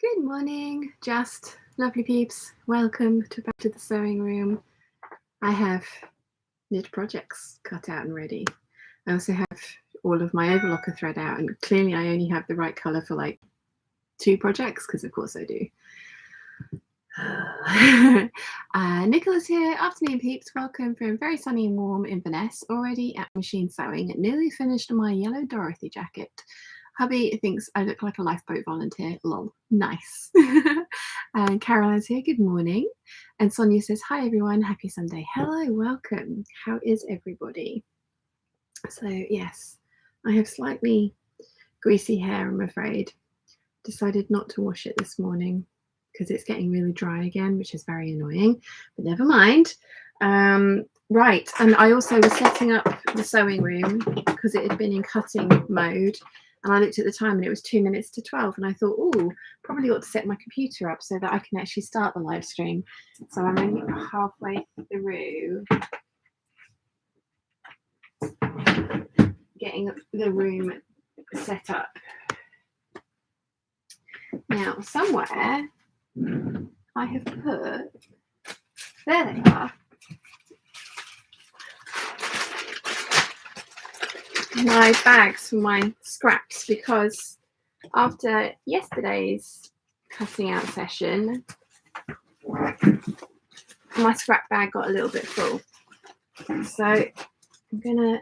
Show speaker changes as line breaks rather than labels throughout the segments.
Good morning, just lovely peeps. Welcome back to the sewing room. I have knit projects cut out and ready. I also have all of my overlocker thread out, and clearly I only have the right colour for like 2 projects, because of course I do. Nicola's here. Afternoon peeps, welcome from very sunny and warm Inverness, already at machine sewing, nearly finished my yellow Dorothy jacket. Hubby thinks I look like a lifeboat volunteer. Lol. Nice. And Caroline's here. Good morning. And Sonia says, hi everyone. Happy Sunday. Hello. Welcome. How is everybody? So yes, I have slightly greasy hair, I'm afraid. Decided not to wash it this morning because it's getting really dry again, which is very annoying. But never mind. Right. And I also was setting up the sewing room because it had been in cutting mode. And I looked at the time and it was 2 minutes to 12. And I thought, oh, probably ought to set my computer up so that I can actually start the live stream. So I'm only halfway through getting the room set up. Now, somewhere I have put, there they are, my bags for my scraps, because after yesterday's cutting out session, my scrap bag got a little bit full. So I'm going to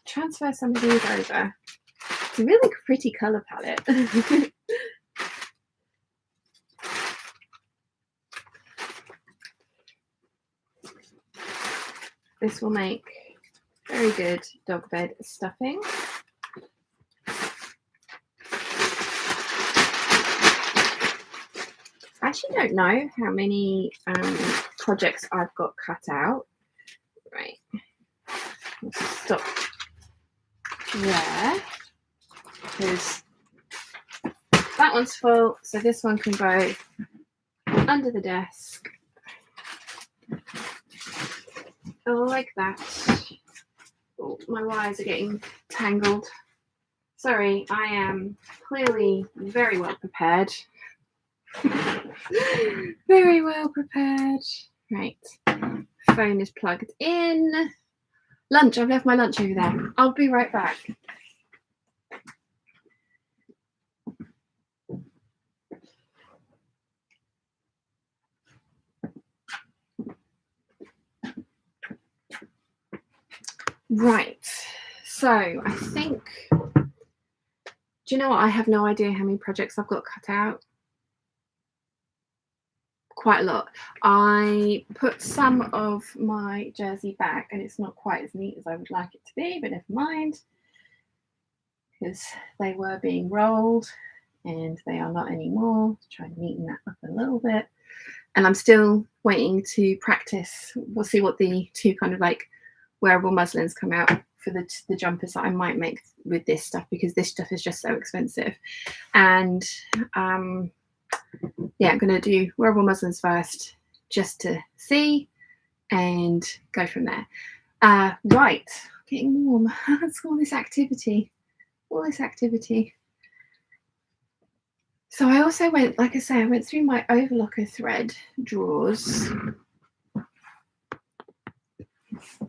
transfer some of these over. It's a really pretty colour palette. This will make very good dog bed stuffing. I actually don't know how many projects I've got cut out. Right, let's stop there because that one's full, so this one can go under the desk. Oh, like that. Oh, my wires are getting tangled. Sorry, I am clearly very well prepared. Very well prepared. Right. Phone is plugged in. Lunch. I've left my lunch over there. I'll be right back. Right. So I think, do you know what? I have no idea how many projects I've got cut out. Quite a lot. I put some of my jersey back and it's not quite as neat as I would like it to be, but never mind, because they were being rolled and they are not anymore. Try and neaten that up a little bit. And I'm still waiting to practice. We'll see what the 2 kind of like wearable muslins come out for the jumpers that I might make with this stuff, because this stuff is just so expensive. And yeah, I'm going to do wearable muslins first just to see and go from there. Right, getting warm. That's all this activity. So I also went, like I say, I went through my Overlocker thread drawers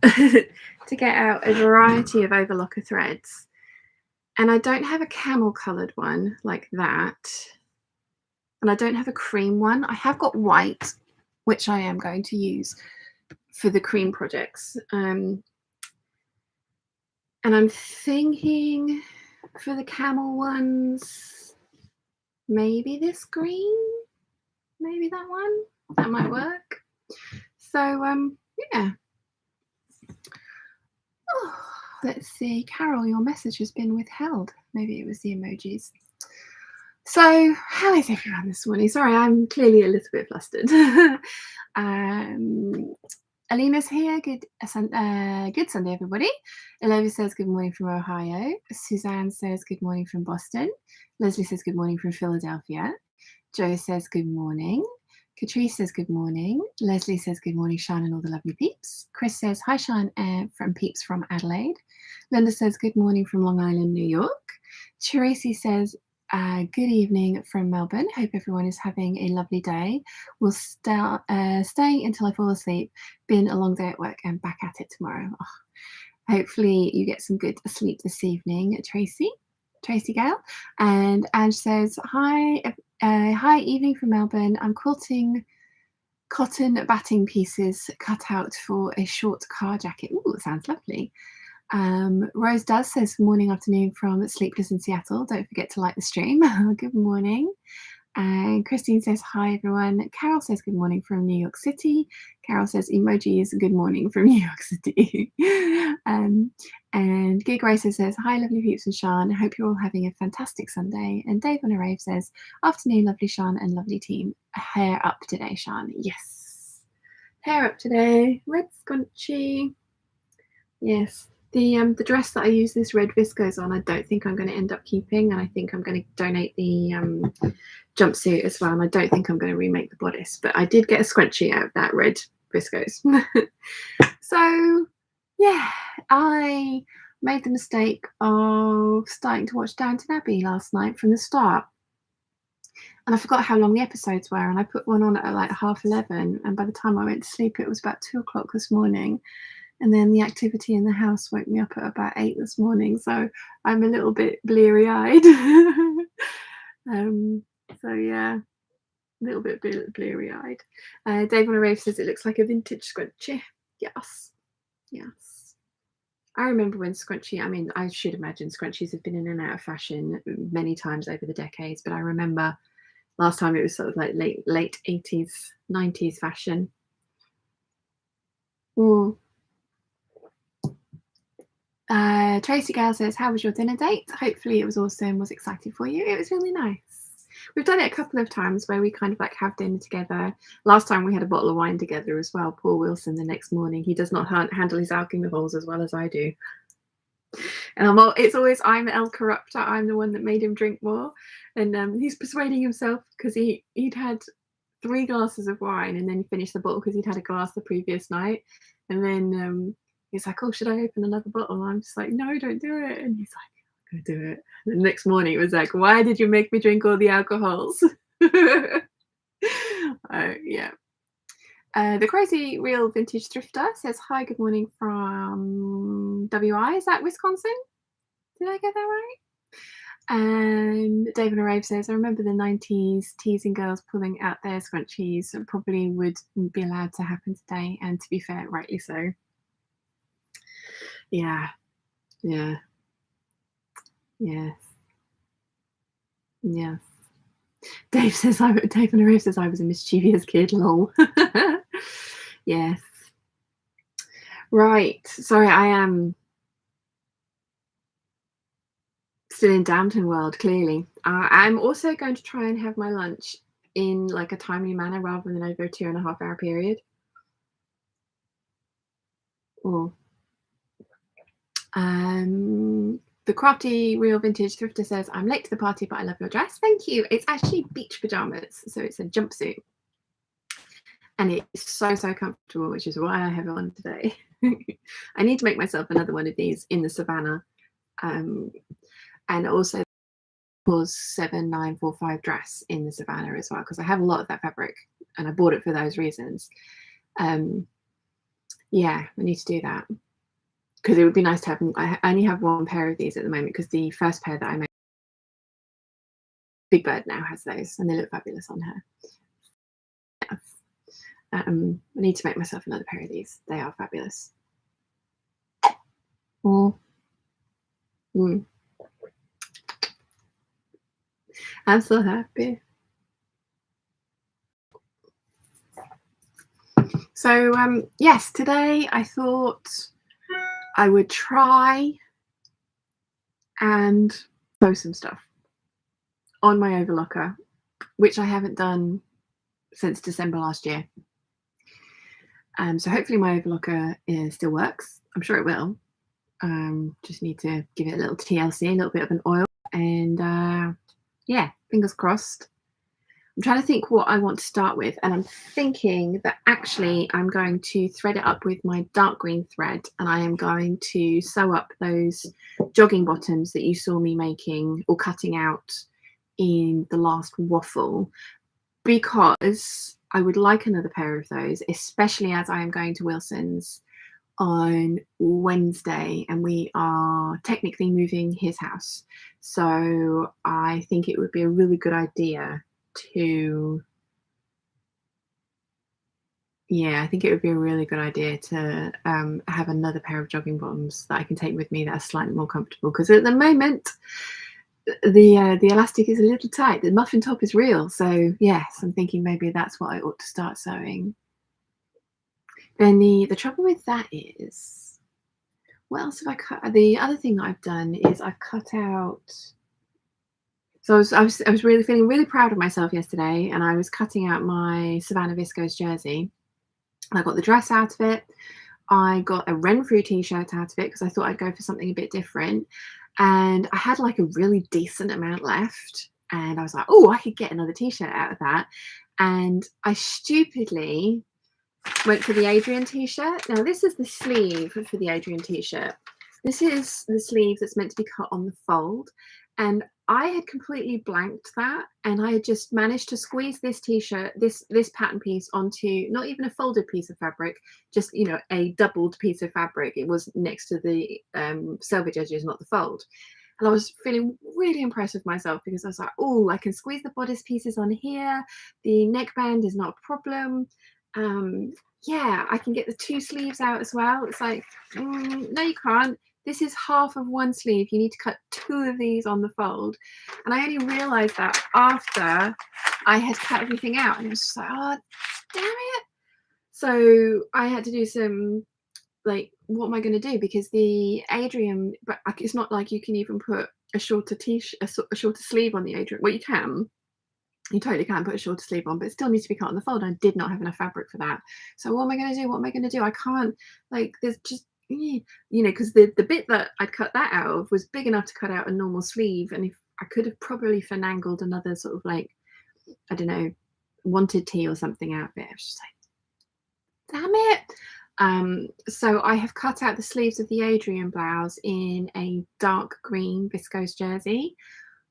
to get out a variety of Overlocker threads. And I don't have a camel coloured one like that. And I don't have a cream one. I have got white, which I am going to use for the cream projects. And I'm thinking for the camel ones, maybe this green, maybe that one. That might work. So yeah. Oh, let's see. Carol, your message has been withheld. Maybe it was the emojis. So how is everyone this morning? Sorry, I'm clearly a little bit flustered. Alina's here. Good Sunday, everybody. Elova says good morning from Ohio. Suzanne says good morning from Boston. Leslie says good morning from Philadelphia. Jo says good morning. Catrice says good morning. Leslie says good morning, Sean and all the lovely peeps. Chris says hi, Sean, from peeps from Adelaide. Linda says good morning from Long Island, New York. Tracy says Good evening from Melbourne. Hope everyone is having a lovely day. We'll start stay until I fall asleep. Been a long day at work and back at it tomorrow. Oh, hopefully you get some good sleep this evening, Tracy Gale. And Ange says, hi, evening from Melbourne. I'm quilting cotton batting pieces cut out for a short car jacket. Ooh, that sounds lovely. Rose Does says, morning, afternoon from Sleepless in Seattle. Don't forget to like the stream. Good morning. And Christine says, hi, everyone. Carol says, good morning from New York City. Carol says, emojis, good morning from New York City. And Gig Racer says, hi, lovely Peeps and Sean. Hope you're all having a fantastic Sunday. And Dave on a Rave says, afternoon, lovely Sean and lovely team. Hair up today, Sean. Yes. Hair up today. Red scrunchy. Yes. The dress that I use this red viscose on, I don't think I'm going to end up keeping, and I think I'm going to donate the jumpsuit as well, and I don't think I'm going to remake the bodice, but I did get a scrunchie out of that red viscose. So yeah, I made the mistake of starting to watch Downton Abbey last night from the start, and I forgot how long the episodes were, and I put one on at like 11:30, and by the time I went to sleep it was about 2 o'clock this morning. And then the activity in the house woke me up at about 8 this morning, so I'm a little bit bleary-eyed. So yeah, a little bit bleary-eyed. Dave on a Rave says it looks like a vintage scrunchie. Yes, yes. I remember when scrunchie, I mean, I should imagine scrunchies have been in and out of fashion many times over the decades, but I remember last time it was sort of like late 80s, 90s fashion. Mm. Tracy Gale says, how was your dinner date? Hopefully it was awesome. Was excited for you. It was really nice. We've done it a couple of times where we kind of like have dinner together. Last time we had a bottle of wine together as well. Paul Wilson the next morning. He does not handle his alcohols as well as I do. And it's always I'm El Corruptor. I'm the one that made him drink more. And he's persuading himself because he'd had 3 glasses of wine and then finished the bottle because he'd had a glass the previous night. And then he's like, oh, should I open another bottle? And I'm just like, no, don't do it. And he's like, I'm going to do it. And the next morning it was like, why did you make me drink all the alcohols? Yeah. The Crazy Real Vintage Thrifter says, hi, good morning from WI. Is that Wisconsin? Did I get that right? And David Arave says, I remember the 90s teasing girls pulling out their scrunchies. Probably wouldn't be allowed to happen today. And to be fair, rightly so. Yeah. Yeah. Yes. Yes. Dave and Arave says I was a mischievous kid, lol. Yes. Right. Sorry, I am still in Downton world, clearly. I'm also going to try and have my lunch in like a timely manner rather than over a 2.5 hour period. Or the Crafty Real Vintage Thrifter says, I'm late to the party, but I love your dress. Thank you. It's actually beach pajamas, so it's a jumpsuit. And it's so comfortable, which is why I have it on today. I need to make myself another one of these in the Savannah. And also was 7945 dress in the Savannah as well, because I have a lot of that fabric and I bought it for those reasons. Yeah, I need to do that because it would be nice to have. I only have 1 pair of these at the moment because the first pair that I made, Big Bird now has those and they look fabulous on her. Yes. I need to make myself another pair of these. They are fabulous. I'm so happy. So yes, today I thought I would try and sew some stuff on my Overlocker, which I haven't done since December last year. So hopefully my Overlocker still works. I'm sure it will. Just need to give it a little TLC, a little bit of an oil, and yeah, fingers crossed. I'm trying to think what I want to start with, and I'm thinking that actually I'm going to thread it up with my dark green thread, and I am going to sew up those jogging bottoms that you saw me making or cutting out in the last waffle, because I would like another pair of those, especially as I am going to Wilson's on Wednesday and we are technically moving his house. So I think it would be a really good idea to, yeah, I think it would be a really good idea to have another pair of jogging bottoms that I can take with me that are slightly more comfortable, because at the moment the elastic is a little tight. The muffin top is real, so yes, I'm thinking maybe that's what I ought to start sewing. Then the trouble with that is, what else have I cut? The other thing that I've done is I've cut out. So I was really feeling really proud of myself yesterday, and I was cutting out my Savannah viscose jersey. I got the dress out of it. I got a Renfrew t-shirt out of it because I thought I'd go for something a bit different. And I had like a really decent amount left. And I was like, oh, I could get another t-shirt out of that. And I stupidly went for the Adrian t-shirt. Now this is the sleeve for the Adrian t-shirt. This is the sleeve that's meant to be cut on the fold. And I had completely blanked that, and I had just managed to squeeze this t-shirt, this pattern piece, onto not even a folded piece of fabric, just, you know, a doubled piece of fabric. It was next to the selvage edges, not the fold. And I was feeling really impressed with myself because I was like, oh, I can squeeze the bodice pieces on here. The neckband is not a problem. Yeah, I can get the two sleeves out as well. It's like, no, you can't. This is half of one sleeve. You need to cut two of these on the fold. And I only realized that after I had cut everything out, and it was just like, oh, damn it. So I had to do some, like, what am I going to do? Because the Adrian, but it's not like you can even put a shorter a shorter sleeve on the Adrian. Well, you can. You totally can put a shorter sleeve on, but it still needs to be cut on the fold. I did not have enough fabric for that. So what am I going to do? What am I going to do? I can't, like, there's just, you know, because the bit that I'd cut that out of was big enough to cut out a normal sleeve. And if I could have probably finangled another sort of, like, I don't know, wanted tee or something out of it. I was just like, damn it. So I have cut out the sleeves of the Adrian blouse in a dark green viscose jersey,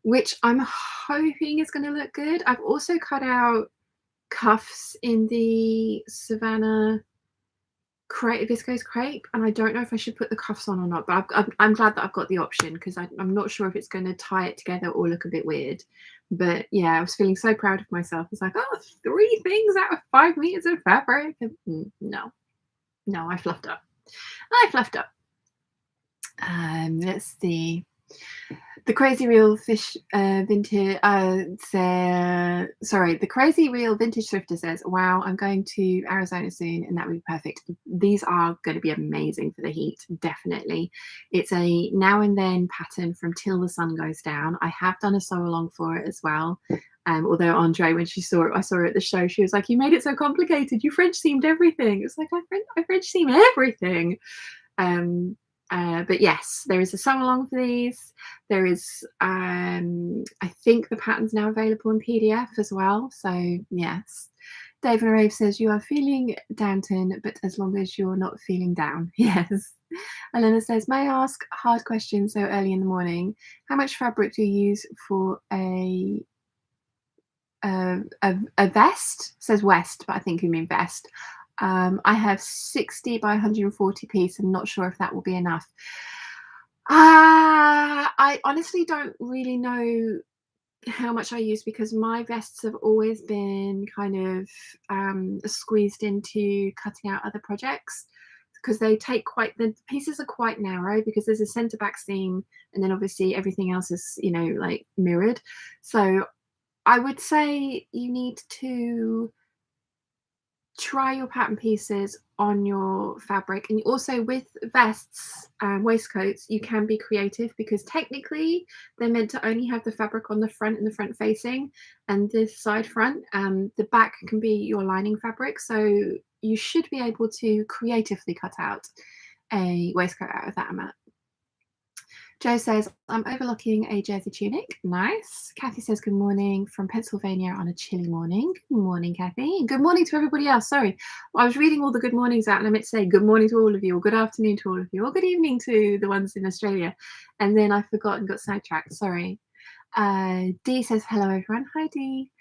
which I'm hoping is going to look good. I've also cut out cuffs in the Savannah viscose crepe, and I don't know if I should put the cuffs on or not, but I'm glad that I've got the option, because I'm not sure if it's going to tie it together or look a bit weird. But yeah, I was feeling so proud of myself. It's like, oh, 3 things out of 5 meters of fabric. No, I fluffed up. Let's see. The Crazy Real Fish Vintage the Crazy Real Vintage Thrifter says, wow, I'm going to Arizona soon and that would be perfect. These are going to be amazing for the heat, definitely. It's a now and then pattern from Till the Sun Goes Down. I have done a sew along for it as well. Although Andre, when she saw it, I saw her at the show, she was like, you made it so complicated, you French seamed everything. It's like, I French seam everything. But yes, there is a sew along for these. There is, I think the pattern's now available in PDF as well. So yes. Dave and Rave says, you are feeling Downton, but as long as you're not feeling down. Yes. Elena says, may I ask a hard question so early in the morning? How much fabric do you use for a vest? Says West, but I think you mean vest. I have 60 by 140 piece. I'm not sure if that will be enough. I honestly don't really know how much I use, because my vests have always been kind of squeezed into cutting out other projects, because they take the pieces are quite narrow, because there's a center back seam and then obviously everything else is, you know, like mirrored. So I would say you need to try your pattern pieces on your fabric. And also with vests and waistcoats, you can be creative, because technically they're meant to only have the fabric on the front and the front facing and the side front. The back can be your lining fabric, so you should be able to creatively cut out a waistcoat out of that amount. Joe says, I'm overlocking a jersey tunic. Nice. Kathy says, good morning from Pennsylvania on a chilly morning. Good morning, Kathy. And good morning to everybody else. Sorry, I was reading all the good mornings out and I meant to say good morning to all of you, or good afternoon to all of you, or good evening to the ones in Australia. And then I forgot and got sidetracked. Sorry. Dee says, "Hello, everyone." Hi, Dee.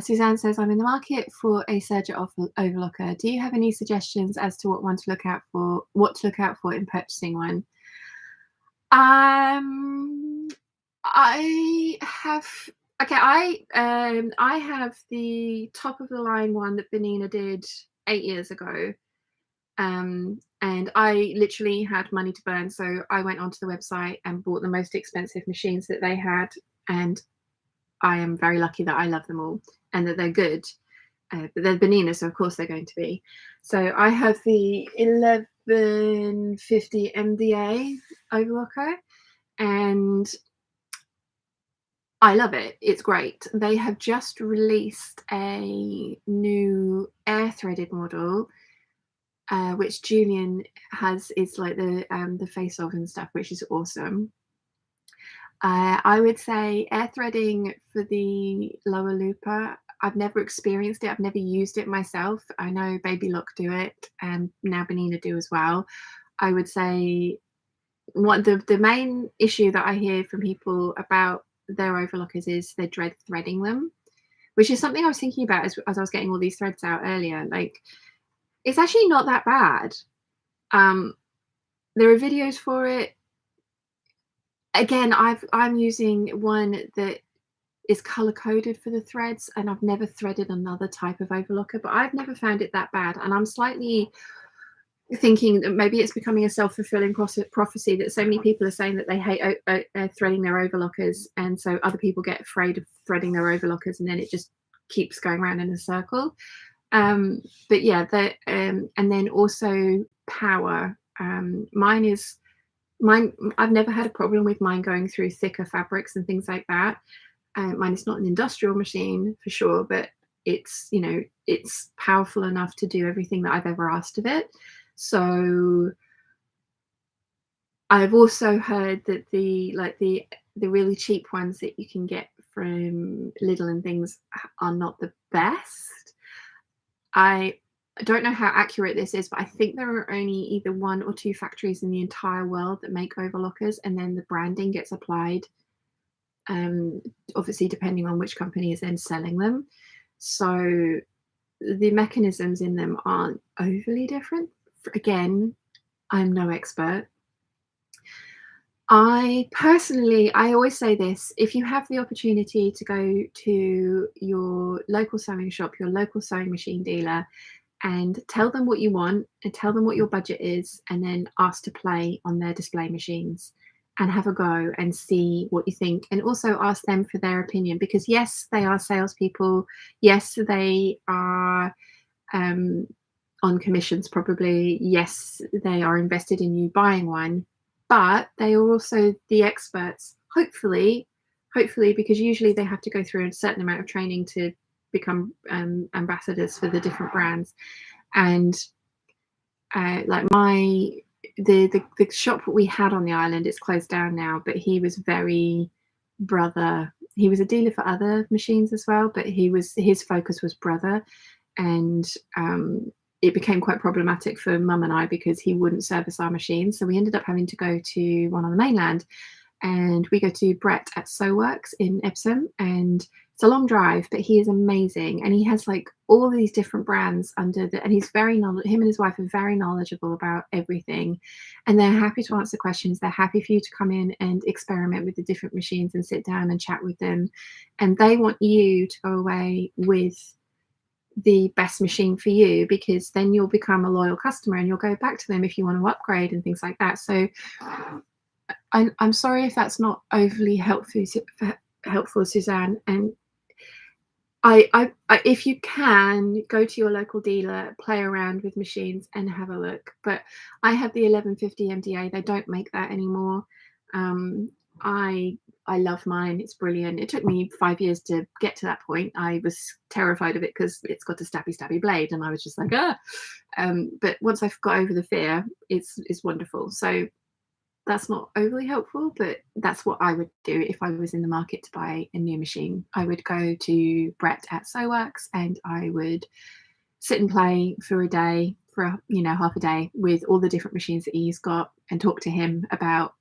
Suzanne says, "I'm in the market for a Serger overlocker. Do you have any suggestions as to what to look out for? What to look out for in purchasing one?" Um, I have okay. I have the top of the line one that Benina did 8 years ago. And I literally had money to burn, so I went onto the website and bought the most expensive machines that they had, and I am very lucky that I love them all and that they're good. But they're Benina, so of course they're going to be. So I have the 1150 MDA overlocker, and I love it. It's great. They have just released a new air threaded model, which Julian is like the face of and stuff, which is awesome. I would say air threading for the lower looper. I've never experienced it. I've never used it myself. I know Baby Lock do it, and now Benina do as well. I would say what the main issue that I hear from people about their overlockers is they dread threading them, which is something I was thinking about as I was getting all these threads out earlier. Like, it's actually not that bad. There are videos for it. Again, I'm using one that is color coded for the threads, and I've never threaded another type of overlocker, but I've never found it that bad. And I'm slightly thinking that maybe it's becoming a self-fulfilling prophecy that so many people are saying that they hate threading their overlockers, and so other people get afraid of threading their overlockers, and then it just keeps going around in a circle. But yeah, and then also power. Mine, I've never had a problem with mine going through thicker fabrics and things like that. Mine is not an industrial machine for sure, but it's, it's powerful enough to do everything that I've ever asked of it. So I've also heard that the really cheap ones that you can get from Lidl and things are not the best. I don't know how accurate this is, but I think there are only either 1 or 2 factories in the entire world that make overlockers, and then the branding gets applied, obviously depending on which company is then selling them. So the mechanisms in them aren't overly different. Again, I'm no expert. I always say this: if you have the opportunity to go to your local sewing shop, your local sewing machine dealer, and tell them what you want and tell them what your budget is, and then ask to play on their display machines and have a go and see what you think, and also ask them for their opinion, because yes, they are salespeople. Yes, they are on commissions probably. Yes, they are invested in you buying one, but they are also the experts, hopefully, because usually they have to go through a certain amount of training to become ambassadors for the different brands. And like the shop that we had on the island, it's closed down now, but he was very brother. He was a dealer for other machines as well, but his focus was brother. And it became quite problematic for Mum and I because he wouldn't service our machines. So we ended up having to go to one on the mainland, and we go to Brett at Sewworks in Epsom, and it's a long drive, but he is amazing, and he has like all these different brands under and he's him and his wife are very knowledgeable about everything, and they're happy to answer questions. They're happy for you to come in and experiment with the different machines and sit down and chat with them, and they want you to go away with the best machine for you, because then you'll become a loyal customer and you'll go back to them if you want to upgrade and things like that. So I'm sorry if that's not overly helpful, Suzanne. And I if you can, go to your local dealer, play around with machines and have a look. But I have the 1150 MDA. They don't make that anymore. I love mine. It's brilliant. It took me 5 years to get to that point. I was terrified of it because it's got a stabby blade, and I was just like, ah. But once I've got over the fear, it's wonderful. So that's not overly helpful, but that's what I would do if I was in the market to buy a new machine. I would go to Brett at Sewworks, and I would sit and play for a day, for half a day, with all the different machines that he's got, and talk to him about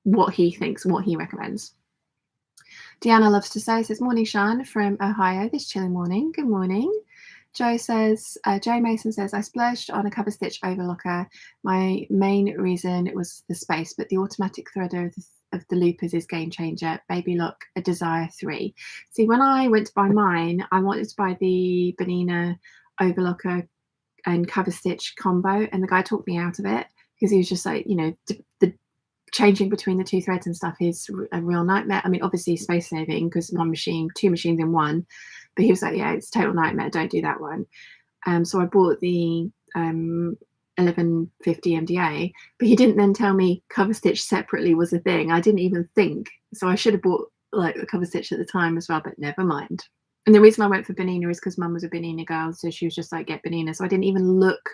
what he thinks, what he recommends. Deanna loves to say, says, morning, Sean from Ohio, this chilly morning. Good morning. Joe says, Joe Mason says, I splurged on a cover stitch overlocker. My main reason was the space, but the automatic threader of the loopers is game changer. Baby look, a Desire 3. See, when I went to buy mine, I wanted to buy the Benina overlocker and cover stitch combo, and the guy talked me out of it because he was just like, you know, the changing between the two threads and stuff is a real nightmare. I mean, obviously space saving because one machine, two machines in one, but he was like, yeah, it's a total nightmare, don't do that one. So I bought the 1150 MDA, but he didn't then tell me cover stitch separately was a thing. I didn't even think, so I should have bought like the cover stitch at the time as well, but never mind. And the reason I went for Benina is because mum was a Benina girl, so she was just like, get Benina. So I didn't even look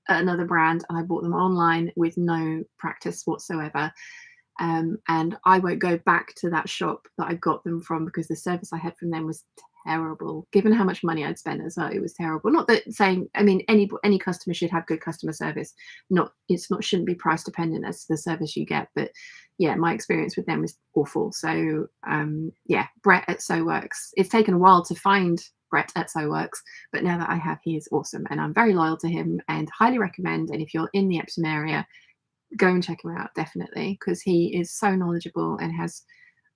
at another brand, and I bought them online with no practice whatsoever. And I won't go back to that shop that I got them from because the service I had from them was terrible. Given how much money I'd spent as well, it was terrible. Not that saying, I mean, any customer should have good customer service. Shouldn't be price dependent as to the service you get. But yeah, my experience with them was awful. So yeah, Brett at So Works. It's taken a while to find Brett at So Works, but now that I have, he is awesome, and I'm very loyal to him and highly recommend. And if you're in the Epsom area, go and check him out, definitely, because he is so knowledgeable and has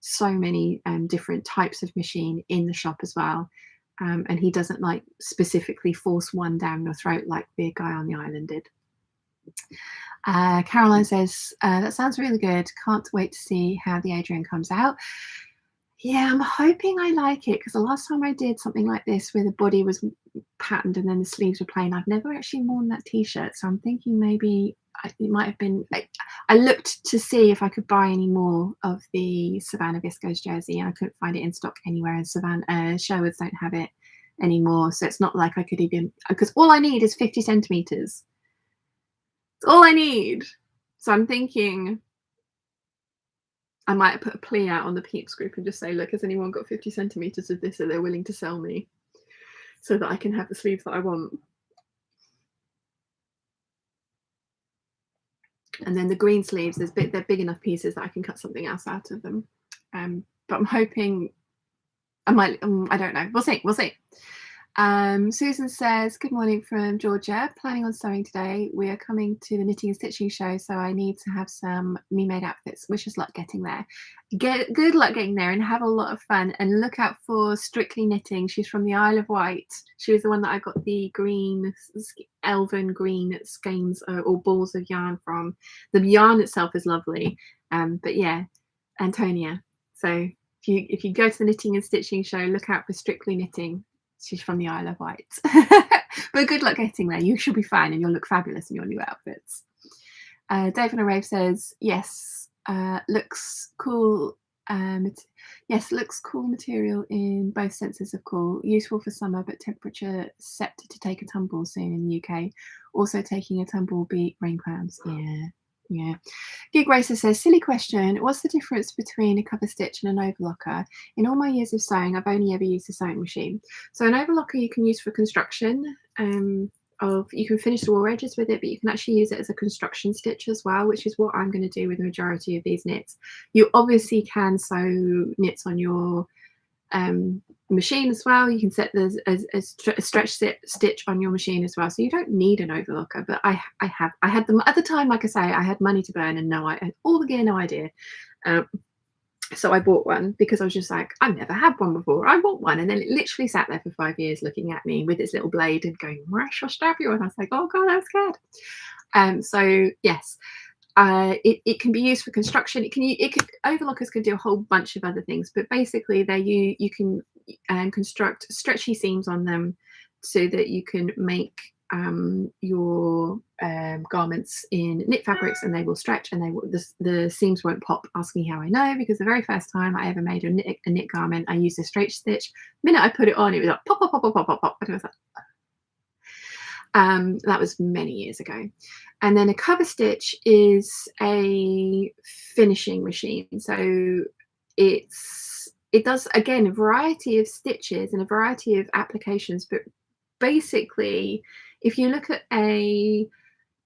so many different types of machine in the shop as well. And he doesn't like specifically force one down your throat like the guy on the island did. Caroline says, that sounds really good. Can't wait to see how the Adrian comes out. Yeah, I'm hoping I like it because the last time I did something like this where the body was patterned and then the sleeves were plain, I've never actually worn that t-shirt. So I'm thinking maybe it might have been, I looked to see if I could buy any more of the Savannah Visco's jersey, and I couldn't find it in stock anywhere, and Savannah Sherwoods don't have it anymore. So it's not like I could even, because all I need is 50 centimeters. It's all I need. So I'm thinking I might put a plea out on the Peeps group and just say, look, has anyone got 50 centimeters of this that they're willing to sell me so that I can have the sleeves that I want? And then the green sleeves, they're big enough pieces that I can cut something else out of them. But I'm hoping I might, I don't know. We'll see. We'll see. Susan says, good morning from Georgia. Planning on sewing today. We are coming to the knitting and stitching show, so I need to have some me-made outfits. Wish us luck getting there. Good luck getting there and have a lot of fun. And look out for Strictly Knitting. She's from the Isle of Wight. She was the one that I got the green, elven green skeins or balls of yarn from. The yarn itself is lovely. But yeah, Antonia. So if you go to the knitting and stitching show, look out for Strictly Knitting. She's from the Isle of Wight. But good luck getting there. You should be fine and you'll look fabulous in your new outfits. Dave and Rave says, yes, looks cool. Yes, looks cool material in both senses of cool. Useful for summer, but temperature set to take a tumble soon in the UK. Also taking a tumble beat rain clouds. Yeah. Gig Racer says, silly question. What's the difference between a cover stitch and an overlocker? In all my years of sewing, I've only ever used a sewing machine. So an overlocker you can use for construction. You can finish the wall edges with it, but you can actually use it as a construction stitch as well, which is what I'm going to do with the majority of these knits. You obviously can sew knits on your machine as well. You can set a stretch stitch on your machine as well, so you don't need an overlocker. But I had them at the time. Like I say, I had money to burn and all the gear, no idea. So I bought one because I was just like, I've never had one before. I want one. And then it literally sat there for 5 years looking at me with its little blade and going, I shall stab you. And I was like, oh God, I'm scared. So yes, it can be used for construction. Overlockers can do a whole bunch of other things, but basically you can construct stretchy seams on them so that you can make your garments in knit fabrics, and they will stretch and the seams won't pop. Ask me how I know, because the very first time I ever made a knit garment, I used a straight stitch. The minute I put it on, it was like pop, pop, pop, pop, pop, pop, pop, and I was like, that was many years ago. And then a cover stitch is a finishing machine. So it does, again, a variety of stitches and a variety of applications. But basically, if you look at a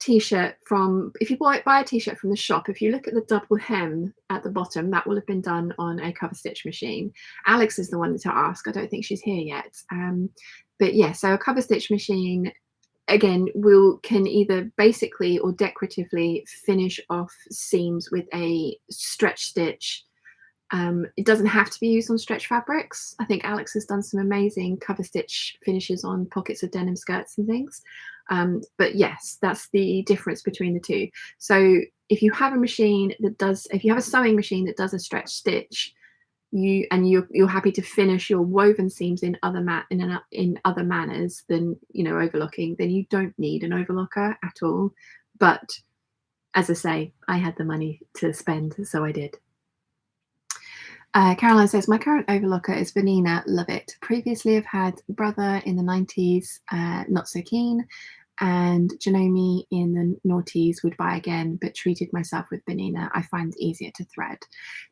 t-shirt from, if you buy a t-shirt from the shop, if you look at the double hem at the bottom, that will have been done on a cover stitch machine. Alex is the one to ask. I don't think she's here yet. But yeah, so a cover stitch machine, again, can either basically or decoratively finish off seams with a stretch stitch. It doesn't have to be used on stretch fabrics. I think Alex has done some amazing cover stitch finishes on pockets of denim skirts and things. But yes, that's the difference between the two. So if you have a machine that does, if you have a sewing machine that does a stretch stitch, you're happy to finish your woven seams in other manners than, you know, overlocking, then you don't need an overlocker at all. But as I say, I had the money to spend, so I did. Caroline says, my current overlocker is Vanina, love it. Previously I've had brother in the 90s, not so keen, and Janome in the noughties would buy again, but treated myself with Vanina. I find it easier to thread.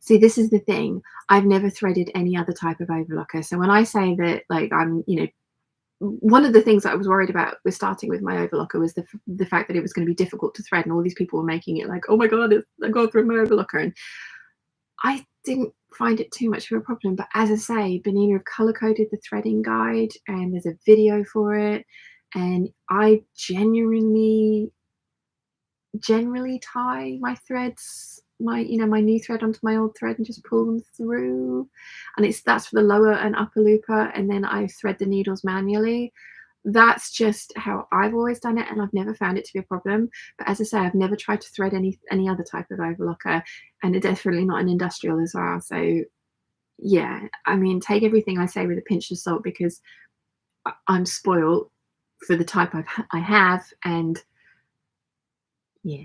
See, this is the thing. I've never threaded any other type of overlocker. So when I say that, like, I'm, you know, one of the things that I was worried about with starting with my overlocker was the fact that it was going to be difficult to thread, and all these people were making it like, oh my God, I've gone through my overlocker. And I didn't find it too much of a problem. But as I say, Benina have color coded the threading guide, and there's a video for it. And I generally tie my threads, my new thread onto my old thread and just pull them through. And that's for the lower and upper looper, and then I thread the needles manually. That's just how I've always done it, and I've never found it to be a problem. But as I say, I've never tried to thread any other type of overlocker, and it's definitely not an industrial as well. So yeah, I mean, take everything I say with a pinch of salt, because I'm spoiled for the type I have, and yeah.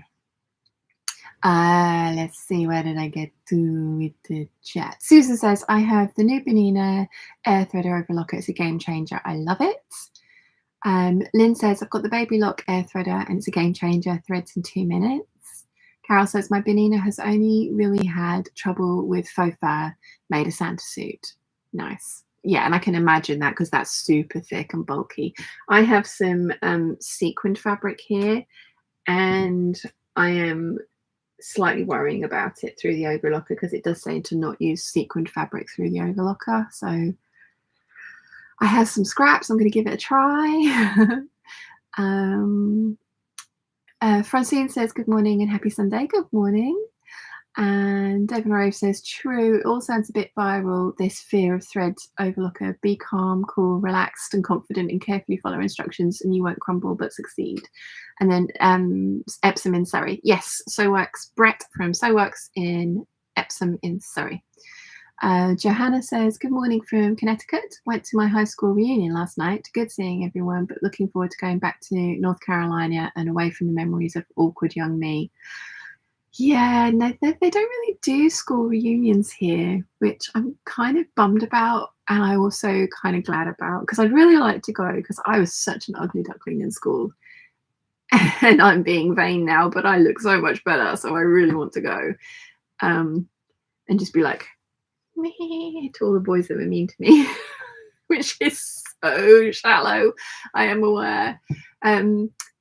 Let's see, where did I get to with the chat? Susan says, I have the new Benina air threader overlocker. It's a game changer. I love it. Lynn says, I've got the Baby Lock air threader and it's a game changer. Threads in 2 minutes. Carol says, my Benina has only really had trouble with faux fur, made a Santa suit. Nice. Yeah, and I can imagine that, because that's super thick and bulky. I have some sequined fabric here, and I am slightly worrying about it through the overlocker, because it does say to not use sequined fabric through the overlocker. So I have some scraps. I'm going to give it a try. Francine says, good morning and happy Sunday. Good morning. And Devon Rove says, true, it all sounds a bit viral, this fear of thread overlocker. Be calm, cool, relaxed and confident, and carefully follow instructions and you won't crumble but succeed. And then Epsom in Surrey. Yes, So Works. Brett from So Works in Epsom in Surrey. Johanna says, good morning from Connecticut. Went to my high school reunion last night. Good seeing everyone, but looking forward to going back to North Carolina and away from the memories of awkward young me. Yeah, no, they don't really do school reunions here, which I'm kind of bummed about, and I also kind of glad about, because I'd really like to go, because I was such an ugly duckling in school. And I'm being vain now, but I look so much better, so I really want to go. And just be like, meh, to all the boys that were mean to me, which is so shallow, I am aware.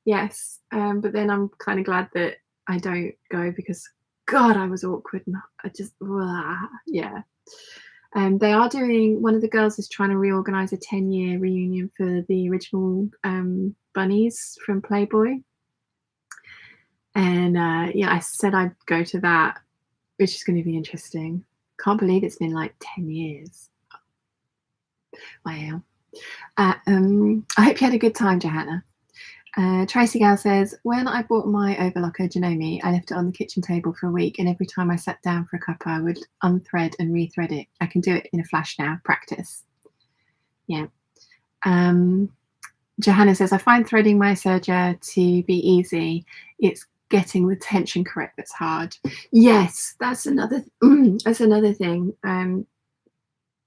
Yes, but then I'm kind of glad that I don't go, because God, I was awkward, and I just, yeah. They are doing, one of the girls is trying to reorganize a 10-year reunion for the original bunnies from Playboy. And yeah, I said I'd go to that, which is going to be interesting. Can't believe it's been like 10 years. Wow. I hope you had a good time, Johanna. Tracy Gal says, when I bought my overlocker Janome, I left it on the kitchen table for a week, and every time I sat down for a cuppa, I would unthread and rethread it. I can do it in a flash now. Practice. Yeah. Johanna says, I find threading my Serger to be easy. It's getting the tension correct that's hard. Yes, that's another thing.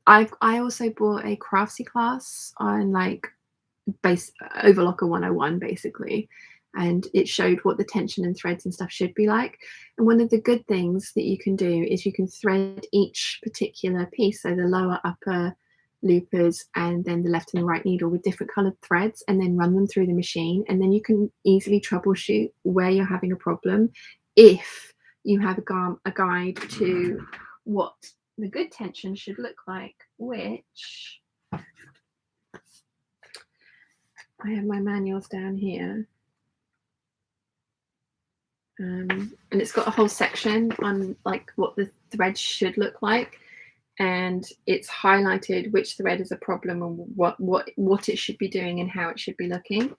I also bought a craftsy class on like base overlocker 101 basically, and it showed what the tension and threads and stuff should be like. And one of the good things that you can do is you can thread each particular piece, so the lower, upper, loopers and then the left and the right needle with different colored threads, and then run them through the machine, and then you can easily troubleshoot where you're having a problem if you have a guide to what the good tension should look like, which I have my manuals down here. And it's got a whole section on like what the thread should look like, and it's highlighted which thread is a problem and what it should be doing and how it should be looking.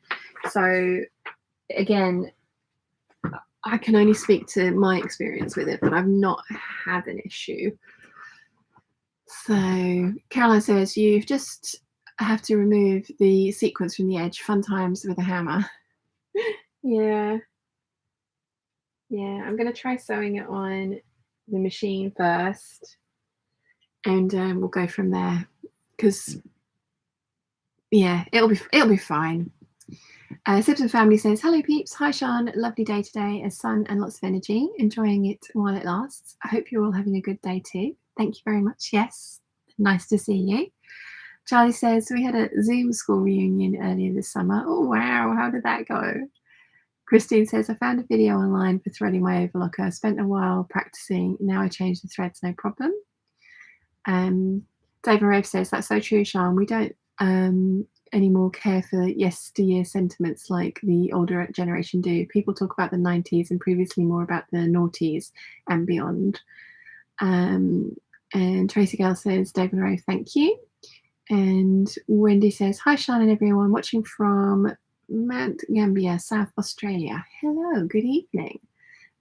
So again, I can only speak to my experience with it, but I've not had an issue. So Caroline says you've just have to remove the sequence from the edge. Fun times with a hammer. Yeah. Yeah, I'm going to try sewing it on the machine first, and we'll go from there, because yeah, it'll be fine. Simpson Family says, hello peeps, hi Sean, lovely day today, a sun and lots of energy, enjoying it while it lasts. I hope you're all having a good day too. Thank you very much. Yes, nice to see you. Charlie says, we had a Zoom school reunion earlier this summer. Oh wow, how did that go? Christine says, I found a video online for threading my overlocker. I spent a while practicing. Now I change the threads, no problem. David Rave says, that's so true, Sean. We don't anymore care for yesteryear sentiments like the older generation do. People talk about the 90s and previously more about the noughties and beyond. And Tracy Gale says, David Rave, thank you. And Wendy says, hi, Sean and everyone, watching from Mount Gambier, South Australia. Hello, good evening.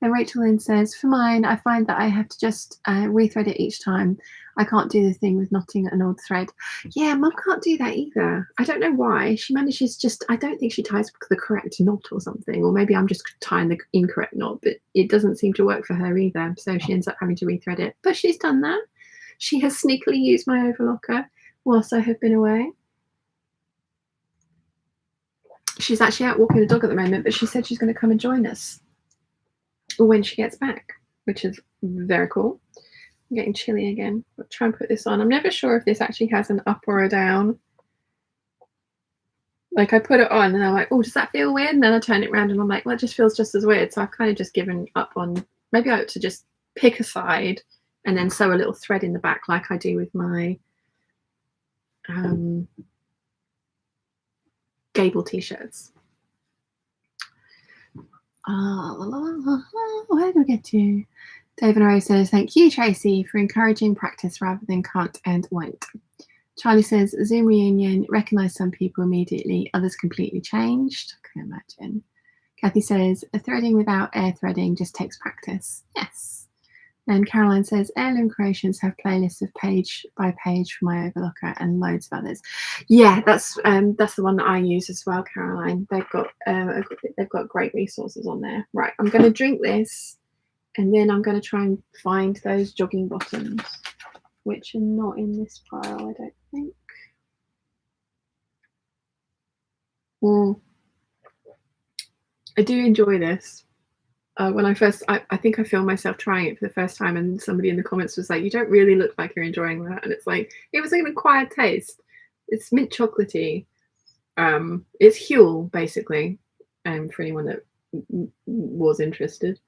Then Rachel Lynn says, for mine, I find that I have to just rethread it each time. I can't do the thing with knotting an old thread. Yeah, Mum can't do that either. I don't know why. She manages just, I don't think she ties the correct knot or something, or maybe I'm just tying the incorrect knot, but it doesn't seem to work for her either. So she ends up having to rethread it. But she's done that. She has sneakily used my overlocker whilst I have been away. She's actually out walking the dog at the moment, but she said she's going to come and join us when she gets back, which is very cool. I'm getting chilly again. I'll try and put this on. I'm never sure if this actually has an up or a down. Like I put it on and I'm like, oh, does that feel weird? And then I turn it around and I'm like, well, it just feels just as weird. So I've kind of just given up on, maybe I ought to just pick a side and then sew a little thread in the back like I do with my Gable t-shirts. Where do we get to? David Rose says, thank you, Tracy, for encouraging practice rather than can't and won't. Charlie says, Zoom reunion, recognise some people immediately, others completely changed. I can imagine. Kathy says, threading without air threading just takes practice. Yes. And Caroline says, Heirloom Creations have playlists of page by page for my overlocker and loads of others. Yeah, that's the one that I use as well, Caroline. They've got great resources on there. Right, I'm going to drink this, and then I'm going to try and find those jogging bottoms, which are not in this pile, I don't think. I do enjoy this. When I first, I think I filmed myself trying it for the first time, and somebody in the comments was like, you don't really look like you're enjoying that. And it's like, it was an acquired taste. It's mint chocolatey. It's Huel, basically, for anyone that was interested.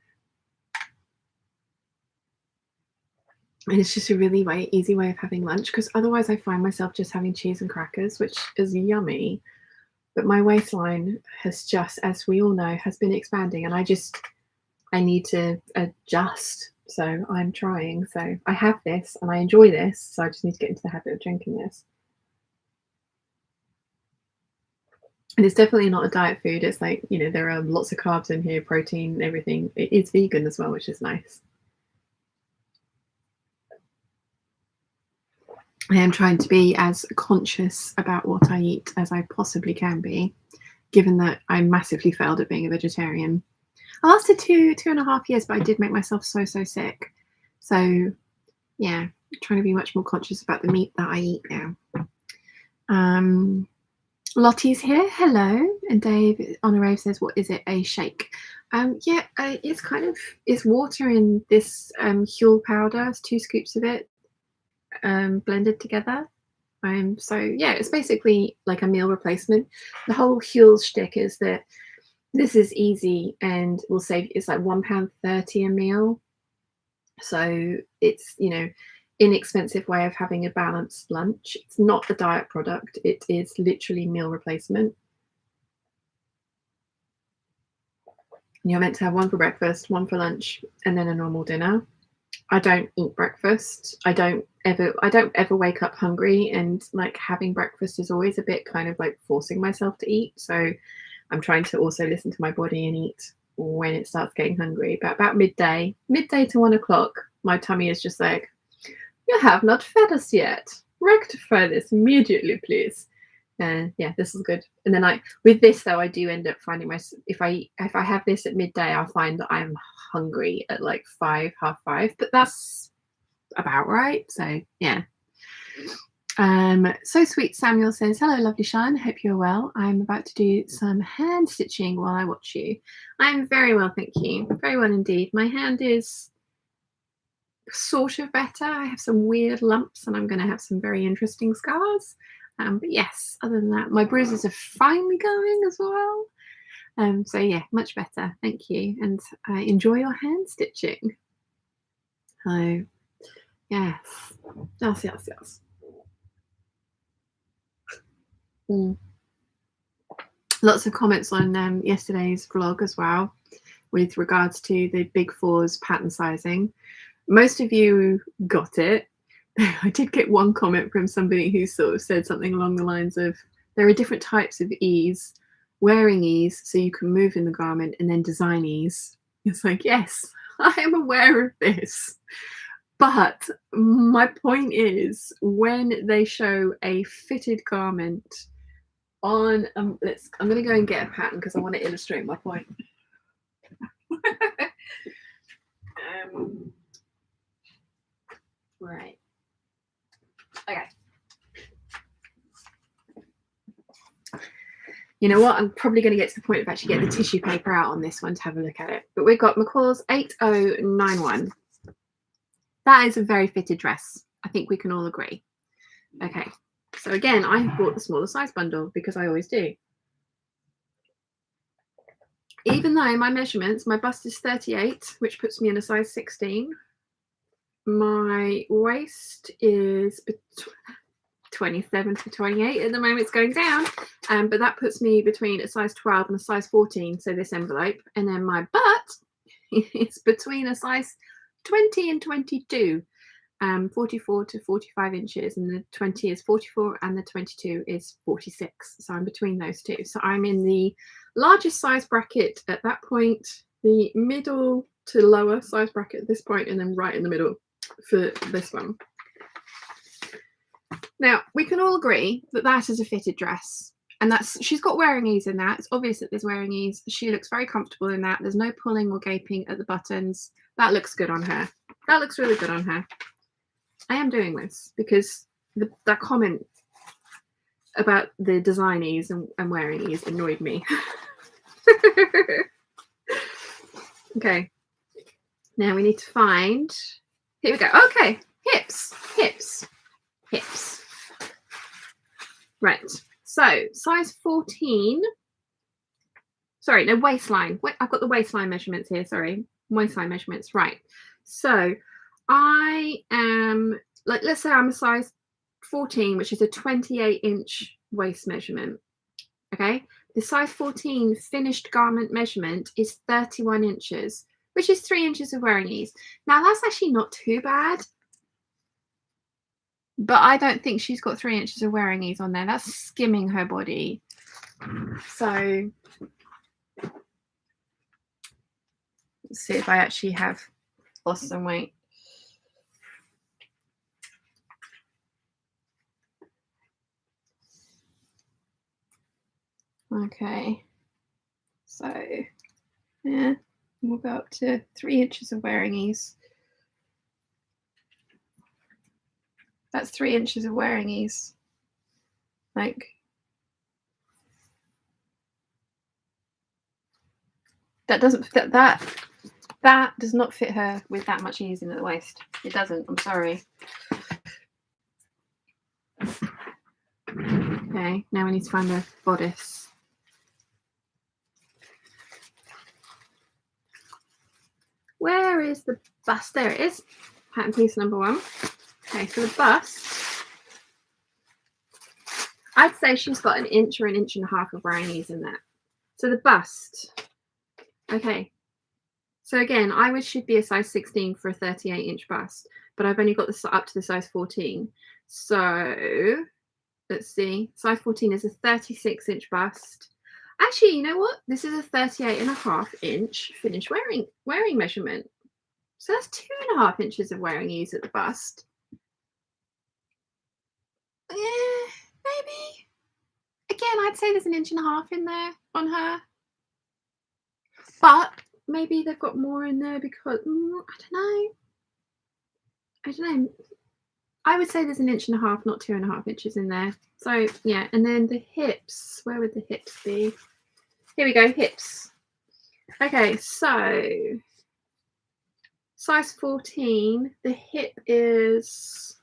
And it's just a really easy way of having lunch, because otherwise I find myself just having cheese and crackers, which is yummy. But my waistline has just, as we all know, has been expanding, and I need to adjust. So I'm trying. So I have this and I enjoy this. So I just need to get into the habit of drinking this. And it's definitely not a diet food. It's like, you know, there are lots of carbs in here, protein, everything. It is vegan as well, which is nice. I am trying to be as conscious about what I eat as I possibly can be, given that I massively failed at being a vegetarian. I lasted 2.5 years, but I did make myself so sick. So yeah, trying to be much more conscious about the meat that I eat now. Lottie's here, hello. And Dave on a rave says, what is it, a shake? Yeah, it's water in this Huel powder. It's 2 scoops of it blended together. So yeah, it's basically like a meal replacement. The whole Huel shtick is that this is easy and will save. It's like £1.30 a meal, so it's inexpensive way of having a balanced lunch. It's not a diet product. It is literally meal replacement. You're meant to have one for breakfast, one for lunch, and then a normal dinner. I don't eat breakfast. I don't ever wake up hungry, and like having breakfast is always a bit kind of like forcing myself to eat. So I'm trying to also listen to my body and eat when it starts getting hungry. But about midday to 1 o'clock, my tummy is just like, you have not fed us yet. Rectify this immediately, please. And yeah, this is good. And then with this though, I do end up finding if I have this at midday, I'll find that I'm hungry at like 5, half 5. But that's about right. So yeah. So sweet Samuel says, hello, lovely Shine. Hope you're well. I'm about to do some hand stitching while I watch you. I'm very well, thank you. Very well indeed. My hand is sort of better. I have some weird lumps and I'm going to have some very interesting scars. But yes, other than that, my bruises are finally going as well. So yeah, much better. Thank you. And enjoy your hand stitching. So yes. Yes. Lots of comments on yesterday's vlog as well with regards to the Big Four's pattern sizing. Most of you got it. I did get one comment from somebody who sort of said something along the lines of, there are different types of ease, wearing ease so you can move in the garment, and then design ease. It's like, yes, I am aware of this. But my point is, when they show a fitted garment on, I'm going to go and get a pattern because I want to illustrate my point. Right. Okay. You know what? I'm probably going to get to the point of actually getting the tissue paper out on this one to have a look at it. But we've got McCall's 8091. That is a very fitted dress. I think we can all agree. Okay. So again, I have bought the smaller size bundle because I always do. Even though my measurements, my bust is 38, which puts me in a size 16. My waist is 27 to 28 at the moment. It's going down, but that puts me between a size 12 and a size 14, so this envelope. And then my butt is between a size 20 and 22, 44 to 45 inches, and the 20 is 44 and the 22 is 46, so I'm between those two. So I'm in the largest size bracket at that point, the middle to lower size bracket at this point, and then right in the middle for this one. Now, we can all agree that that is a fitted dress, and she's got wearing ease in that. It's obvious that there's wearing ease. She looks very comfortable in that. There's no pulling or gaping at the buttons. That looks good on her. That looks really good on her. I am doing this because that comment about the design ease and wearing ease annoyed me. Okay. Now we need to find, here we go. Okay, hips. Right, so size 14, sorry, no, waistline. Wait, I've got the waistline measurements here, sorry. Waistline measurements, right. So I am, like, let's say I'm a size 14, which is a 28-inch waist measurement, okay? The size 14 finished garment measurement is 31 inches, which is 3 inches of wearing ease. Now, that's actually not too bad, but I don't think she's got 3 inches of wearing ease on there. That's skimming her body. So let's see if I actually have lost some weight. Okay, so yeah, we'll go up to 3 inches of wearing ease. That's 3 inches of wearing ease. Like, that doesn't fit, that does not fit her with that much ease in at the waist. It doesn't. I'm sorry. Okay, now we need to find the bodice. Where is the bust? There it is. Pattern piece number 1. Okay, so the bust, I'd say she's got an inch or an inch and a half of wearing ease in that. So the bust, okay. So again, I wish she'd be a size 16 for a 38-inch bust, but I've only got this up to the size 14. So let's see, size 14 is a 36-inch bust. Actually, you know what? This is a 38.5-inch finished wearing measurement. So that's 2.5 inches of wearing ease at the bust. Maybe. Again, I'd say there's an inch and a half in there on her. But maybe they've got more in there because, I don't know. I would say there's an inch and a half, not 2.5 inches in there. So yeah, and then the hips, where would the hips be? Here we go, hips. Okay, so size 14, the hip is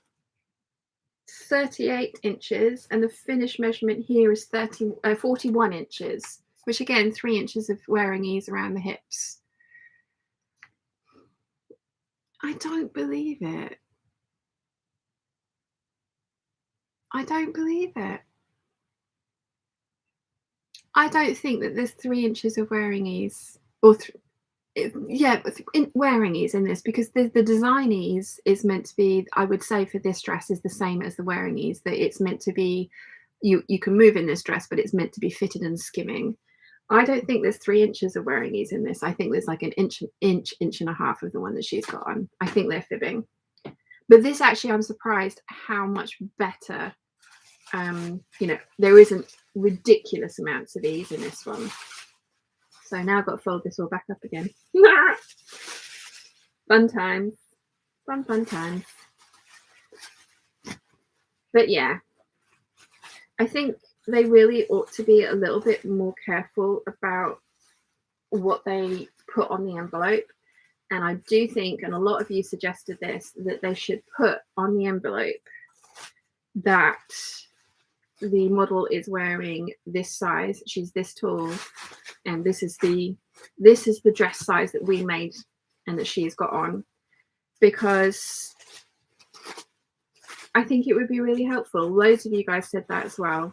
38 inches and the finished measurement here is 41 inches, which again, 3 inches of wearing ease around the hips. I don't believe it. I don't believe it. I don't think that there's 3 inches of wearing ease, or wearing ease in this, because the design ease is meant to be, I would say for this dress, is the same as the wearing ease, that it's meant to be, you can move in this dress, but it's meant to be fitted and skimming. I don't think there's 3 inches of wearing ease in this. I think there's like an inch and a half of the one that she's got on. I think they're fibbing. But this actually, I'm surprised how much better, there isn't ridiculous amounts of ease in this one. So now I've got to fold this all back up again. Fun times. Fun times. But yeah, I think they really ought to be a little bit more careful about what they put on the envelope. And I do think, and a lot of you suggested this, that they should put on the envelope that the model is wearing this size, she's this tall, and this is the dress size that we made and that she's got on, because I think it would be really helpful. Loads of you guys said that as well,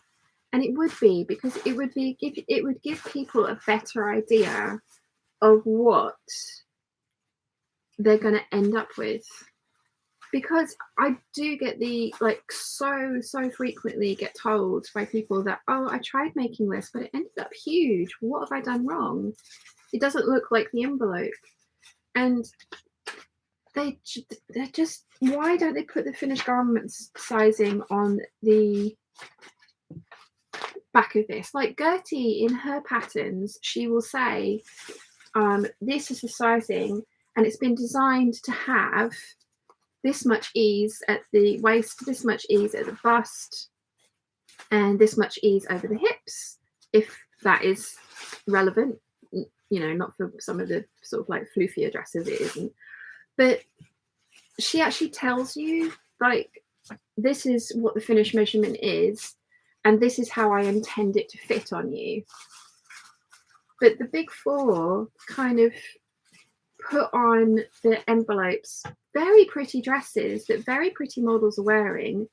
and it would be, because it would give people a better idea of what they're going to end up with. Because I do get so frequently get told by people that, oh, I tried making this, but it ended up huge. What have I done wrong? It doesn't look like the envelope. And they're just, why don't they put the finished garments sizing on the back of this? Like Gertie, in her patterns, she will say, this is the sizing, and it's been designed to have this much ease at the waist, this much ease at the bust, and this much ease over the hips, if that is relevant. Not for some of the sort of like floofier dresses, it isn't. But she actually tells you, like, this is what the finished measurement is, and this is how I intend it to fit on you. But the big four kind of put on the envelopes very pretty dresses that very pretty models are wearing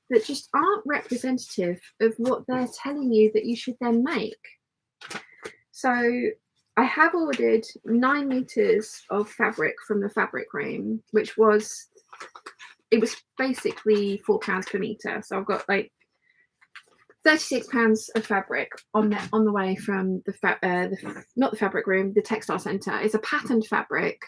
that just aren't representative of what they're telling you that you should then make. So I have ordered 9 meters of fabric from the fabric room, which was basically £4 per meter. So I've got like £36 of fabric on the way from not the fabric room, the textile centre. It's a patterned fabric,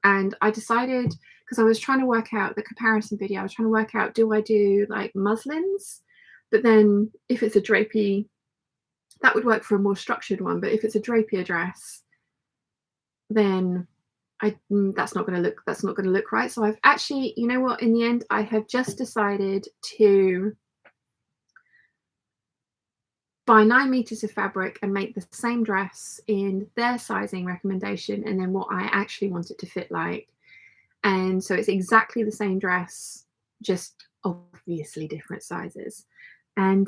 and I decided, because I was trying to work out the comparison video, I was trying to work out, do I do like muslins? But then if it's a drapey, that would work for a more structured one. But if it's a drapier dress, then that's not going to look right. So I've actually, you know what? In the end, I have just decided to buy 9 meters of fabric and make the same dress in their sizing recommendation, and then what I actually want it to fit like. And so it's exactly the same dress, just obviously different sizes. And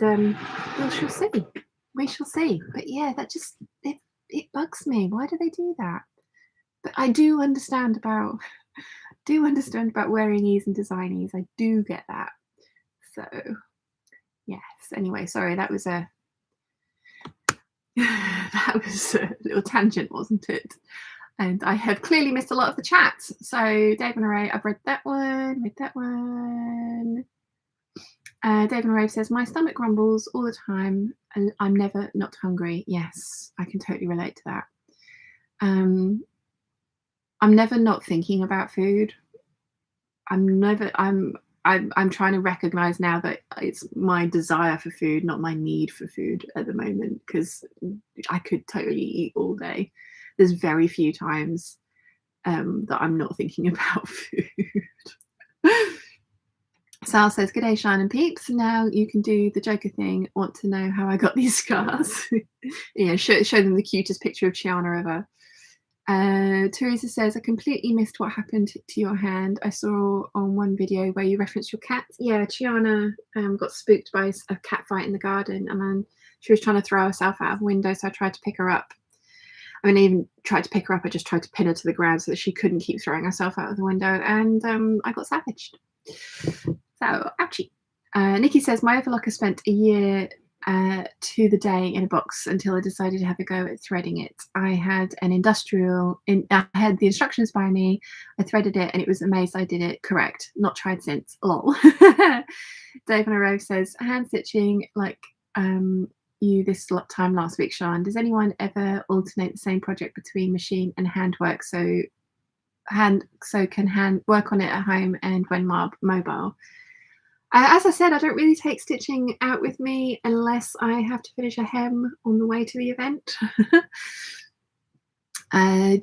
we shall see. We shall see. But yeah, that just it bugs me. Why do they do that? But I do understand about wearing ease and design ease. I do get that. So yes. Anyway, sorry, that was a that was a little tangent, wasn't it? And I have clearly missed a lot of the chat. So Dave and Ray, I've read that one. Dave and Ray says, my stomach grumbles all the time and I'm never not hungry. Yes, I can totally relate to that. I'm never not thinking about food. I'm trying to recognize now that it's my desire for food, not my need for food at the moment, because I could totally eat all day. There's very few times that I'm not thinking about food. Sal says, good day, Shine and Peeps. Now you can do the Joker thing. Want to know how I got these scars? Yeah, show them the cutest picture of Chiana ever. Teresa says, I completely missed what happened to your hand. I saw on one video where you referenced your cat. Yeah, Chiana got spooked by a cat fight in the garden, and then she was trying to throw herself out of the window, so I tried to pick her up. I mean, I even tried to pick her up, I just tried to pin her to the ground so that she couldn't keep throwing herself out of the window, and I got savaged. So, ouchie. Nikki says, my Overlocker spent a year to the day in a box until I decided to have a go at threading it. I had I had the instructions by me, I threaded it, and it was amazed I did it correct. Not tried since. Lol. Dave on a Rove says, hand stitching like you this time last week, Sean. Does anyone ever alternate the same project between machine and handwork so can hand work on it at home and when mobile? As I said, I don't really take stitching out with me unless I have to finish a hem on the way to the event.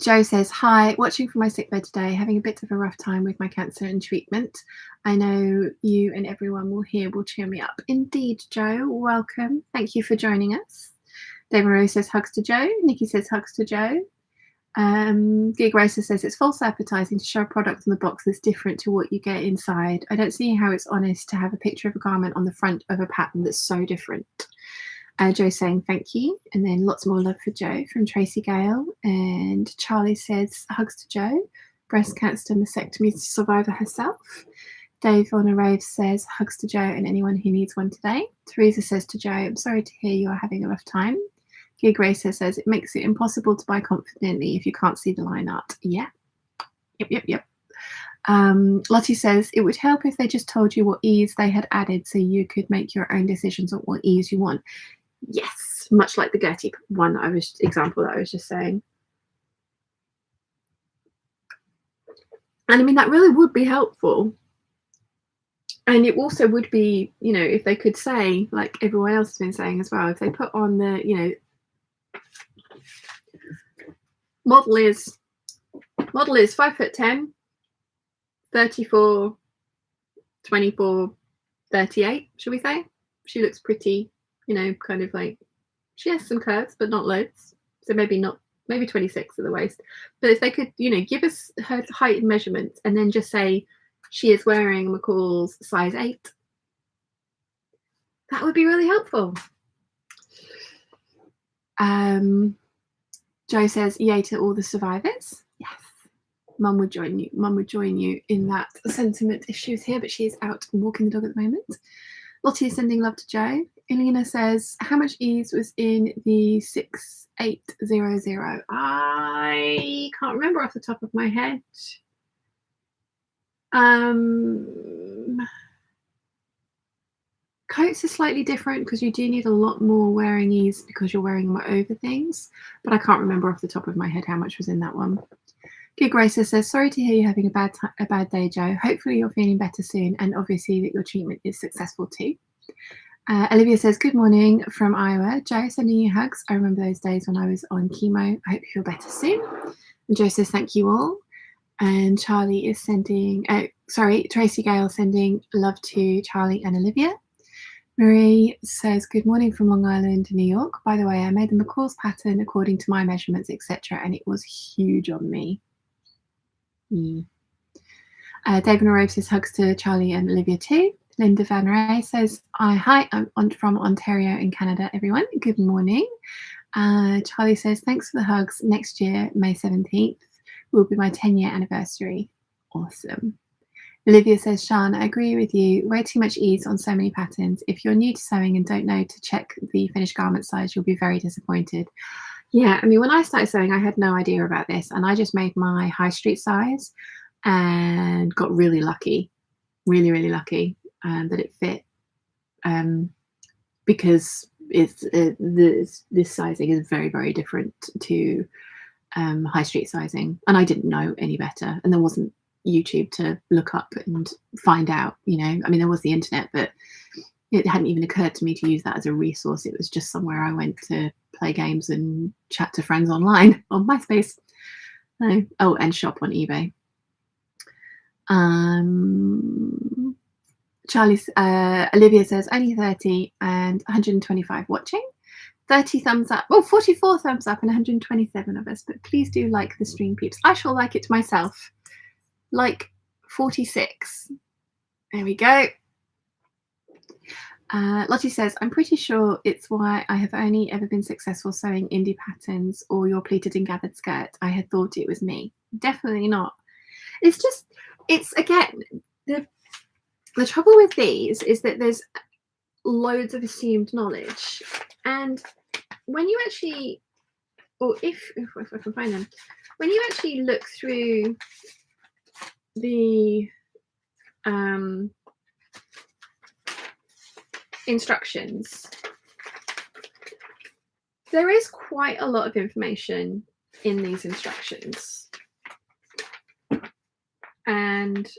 Joe says, hi, watching from my sickbed today, having a bit of a rough time with my cancer and treatment. I know you and everyone will cheer me up. Indeed, Joe, welcome. Thank you for joining us. David Rose says, hugs to Joe. Nikki says, hugs to Joe. Gig Racer says it's false advertising to show a product on the box that's different to what you get inside. I don't see how it's honest to have a picture of a garment on the front of a pattern that's so different. Joe saying thank you, and then lots more love for Joe from Tracy Gale. And Charlie says hugs to Joe, breast cancer mastectomy survivor herself. Dave on a Rave says hugs to Joe and anyone who needs one today. Teresa says to Joe, I'm sorry to hear you are having a rough time. Gig Racer says it makes it impossible to buy confidently if you can't see the line art. Yeah. Yep. Lottie says it would help if they just told you what ease they had added so you could make your own decisions on what ease you want. Yes, much like the Gertie one example that I was just saying. And I mean, that really would be helpful. And it also would be, you know, if they could say, like everyone else has been saying as well, if they put on the, you know, model is 5'10", 34, 24, 38, should we say? She looks pretty, you know, kind of like, she has some curves, but not loads. So maybe 26 at the waist. But if they could, you know, give us her height and measurements and then just say she is wearing McCall's size 8, that would be really helpful. Joe says, yay to all the survivors. Yes. Mum would join you in that sentiment if she was here, but she's out walking the dog at the moment. Lottie is sending love to Joe. Elena says, how much ease was in the 6800? I can't remember off the top of my head. Coats are slightly different because you do need a lot more wearing ease because you're wearing them over things, but I can't remember off the top of my head how much was in that one. Gig Racer says, sorry to hear you're having a bad day, Joe. Hopefully you're feeling better soon, and obviously that your treatment is successful too. Olivia says, good morning from Iowa. Joe, sending you hugs. I remember those days when I was on chemo. I hope you feel better soon. And Joe says, thank you all. And Charlie is sending, Tracy Gale sending love to Charlie and Olivia. Marie says, good morning from Long Island, New York. By the way, I made the McCall's pattern according to my measurements, etc., and it was huge on me. David Norove says hugs to Charlie and Olivia too. Linda Van Ray says, hi, I'm from Ontario in Canada, everyone. Good morning. Charlie says, thanks for the hugs. Next year, May 17th, will be my 10-year anniversary. Awesome. Olivia says, Sean, I agree with you. Way too much ease on so many patterns. If you're new to sewing and don't know to check the finished garment size, you'll be very disappointed. Yeah, I mean, when I started sewing, I had no idea about this, and I just made my high street size and got really lucky, really lucky that it fit, because this sizing is very different to high street sizing, and I didn't know any better, and there wasn't YouTube to look up and find out, you know. I mean, there was the internet, but it hadn't even occurred to me to use that as a resource. It was just somewhere I went to play games and chat to friends online on MySpace. Oh, and shop on eBay. Olivia says, only 30 and 125 watching. 30 thumbs up. Oh, 44 thumbs up and 127 of us. But please do like the stream, peeps. I shall like it myself. Like 46. There we go. Lottie says, I'm pretty sure it's why I have only ever been successful sewing indie patterns or your pleated and gathered skirt. I had thought it was me. Definitely not. It's just, it's again, the trouble with these is that there's loads of assumed knowledge. And when you actually, or if I can find them, when you actually look through the instructions, there is quite a lot of information in these instructions, and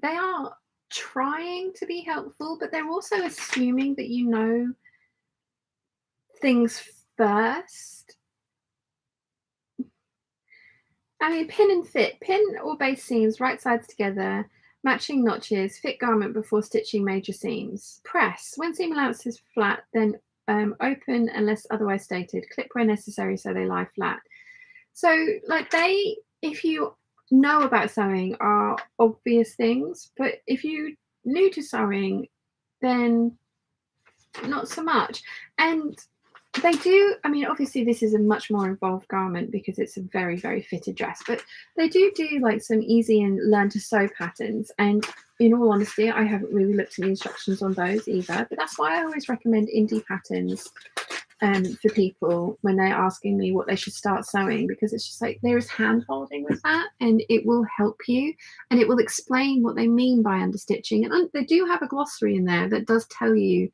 they are trying to be helpful, but they're also assuming that you know things first. I mean, pin and fit, pin or base seams, right sides together, matching notches, fit garment before stitching major seams. Press, when seam allowance is flat, then open unless otherwise stated. Clip where necessary so they lie flat. So like they, if you know about sewing, are obvious things, but if you new to sewing, then not so much. And they do, I mean, obviously this is a much more involved garment because it's a very fitted dress, but they do like some easy and learn to sew patterns. And in all honesty, I haven't really looked at the instructions on those either, but that's why I always recommend indie patterns for people when they're asking me what they should start sewing, because it's just like there is hand holding with that, and it will help you, and it will explain what they mean by understitching. And they do have a glossary in there that does tell you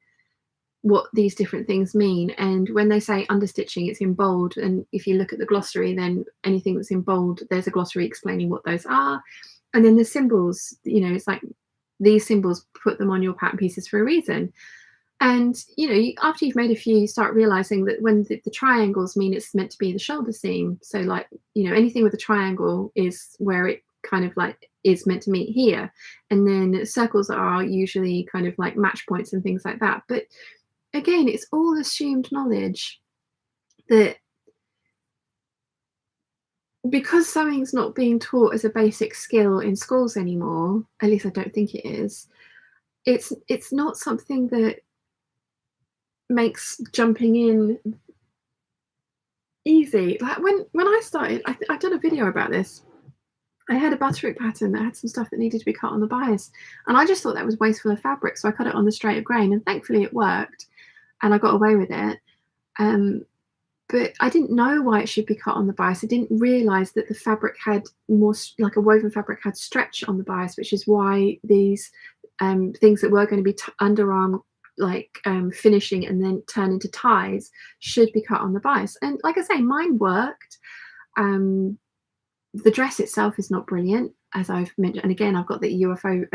what these different things mean. And when they say understitching, it's in bold, and if you look at the glossary, then anything that's in bold, there's a glossary explaining what those are. And then the symbols, you know, it's like these symbols, put them on your pattern pieces for a reason. And you know, after you've made a few, you start realizing that when the triangles mean it's meant to be the shoulder seam. So like, you know, anything with a triangle is where it kind of like is meant to meet here, and then circles are usually kind of like match points and things like that. But again, it's all assumed knowledge that because sewing's not being taught as a basic skill in schools anymore, at least I don't think it is, it's not something that makes jumping in easy. Like when I started, I've done a video about this. I had a butterhook pattern that had some stuff that needed to be cut on the bias, and I just thought that was wasteful of fabric, so I cut it on the straight of grain, and thankfully it worked and I got away with it. But I didn't know why it should be cut on the bias. I didn't realize that the fabric had more, like a woven fabric had stretch on the bias, which is why these things that were going to be underarm like finishing and then turn into ties should be cut on the bias. And like I say, mine worked. The dress itself is not brilliant, as I've mentioned, and again I've got the UFO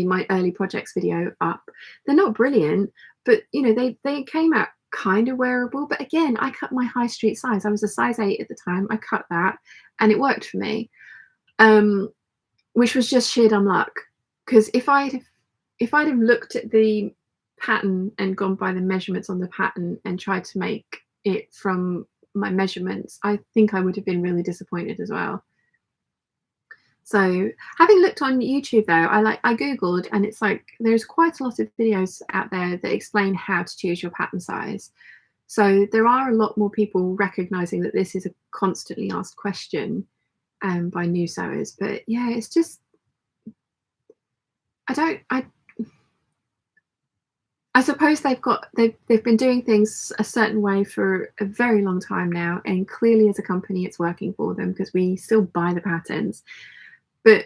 my early projects video up. They're not brilliant, but you know, they came out kind of wearable. But again, I cut my high street size. I was a size 8 at the time. I cut that and it worked for me, which was just sheer dumb luck, because if I'd have looked at the pattern and gone by the measurements on the pattern and tried to make it from my measurements, I think I would have been really disappointed as well. So having looked on YouTube though, I googled, and it's like there's quite a lot of videos out there that explain how to choose your pattern size. So there are a lot more people recognizing that this is a constantly asked question by new sewers. But yeah, it's just I suppose they've been doing things a certain way for a very long time now, and clearly as a company it's working for them because we still buy the patterns. But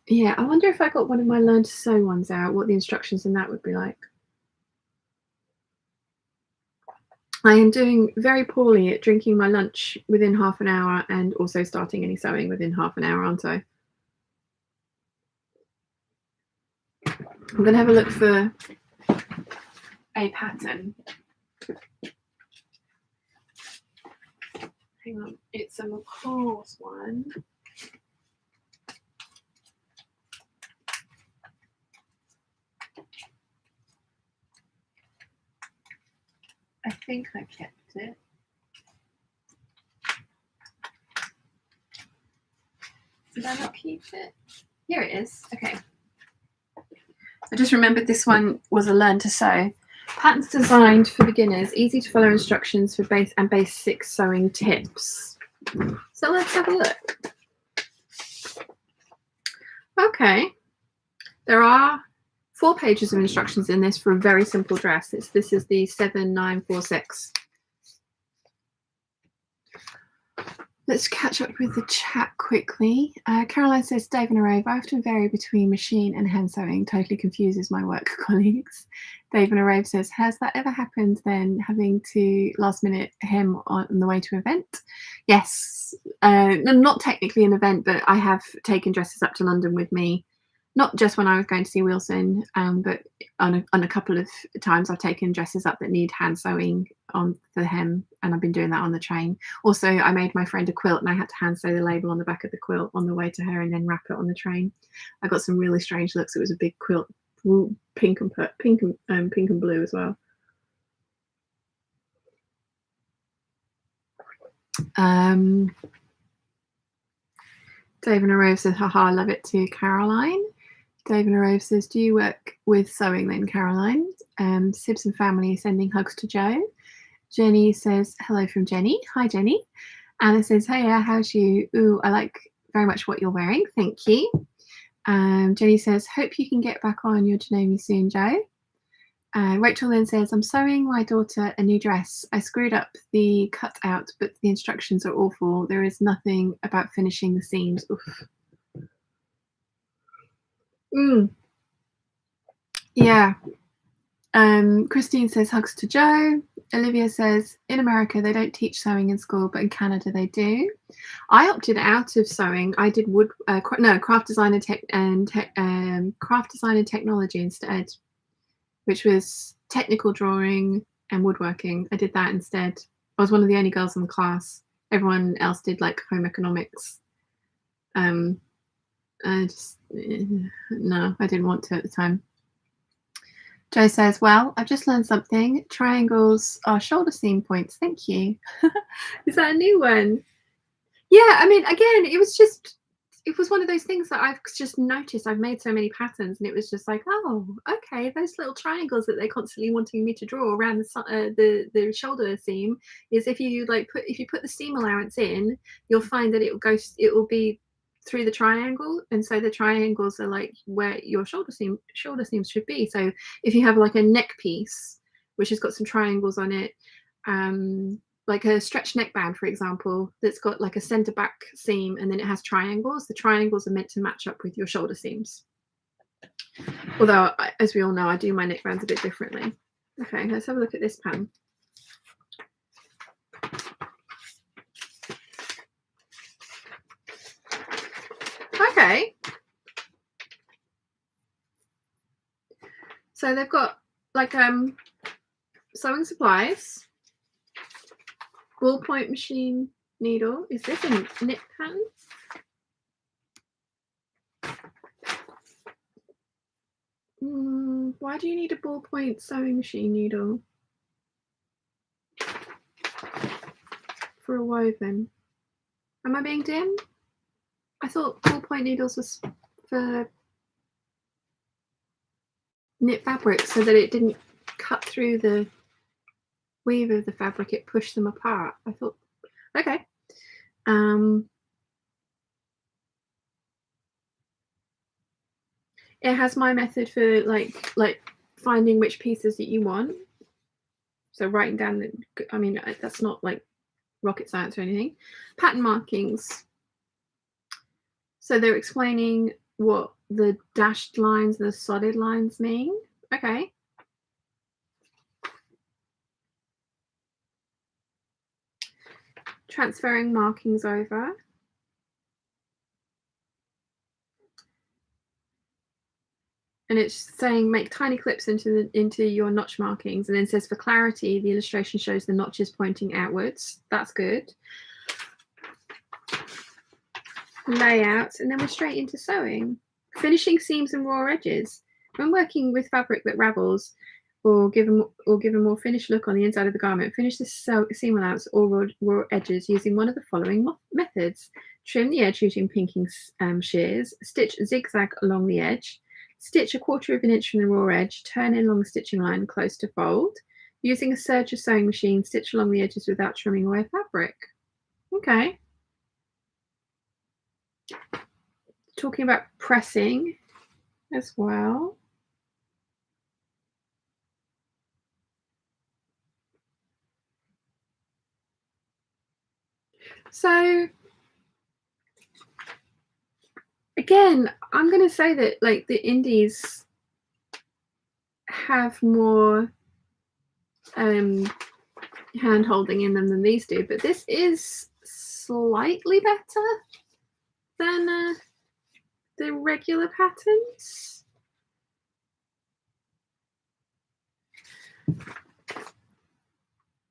yeah, I wonder if I got one of my learn to sew ones out, what the instructions in that would be like. I am doing very poorly at drinking my lunch within half an hour and also starting any sewing within half an hour, aren't I? I'm going to have a look for a pattern. Hang on, it's a McCall's one. I think I kept it. Did I not keep it? Here it is. Okay. I just remembered this one was a learn to sew. Patterns designed for beginners, easy to follow instructions for basic sewing tips. So let's have a look. Okay. There are 4 pages of instructions in this for a very simple dress. This is the 7946. Let's catch up with the chat quickly. Caroline says, Dave and Arave, I often vary between machine and hand sewing. Totally confuses my work colleagues. Dave and Arave says, has that ever happened then, having to last minute hem on the way to an event? Yes. Not technically an event, but I have taken dresses up to London with me. Not just when I was going to see Wilson, but on a couple of times I've taken dresses up that need hand sewing on the hem, and I've been doing that on the train. Also, I made my friend a quilt, and I had to hand sew the label on the back of the quilt on the way to her and then wrap it on the train. I got some really strange looks. It was a big quilt, pink and blue as well. David Arove says, haha, I love it too, Caroline. David Arove says, do you work with sewing then, Caroline? Sibs and family sending hugs to Joe. Jenny says, hello from Jenny. Hi, Jenny. Anna says, hey, how's you? Ooh, I like very much what you're wearing. Thank you. Jenny says, hope you can get back on your Janome soon, Joe. Rachel then says, I'm sewing my daughter a new dress. I screwed up the cutout, but the instructions are awful. There is nothing about finishing the seams. Oof. Yeah. Christine says, hugs to Joe. Olivia says, in America, they don't teach sewing in school, but in Canada, they do. I opted out of sewing. I did craft design and craft design and technology instead, which was technical drawing and woodworking. I did that instead. I was one of the only girls in the class. Everyone else did like home economics. No, I didn't want to at the time. Joe says, well, I've just learned something. Triangles are shoulder seam points. Thank you. Is that a new one? Yeah, I mean, again, it was one of those things that I've just noticed. I've made so many patterns, and it was just like, oh, okay, those little triangles that they're constantly wanting me to draw around the shoulder seam is if you put the seam allowance in, you'll find that it will be through the triangle, and so the triangles are like where your shoulder seams should be. So if you have like a neck piece which has got some triangles on it, like a stretch neckband, for example, that's got like a center back seam and then it has triangles. The triangles are meant to match up with your shoulder seams. Although, as we all know, I do my neckbands a bit differently. Okay, let's have a look at this pattern. Okay. So they've got like sewing supplies, ballpoint machine needle. Is this a knit pattern? Why do you need a ballpoint sewing machine needle for a woven? Am I being dim? I thought ballpoint needles was for knit fabric so that it didn't cut through the weave of the fabric, it pushed them apart. I thought, okay. It has my method for like finding which pieces that you want. So writing down the, I mean, that's not like rocket science or anything. Pattern markings. So they're explaining what the dashed lines and the solid lines mean. Okay. Transferring markings over. And it's saying make tiny clips into your notch markings, and then says for clarity, the illustration shows the notches pointing outwards. That's good. Layouts, and then we're straight into sewing. Finishing seams and raw edges. When working with fabric that ravels or give a more finished look on the inside of the garment, finish the seam allowance or raw edges using one of the following methods. Trim the edge using pinking shears, stitch zigzag along the edge, stitch 1/4 of an inch from the raw edge, turn in along the stitching line close to fold. Using a Serger sewing machine, stitch along the edges without trimming away fabric. Okay. Talking about pressing as well. So again, I'm going to say that like the indies have more hand holding in them than these do, but this is slightly better than the regular patterns.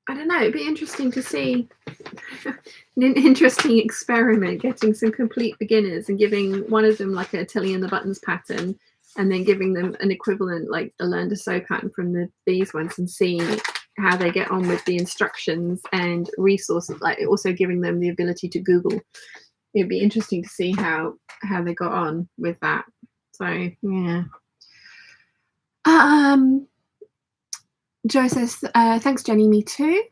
I don't know, it'd be interesting to see an interesting experiment, getting some complete beginners and giving one of them like a Tilly and the Buttons pattern, and then giving them an equivalent like a learn to sew pattern from these ones, and seeing how they get on with the instructions and resources, like also giving them the ability to Google. It'd be interesting to see how they got on with that. So yeah. Joe says, thanks, Jenny, me too.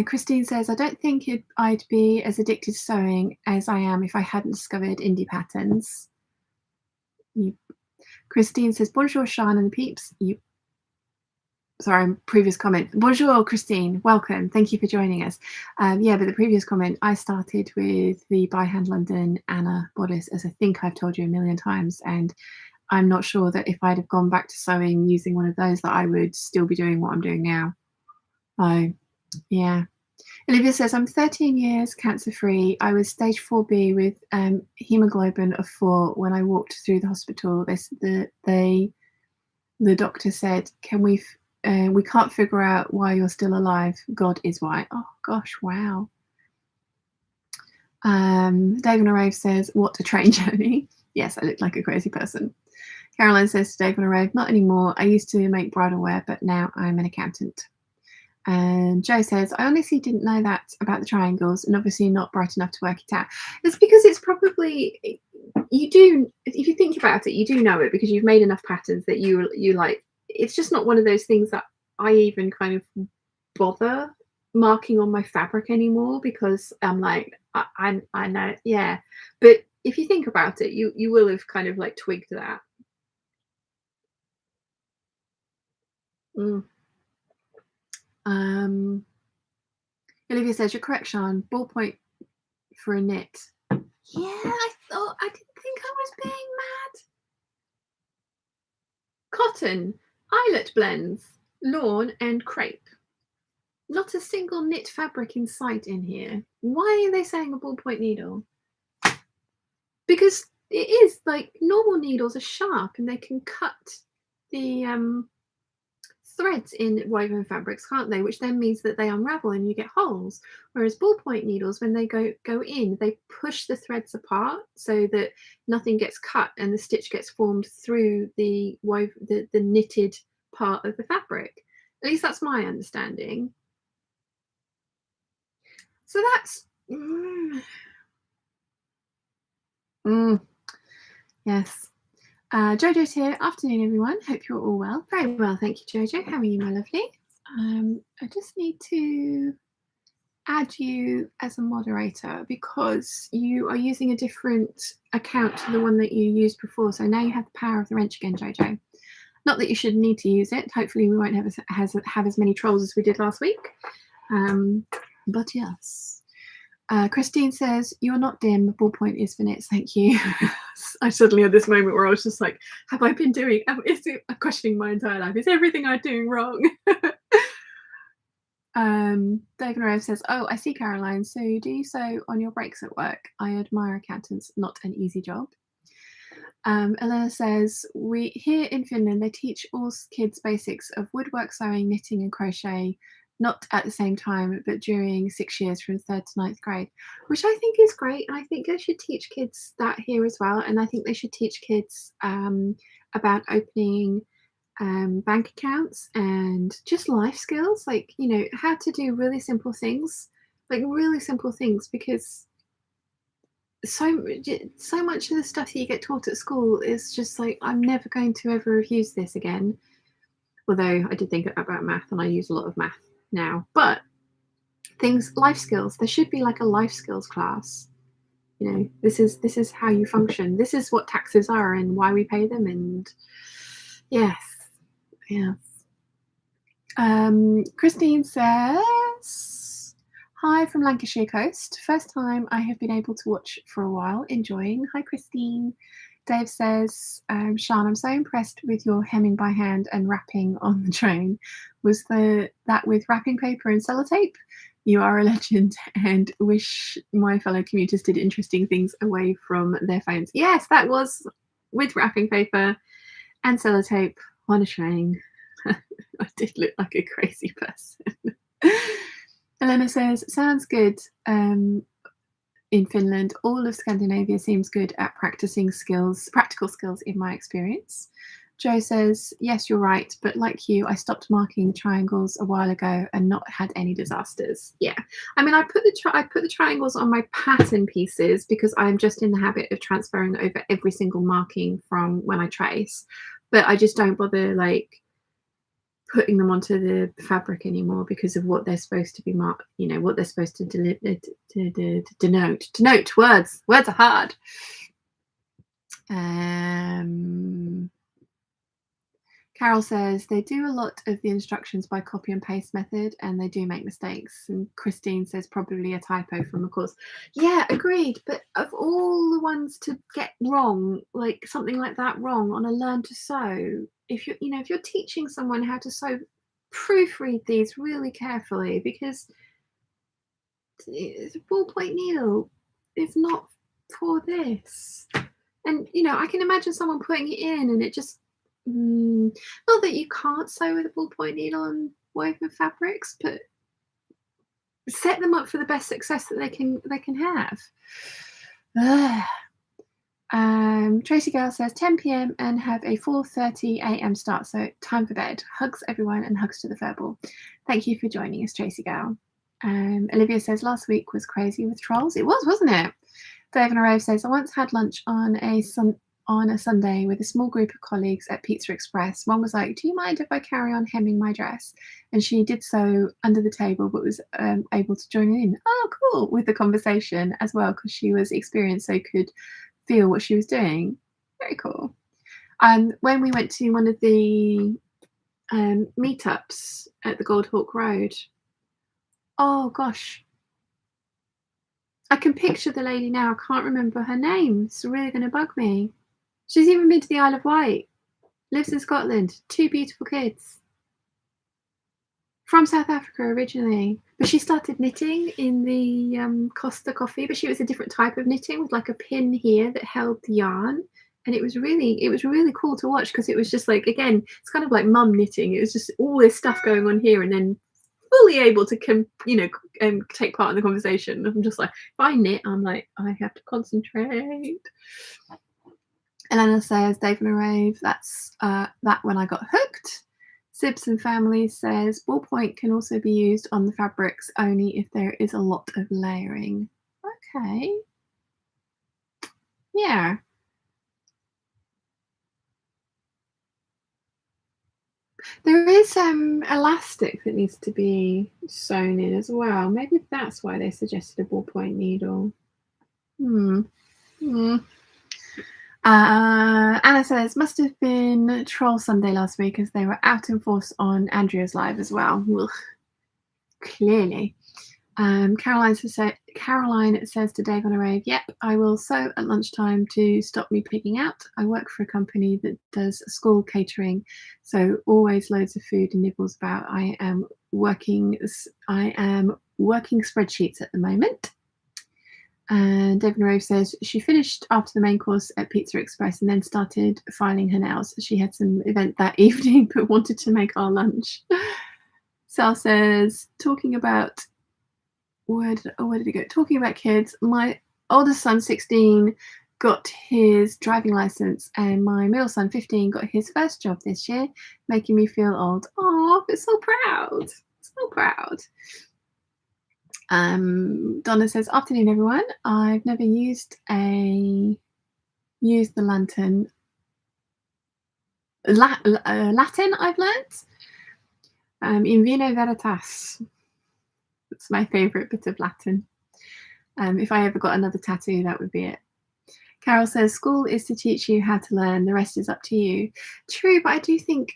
Christine says, I don't think I'd be as addicted to sewing as I am if I hadn't discovered indie patterns. Christine says, bonjour, Sean and the peeps. Sorry, previous comment. Bonjour, Christine. Welcome. Thank you for joining us. Yeah, but the previous comment, I started with the By Hand London Anna bodice, as I think I've told you a million times, and I'm not sure that if I'd have gone back to sewing using one of those that I would still be doing what I'm doing now. So, yeah. Olivia says, I'm 13 years cancer-free. I was stage 4B with hemoglobin of 4 when I walked through the hospital. The doctor said, we can't figure out why you're still alive. God is why. Oh, gosh, wow. Dave and Rave says, what a train journey. Yes, I look like a crazy person. Caroline says to Dave and Rave, not anymore. I used to make bridal wear, but now I'm an accountant. And Joe says, I honestly didn't know that about the triangles, and obviously not bright enough to work it out. It's because it's probably, you do, if you think about it, you do know it because you've made enough patterns that you like. It's just not one of those things that I even kind of bother marking on my fabric anymore, because I'm like, I know, yeah. But if you think about it, you will have kind of like twigged that. Olivia says, you're correct, Sean. Ballpoint for a knit. Yeah, I didn't think I was being mad. Cotton, eyelet blends, lawn and crepe. Not a single knit fabric in sight in here. Why are they saying a ballpoint needle? Because it is like normal needles are sharp and they can cut the threads in woven fabrics, can't they? Which then means that they unravel and you get holes. Whereas ballpoint needles, when they go in, they push the threads apart so that nothing gets cut and the stitch gets formed through the knitted part of the fabric. At least that's my understanding. So that's Mm, yes. Jojo's here. Afternoon, everyone. Hope you're all well. Very well, thank you, Jojo. How are you, my lovely? I just need to add you as a moderator because you are using a different account to the one that you used before. So now you have the power of the wrench again, Jojo. Not that you should need to use it. Hopefully we won't have as many trolls as we did last week. But yes. Christine says, "You're not dim. Ballpoint is finesse. Thank you." I suddenly had this moment where I was just like, have I been doing, is it, I'm questioning my entire life. Is everything I'm doing wrong? Dave and Rose says, "Oh, I see, Caroline. So do you sew on your breaks at work? I admire accountants. Not an easy job." Elena says, "We here in Finland, they teach all kids basics of woodwork, sewing, knitting, and crochet, not at the same time, but during 6 years from 3rd to 9th grade," which I think is great. And I think they should teach kids that here as well. And I think they should teach kids about opening bank accounts and just life skills, like, how to do really simple things, because so much of the stuff that you get taught at school is just like, I'm never going to ever have used this again. Although I did think about math, and I use a lot of math now. But life skills, there should be like a life skills class. This is how you function. This is what taxes are and why we pay them. And yes, yes. Christine says, "Hi from Lancashire coast. First time I have been able to watch for a while. Enjoying." Hi, Christine. Dave says, "Sean, I'm so impressed with your hemming by hand and wrapping on the train. Was that with wrapping paper and sellotape? You are a legend, and wish my fellow commuters did interesting things away from their phones." Yes, that was with wrapping paper and sellotape on a train. I did look like a crazy person. Elena says, "Sounds good. In Finland, all of Scandinavia seems good at practical skills in my experience." Joe says, "Yes, you're right, but like you, I stopped marking triangles a while ago and not had any disasters." Yeah, I mean, I put the triangles on my pattern pieces because I'm just in the habit of transferring over every single marking from when I trace, but I just don't bother putting them onto the fabric anymore because of what they're supposed to be marked, what they're supposed to denote. Words are hard. Carol says, "They do a lot of the instructions by copy and paste method, and they do make mistakes." And Christine says, "Probably a typo from a course." Yeah, agreed. But of all the ones to get wrong, like something like that wrong on a learn to sew, if you're teaching someone how to sew, proofread these really carefully, because the ballpoint needle is not for this. And I can imagine someone putting it in and it just not that you can't sew with a ballpoint needle and woven fabrics, but set them up for the best success that they can have. Tracy Gale says 10 p.m. and have a 4:30 a.m. start, so time for bed. Hugs everyone and hugs to the furball. Thank you for joining us, Tracy Gale. Olivia says last week was crazy with trolls. It was, wasn't it? Dave and Arove says, "I once had lunch on a Sunday with a small group of colleagues at Pizza Express. One was like, 'Do you mind if I carry on hemming my dress?' And she did so under the table, but was able to join in. Oh, cool, with the conversation as well, because she was experienced, so could feel what she was doing. Very cool." When we went to one of the meetups at the Gold Hawk Road, oh gosh, I can picture the lady now. I can't remember her name. It's really going to bug me. She's even been to the Isle of Wight. Lives in Scotland. 2 beautiful kids. From South Africa originally. But she started knitting in the Costa Coffee, but she was a different type of knitting with like a pin here that held the yarn. And it was really cool to watch, because it was just like, again, it's kind of like mum knitting. It was just all this stuff going on here, and then fully able to take part in the conversation. I'm just like, if I knit, I'm like, I have to concentrate. Elena says, "Dave and a rave, that's that when I got hooked." Sibs and Family says, "Ballpoint can also be used on the fabrics only if there is a lot of layering." Okay. Yeah. There is elastic that needs to be sewn in as well. Maybe that's why they suggested a ballpoint needle. Hmm. Hmm. Anna says, must have been Troll Sunday last week as they were out in force on Andrea's live as well. Ugh, clearly. Caroline says to Dave on a rave, yep, I will sew at lunchtime to stop me pigging out. I work for a company that does school catering, so always loads of food and nibbles about. I am working spreadsheets at the moment. And David Rove says she finished after the main course at Pizza Express and then started filing her nails. She had some event that evening but wanted to make our lunch. Sal says, talking about where did it go? Talking about kids, my oldest son, 16, got his driving license, and my middle son, 15, got his first job this year, making me feel old. Oh, I'm so proud. So proud. Donna says, afternoon, everyone. I've never used the lantern. Latin, I've learnt. In vino veritas. It's my favourite bit of Latin. If I ever got another tattoo, that would be it. Carol says, school is to teach you how to learn. The rest is up to you. True, but I do think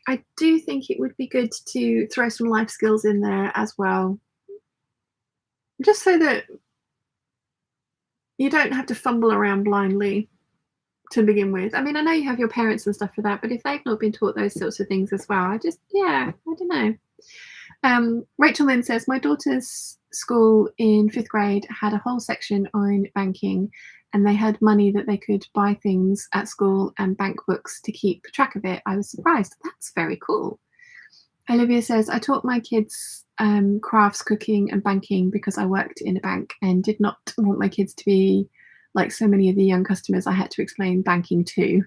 it would be good to throw some life skills in there as well. Just so that you don't have to fumble around blindly to begin with. I mean, I know you have your parents and stuff for that, but if they've not been taught those sorts of things as well, I don't know. Rachel Lynn says, my daughter's school in 5th grade had a whole section on banking, and they had money that they could buy things at school and bank books to keep track of it. I was surprised. That's very cool. Olivia says, I taught my kids crafts, cooking and banking because I worked in a bank and did not want my kids to be like so many of the young customers I had to explain banking to.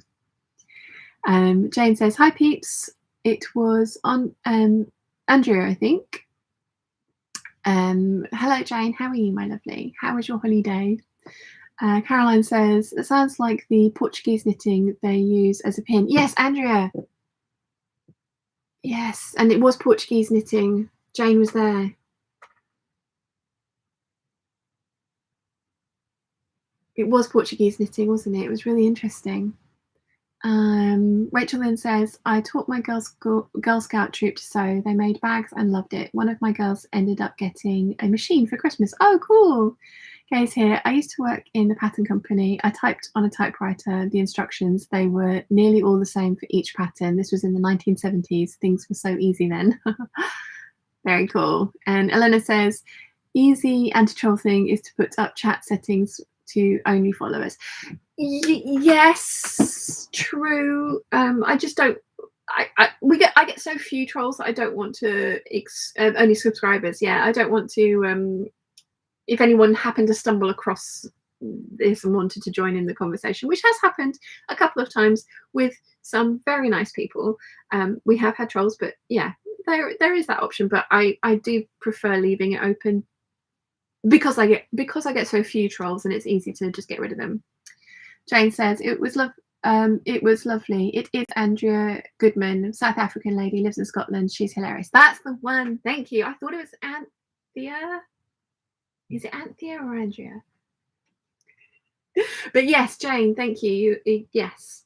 Jane says, hi peeps. It was on Andrea, I think. Hello Jane, how are you, my lovely? How was your holiday? Caroline says, it sounds like the Portuguese knitting they use as a pin. Yes, Andrea. Yes, and it was Portuguese knitting. Jane was there. It was Portuguese knitting, wasn't it? It was really interesting. Rachel then says, I taught my Girl Scout troop to sew. They made bags and loved it. One of my girls ended up getting a machine for Christmas. Oh, cool. Guys here, I used to work in the pattern company. I typed on a typewriter the instructions. They were nearly all the same for each pattern. This was in the 1970s. Things were so easy then. Very cool. And Elena says, easy anti-troll thing is to put up chat settings to only followers. Yes, true. I just don't. I get so few trolls that I don't want to only subscribers. Yeah, I don't want to. If anyone happened to stumble across this and wanted to join in the conversation, which has happened a couple of times with some very nice people, we have had trolls, but yeah, there is that option. But I do prefer leaving it open because I get so few trolls and it's easy to just get rid of them. Jane says, it was lovely. It is Andrea Goodman, South African lady, lives in Scotland. She's hilarious. That's the one. Thank you. I thought it was Anthea. Is it Anthea or Andrea? But yes, Jane, thank you. Yes.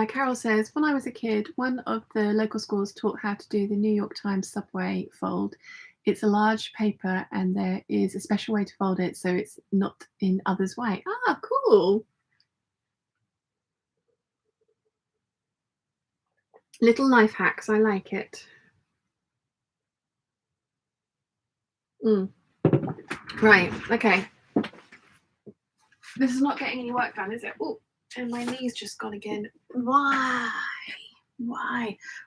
Carol says, when I was a kid, one of the local schools taught how to do the New York Times subway fold. It's a large paper and there is a special way to fold it so it's not in others' way. Ah, cool. Little life hacks. I like it. Right. Okay. This is not getting any work done, is it? Oh, and my knee's just gone again. Why?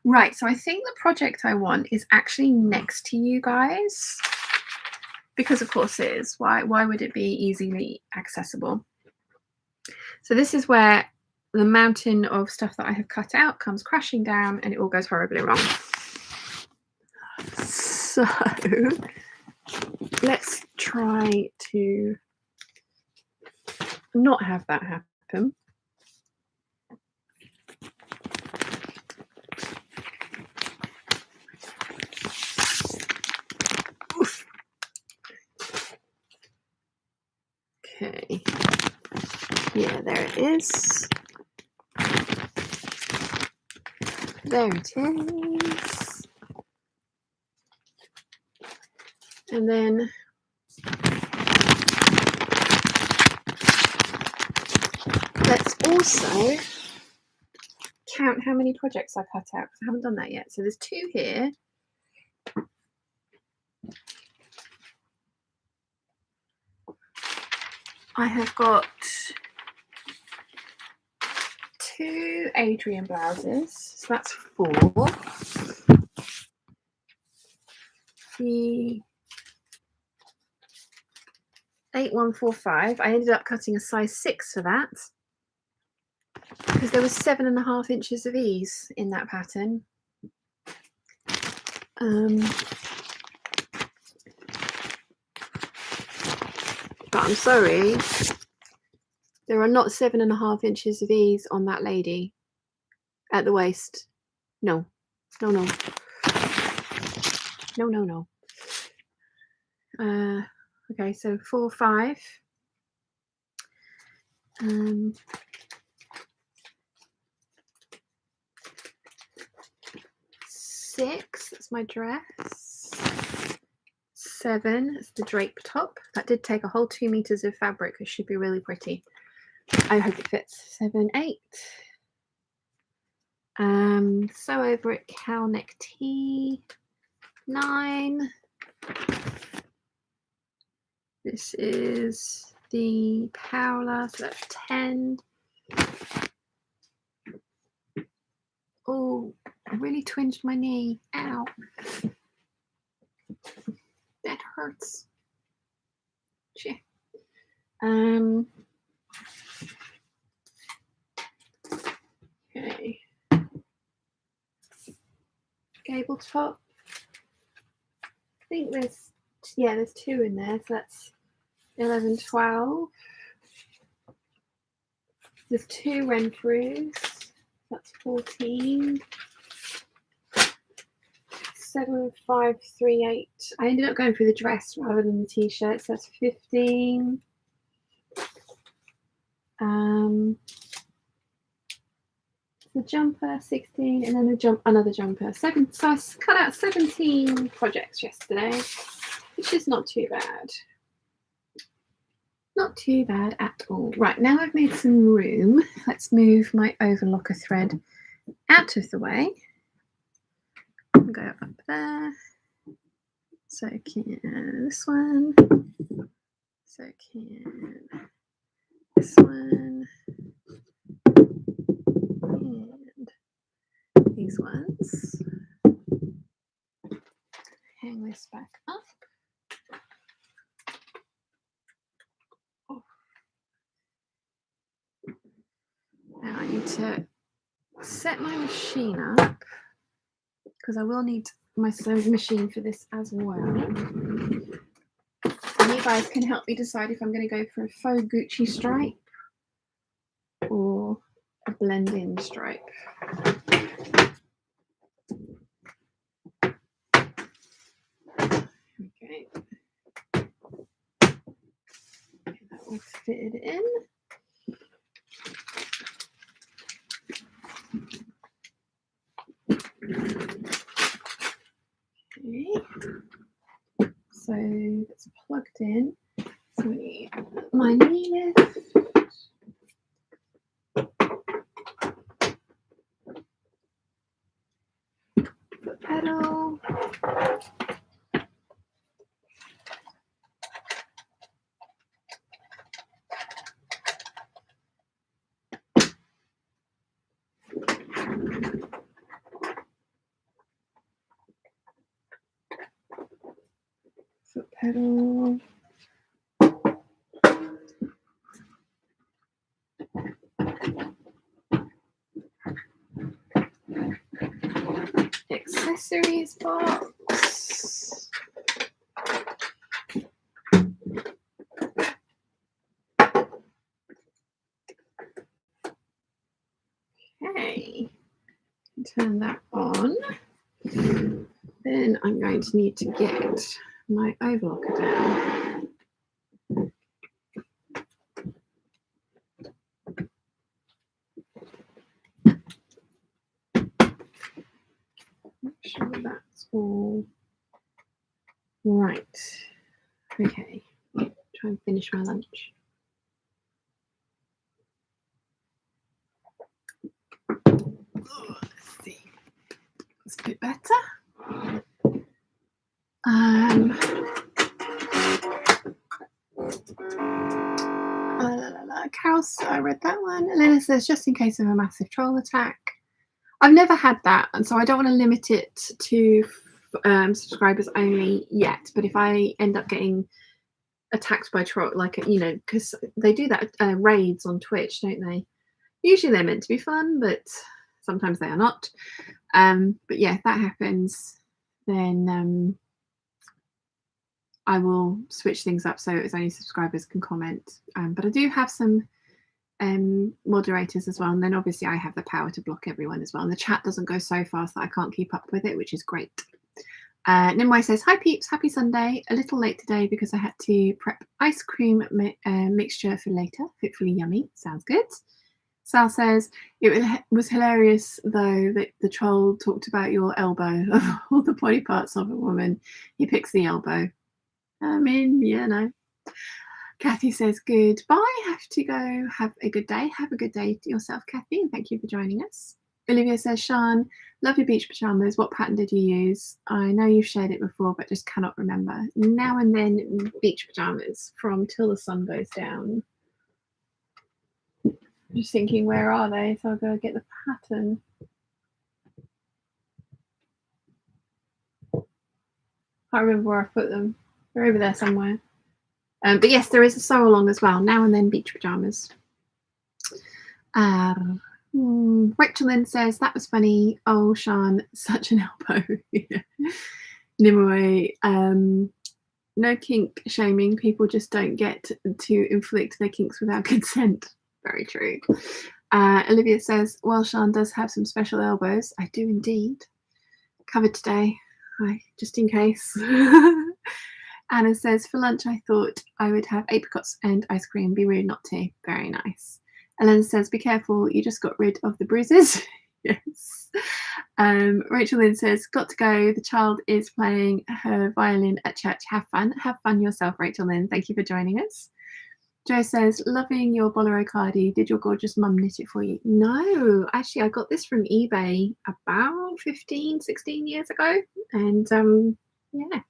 Right. So I think the project I want is actually next to you guys. Because of course it is. Why would it be easily accessible? So this is where the mountain of stuff that I have cut out comes crashing down and it all goes horribly wrong. So let's try to not have that happen. Oof. Okay. Yeah, there it is. There it is. And then let's also count how many projects I cut out, because I haven't done that yet. So there's 2 here. I have got 2 Adrian blouses, so that's 4. The 8145, I ended up cutting a size 6 for that, because there was 7.5 inches of ease in that pattern. But I'm sorry, there are not 7.5 inches of ease on that lady at the waist. No. Okay, so 4, 5. 6, that's my dress. 7, it's the drape top. That did take a whole 2 meters of fabric. It should be really pretty. I hope it fits. 7, 8. Sew over it, cow neck tee. 9. This is the Paola, so that's 10. Oh, I really twinged my knee. Ow. That hurts. Shit. Okay. Gable top. I think there's 2 in there, so that's 11, 12. There's 2 Renfrews, that's 14. 7, 5, 3, 8. I ended up going for the dress rather than the t-shirt, so that's 15. The jumper, 16, and then another jumper, 7. So I cut out 17 projects yesterday, which is not too bad. Not too bad at all. Right, now I've made some room. Let's move my overlocker thread out of the way. Go up there. So can this one. So can this one. And these ones. Hang this back up. Oh. Now I need to set my machine up, because I will need my sewing machine for this as well. And you guys can help me decide if I'm going to go for a faux Gucci stripe or a blend-in stripe. Okay. That will fit it in. Okay. So it's plugged in. So we need my knee lift. Foot pedal. Foot pedal. Accessories box. Okay, turn that on. Then I'm going to need to get my overlocker down. Make sure that's all right. Okay, try and finish my lunch. Let's see. That's a bit better. Carol, I read that one. Elena says, just in case of a massive troll attack. I've never had that, and so I don't want to limit it to subscribers only yet. But if I end up getting attacked by troll, like, you know, because they do that raids on Twitch, don't they? Usually they're meant to be fun, but sometimes they are not. But yeah, if that happens, then I will switch things up so it's only subscribers can comment. But I do have some moderators as well, and then obviously I have the power to block everyone as well, and the chat doesn't go so fast that I can't keep up with it, which is great. Nimway says, hi Peeps, happy Sunday. A little late today because I had to prep ice cream mixture for later. Hopefully yummy. Sounds good. Sal says, it was hilarious though that the troll talked about your elbow. Of all the body parts of a woman, he picks the elbow. I mean, yeah, no. Kathy says, goodbye, have to go. Have a good day. Have a good day to yourself, Kathy, and thank you for joining us. Olivia says, Sean, lovely beach pajamas. What pattern did you use? I know you've shared it before, but just cannot remember. Now and then beach pajamas from Till the Sun Goes Down. Just thinking, where are they? So I'll go get the pattern. Can't remember where I put them. They're over there somewhere. But yes, there is a sew along as well. Now and then beach pajamas. Rachel then says, that was funny. Oh, Sean, such an elbow. Nimue, no kink shaming. People just don't get to inflict their kinks without consent. Very true. Olivia says, well, Sean does have some special elbows. I do indeed. Covered today, just in case. Anna says, for lunch I thought I would have apricots and ice cream. Be rude not to. Very nice. Elena says, be careful, you just got rid of the bruises. Yes. Rachel then says, got to go. The child is playing her violin at church. Have fun. Have fun yourself, Rachel Lynn. Thank you for joining us. Jo says, loving your bolero cardi. Did your gorgeous mum knit it for you? No, actually, I got this from eBay about 15, 16 years ago. And yeah,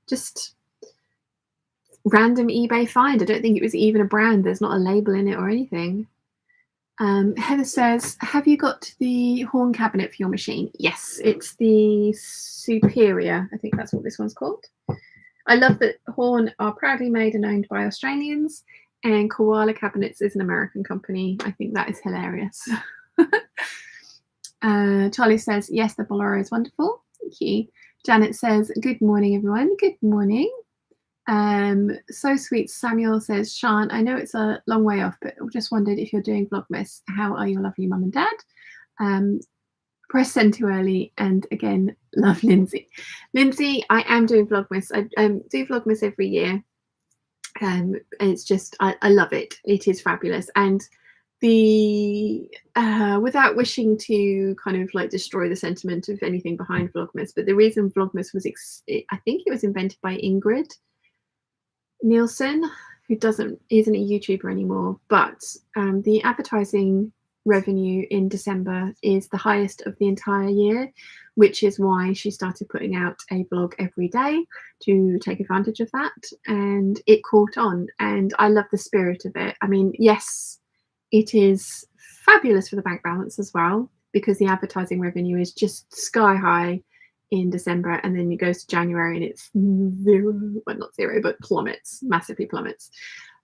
just random eBay find. I don't think it was even a brand. There's not a label in it or anything. Heather says, have you got the horn cabinet for your machine? Yes, it's the Superior. I think that's what this one's called. I love that Horn are proudly made and owned by Australians, and Koala Cabinets is an American company. I think that is hilarious. Charlie says, yes, the bolero is wonderful. Thank you. Janet says, good morning, everyone. Good morning. So sweet. Samuel says, Sean, I know it's a long way off, but I just wondered if you're doing Vlogmas. How are your lovely mum and dad? Press send too early, and again, love Lindsay. Lindsay, I am doing Vlogmas. I do Vlogmas every year. It's just, I love it. It is fabulous. And the without wishing to kind of like destroy the sentiment of anything behind Vlogmas, but the reason Vlogmas was, I think it was invented by Ingrid Nielsen, who isn't a YouTuber anymore, but the advertising revenue in December is the highest of the entire year, which is why she started putting out a vlog every day to take advantage of that, and it caught on, and I love the spirit of it. I mean, yes, it is fabulous for the bank balance as well, because the advertising revenue is just sky high in December, and then it goes to January and it's zero, well, not zero, but plummets, massively plummets.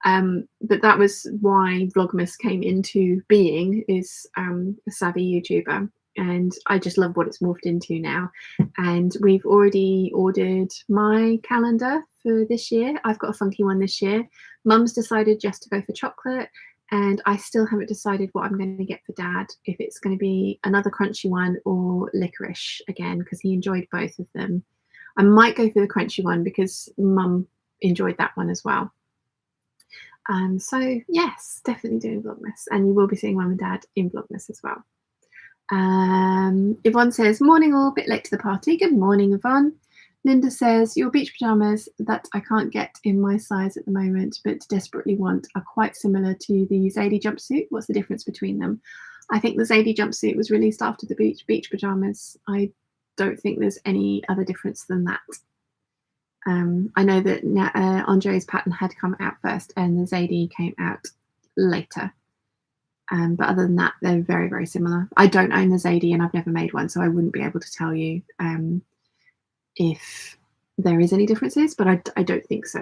But that was why Vlogmas came into being, is a savvy YouTuber, and I just love what it's morphed into now. And we've already ordered my calendar for this year. I've got a funky one this year. Mum's decided just to go for chocolate, and I still haven't decided what I'm going to get for Dad, if it's going to be another crunchy one or licorice again, because he enjoyed both of them. I might go for the crunchy one because Mum enjoyed that one as well. So yes, definitely doing Vlogmas, and you will be seeing Mum and Dad in Vlogmas as well. Yvonne says, morning all, bit late to the party. Good morning, Yvonne. Linda says, your beach pyjamas that I can't get in my size at the moment but desperately want are quite similar to the Zadie jumpsuit. What's the difference between them? I think the Zadie jumpsuit was released after the beach pyjamas. I don't think there's any other difference than that. I know that Andre's pattern had come out first and the Zadie came out later. But other than that, they're very, very similar. I don't own the Zadie and I've never made one, so I wouldn't be able to tell you if there is any differences, but I don't think so.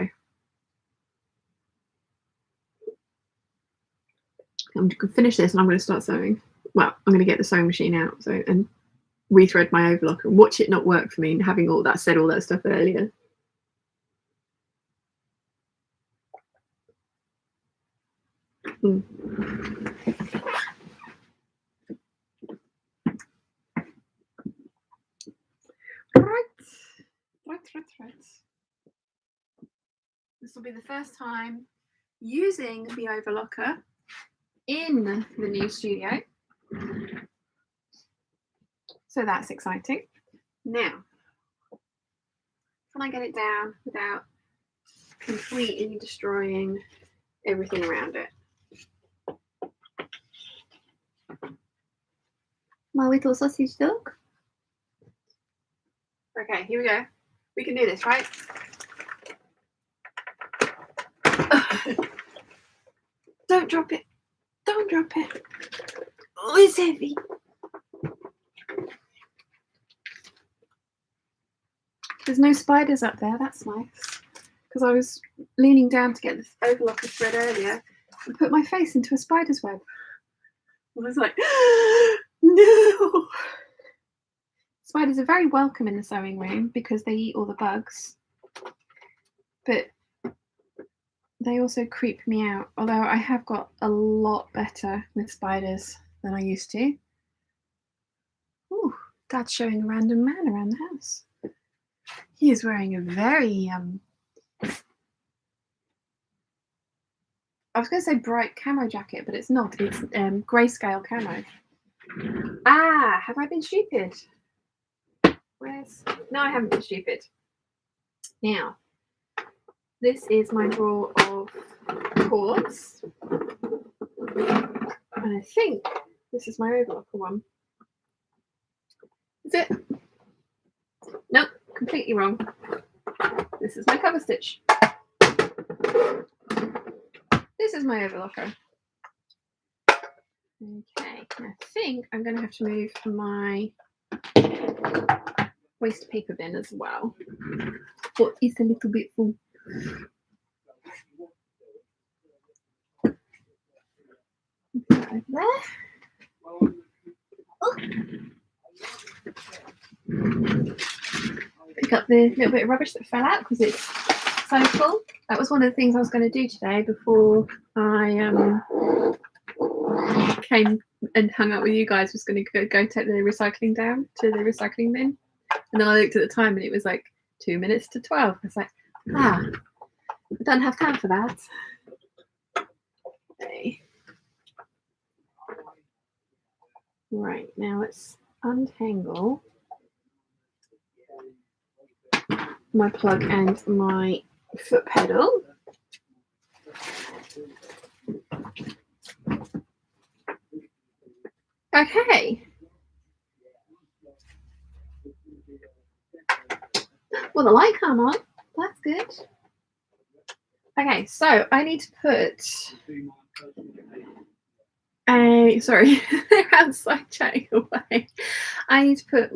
I'm going to finish this and I'm going to start sewing. Well, I'm going to get the sewing machine out and rethread my overlocker and watch it not work for me, and having all that stuff earlier. Right. This will be the first time using the overlocker in the new studio, so that's exciting. Now, can I get it down without completely destroying everything around it? My little sausage dog. Okay, here we go. We can do this, right? Don't drop it. Don't drop it. Oh, it's heavy. There's no spiders up there. That's nice. Because I was leaning down to get the overlocker thread earlier and put my face into a spider's web. I was like, no. Spiders are very welcome in the sewing room because they eat all the bugs. But they also creep me out, although I have got a lot better with spiders than I used to. Ooh, Dad's showing a random man around the house. He is wearing a very, I was going to say bright camo jacket, but it's not. It's grayscale camo. Ah, have I been stupid? No, I haven't been stupid. Now, this is my drawer of cords. And I think this is my overlocker one. Is it? Nope, completely wrong. This is my cover stitch. This is my overlocker. Okay, I think I'm going to have to move my waste paper bin as well. But it's a little bit full. Over there. Oh. Pick up the little bit of rubbish that fell out because it's so full. That was one of the things I was going to do today before I came and hung out with you guys. Was going to go take the recycling down to the recycling bin, and then I looked at the time and it was like 2 minutes to 12. I was like, I don't have time for that. Okay. Right, now let's untangle my plug and my foot pedal. Okay. Well, the light come on. That's good. Okay, so I need to put sorry, they're outside chatting away. I need to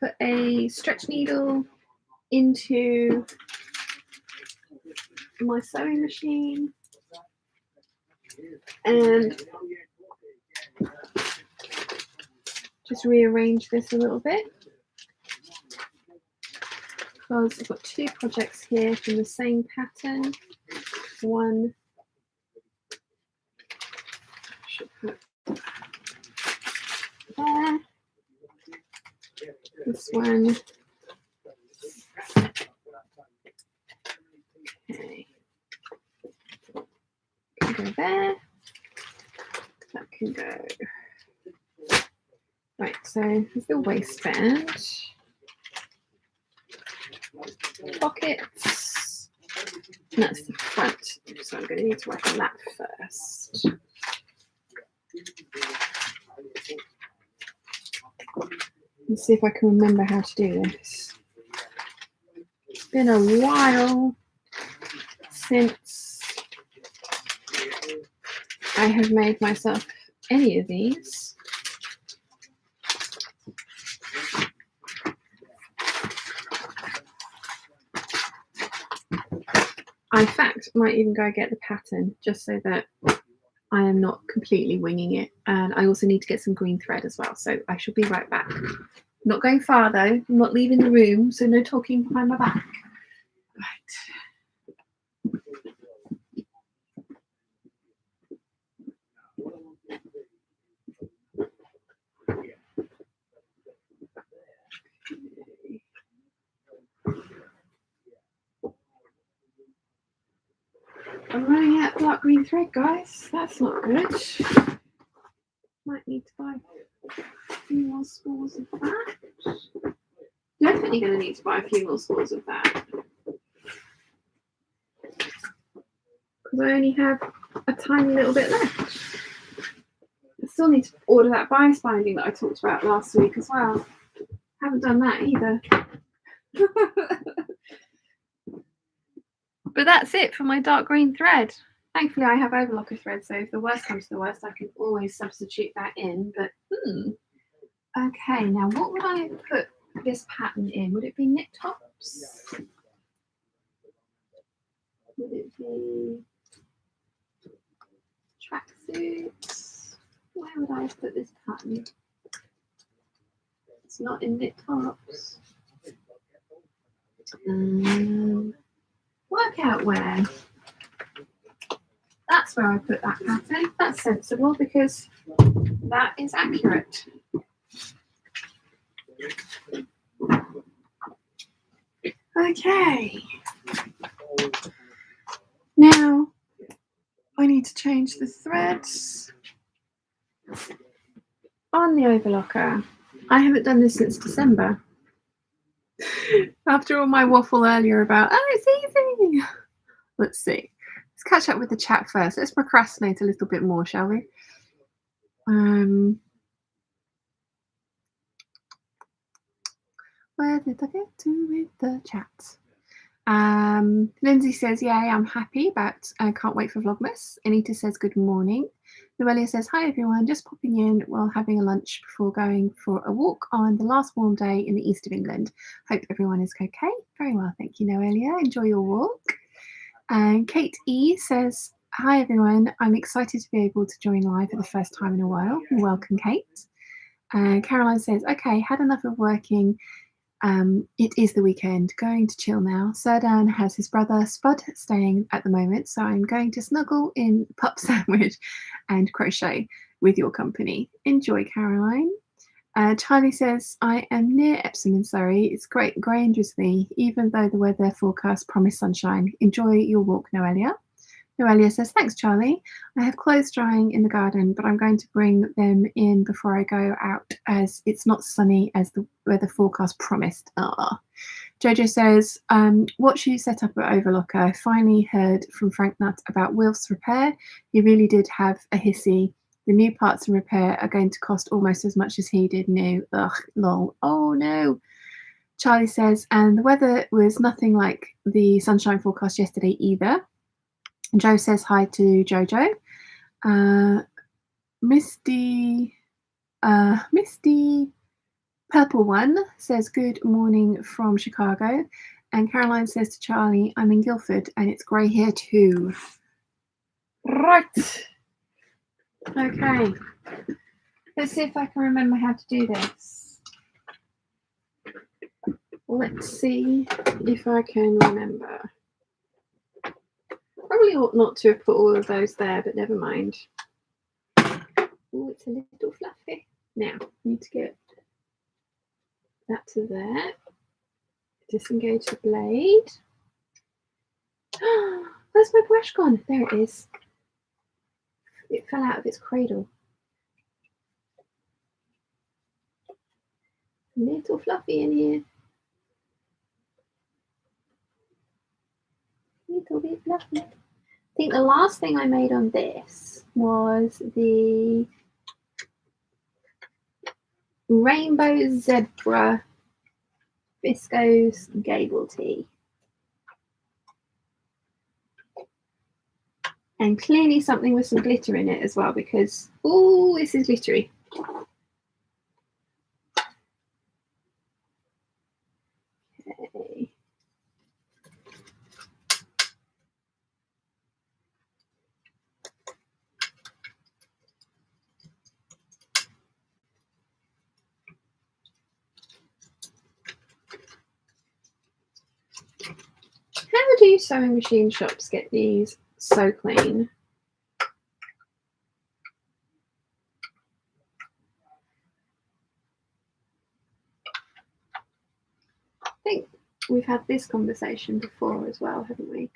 put a stretch needle into my sewing machine and just rearrange this a little bit because I've got two projects here from the same pattern. One should put there. This one. Okay. Can go there. That can go. Right, so there's the waistband. Pockets. And that's the front. So I'm going to need to work on that first. Let's see if I can remember how to do this. It's been a while since I have made myself any of these. I, in fact, might even go get the pattern just so that I am not completely winging it. And I also need to get some green thread as well. So I shall be right back. I'm not going far though. I'm not leaving the room, so no talking behind my back. Right. I'm running out of dark green thread, guys. That's not good. Might need to buy a few more spools of that. Definitely going to need to buy a few more spools of that. Because I only have a tiny little bit left. I still need to order that bias binding that I talked about last week as well. Haven't done that either. But that's it for my dark green thread. Thankfully, I have Overlocker thread, so if the worst comes to the worst, I can always substitute that in. But, okay, now what would I put this pattern in? Would it be knit tops? Would it be tracksuits? Where would I put this pattern? It's not in knit tops. Workout wear. That's where I put that pattern. That's sensible because that is accurate. Okay. Now I need to change the threads on the Overlocker. I haven't done this since December. After all my waffle earlier about, oh, it's easy. Let's see. Let's catch up with the chat first. Let's procrastinate a little bit more, shall we? Where did I get to with the chat? Lindsay says, yay, I'm happy, but I can't wait for Vlogmas. Anita says, good morning. Noelia says, hi everyone, just popping in while having a lunch before going for a walk on the last warm day in the east of England. Hope everyone is okay. Very well, thank you, Noelia. Enjoy your walk. And Kate E says, hi everyone, I'm excited to be able to join live for the first time in a while. Welcome, Kate. And Caroline says, okay, had enough of working. It is the weekend, going to chill now. Serdan has his brother Spud staying at the moment, so I'm going to snuggle in pup sandwich and crochet with your company. Enjoy, Caroline. Charlie says, I am near Epsom in Surrey. It's great, grey and drizzly, even though the weather forecast promised sunshine. Enjoy your walk, Noelia. Noelia says, thanks, Charlie. I have clothes drying in the garden, but I'm going to bring them in before I go out as it's not sunny as the weather forecast promised. Jojo says, what should you set up at Overlocker? I finally heard from Frank Nutt about Wilf's repair. He really did have a hissy. The new parts and repair are going to cost almost as much as he did new. Ugh, lol. Oh, no. Charlie says, and the weather was nothing like the sunshine forecast yesterday either. Joe says hi to Jojo. Misty Purple One says good morning from Chicago. And Caroline says to Charlie, I'm in Guildford and it's grey here too. Right. Okay. Let's see if I can remember how to do this. Let's see if I can remember. Probably ought not to have put all of those there, but never mind. Oh, it's a little fluffy. Now, need to get that to there. Disengage the blade. Where's my brush gone? There it is. It fell out of its cradle. A little fluffy in here. Little bit fluffy. I think the last thing I made on this was the Rainbow Zebra Viscose Gable Tee. And clearly something with some glitter in it as well, because, oh, this is glittery. Okay. How do sewing machine shops get these so clean? I think we've had this conversation before as well, haven't we?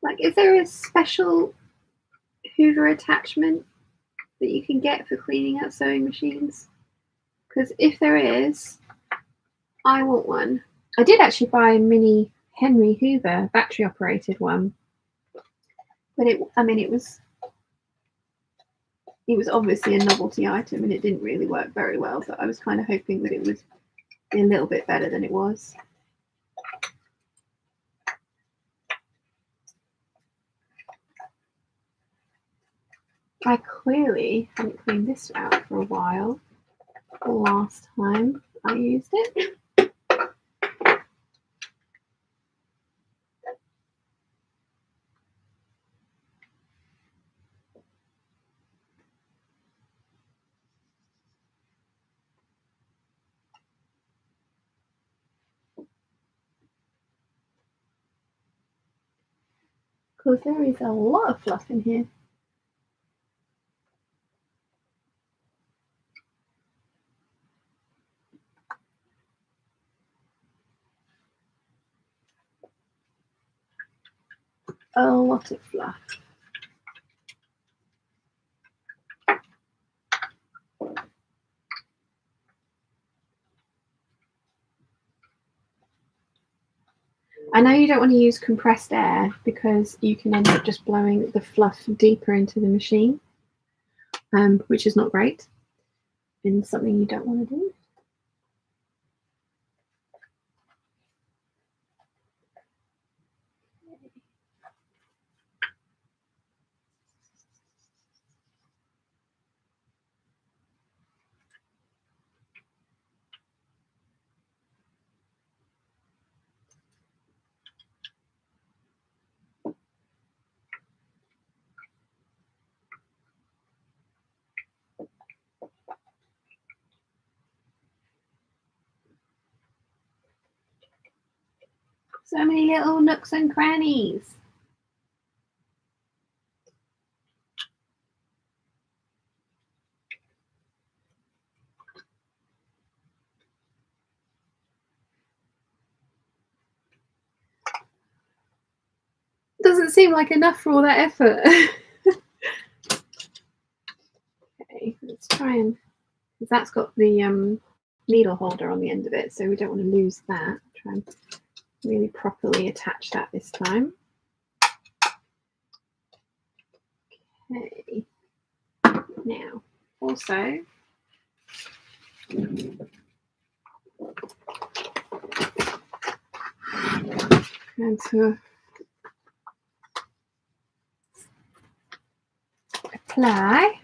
Like, is there a special Hoover attachment that you can get for cleaning out sewing machines? Because if there is, I want one. I did actually buy a mini Henry Hoover battery operated one, but it was obviously a novelty item and it didn't really work very well, so I was kind of hoping that it would be a little bit better than it was. I clearly haven't cleaned this out for a while. The last time I used it. Because there is a lot of fluff in here. A lot of fluff. I know you don't want to use compressed air because you can end up just blowing the fluff deeper into the machine, which is not great and something you don't want to do. So many little nooks and crannies. Doesn't seem like enough for all that effort. Okay, let's try and, because that's got the needle holder on the end of it, so we don't want to lose that. Try and really properly attach that this time. Okay. Now, also, and to apply.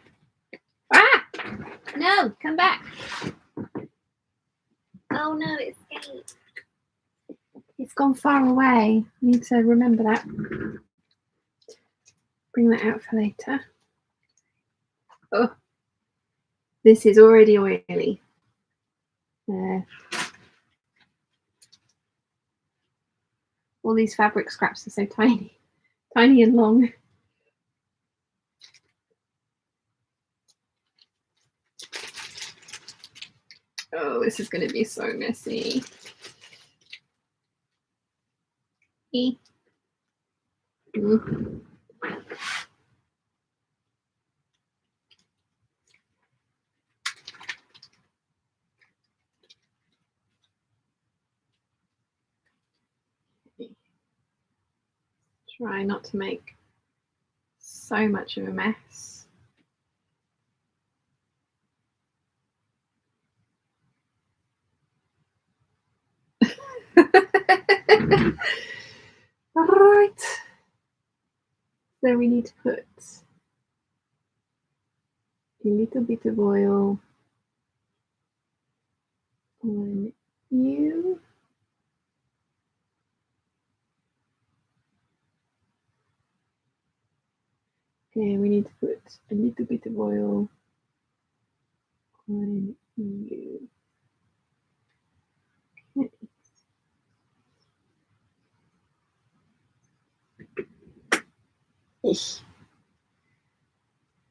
Ah! No, come back. Oh no, it's escaped. It's gone far away. I need to remember that. Bring that out for later. Oh. This is already oily. All these fabric scraps are so tiny, tiny and long. Oh, this is going to be so messy. Mm. Try not to make so much of a mess. All right. So we need to put a little bit of oil on you. And we need to put a little bit of oil on you. Okay.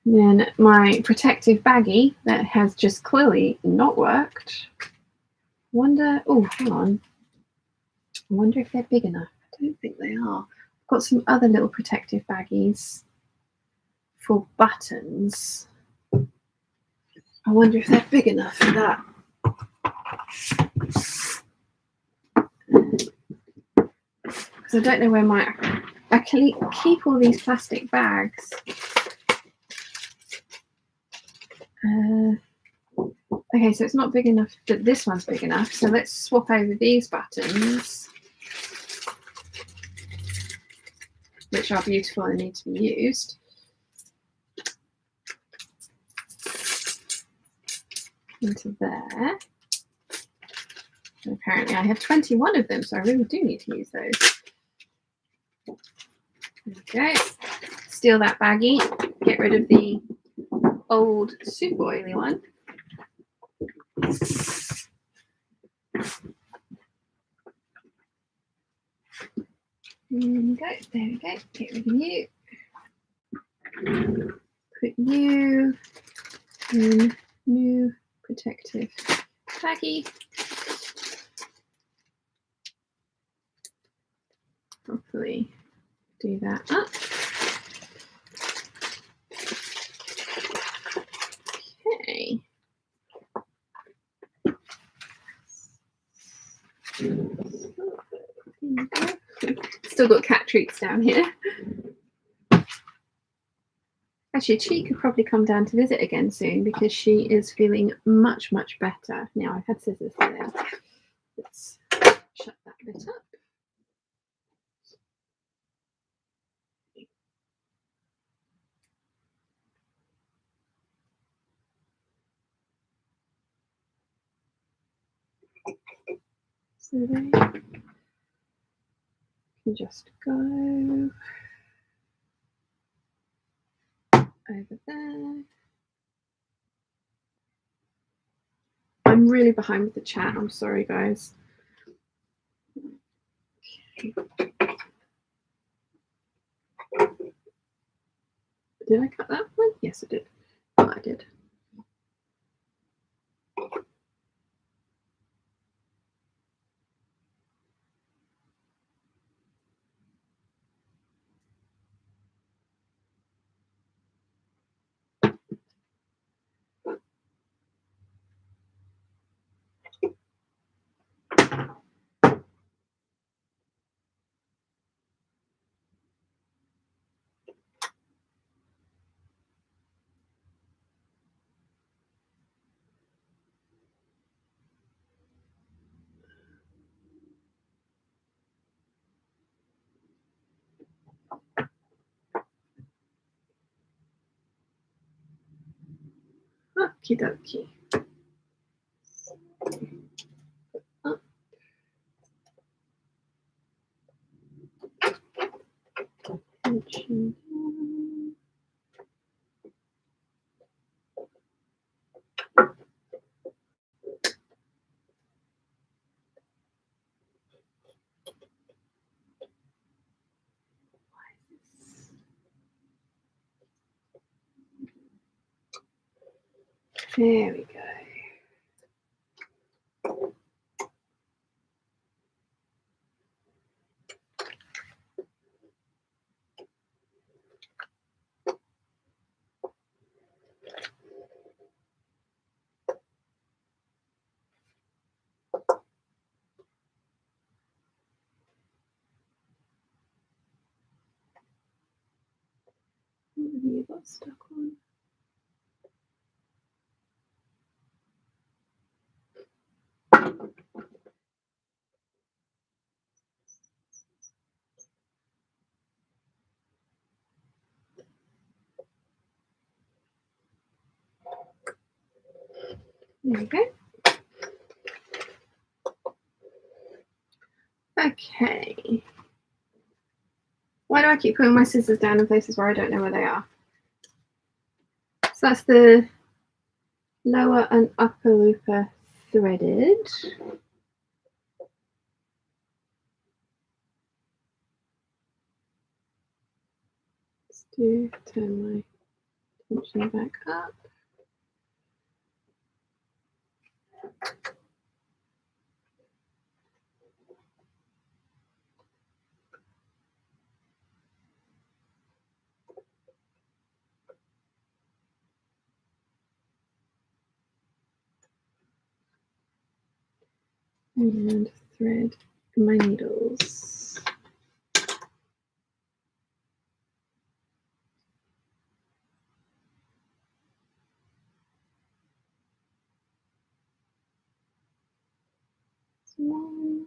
Then my protective baggie that has just clearly not worked. Wonder, oh, hang on. I wonder if they're big enough. I don't think they are. I've got some other little protective baggies for buttons. I wonder if they're big enough for that. Because I don't know where I keep all these plastic bags. Okay, so it's not big enough, but this one's big enough. So let's swap over these buttons, which are beautiful and need to be used. Into there. And apparently I have 21 of them, so I really do need to use those. Okay, steal that baggie, get rid of the old super oily one. There we go, there we go, get rid of you. Put you in new protective baggie. Hopefully do that up. Okay. Still got cat treats down here. Actually, Chi could probably come down to visit again soon because she is feeling much, much better. Now, I've had scissors there. Let's shut that bit up. So they can just go over there. I'm really behind with the chat. I'm sorry, guys. Okay. Did I cut that one? Yes, I did. Oh, I did. Okie dokie. Up. There we go. You got stuck on. There we go. Okay. Why do I keep putting my scissors down in places where I don't know where they are? So that's the lower and upper looper threaded. Let's turn my tension back up. And thread my needles. One.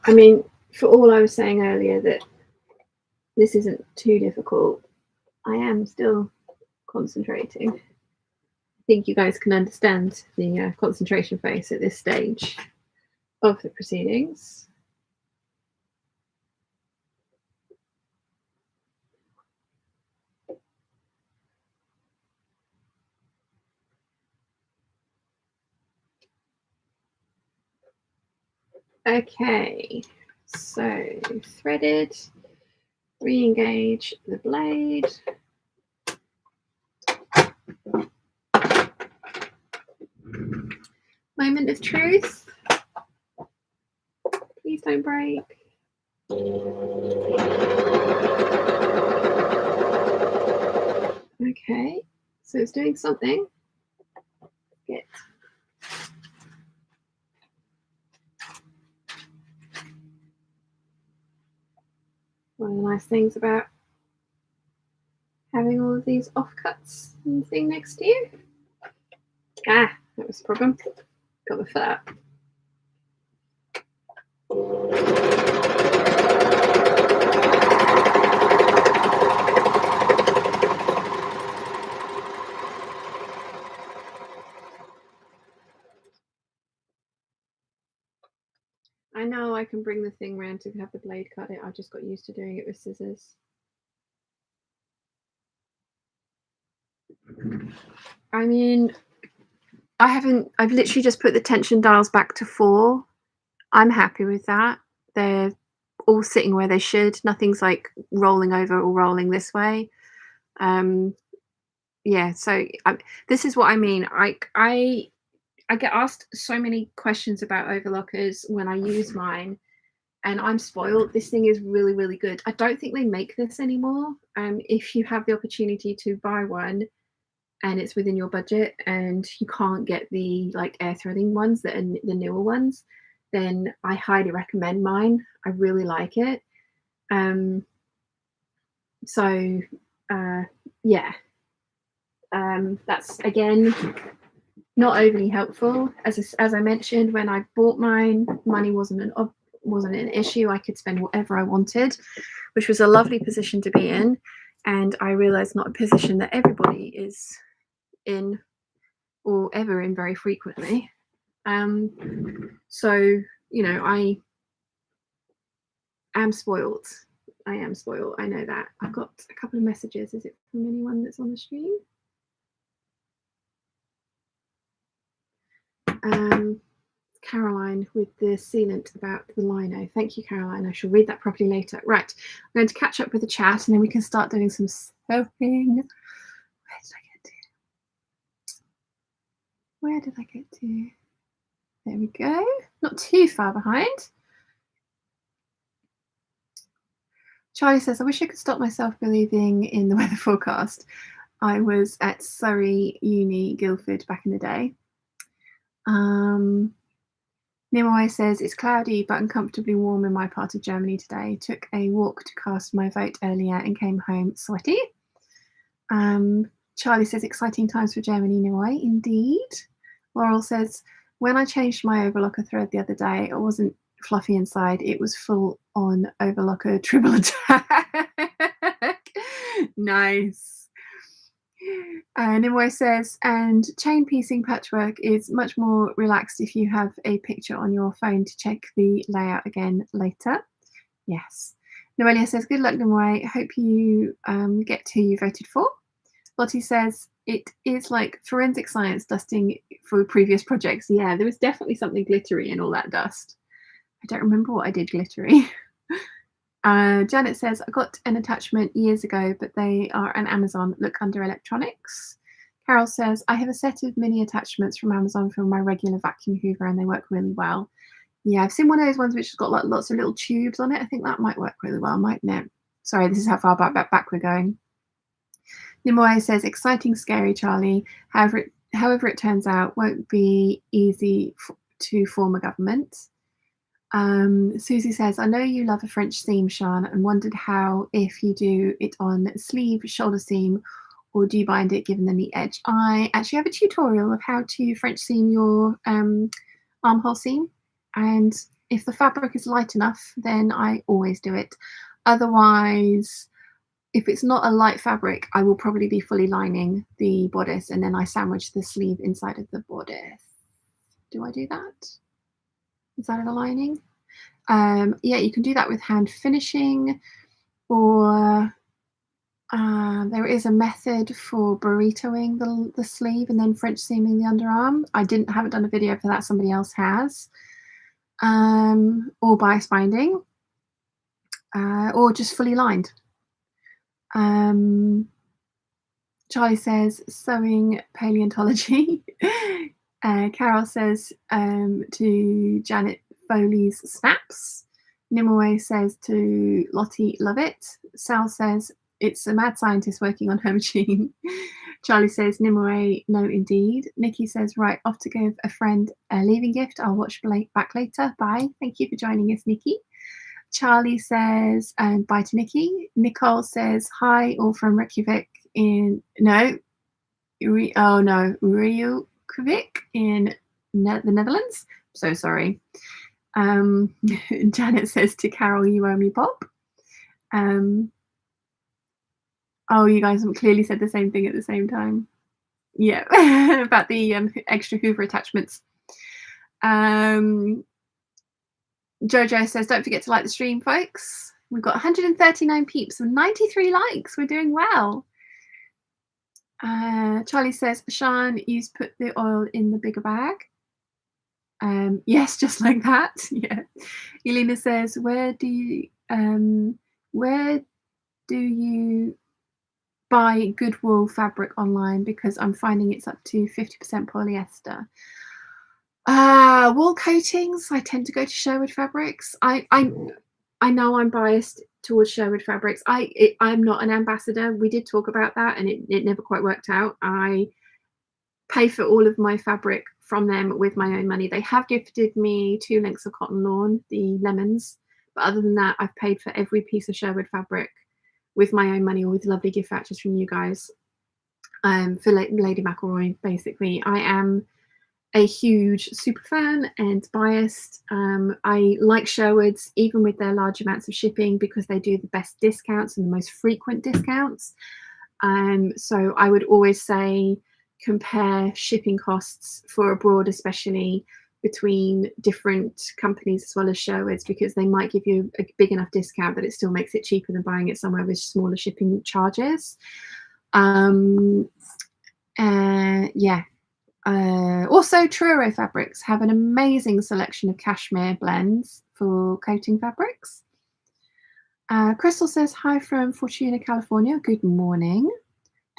I mean, for all I was saying earlier that this isn't too difficult, I am still concentrating. I think you guys can understand the concentration face at this stage of the proceedings. Okay, so threaded, re-engage the blade. Moment of truth. Please don't break. Okay, so it's doing something. Good. One of the nice things about having all of these offcuts and thing next to you. Ah, that was the problem. Got the foot up. I know I can bring the thing round to have the blade cut it. I just got used to doing it with scissors. I mean, I've literally just put the tension dials back to 4. I'm happy with that. They're all sitting where they should. Nothing's like rolling over or rolling this way. Yeah, so this is what I mean. I get asked so many questions about overlockers when I use mine, and I'm spoiled. This thing is really, really good. I don't think they make this anymore. If you have the opportunity to buy one and it's within your budget and you can't get the like air threading ones that are the newer ones, then I highly recommend mine. I really like it. Yeah. That's again not overly helpful. As I mentioned, when I bought mine, money wasn't an issue. I could spend whatever I wanted, which was a lovely position to be in. And I realized not a position that everybody is in or ever in very frequently. So, you know, I am spoiled. I am spoiled. I know that. I've got a couple of messages. Is it from anyone that's on the stream? Caroline with the sealant about the lino. Thank you, Caroline. I shall read that properly later. Right, I'm going to catch up with the chat and then we can start doing some sewing. Where did I get to? There we go. Not too far behind. Charlie says, I wish I could stop myself believing in the weather forecast. I was at Surrey Uni, Guildford back in the day. Nimue says, it's cloudy but uncomfortably warm in my part of Germany today. Took a walk to cast my vote earlier and came home sweaty. Charlie says, exciting times for Germany, Nimue. Indeed. Laurel says, when I changed my Overlocker thread the other day, it wasn't fluffy inside. It was full on Overlocker triple attack. Nice. Nimue says, and chain piecing patchwork is much more relaxed if you have a picture on your phone to check the layout again later. Yes. Noelia says, good luck, Nimue. Hope you get who you voted for. Lottie says, it is like forensic science dusting for previous projects. Yeah, there was definitely something glittery in all that dust. I don't remember what I did glittery. Janet says, I got an attachment years ago, but they are on Amazon. Look under electronics. Carol says, I have a set of mini attachments from Amazon for my regular vacuum hoover and they work really well. Yeah, I've seen one of those ones which has got like lots of little tubes on it. I think that might work really well, mightn't it? Sorry, this is how far back we're going. Nimue says, exciting, scary, Charlie. However it turns out, won't be easy to form a government. Susie says, I know you love a French seam, Sean, and wondered how if you do it on sleeve, shoulder seam, or do you bind it given the neat edge? I actually have a tutorial of how to French seam your armhole seam, and if the fabric is light enough, then I always do it. Otherwise, if it's not a light fabric, I will probably be fully lining the bodice, and then I sandwich the sleeve inside of the bodice. Do I do that? Is that a lining? Yeah, you can do that with hand finishing, or there is a method for burritoing the sleeve and then French seaming the underarm. I haven't done a video for that. Somebody else has. Or bias binding, or just fully lined. Charlie says sewing paleontology. Carol says to Janet Foley's snaps. Nimue says to Lottie, love it. Sal says it's a mad scientist working on her machine. Charlie says Nimue, no indeed. Nikki says, right, off to give a friend a leaving gift. I'll watch back later. Bye. Thank you for joining us, Nikki. Charlie says bye to Nikki. Nicole says hi, all from Reykjavik Reykjavik in the Netherlands. So sorry. Janet says to Carol, you owe me pop. Oh, you guys have clearly said the same thing at the same time. Yeah, about the extra Hoover attachments. Jojo says, don't forget to like the stream, folks. We've got 139 peeps and 93 likes. We're doing well. Charlie says, Sean, you put the oil in the bigger bag. Yes, just like that. Yeah. Elena says, where do you buy good wool fabric online? Because I'm finding it's up to 50% polyester. Wool coatings, I tend to go to Sherwood Fabrics. I know I'm biased towards Sherwood Fabrics. I'm not an ambassador. We did talk about that and it never quite worked out. I pay for all of my fabric from them with my own money. They have gifted me 2 links of cotton lawn, the lemons, but other than that, I've paid for every piece of Sherwood fabric with my own money or with lovely gift vouchers from you guys. For Lady McElroy, basically. I am a huge super fan and biased. I like Sherwoods, even with their large amounts of shipping, because they do the best discounts and the most frequent discounts. So I would always say compare shipping costs for abroad, especially between different companies as well as Sherwoods, because they might give you a big enough discount that it still makes it cheaper than buying it somewhere with smaller shipping charges. Yeah, Also, Truro Fabrics have an amazing selection of cashmere blends for coating fabrics. Crystal says, hi from Fortuna, California. Good morning.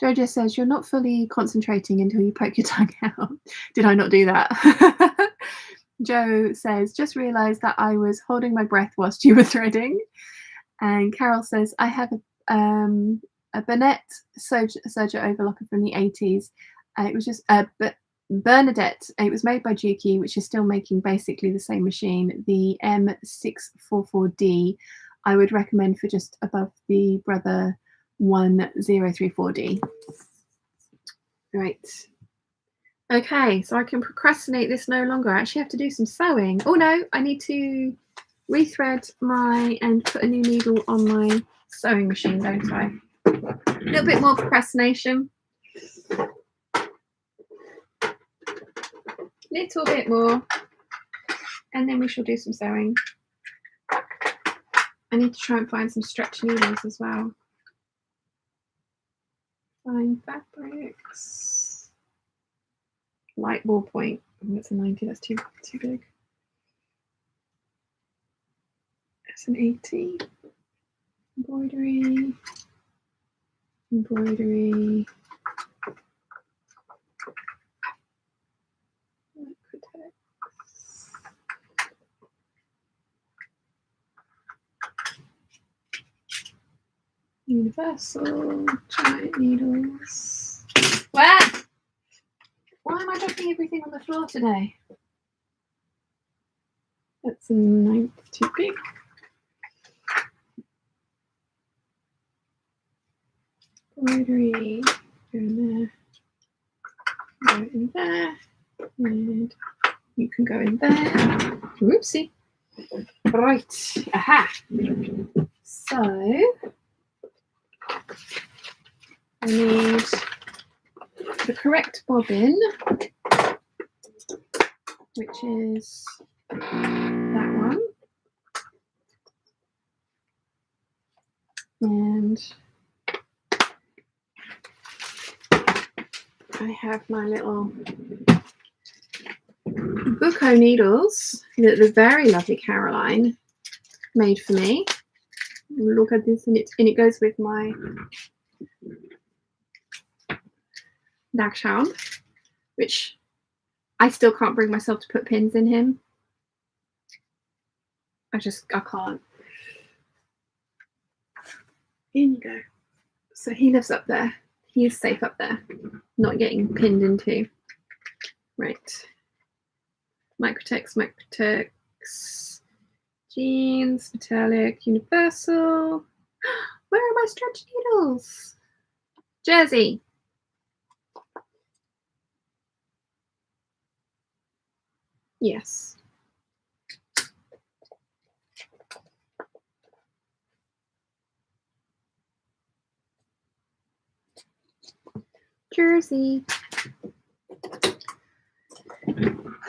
Jojo says, you're not fully concentrating until you poke your tongue out. Did I not do that? Joe says, just realised that I was holding my breath whilst you were threading. And Carol says, I have a Bernette Serger Overlocker from the 80s. It was just Bernadette. It was made by Juki, which is still making basically the same machine. The M644D, I would recommend for just above the Brother 1034D. Right. Okay, so I can procrastinate this no longer. I actually have to do some sewing. Oh no, I need to rethread and put a new needle on my sewing machine, don't I? A little bit more procrastination. Little bit more. And then we shall do some sewing. I need to try and find some stretch needles as well. Fine fabrics. Light ballpoint. Oh, that's a 90, that's too big. That's an 80. Embroidery. Universal giant needles. Where? Why am I dropping everything on the floor today? That's a 9, too big. Embroidery. Go in there. Go in there. And you can go in there. Whoopsie. Right. Aha. So I need the correct bobbin, which is that one. And I have my little Bucco needles that the very lovely Caroline made for me. Look at this, and it goes with my Dachshund, which I still can't bring myself to put pins in him. I can't. In you go. So he lives up there. He is safe up there, not getting pinned into. Right. Microtex, jeans, metallic, universal. Where are my stretch needles? Jersey. Yes. Jersey.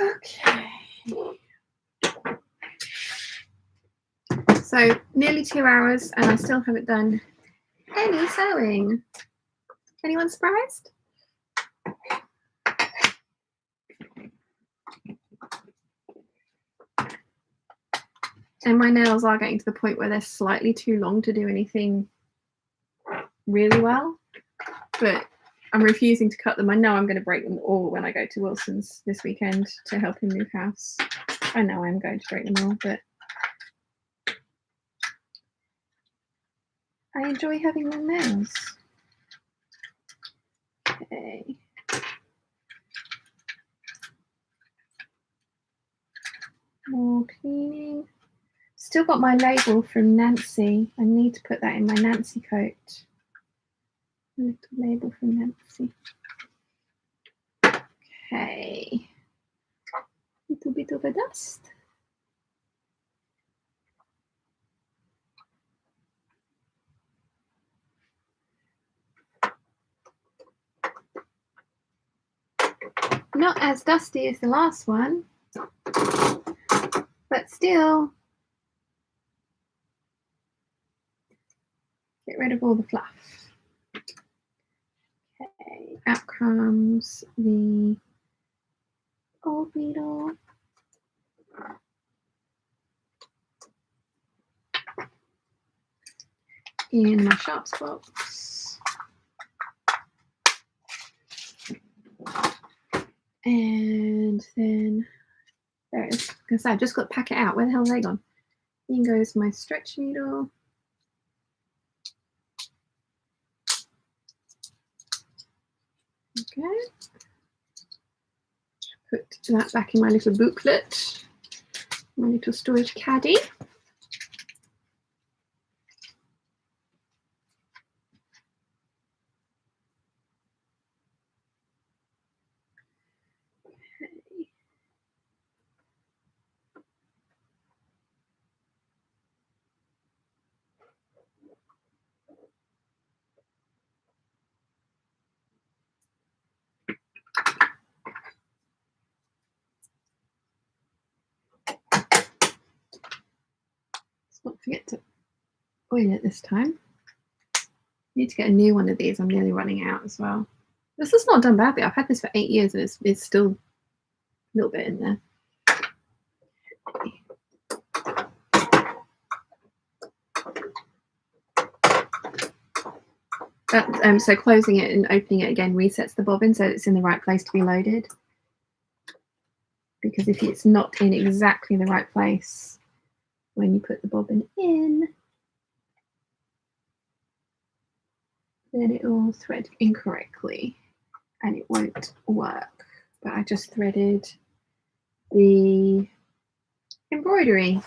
Okay. So nearly 2 hours and I still haven't done any sewing. Anyone surprised? And my nails are getting to the point where they're slightly too long to do anything really well, but I'm refusing to cut them. I know I'm going to break them all when I go to Wilson's this weekend to help him move house. I know I'm going to break them all, but I enjoy having long nails. Okay. More cleaning. Still got my label from Nancy. I need to put that in my Nancy coat. A little label from Nancy. Okay. Little bit of a dust. Not as dusty as the last one, but still. Get rid of all the fluff. Okay, out comes the Old needle. In my sharps box. And then there it is. Because I just got to pack it out. Where the hell have they gone? In goes my stretch needle. Okay. Put that back in my little booklet, my little storage caddy. Let's not forget to oil it this time. Need to get a new one of these. I'm nearly running out as well. This is not done badly. I've had this for 8 years and it's still a little bit in there. That, so closing it and opening it again resets the bobbin so it's in the right place to be loaded. Because if it's not in exactly the right place when you put the bobbin in, then it will thread incorrectly and it won't work. But I just threaded the embroidery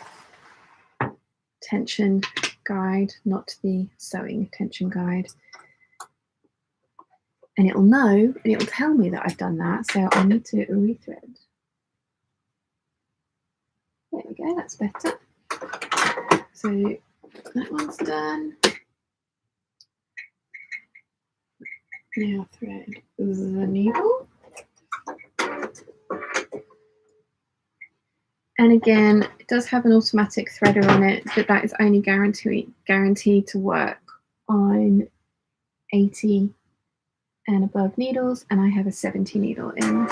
tension guide, not the sewing tension guide. And it'll know and it'll tell me that I've done that, so I need to rethread. There we go, that's better. So that one's done. Now thread the needle. And again, it does have an automatic threader on it, but that is only guaranteed to work on 80 and above needles, and I have a 70 needle in.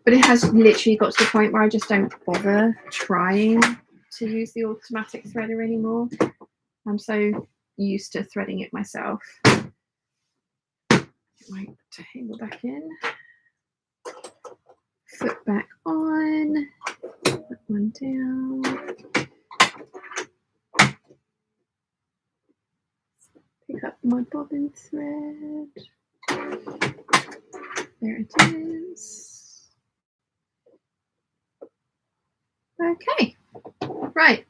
But it has literally got to the point where I just don't bother trying to use the automatic threader anymore. I'm so used to threading it myself. Get my table back in. Foot back on. Put one down. Pick up my bobbin thread. There it is. Okay, right.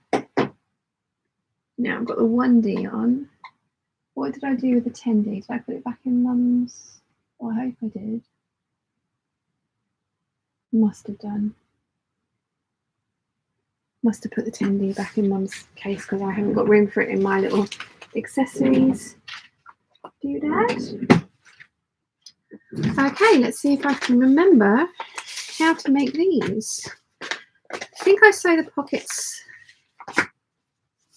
Now I've got the 1D on. What did I do with the 10D? Did I put it back in Mum's? Oh, I hope I did. Must have done. Must have put the 10D back in Mum's case because I haven't got room for it in my little accessories doodad. Okay, let's see if I can remember how to make these. I think I sew the pockets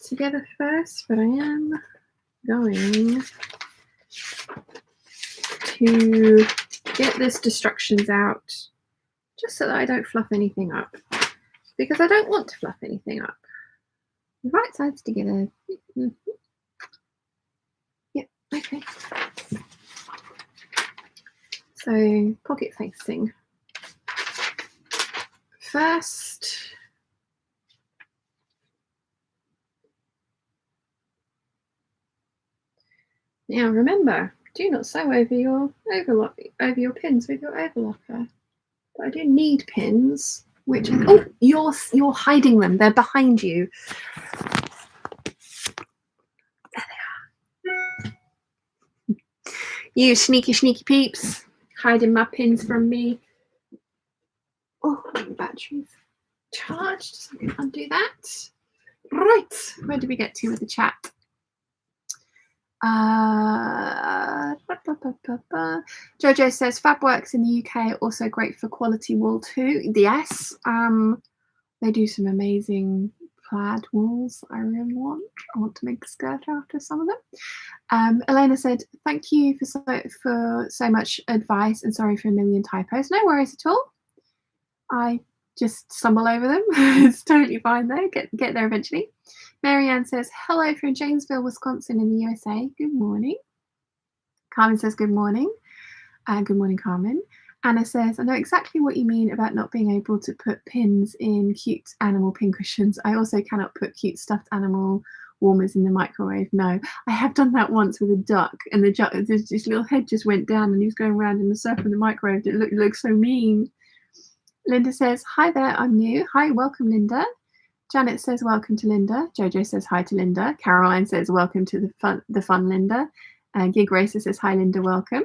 together first, but I am going to get this instructions out just so that I don't fluff anything up, because I don't want to fluff anything up. The right sides together. Yep, okay. So pocket facing. First, now remember, do not sew over your pins with your overlocker. But I do need pins, which oh, you're hiding them. They're behind you. There they are. You sneaky peeps, hiding my pins from me. Oh, my battery's charged, so I can undo that. Right, where did we get to with the chat? Jojo says Fabworks in the UK are also great for quality wool too. Yes, they do some amazing plaid wools I really want. I want to make a skirt out of some of them. Elena said, thank you for so much advice and sorry for a million typos. No worries at all. I just stumble over them. It's totally fine though. Get there eventually. Marianne says, hello from Janesville, Wisconsin in the USA. Good morning. Carmen says, good morning. Good morning, Carmen. Anna says, I know exactly what you mean about not being able to put pins in cute animal pin cushions. I also cannot put cute stuffed animal warmers in the microwave. No, I have done that once with a duck, and this little head just went down and he was going around in the circle in the microwave. It looked so mean. Linda says, hi there, I'm new. Hi, welcome, Linda. Janet says, welcome to Linda. Jojo says, hi to Linda. Caroline says, welcome to the fun Linda. Gig Racer says, hi, Linda, welcome.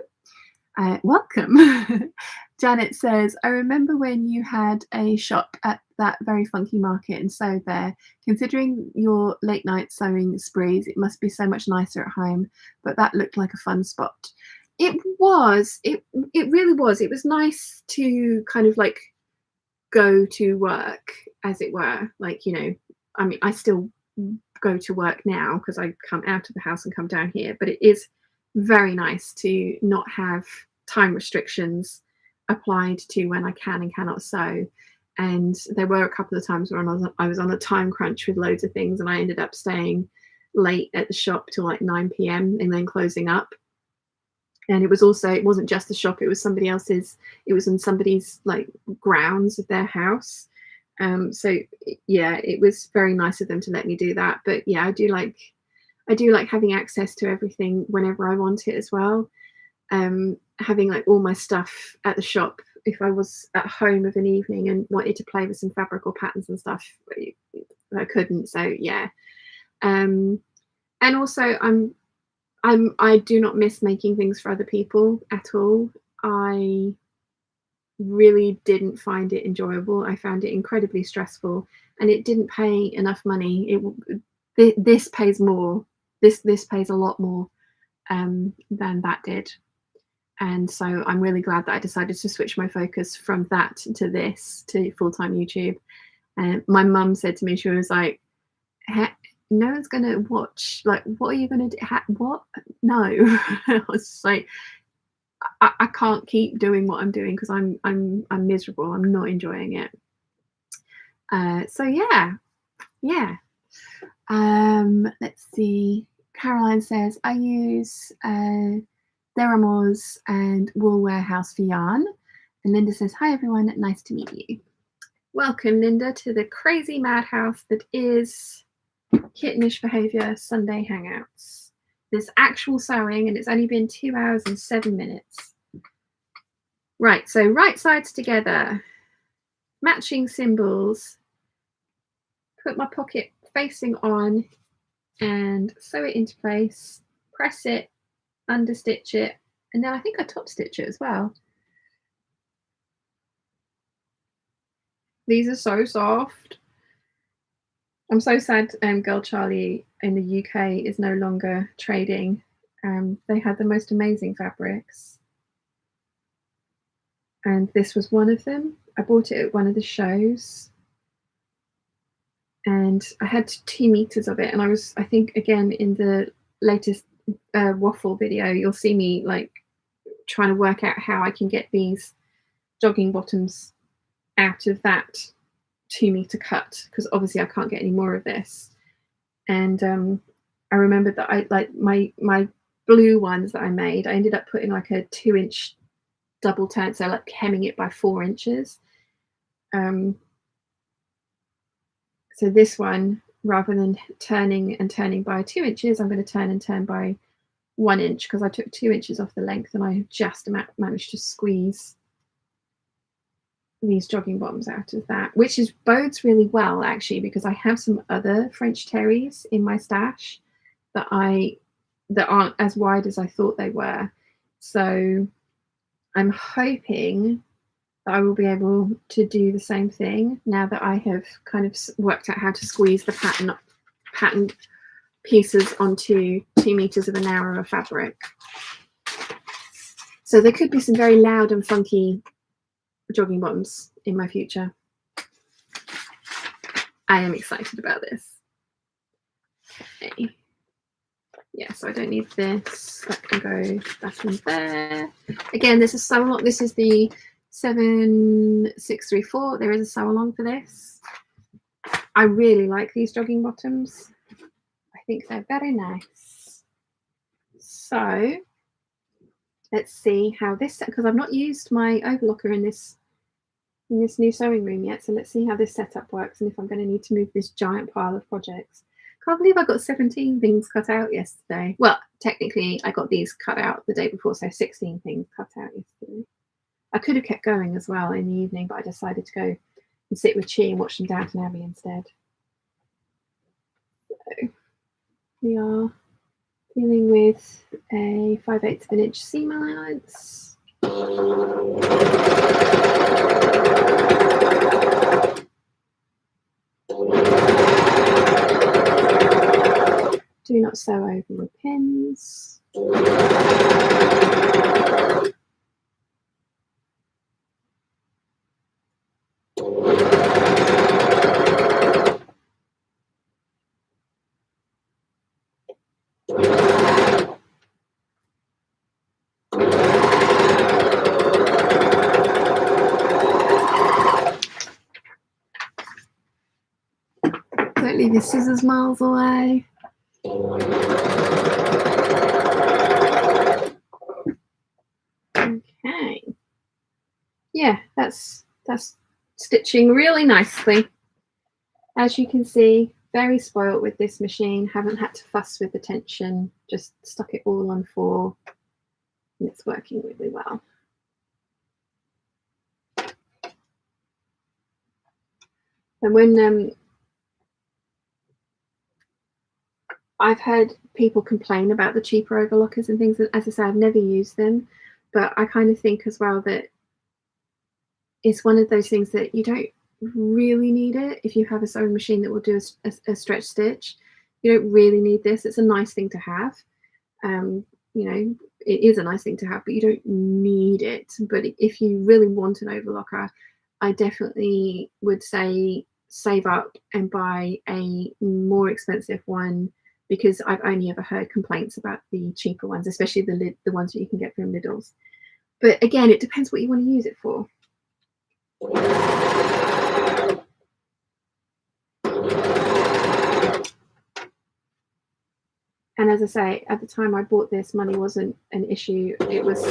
Welcome. Janet says, I remember when you had a shop at that very funky market and sewed there. Considering your late night sewing sprees, it must be so much nicer at home, but that looked like a fun spot. It was. It really was. It was nice to kind of like go to work, as it were. Like, you know, I mean, I still go to work now because I come out of the house and come down here, but it is very nice to not have time restrictions applied to when I can and cannot sew. And there were a couple of times when I was on a time crunch with loads of things, and I ended up staying late at the shop till like 9 p.m. and then closing up. And it wasn't just the shop, it was in somebody's like grounds of their house. So yeah, it was very nice of them to let me do that. But yeah, I do like having access to everything whenever I want it as well. Having like all my stuff at the shop, if I was at home of an evening and wanted to play with some fabric or patterns and stuff, I couldn't. So yeah. And also I do not miss making things for other people at all. I really didn't find it enjoyable. I found it incredibly stressful, and it didn't pay enough money. This pays more. This pays a lot more than that did. And so I'm really glad that I decided to switch my focus from that to this, to full-time YouTube. And my mum said to me, she was like, no one's going to watch. Like, what are you going to do? What? No. I was just like, I can't keep doing what I'm doing because I'm miserable. I'm not enjoying it. So yeah. Let's see. Caroline says, I use Theramos and Wool Warehouse for yarn. And Linda says, hi everyone, nice to meet you. Welcome, Linda, to the crazy madhouse that is Kittenish Behaviour Sunday Hangouts. There's actual sewing, and it's only been 2 hours and 7 minutes. Right, so right sides together, matching symbols, put my pocket facing on and sew it into place, press it, understitch it, and then I think I top stitch it as well. These are so soft. I'm so sad Girl Charlie in the UK is no longer trading. They had the most amazing fabrics. And this was one of them. I bought it at one of the shows. And I had 2 meters of it. And I think, again, in the latest waffle video, you'll see me like trying to work out how I can get these jogging bottoms out of that 2 meter cut, because obviously I can't get any more of this. And I remembered that I like my blue ones that I made, I ended up putting like a 2-inch double turn, so like hemming it by 4 inches. So this one, rather than turning by 2 inches, I'm going to turn by 1 inch, because I took 2 inches off the length and I just managed to squeeze these jogging bottoms out of that, which bodes really well actually, because I have some other French terries in my stash that aren't as wide as I thought they were. So I'm hoping that I will be able to do the same thing now that I have kind of worked out how to squeeze the pattern pieces onto 2 meters of a narrower fabric. So there could be some very loud and funky jogging bottoms in my future. I am excited about this. Okay. Yeah, so I don't need this. That can go back in there. Again, this is sew along. This is the 7634. There is a sew along for this. I really like these jogging bottoms. I think they're very nice. So let's see how this, because I've not used my overlocker in this new sewing room yet. So let's see how this setup works and if I'm going to need to move this giant pile of projects. Can't believe I got 17 things cut out yesterday. Well, technically I got these cut out the day before, so 16 things cut out yesterday. I could have kept going as well in the evening, but I decided to go and sit with Chi and watch some Downton Abbey instead. So we are dealing with a 5/8 of an inch seam allowance. Do not sew over your pins. Don't leave your scissors miles away. Okay. Yeah, that's stitching really nicely. As you can see, very spoilt with this machine. Haven't had to fuss with the tension. Just stuck it all on 4, and it's working really well. And when I've heard people complain about the cheaper overlockers and things, as I say, I've never used them, but I kind of think as well that it's one of those things that you don't really need it if you have a sewing machine that will do a stretch stitch. You don't really need this. It's a nice thing to have. You know, it is a nice thing to have, but you don't need it. But if you really want an overlocker, I definitely would say save up and buy a more expensive one, because I've only ever heard complaints about the cheaper ones, especially the ones that you can get from Lidl's. But again, it depends what you want to use it for. And as I say, at the time I bought this, money wasn't an issue. It was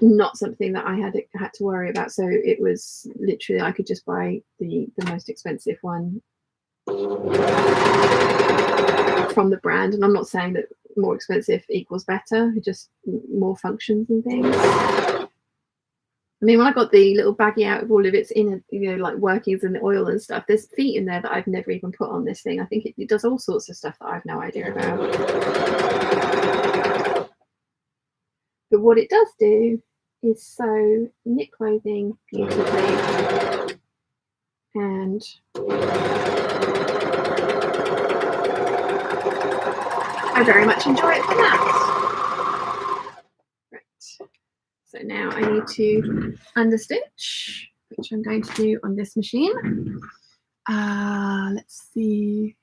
not something that I had to worry about. So it was literally, I could just buy the most expensive one from the brand. And I'm not saying that more expensive equals better, just more functions and things. I mean, when I got the little baggie out of all of its inner, like workings and the oil and stuff, there's feet in there that I've never even put on this thing. I think it does all sorts of stuff that I have no idea about. But what it does do is sew knit clothing beautifully. And I very much enjoy it for that. Right. So now I need to understitch, which I'm going to do on this machine. Let's see.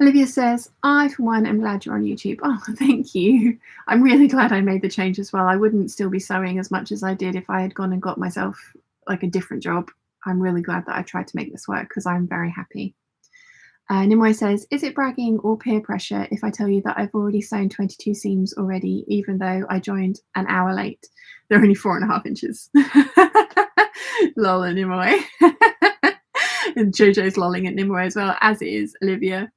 Olivia says, I, for one, am glad you're on YouTube. Oh, thank you. I'm really glad I made the change as well. I wouldn't still be sewing as much as I did if I had gone and got myself like a different job. I'm really glad that I tried to make this work because I'm very happy. Nimue says, is it bragging or peer pressure if I tell you that I've already sewn 22 seams already, even though I joined an hour late? They're only 4.5 inches. Lol at Nimue. And Jojo's lolling at Nimue as well, as is Olivia.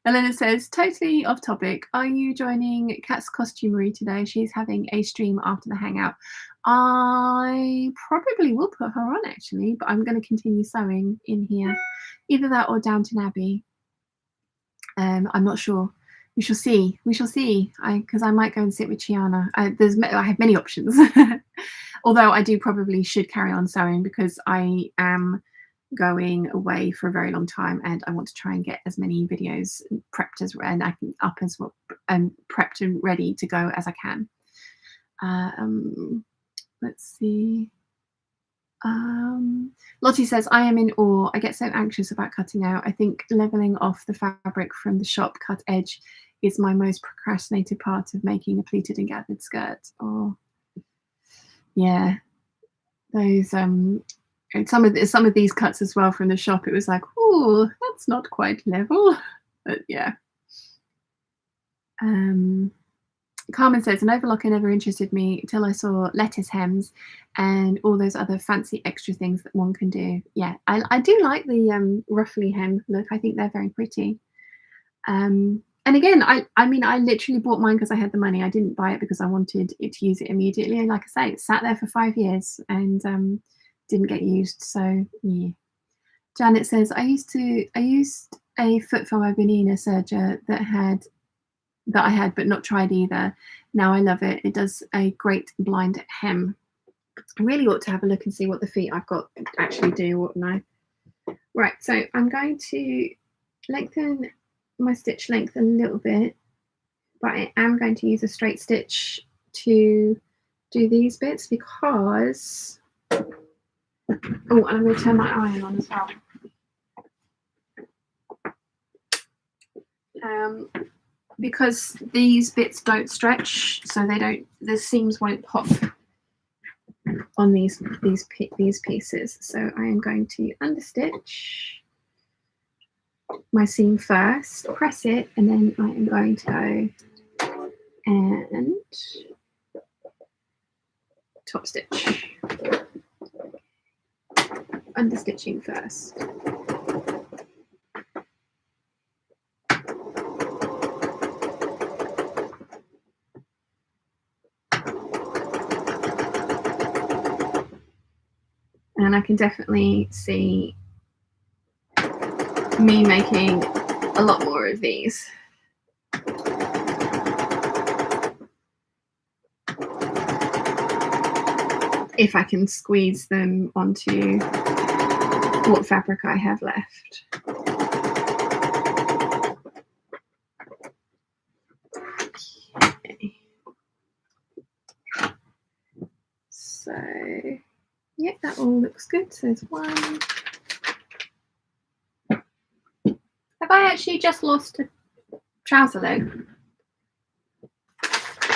Elena says, totally off topic. Are you joining Kat's Costumery today? She's having a stream after the hangout. I probably will put her on actually, but I'm going to continue sewing in here. Either that or Downton Abbey. I'm not sure. We shall see. We shall see. Because I might go and sit with Chiana. I have many options. Although I probably should carry on sewing because I am going away for a very long time and I want to try and get as many videos prepped and I can up as well and prepped and ready to go as I can. Let's see. Lottie says, I am in awe. I get so anxious about cutting out. I think leveling off the fabric from the shop cut edge is my most procrastinated part of making a pleated and gathered skirt. Oh, yeah. Those and some of these cuts as well from the shop, it was like, oh, that's not quite level. But yeah. Carmen says, an overlocker never interested me till I saw lettuce hems and all those other fancy extra things that one can do. Yeah, I do like the ruffly hem look. I think they're very pretty. And again, I mean, I literally bought mine because I had the money. I didn't buy it because I wanted it to use it immediately. And like I say, it sat there for 5 years and didn't get used. So yeah. Janet says, I used a foot for my Benina Serger that I had but not tried either. Now I love it. It does a great blind hem. I really ought to have a look and see what the feet I've got actually do, oughtn't I? Right, so I'm going to lengthen my stitch length a little bit, but I am going to use a straight stitch to do these bits because, oh, and I'm going to turn my iron on as well. Because these bits don't stretch, so the seams won't pop on these pieces. So I am going to understitch my seam first, press it, and then I am going to go and top stitch. Understitching first. And I can definitely see me making a lot more of these. If I can squeeze them onto what fabric I have left. Okay. So, yeah, that all looks good. So there's one. Have I actually just lost a trouser leg?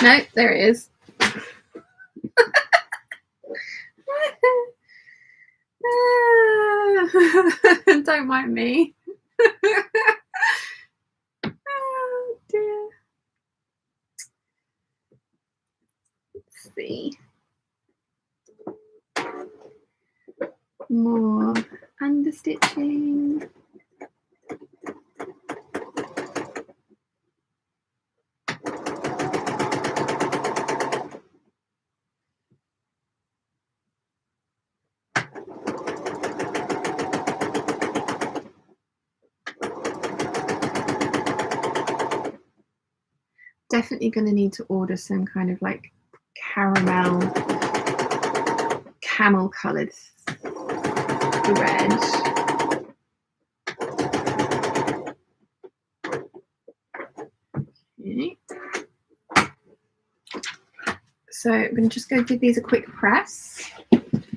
No, there it is. Don't mind me. Oh dear. Let's see. More understitching. Definitely going to need to order some kind of like camel colored thread. Okay. So I'm going to just go give these a quick press. And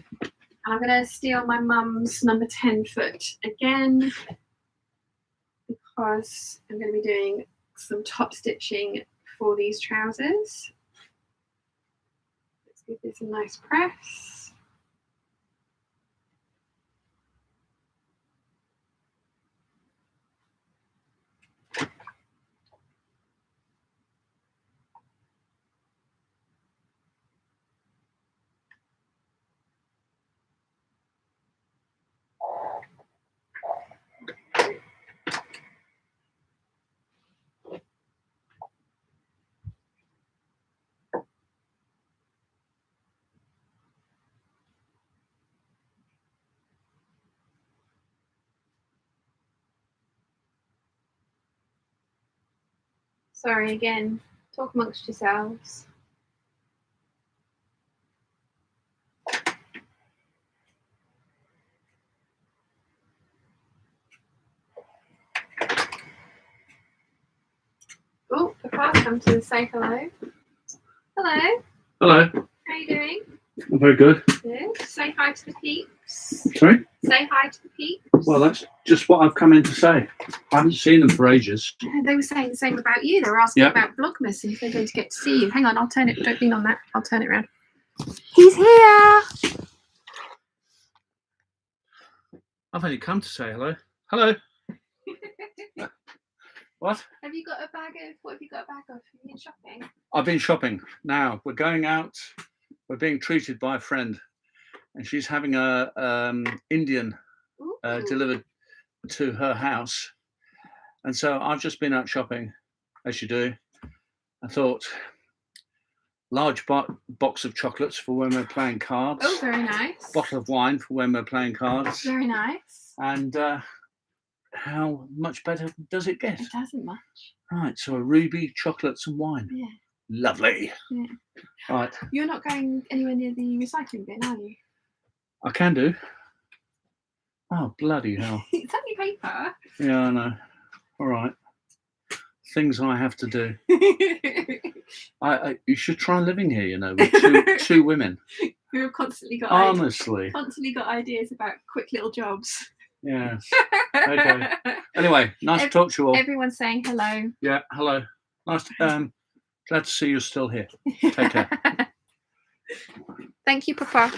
I'm going to steal my mum's number 10 foot again because I'm going to be doing some top stitching for these trousers. Let's give this a nice press. Sorry again, talk amongst yourselves. Oh, Papa's come to say hello. Hello.
Hello.
How you doing?
I'm very good.
Good. Say hi to the peeps.
Sorry?
Say hi to the peeps.
Well, that's just what I've come in to say. I haven't seen them for ages.
They were saying the same about you. They were asking about Vlogmas and if they're going to get to see you. Hang on, I'll turn it. Don't lean on that. I'll turn it around. He's here.
I've only come to say hello. Hello. What?
Have you got a bag of? What have you got a bag of? Have you been shopping?
I've been shopping. Now we're going out. We're being treated by a friend, and she's having a Indian delivered to her house. And so I've just been out shopping, as you do. I thought, large box of chocolates for when we're playing cards.
Oh, very nice.
Bottle of wine for when we're playing cards.
Very nice.
And how much better does it get?
It doesn't much.
Right, so a ruby, chocolates and wine.
Yeah.
Lovely.
Yeah.
Right.
You're not going anywhere near the recycling bin, are you?
I can do. Oh, bloody hell.
It's only paper.
Yeah, I know. All right. Things I have to do. You should try living here, you know, with two women.
Who have constantly got constantly got ideas about quick little jobs.
Yeah. Okay. Anyway, nice to talk to you all.
Everyone's saying hello.
Yeah, hello. Nice. Glad to see you're still here. Take care.
Thank you, Papa.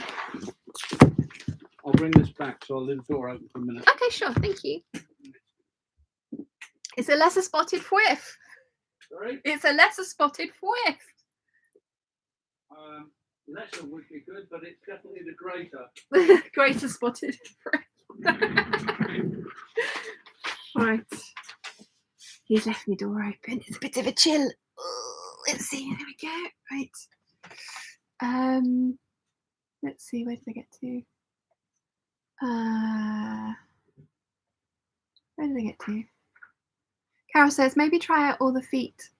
I'll bring this back, so I'll leave the door open for a minute.
Okay, sure. Thank you. It's a lesser spotted whiff.
Sorry?
It's a lesser spotted whiff.
Lesser would be good, but it's definitely the greater.
Greater spotted whiff. Right. He's left my door open. It's a bit of a chill. Let's see. There we go. Right. Let's see. Where did I get to? Where did I get to? Carol says maybe try out all the feet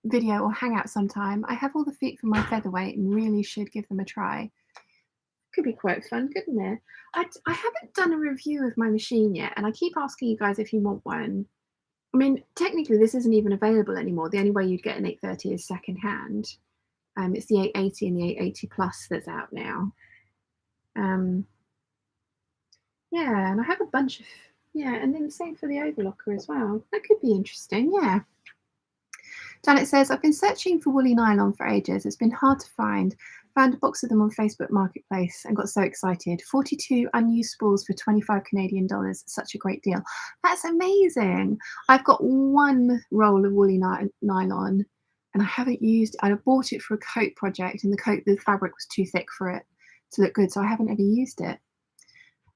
video or hangout sometime. I have all the feet from my featherweight and really should give them a try. Could be quite fun, couldn't it? I haven't done a review of my machine yet, and I keep asking you guys if you want one. I mean, technically this isn't even available anymore. The only way you'd get an 830 is second hand. It's the 880 and the 880 Plus that's out now. Yeah, and I have a bunch of, and then the same for the Overlocker as well. That could be interesting, yeah. Janet says, I've been searching for woolly nylon for ages. It's been hard to find. Found a box of them on Facebook Marketplace and got so excited. 42 unused spools for 25 Canadian dollars. Such a great deal. That's amazing. I've got one roll of woolly nylon and I haven't used it. I bought it for a coat project and the fabric was too thick for it to look good, so I haven't ever used it.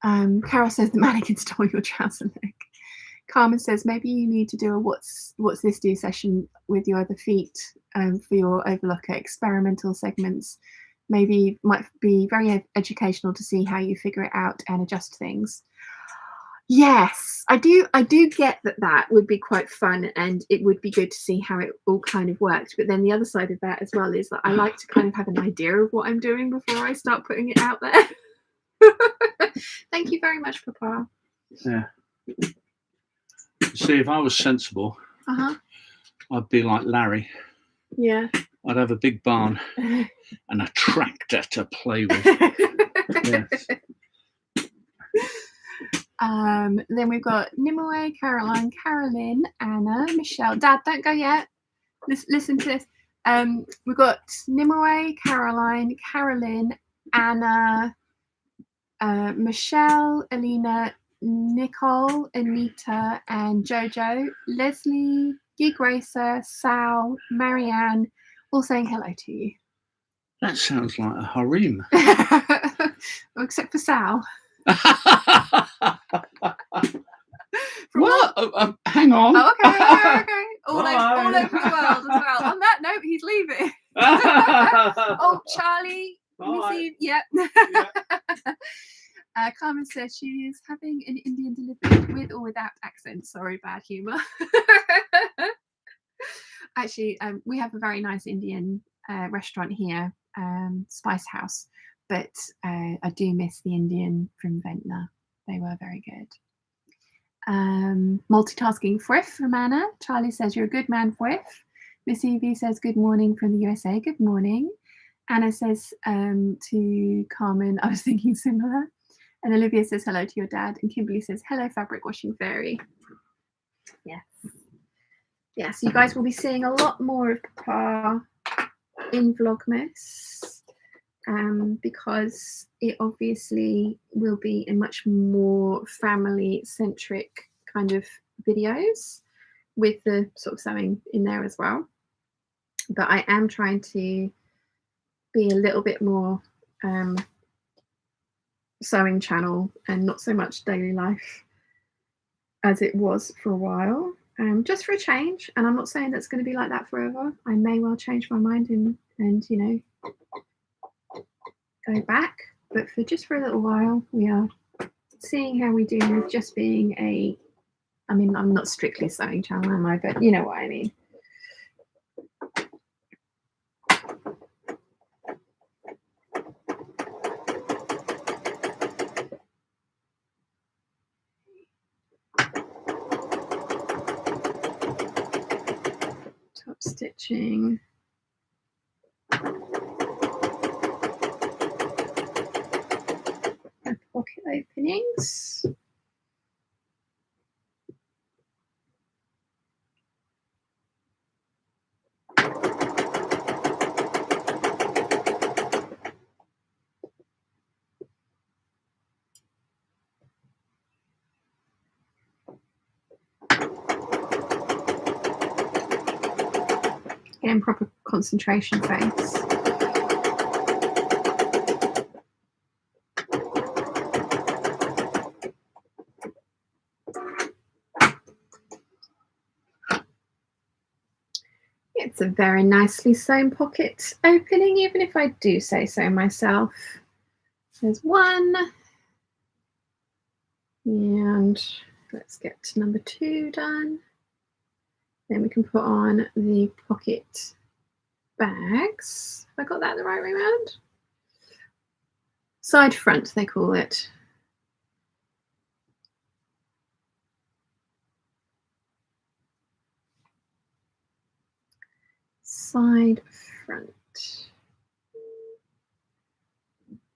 Carol says the mannequin stole your trouser leg. Carmen says maybe you need to do a what's this do session with your other feet for your Overlocker experimental segments. Maybe might be very educational to see how you figure it out and adjust things. Yes, I do get that would be quite fun and it would be good to see how it all kind of worked. But then the other side of that as well is that I like to kind of have an idea of what I'm doing before I start putting it out there. Thank you very much, Papa.
Yeah. See, if I was sensible, I'd be like Larry.
Yeah.
I'd have a big barn and a tractor to play with. Yes.
Then we've got Nimue, Caroline, Carolyn, Anna, Michelle. Dad, don't go yet. Listen to this. We've got Nimue, Caroline, Carolyn, Anna, Michelle, Alina, Nicole, Anita, and Jojo, Leslie, Gig Racer, Sal, Marianne, all saying hello to you.
That sounds like a harem.
Well, except for Sal.
What? Hang on.
Oh, okay. All over the world as well. On that note, he's leaving. Oh, Charlie. Missy, yep. Carmen says she is having an Indian delivered with or without accent. Sorry, bad humour. Actually, we have a very nice Indian restaurant here, Spice House, but I do miss the Indian from Ventnor. They were very good. Multitasking Frith from Anna. Charlie says you're a good man, Frith. Miss Evie says good morning from the USA. Good morning. Anna says to Carmen, I was thinking similar. And Olivia says hello to your dad. And Kimberly says, hello, fabric washing fairy. Yes. Yes, you guys will be seeing a lot more of Papa in Vlogmas because it obviously will be a much more family-centric kind of videos with the sort of sewing in there as well. But I am trying to be a little bit more sewing channel and not so much daily life as it was for a while, just for a change. And I'm not saying that's going to be like that forever. I may well change my mind and you know, go back, but for a little while we are seeing how we do with just being a, I mean, I'm not strictly a sewing channel, am I? But you know what I mean. Top stitching. And pocket openings. And proper concentration face. It's a very nicely sewn pocket opening, even if I do say so myself. There's one. And let's get to number 2 done. Then we can put on the pocket bags. Have I got that the right way around? Side front, they call it. Side front.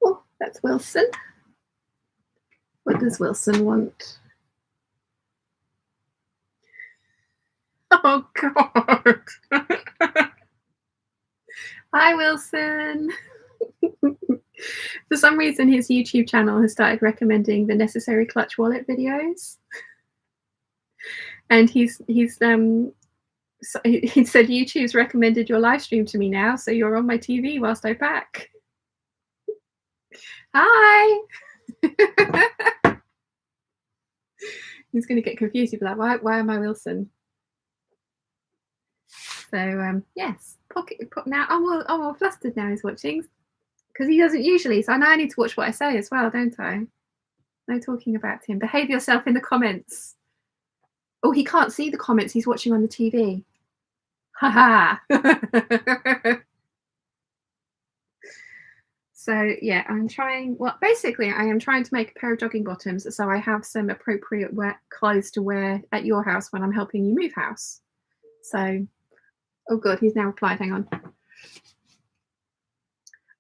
Oh, that's Wilson. What does Wilson want? Oh, God. Hi, Wilson. For some reason, his YouTube channel has started recommending the Necessary Clutch Wallet videos. And he said, YouTube's recommended your live stream to me now, so you're on my TV whilst I pack. Hi. He's going to get confused. He'll be like, why am I Wilson? So yes, pocket now. I'm all flustered now. He's watching because he doesn't usually. So I know I need to watch what I say as well, don't I? No talking about him. Behave yourself in the comments. Oh, he can't see the comments. He's watching on the TV. Ha ha. So yeah, I'm trying. Well, basically, I am trying to make a pair of jogging bottoms so I have some appropriate clothes to wear at your house when I'm helping you move house. So. Oh, good. He's now replied. Hang on.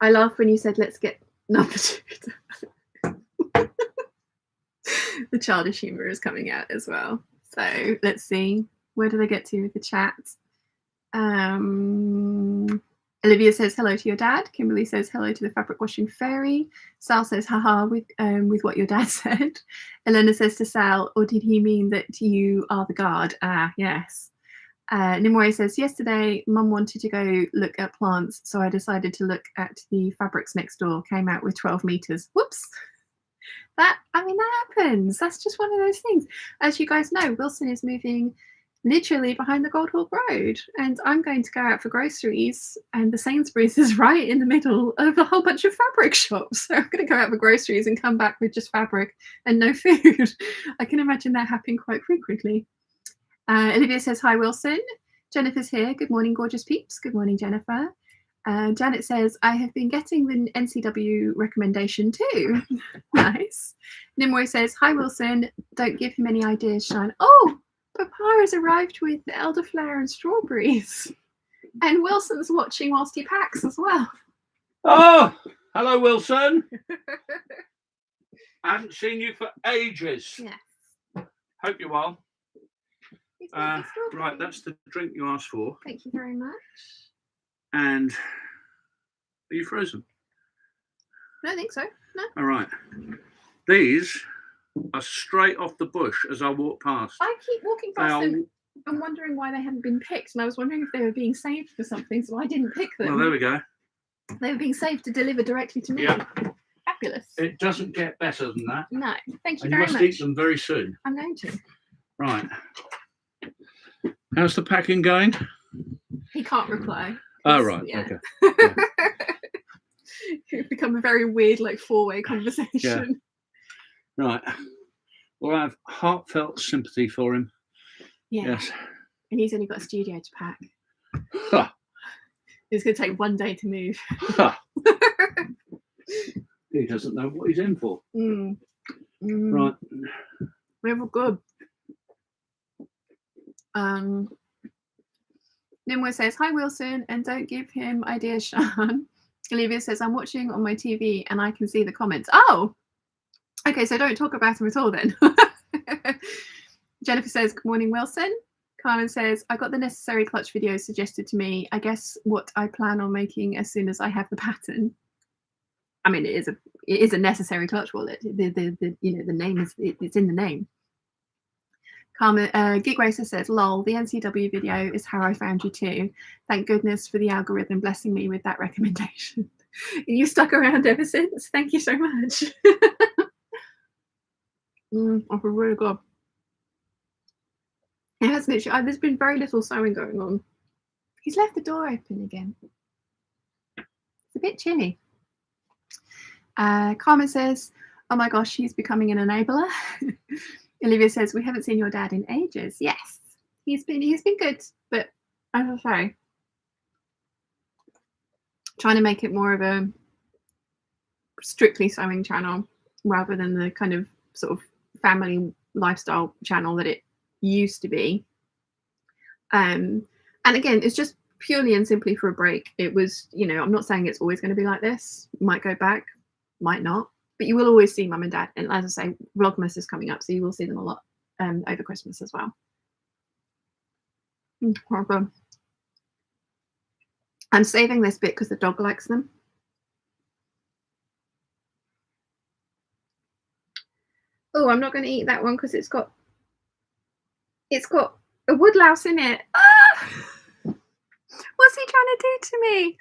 I laughed when you said, let's get number 2. The childish humour is coming out as well. So let's see. Where did I get to with the chat? Olivia says hello to your dad. Kimberly says hello to the fabric washing fairy. Sal says haha with what your dad said. Elena says to Sal, or did he mean that you are the guard? Ah, yes. Nimue says, yesterday mum wanted to go look at plants, so I decided to look at the fabrics next door, came out with 12 meters. Whoops. That happens. That's just one of those things. As you guys know, Wilson is moving literally behind the Gold Hawk Road, and I'm going to go out for groceries, and the Sainsbury's is right in the middle of a whole bunch of fabric shops. So I'm going to go out for groceries and come back with just fabric and no food. I can imagine that happening quite frequently. Olivia says, hi, Wilson. Jennifer's here. Good morning, gorgeous peeps. Good morning, Jennifer. Janet says, I have been getting the NCW recommendation too. Nice. Nimue says, hi, Wilson. Don't give him any ideas, Shine. Oh, Papa has arrived with elderflower and strawberries. And Wilson's watching whilst he packs as well.
Oh, hello, Wilson. I haven't seen you for ages.
Yes.
Hope you're well.
He's
Right, that's the drink you asked for.
Thank you very much.
And are you frozen?
I don't think so. No.
All right. These are straight off the bush as I walk past.
I keep walking past them and wondering why they hadn't been picked, and I was wondering if they were being saved for something, so I didn't pick them.
Well, there we go.
They were being saved to deliver directly to me.
Yeah.
Fabulous.
It doesn't get better than that.
No, thank you
And
very
you
much.
must eat them very soon.
I'm going to.
Right. How's the packing going?
He can't reply.
Oh, right.
Yeah.
Okay. Yeah.
It's become a very weird, like, four-way conversation.
Yeah. Right. Well, I have heartfelt sympathy for him.
Yeah.
Yes.
And he's only got a studio to pack.
Ha.
It's going to take one day to move.
Ha. He doesn't know what he's in for. Right.
Real good. Nimue says, hi Wilson, and don't give him ideas, Sean. Olivia says, I'm watching on my TV and I can see the comments. Oh, okay, so don't talk about him at all then. Jennifer says, good morning, Wilson. Carmen says, I got the necessary clutch videos suggested to me. I guess what I plan on making as soon as I have the pattern. I mean, it is a necessary clutch wallet. The name is, it's in the name. Carmen, Gig Racer says, lol, the NCW video is how I found you too. Thank goodness for the algorithm blessing me with that recommendation. You stuck around ever since. Thank you so much. I feel really good. It has literally, there's been very little sewing going on. He's left the door open again. It's a bit chilly. Carmen says, oh my gosh, he's becoming an enabler. Olivia says, we haven't seen your dad in ages. Yes, he's been good, but as I say, trying to make it more of a strictly sewing channel rather than the kind of sort of family lifestyle channel that it used to be. And again, it's just purely and simply for a break. It was, I'm not saying it's always going to be like this. Might go back, might not. But you will always see mum and dad. And as I say, Vlogmas is coming up, so you will see them a lot over Christmas as well. I'm saving this bit because the dog likes them. Oh, I'm not going to eat that one because it's got a woodlouse in it. Ah! What's he trying to do to me?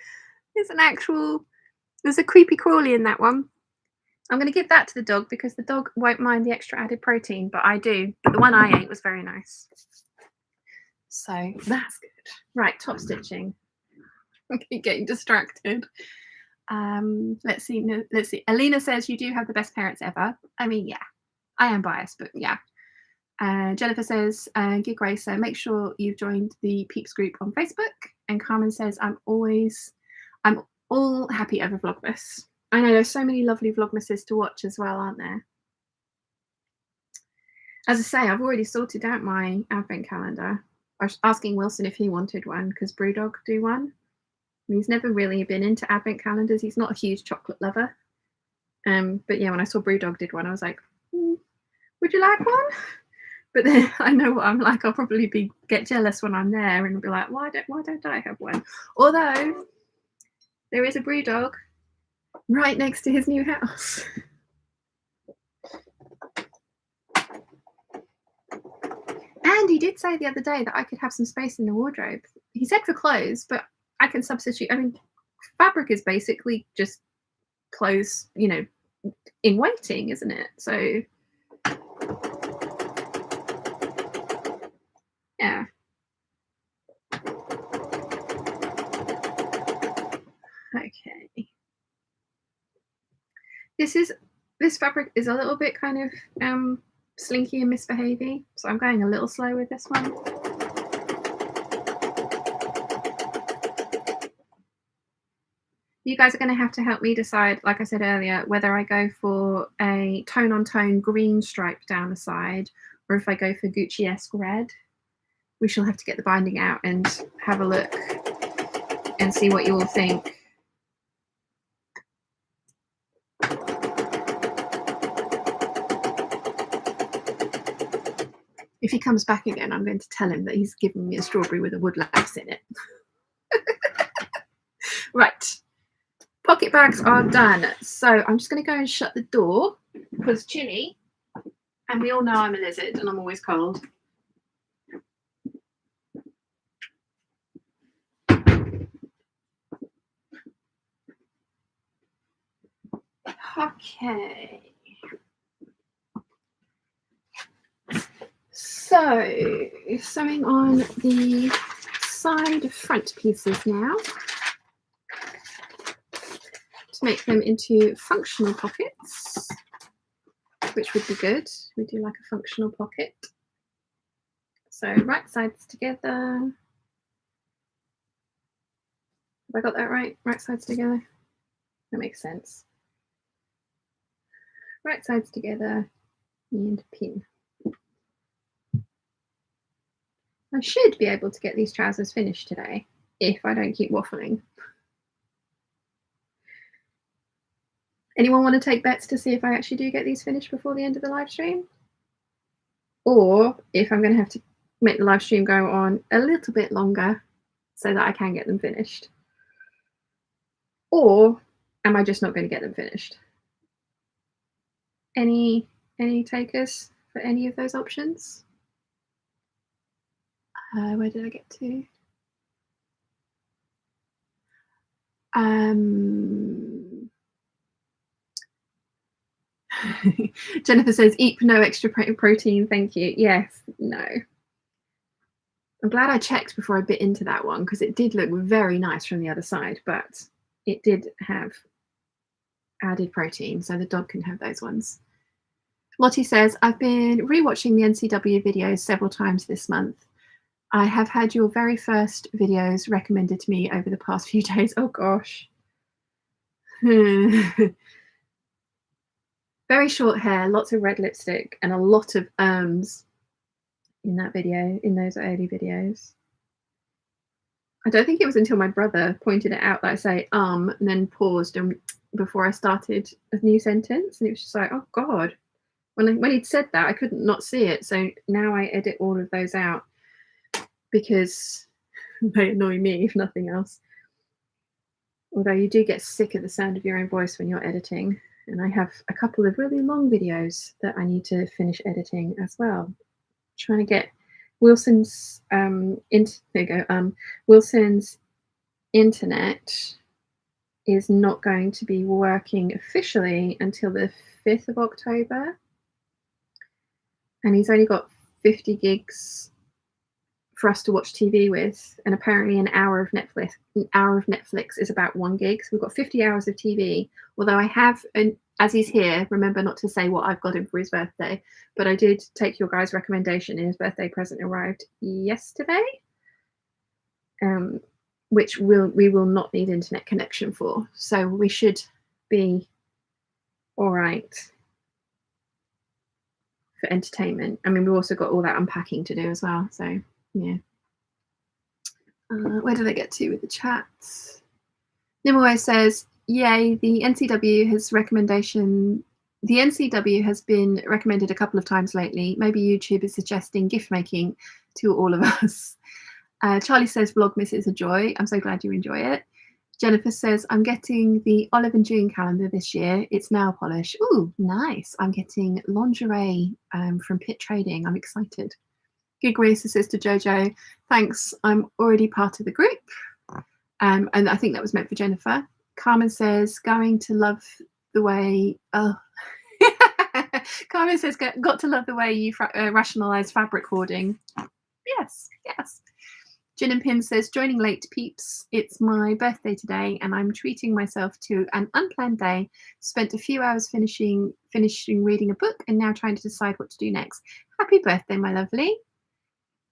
There's a creepy crawly in that one. I'm going to give that to the dog because the dog won't mind the extra added protein, but I do. But the one I ate was very nice. So that's good. Right, top stitching. I keep getting distracted. Let's see. Alina says, you do have the best parents ever. I mean, yeah, I am biased, but yeah. Jennifer says, Gig Racer, make sure you've joined the Peeps group on Facebook. And Carmen says, I'm all happy over Vlogmas. I know there's so many lovely Vlogmases to watch as well, aren't there? As I say, I've already sorted out my advent calendar. I was asking Wilson if he wanted one because Brewdog do one. He's never really been into advent calendars. He's not a huge chocolate lover. But yeah, when I saw Brewdog did one, I was like, would you like one? But then I know what I'm like. I'll probably get jealous when I'm there and be like, why don't I have one? Although there is a Brewdog right next to his new house. And he did say the other day that I could have some space in the wardrobe. He said for clothes, but I can substitute. I mean, fabric is basically just clothes, in waiting, isn't it? So, yeah. Okay. This fabric is a little bit kind of slinky and misbehaving, so I'm going a little slow with this one. You guys are going to have to help me decide, like I said earlier, whether I go for a tone-on-tone green stripe down the side or if I go for Gucci-esque red. We shall have to get the binding out and have a look and see what you all think. If he comes back again, I'm going to tell him that he's given me a strawberry with a woodlouse in it. Right. Pocket bags are done. So I'm just going to go and shut the door because chilly. And we all know I'm a lizard and I'm always cold. Okay. So, sewing on the side front pieces now to make them into functional pockets, which would be good. We do like a functional pocket. So right sides together. Have I got that right? Right sides together. That makes sense. Right sides together and pin. I should be able to get these trousers finished today if I don't keep waffling. Anyone want to take bets to see if I actually do get these finished before the end of the live stream? Or if I'm going to have to make the live stream go on a little bit longer so that I can get them finished? Or am I just not going to get them finished? Any takers for any of those options? Where did I get to? Jennifer says, eat no extra protein, thank you. Yes, no. I'm glad I checked before I bit into that one because it did look very nice from the other side, but it did have added protein, so the dog can have those ones. Lottie says, I've been rewatching the NCW videos several times this month. I have had your very first videos recommended to me over the past few days. Oh gosh. Very short hair, lots of red lipstick, and a lot of in that video, in those early videos. I don't think it was until my brother pointed it out that I say and then paused and before I started a new sentence, and it was just like, oh god. When he'd said that, I couldn't not see it. So now I edit all of those out because they annoy me, if nothing else. Although you do get sick of the sound of your own voice when you're editing. And I have a couple of really long videos that I need to finish editing as well. Trying to get Wilson's Wilson's internet is not going to be working officially until the 5th of October. And he's only got 50 gigs for us to watch TV with, and apparently an hour of Netflix is about 1 gig. So we've got 50 hours of TV. Although I have, and as he's here, remember not to say what I've got him for his birthday, but I did take your guys' recommendation, and his birthday present arrived yesterday, which we will not need internet connection for. So we should be all right for entertainment. I mean, we've also got all that unpacking to do as well. So yeah. Where did I get to with the chats? Nimue says, yay, the NCW has been recommended a couple of times lately. Maybe YouTube is suggesting gift making to all of us. Charlie says, Vlogmas is a joy. I'm so glad you enjoy it. Jennifer says, I'm getting the Olive and June calendar this year. It's nail polish. Ooh, nice. I'm getting lingerie from Pit Trading. I'm excited. Gig Racer says to Jojo, thanks. I'm already part of the group. And I think that was meant for Jennifer. Carmen says, going to love the way. Oh. Carmen says, got to love the way you rationalize fabric hoarding. Yes, yes. Gin and Pin says, joining late, peeps. It's my birthday today and I'm treating myself to an unplanned day. Spent a few hours finishing reading a book and now trying to decide what to do next. Happy birthday, my lovely.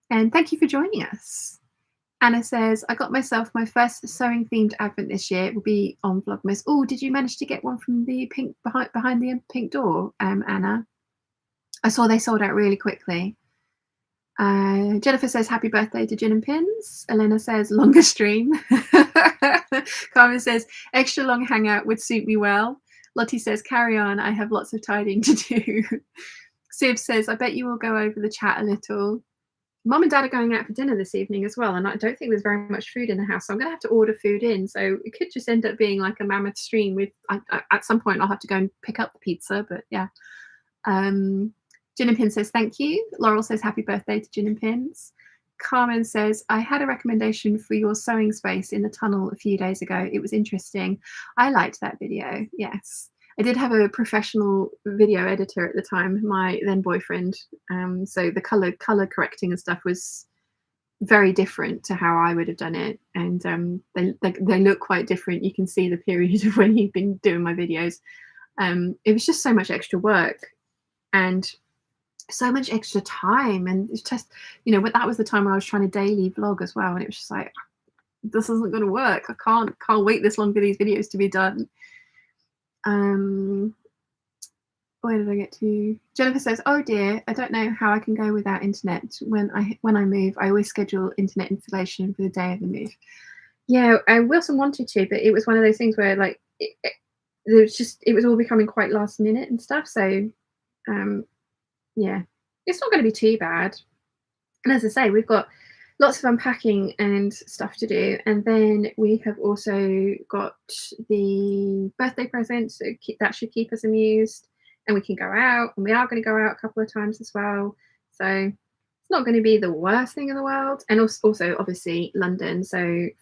And thank you for joining us. Anna says, I got myself my first sewing themed advent this year. It will be on Vlogmas. Oh, did you manage to get one from the pink behind the pink door, Anna? I saw they sold out really quickly. Jennifer says, happy birthday to Gin and Pins. Elena says, longer stream. Carmen says, extra long hangout would suit me well. Lottie says, carry on. I have lots of tidying to do. Siv says, I bet you will go over the chat a little. Mum and Dad are going out for dinner this evening as well, and I don't think there's very much food in the house, so I'm going to have to order food in. So it could just end up being like a mammoth stream with, at some point I'll have to go and pick up the pizza, but yeah. Gin and Pin says, thank you. Laurel says, happy birthday to Gin and Pins. Carmen says, I had a recommendation for your sewing space in the tunnel a few days ago. It was interesting. I liked that video. Yes. I did have a professional video editor at the time, my then boyfriend. So the color correcting and stuff was very different to how I would have done it. And they look quite different. You can see the period of when he'd been doing my videos. It was just so much extra work and so much extra time, and it's just, you know, but that was the time where I was trying to daily vlog as well, and it was just like, this isn't going to work. I can't wait this long for these videos to be done. Where did I get to? Jennifer says, oh dear, I don't know how I can go without internet when I move. I always schedule internet installation for the day of the move. Yeah, Wilson wanted to, but it was one of those things where like it was all becoming quite last minute and stuff. So yeah, it's not going to be too bad. And as I say, we've got lots of unpacking and stuff to do. And then we have also got the birthday present, so that should keep us amused. And we can go out, and we are going to go out a couple of times as well. So it's not going to be the worst thing in the world. And also obviously London, so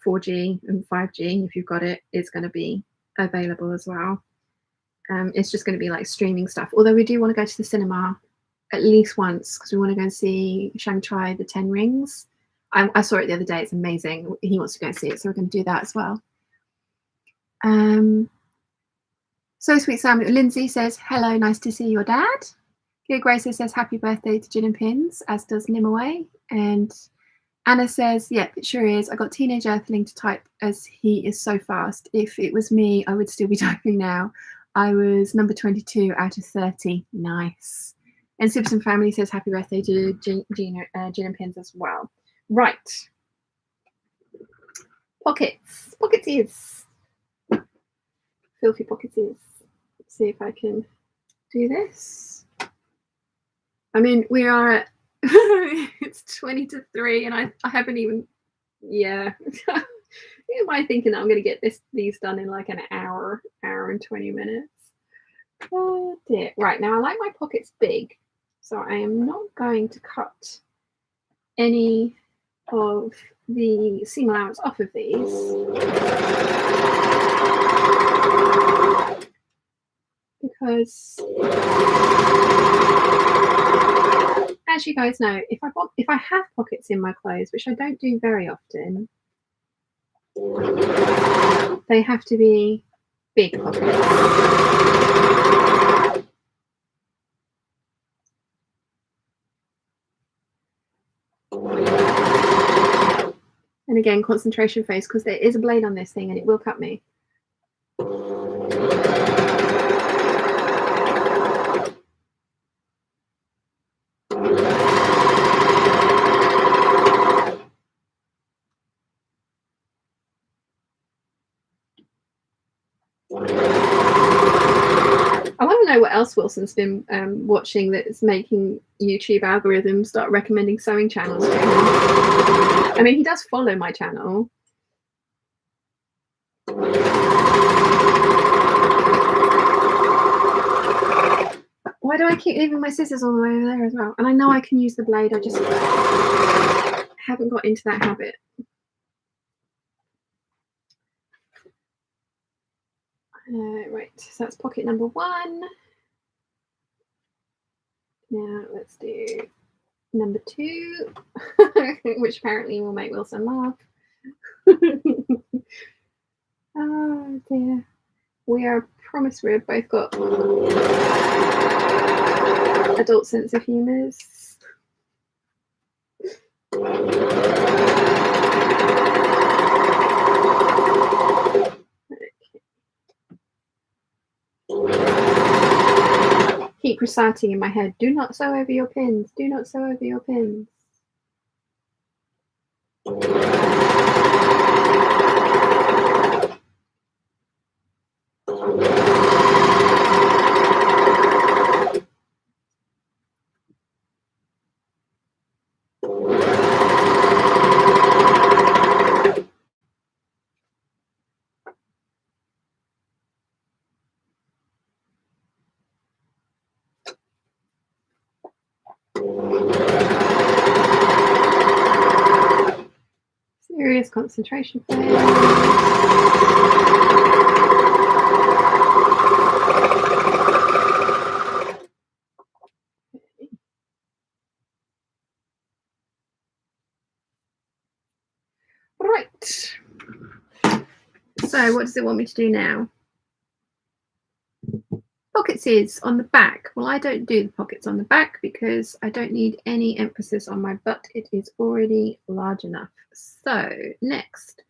4G and 5G, if you've got it, is going to be available as well. It's just going to be like streaming stuff. Although we do want to go to the cinema at least once, because we want to go and see Shang-Chi the 10 Rings. I saw it the other day. It's amazing. He wants to go and see it, so we're going to do that as well. So Sweet Sam. Lindsay says, hello, nice to see your dad. Gia Grace says, happy birthday to Gin and Pins, as does Nimaway. And Anna says, yep, it sure is. I got teenage Earthling to type as he is so fast. If it was me, I would still be typing now. I was number 22 out of 30. Nice. And Simpson Family says, happy birthday to Gin and Pins as well. Right. Pockets. Pockets. Filthy pockets. Let's see if I can do this. I mean, we are at it's 20 to 3, and I haven't even, yeah. Who am I thinking that I'm going to get these done in like an hour and 20 minutes? Oh dear. Right, now I like my pockets big, so I am not going to cut any of the seam allowance off of these. Because as you guys know, if I have pockets in my clothes, which I don't do very often, they have to be big pockets. And again, concentration phase, because there is a blade on this thing and it will cut me. I want to know what else Wilson's been watching that's making YouTube algorithms start recommending sewing channels to him. I mean, he does follow my channel. Why do I keep leaving my scissors all the way over there as well? And I know I can use the blade, I just haven't got into that habit. Right, so that's pocket number 1. Now let's do number 2, which apparently will make Wilson laugh. Oh dear. We are promised we've both got adult sense of humours. Keep reciting in my head, do not sew over your pins, do not sew over your pins. concentration please. Right. So what does it want me to do now? Pockets is on the back. Well, I don't do the pockets on the back because I don't need any emphasis on my butt. It is already large enough. So next,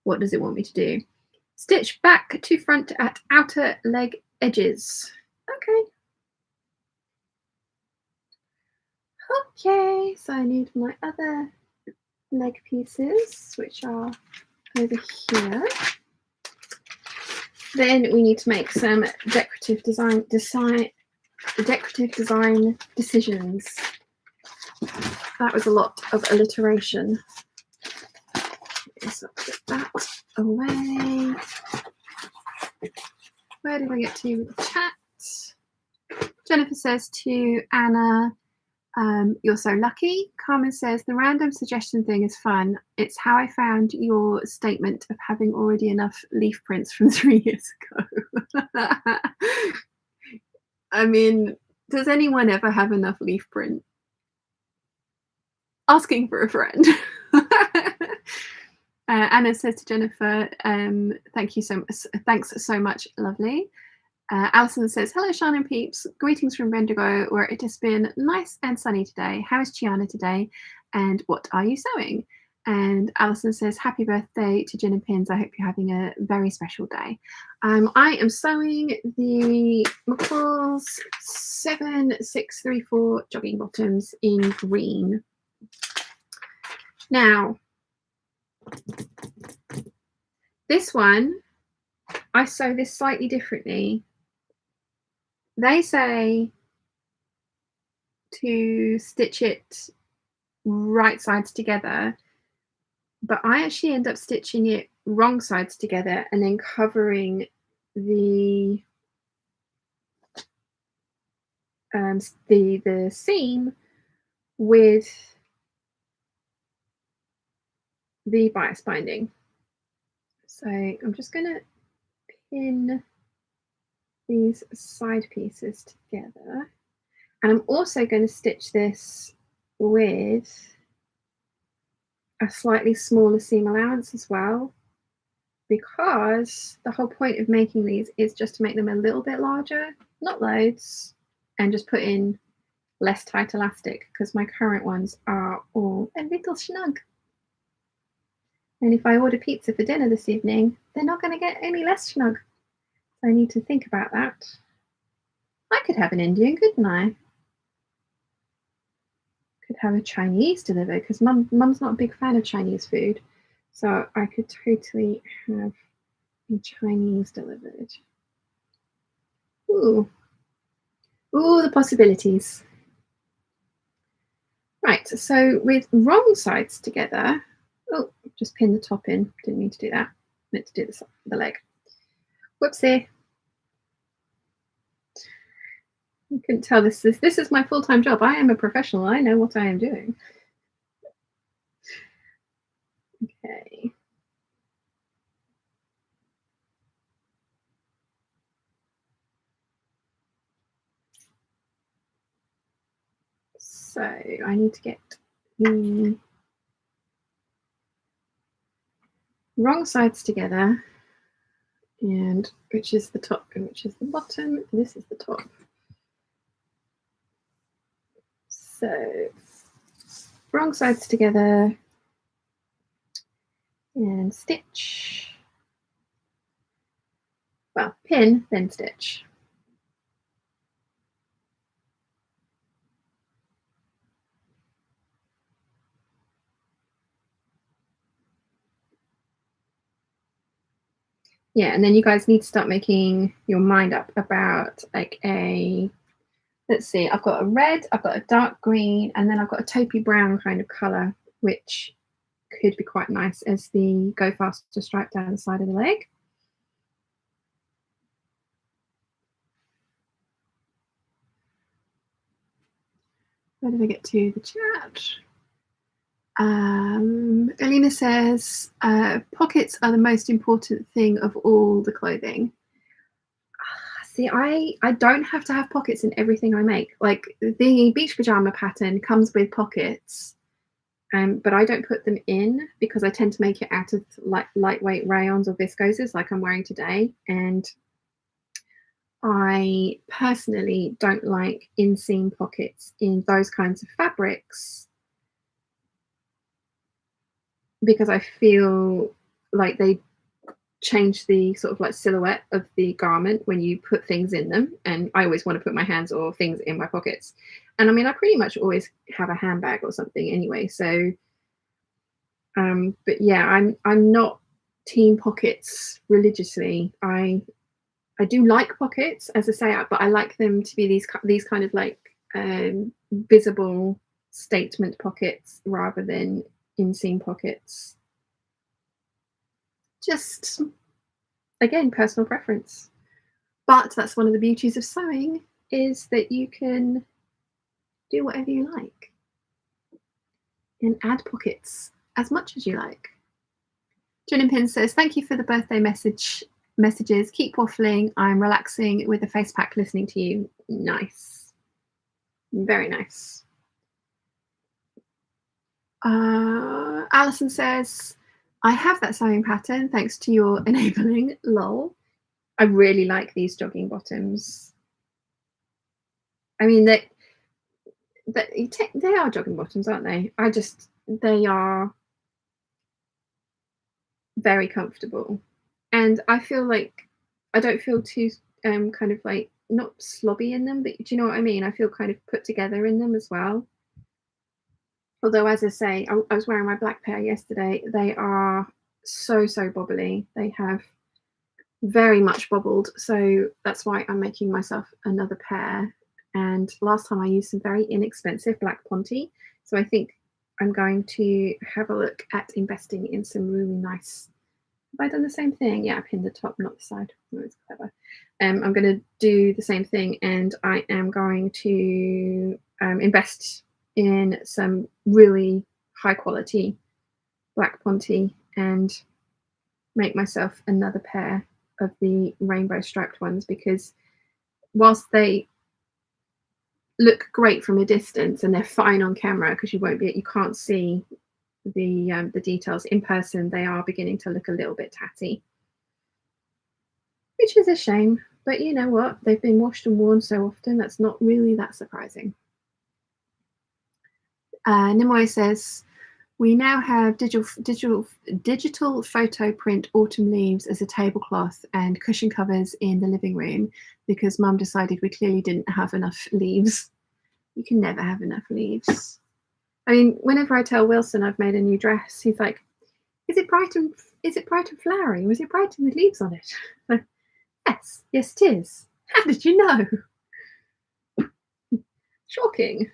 what does it want me to do? Stitch back to front at outer leg edges. Okay. Okay, so I need my other leg pieces, which are over here. Then we need to make some decorative design decisions. That was a lot of alliteration. So put that away. Where did I get to with the chat? Jennifer says to Anna, you're so lucky. Carmen says the random suggestion thing is fun. It's how I found your statement of having already enough leaf prints from 3 years ago. I mean, does anyone ever have enough leaf print? Asking for a friend. Anna says to Jennifer, thanks so much, lovely. Alison says, hello, Sean and Peeps. Greetings from Bendigo, where it has been nice and sunny today. How is Chiana today? And what are you sewing? And Alison says, happy birthday to Gin and Pins. I hope you're having a very special day. I am sewing the McCall's 7634 jogging bottoms in green. Now, this one, I sew this slightly differently. They say to stitch it right sides together, but I actually end up stitching it wrong sides together and then covering the seam with the bias binding. So I'm just going to pin these side pieces together, and I'm also going to stitch this with a slightly smaller seam allowance as well, because the whole point of making these is just to make them a little bit larger, not loads, and just put in less tight elastic, because my current ones are all a little snug. And if I order pizza for dinner this evening, they're not going to get any less snug. I need to think about that. I could have an Indian, couldn't I? Could have a Chinese delivered, because Mum's not a big fan of Chinese food. So I could totally have a Chinese delivered. Ooh. Ooh, the possibilities. Right, so with wrong sides together, oh, just pin the top in. Didn't mean to do that. Meant to do the leg. Whoopsie. You couldn't tell this is my full-time job. I am a professional. I know what I am doing. Okay. So I need to get the wrong sides together, and which is the top and which is the bottom. This is the top. So wrong sides together and stitch. Well, pin, then stitch. Yeah, and then you guys need to start making your mind up about like a, let's see, I've got a red, I've got a dark green, and then I've got a taupey brown kind of colour, which could be quite nice as the go faster stripe down the side of the leg. Where did I get to? The chat. Alina says, pockets are the most important thing of all the clothing. See, I don't have to have pockets in everything I make. Like the beach pajama pattern comes with pockets, but I don't put them in because I tend to make it out of lightweight rayons or viscoses like I'm wearing today. And I personally don't like inseam pockets in those kinds of fabrics because I feel like they change the sort of like silhouette of the garment when you put things in them. And I always want to put my hands or things in my pockets. And I mean, I pretty much always have a handbag or something anyway. So, but yeah, I'm not team pockets religiously. I do like pockets, as I say, but I like them to be these kind of like visible statement pockets rather than inseam pockets. Just, again, personal preference. But that's one of the beauties of sewing, is that you can do whatever you like and add pockets as much as you like. Gin and Pin says, thank you for the birthday messages. Keep waffling. I'm relaxing with a face pack listening to you. Nice. Very nice. Alison says, I have that sewing pattern thanks to your enabling. Lol. I really like these jogging bottoms. I mean, they are jogging bottoms, aren't they? They are very comfortable. And I feel like I don't feel too kind of like not slobby in them, but do you know what I mean? I feel kind of put together in them as well. Although, as I say, I was wearing my black pair yesterday. They are so bobbly. They have very much bobbled. So that's why I'm making myself another pair. And last time I used some very inexpensive black Ponte. So I think I'm going to have a look at investing in some really nice. Have I done the same thing? Yeah, I pinned the top, not the side. Oh, it's clever. I'm going to do the same thing, and I am going to invest in some really high quality black Ponte and make myself another pair of the rainbow striped ones, because whilst they look great from a distance and they're fine on camera because you can't see the details in person, they are beginning to look a little bit tatty, which is a shame. But you know what? They've been washed and worn so often, that's not really that surprising. Nimoy says, we now have digital photo print autumn leaves as a tablecloth and cushion covers in the living room because Mum decided we clearly didn't have enough leaves. You can never have enough leaves. I mean, whenever I tell Wilson I've made a new dress, he's like, is it bright and flowery? Was it bright and with leaves on it? Like, yes it is. How did you know? Shocking.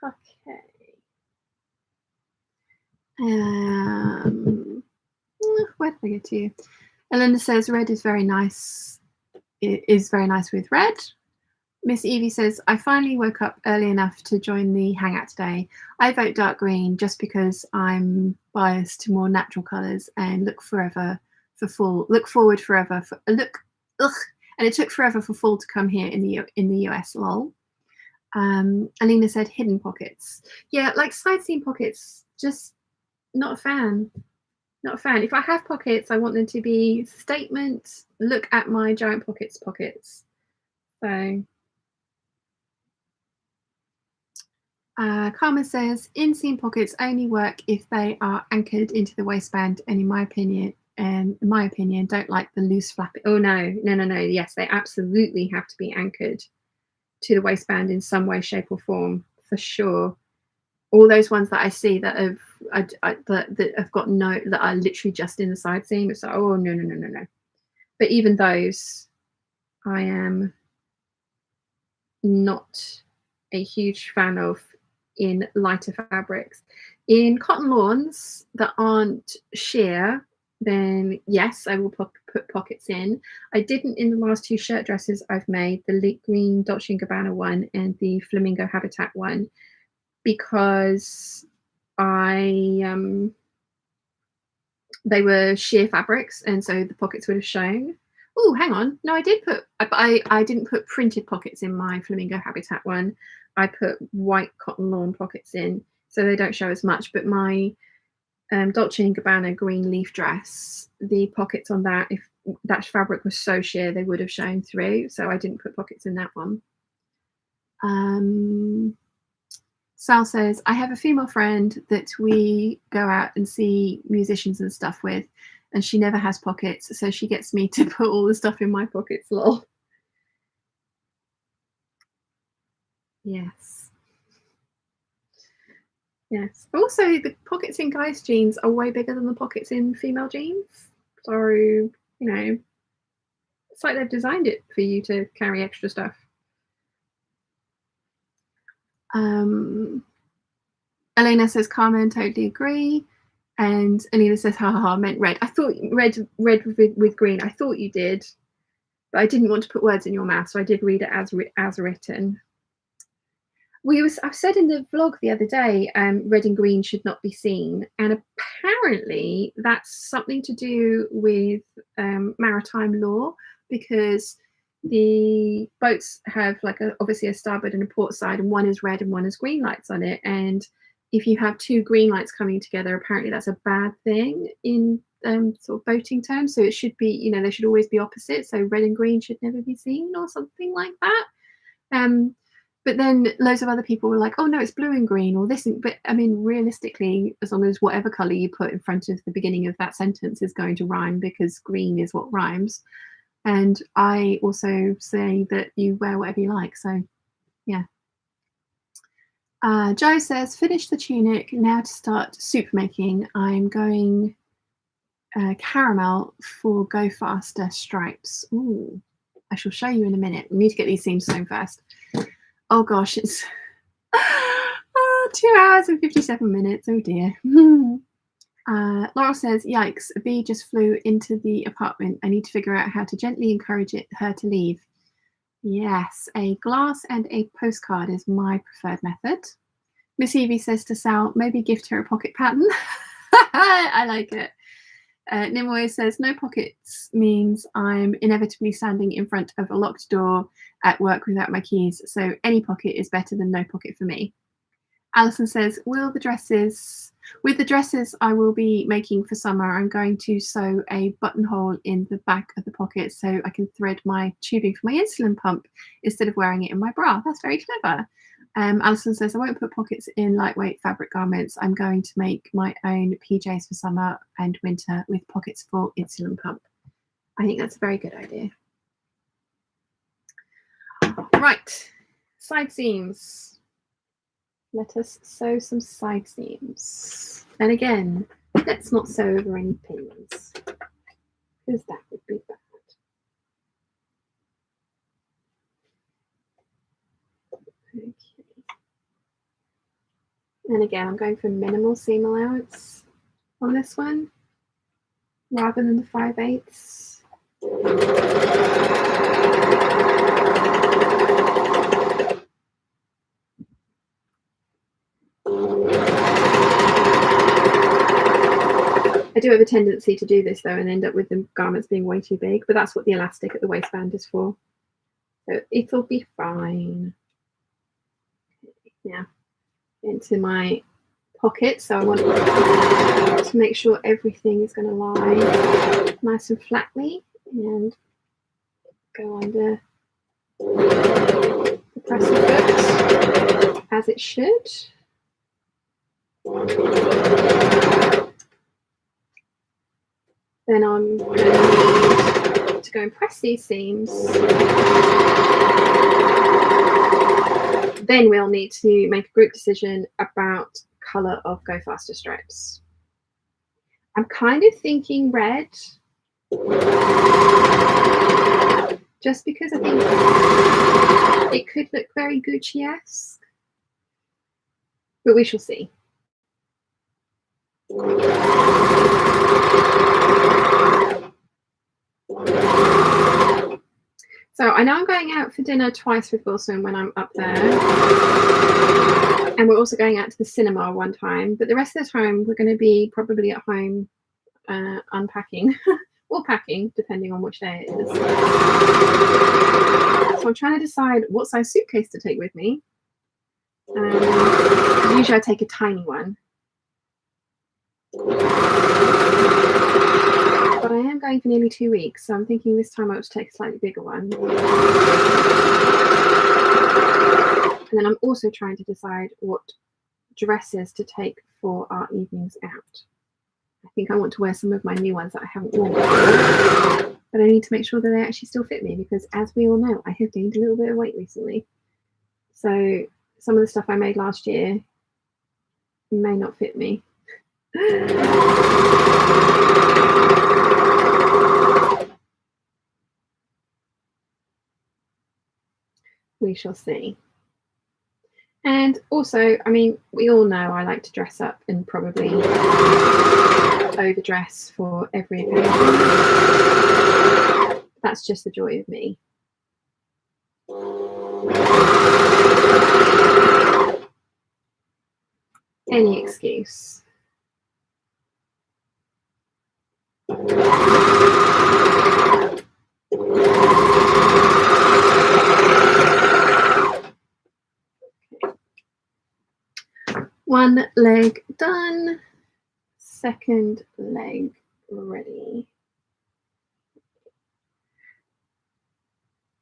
Okay. Where did I get to? Elena says red is very nice. It is very nice with red. Miss Evie says, I finally woke up early enough to join the hangout today. I vote dark green just because I'm biased to more natural colours and look forward forever and it took forever for fall to come here in the US. Lol. Alina said hidden pockets. Yeah, like side seam pockets, just not a fan. Not a fan. If I have pockets, I want them to be statement, look at my giant pockets. So Karma says inseam pockets only work if they are anchored into the waistband, and in my opinion, don't like the loose flapping. Oh no. Yes, they absolutely have to be anchored to the waistband in some way, shape, or form, for sure. All those ones that I see that have got that are literally just in the side seam, it's like, oh no. But even those, I am not a huge fan of in lighter fabrics. In cotton lawns that aren't sheer, then yes, I will put pockets in. I didn't in the last 2 shirt dresses I've made, the leek green Dolce & Gabbana one and the flamingo habitat one, because they were sheer fabrics, and so the pockets would have shown. Oh, hang on. No, I did put, I didn't put printed pockets in my flamingo habitat one. I put white cotton lawn pockets in, so they don't show as much. But my Dolce & Gabbana green leaf dress, the pockets on that, if that fabric was so sheer, they would have shown through. So I didn't put pockets in that one. Sal says, I have a female friend that we go out and see musicians and stuff with, and she never has pockets, so she gets me to put all the stuff in my pockets, lol. Yes. Yes. Also, the pockets in guys' jeans are way bigger than the pockets in female jeans. So, you know, it's like they've designed it for you to carry extra stuff. Elena says, Carmen, totally agree. And Alina says, ha ha ha, meant red. I thought red with green. I thought you did, but I didn't want to put words in your mouth, so I did read it as written. I said in the vlog the other day, red and green should not be seen, and apparently that's something to do with maritime law, because the boats have like obviously a starboard and a port side, and one is red and one is green lights on it, and if you have 2 green lights coming together, apparently that's a bad thing in sort of boating terms. So it should be, you know, they should always be opposite. So red and green should never be seen, or something like that. But then loads of other people were like, oh no, it's blue and green, or this. But I mean, realistically, as long as whatever color you put in front of the beginning of that sentence is going to rhyme, because green is what rhymes. And I also say that you wear whatever you like. So yeah. Joe says, finish the tunic, now to start soup making. I'm going caramel for Go Faster stripes. Ooh, I shall show you in a minute. We need to get these seams sewn first. Oh gosh, it's 2 hours and 57 minutes. Oh dear. Laurel says, yikes, a bee just flew into the apartment. I need to figure out how to gently encourage her to leave. Yes, a glass and a postcard is my preferred method. Miss Evie says to Sal, maybe gift her a pocket pattern. I like it. Nimoy says, no pockets means I'm inevitably standing in front of a locked door at work without my keys, so any pocket is better than no pocket for me. Alison says, with the dresses I will be making for summer, I'm going to sew a buttonhole in the back of the pocket so I can thread my tubing for my insulin pump instead of wearing it in my bra. That's very clever. Alison says, I won't put pockets in lightweight fabric garments. I'm going to make my own PJs for summer and winter with pockets for insulin pump. I think that's a very good idea. Right, side seams. Let us sew some side seams. And again, let's not sew over any pins, because that would be bad. Okay. And again, I'm going for minimal seam allowance on this one, rather than the 5/8. I do have a tendency to do this though and end up with the garments being way too big, but that's what the elastic at the waistband is for. So it'll be fine. Now into my pocket. So I want to make sure everything is going to lie nice and flatly and go under the pressing foot as it should. Then I'm going to need to go and press these seams. Then we'll need to make a group decision about colour of Go Faster stripes. I'm kind of thinking red, just because I think it could look very Gucci-esque, but we shall see. So I know I'm going out for dinner twice with Wilson when I'm up there. And we're also going out to the cinema one time. But the rest of the time, we're going to be probably at home unpacking or packing, depending on which day it is. So I'm trying to decide what size suitcase to take with me. Usually I take a tiny one. But I am going for nearly 2 weeks, so I'm thinking this time I ought to take a slightly bigger one. And then I'm also trying to decide what dresses to take for our evenings out. I think I want to wear some of my new ones that I haven't worn before, but I need to make sure that they actually still fit me, because as we all know, I have gained a little bit of weight recently. So some of the stuff I made last year may not fit me. We shall see. And also, I mean, we all know I like to dress up and probably overdress for every occasion. That's just the joy of me. Any excuse. One leg done, second leg ready.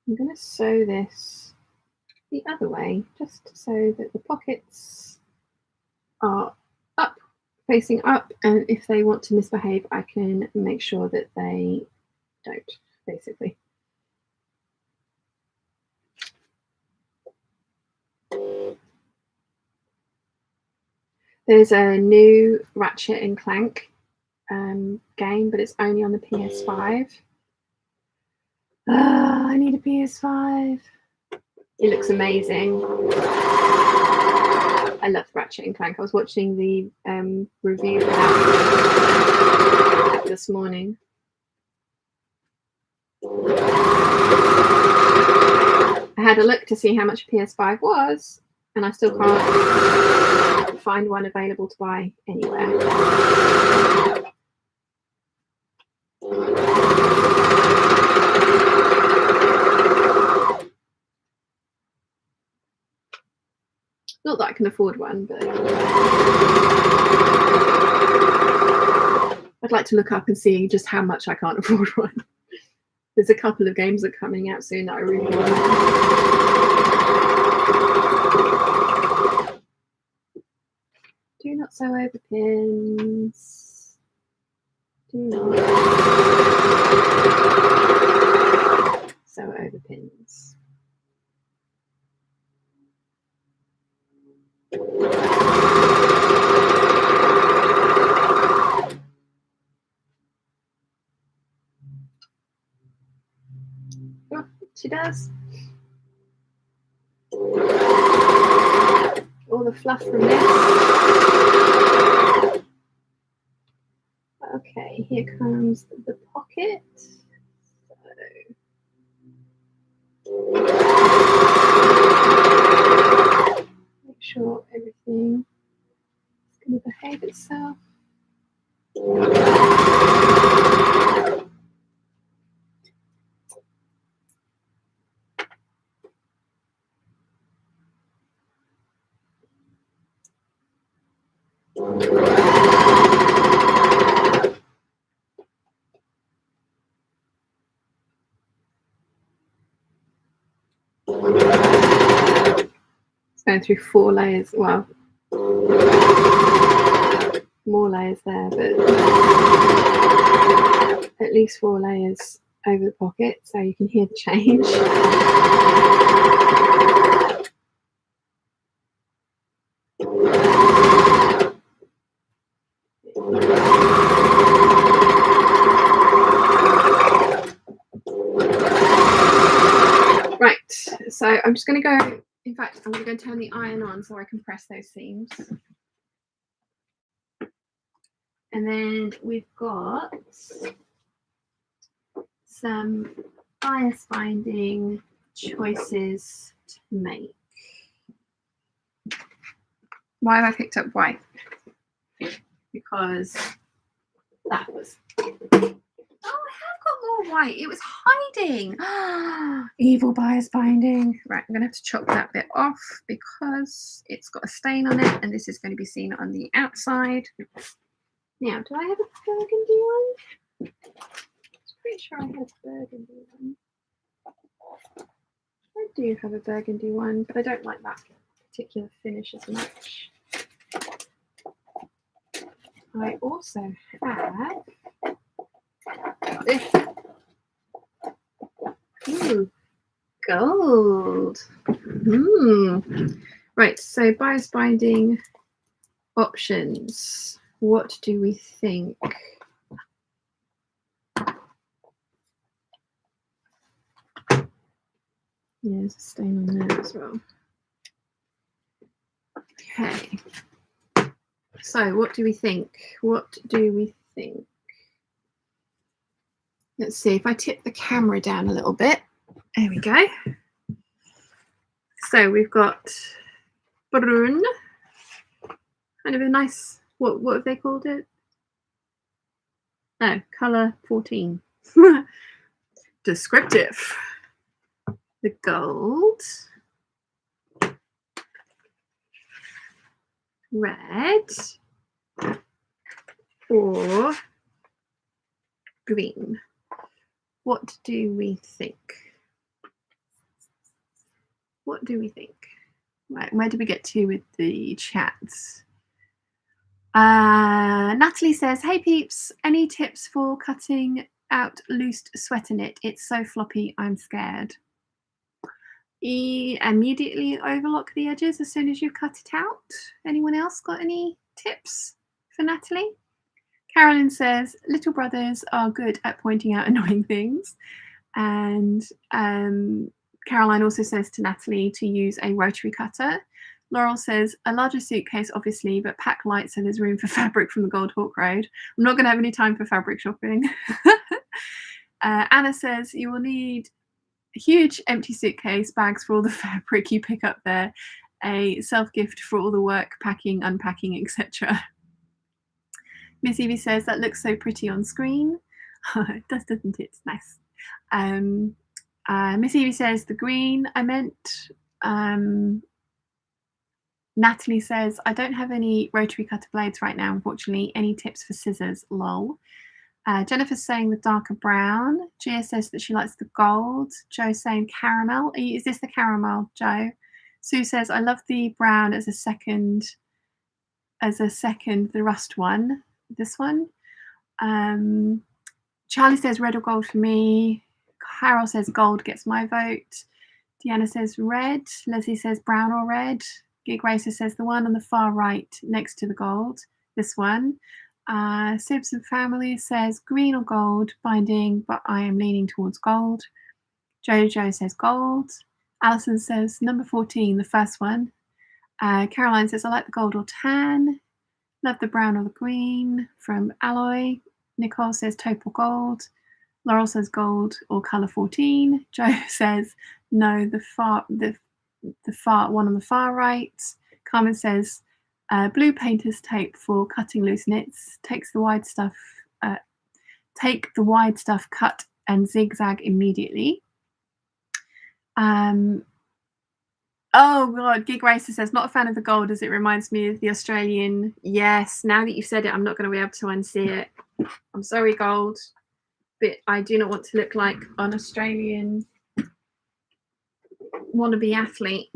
I'm going to sew this the other way, just so that the pockets are up, facing up, and if they want to misbehave, I can make sure that they don't, basically. There's a new Ratchet and Clank game, but it's only on the PS5. I need a PS5. It looks amazing. I love Ratchet and Clank. I was watching the review for that this morning. I had a look to see how much a PS5 was, and I still can't find one available to buy anywhere. Not that I can afford one, but I'd like to look up and see just how much I can't afford one. There's a couple of games that are coming out soon that I really want. Do not sew over pins. Do not sew over pins. Oh, she does. All the fluff from this. Okay, here comes the pocket. Make sure everything is going to behave itself. It's going through 4 layers. Well, more layers there, but at least 4 layers over the pocket, so you can hear the change. Right, so I'm just going to go, in fact, I'm going to go turn the iron on so I can press those seams. And then we've got some bias binding choices to make. Why have I picked up white? Because that was... Oh, I have got more white. It was hiding. Evil bias binding. Right, I'm going to have to chop that bit off because it's got a stain on it and this is going to be seen on the outside. Now, do I have a burgundy one? I'm pretty sure I have a burgundy one. I do have a burgundy one, but I don't like that particular finish as much. I also have this. Ooh, gold. Right, so bias binding options. What do we think? Yeah, there's a stain on there as well. Okay. So what do we think? What do we think? Let's see if I tip the camera down a little bit. There we go. So we've got brun, kind of a nice, what have they called it? Oh, color 14. Descriptive. The gold. Red. Or green. What do we think? What do we think? Right, where did we get to with the chats? Natalie says, hey peeps, any tips for cutting out loose sweater knit? It's so floppy, I'm scared. Immediately overlock the edges as soon as you cut it out. Anyone else got any tips for Natalie? Carolyn says, little brothers are good at pointing out annoying things. And Caroline also says to Natalie to use a rotary cutter. Laurel says, a larger suitcase, obviously, but pack light so there's room for fabric from the Gold Hawk Road. I'm not going to have any time for fabric shopping. Anna says, you will need a huge empty suitcase, bags for all the fabric you pick up there, a self-gift for all the work, packing, unpacking, etc. Miss Evie says, that looks so pretty on screen. It does, doesn't it? It's nice. Miss Evie says, the green I meant. Natalie says, I don't have any rotary cutter blades right now, unfortunately. Any tips for scissors? Lol. Jennifer's saying the darker brown. Gia says that she likes the gold. Joe's saying caramel. Is this the caramel, Joe? Sue says, I love the brown as a second, the rust one. This one. Charlie says red or gold for me. Carol says gold gets my vote. Deanna says red. Leslie says brown or red. Gig Racer says the one on the far right next to the gold. This one. Sibs and Family says green or gold binding, but I am leaning towards gold. Jojo says gold. Alison says number 14, the first one. Caroline says I like the gold or tan. Love the brown or the green from Alloy. Nicole says taupe or gold. Laurel says gold or colour 14. Joe says no, the far one on the far right. Carmen says blue painter's tape for cutting loose knits. Take the wide stuff, cut and zigzag immediately. Oh god, Gig Racer says not a fan of the gold as it reminds me of the Australian. Yes, now that you've said it, I'm not going to be able to unsee it. I'm sorry, gold, but I do not want to look like an Australian wannabe athlete.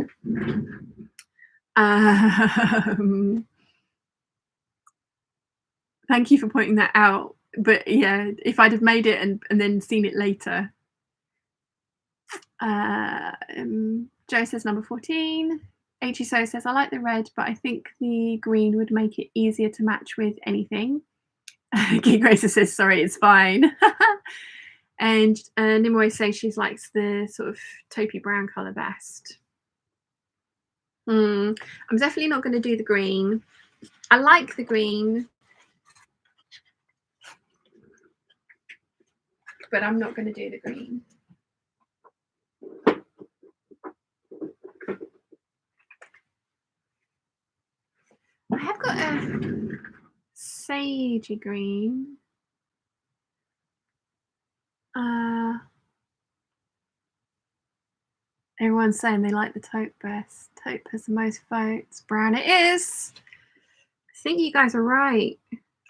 Thank you for pointing that out. But yeah, if I'd have made it and then seen it later. Joe says number 14. HSO says I like the red, but I think the green would make it easier to match with anything. Gig Racer says sorry, it's fine. And Nimoy says she likes the sort of taupey brown colour best. I'm definitely not going to do the green. I like the green, but I'm not going to do the green. I have got a sagey green. Everyone's saying they like the taupe best. Taupe has the most votes. Brown it is. I think you guys are right.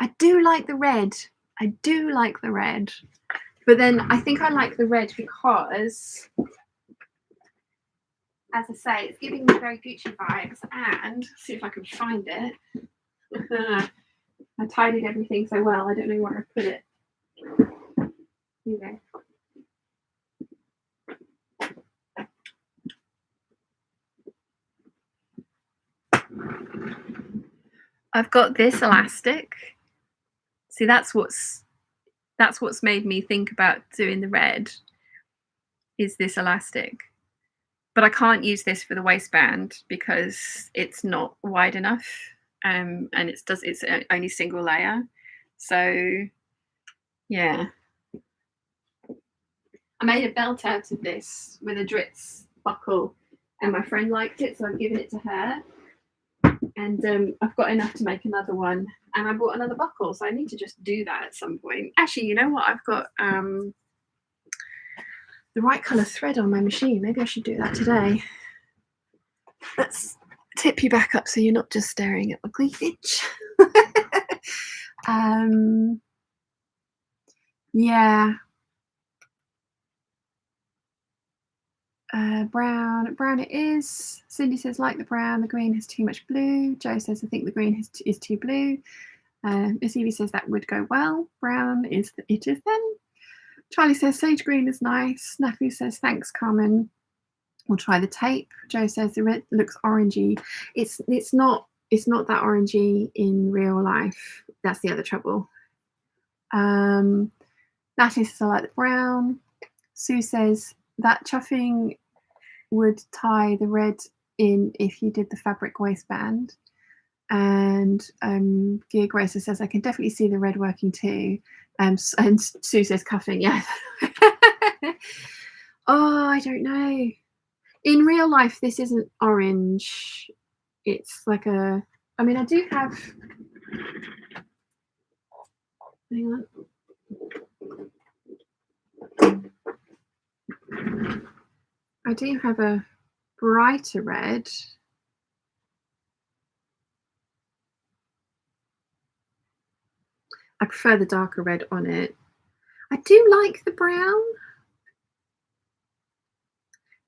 I do like the red. I do like the red. But then I think I like the red because, as I say, it's giving me very Gucci vibes. And see if I can find it. I tidied everything so well. I don't know where I put it. Here you go. I've got this elastic. See, that's what's made me think about doing the red, is this elastic. But I can't use this for the waistband because it's not wide enough, and it's only single layer. So yeah, I made a belt out of this with a Dritz buckle, and my friend liked it, so I've given it to her. And I've got enough to make another one, and I bought another buckle, so I need to just do that at some point. Actually, you know what? I've got the right colour thread on my machine. Maybe I should do that today. Let's tip you back up so you're not just staring at the cleavage. Yeah. Brown it is. Cindy says like the brown, the green has too much blue. Joe says I think the green is too blue. Miss Evie says that would go well. Brown it is then. Charlie says sage green is nice. Snafu says thanks, Carmen. We'll try the tape. Joe says the red looks orangey. It's not that orangey in real life. That's the other trouble. Natalie says I like the brown. Sue says that chuffing would tie the red in if you did the fabric waistband. And Gia Gracer says I can definitely see the red working too. And Sue says cuffing, yeah. Oh, I don't know. In real life, this isn't orange. It's like I do have. Hang on. I do have a brighter red. I prefer the darker red on it. I do like the brown.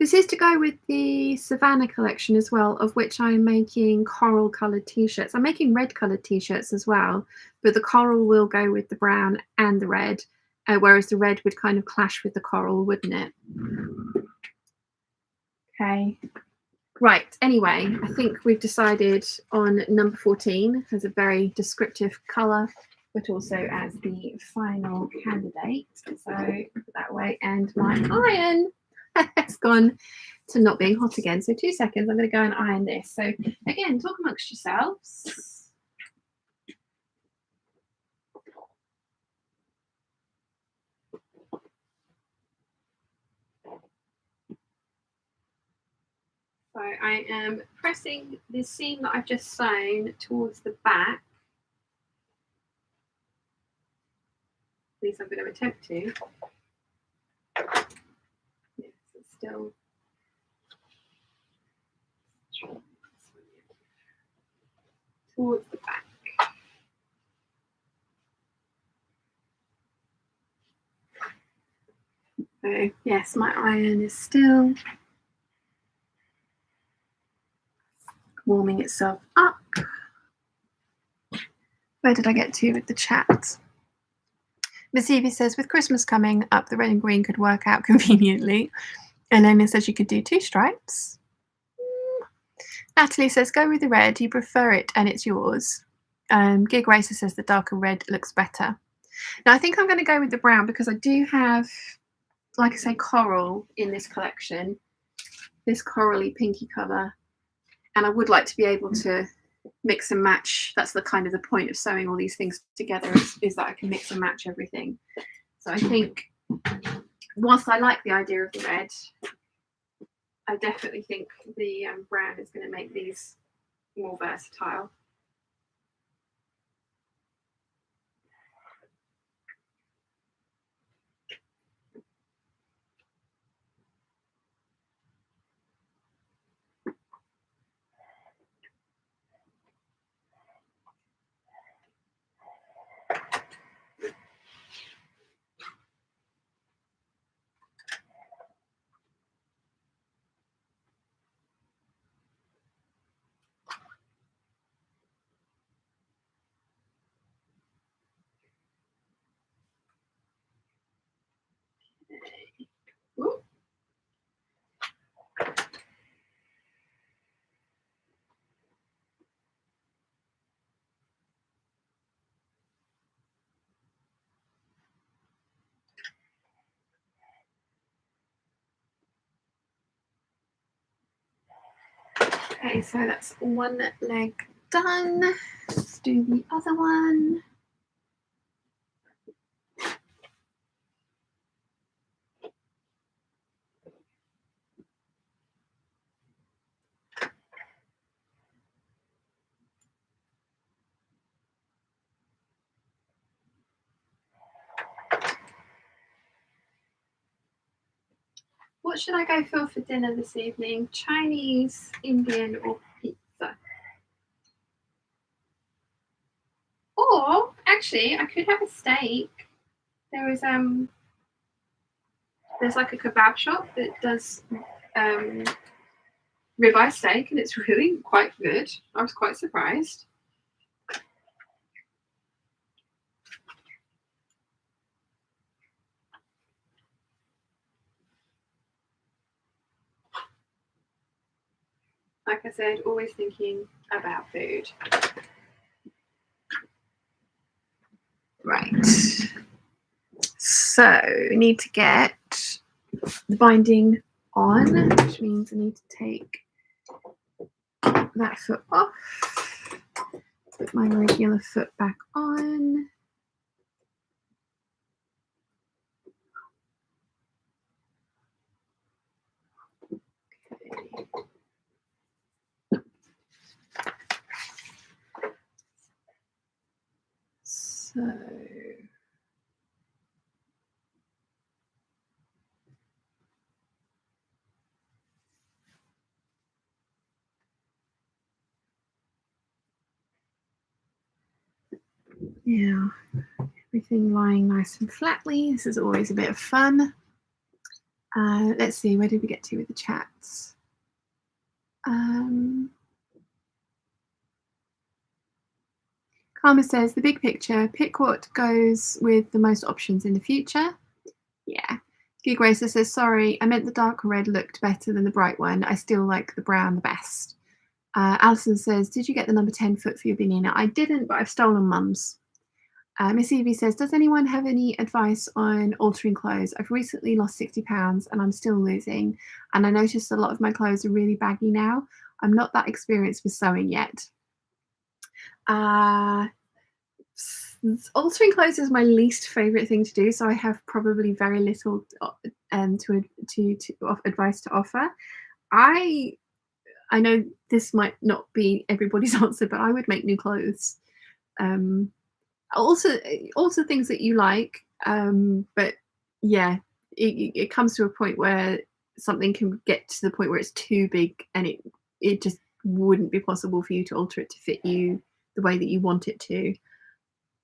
This is to go with the Savannah collection as well, of which I'm making coral coloured t-shirts. I'm making red coloured t-shirts as well, but the coral will go with the brown and the red, whereas the red would kind of clash with the coral, wouldn't it? Okay. Right, anyway, I think we've decided on number 14 as a very descriptive colour, but also as the final candidate. So put that away, and my iron has gone to not being hot again. So 2 seconds, I'm going to go and iron this. So again, talk amongst yourselves. So I am pressing the seam that I've just sewn towards the back. At least I'm going to attempt to. Yes, it's still towards the back. So yes, my iron is still warming itself up. Where did I get to with the chat? Miss Evie says, with Christmas coming up, the red and green could work out conveniently. Elena says you could do 2 stripes. Natalie says, go with the red. You prefer it and it's yours. Gig Racer says the darker red looks better. Now, I think I'm going to go with the brown because I do have, like I say, coral in this collection. This corally pinky colour. And I would like to be able to mix and match. That's the point of sewing all these things together is that I can mix and match everything. So I think whilst I like the idea of the red, I definitely think the brown is going to make these more versatile. Ooh. Okay, so that's one leg done. Let's do the other one. What should I go for dinner this evening? Chinese, Indian, or pizza? Or actually, I could have a steak. There's like a kebab shop that does ribeye steak, and it's really quite good. I was quite surprised. Like I said, always thinking about food. Right. So we need to get the binding on, which means I need to take that foot off, put my regular foot back on. Okay. So yeah, everything lying nice and flatly. This is always a bit of fun. Let's see, where did we get to with the chats? Karma says, the big picture, pick what goes with the most options in the future. Yeah. Gig Racer says, sorry, I meant the darker red looked better than the bright one. I still like the brown the best. Alison says, did you get the number 10 foot for your banana? I didn't, but I've stolen Mum's. Miss Evie says, does anyone have any advice on altering clothes? I've recently lost 60 pounds and I'm still losing. And I noticed a lot of my clothes are really baggy now. I'm not that experienced with sewing yet. Altering clothes is my least favorite thing to do, so I have probably very little advice to offer. I know this might not be everybody's answer, but I would make new clothes. Also things that you like, but yeah, it comes to a point where something can get to the point where it's too big and it just wouldn't be possible for you to alter it to fit you the way that you want it to.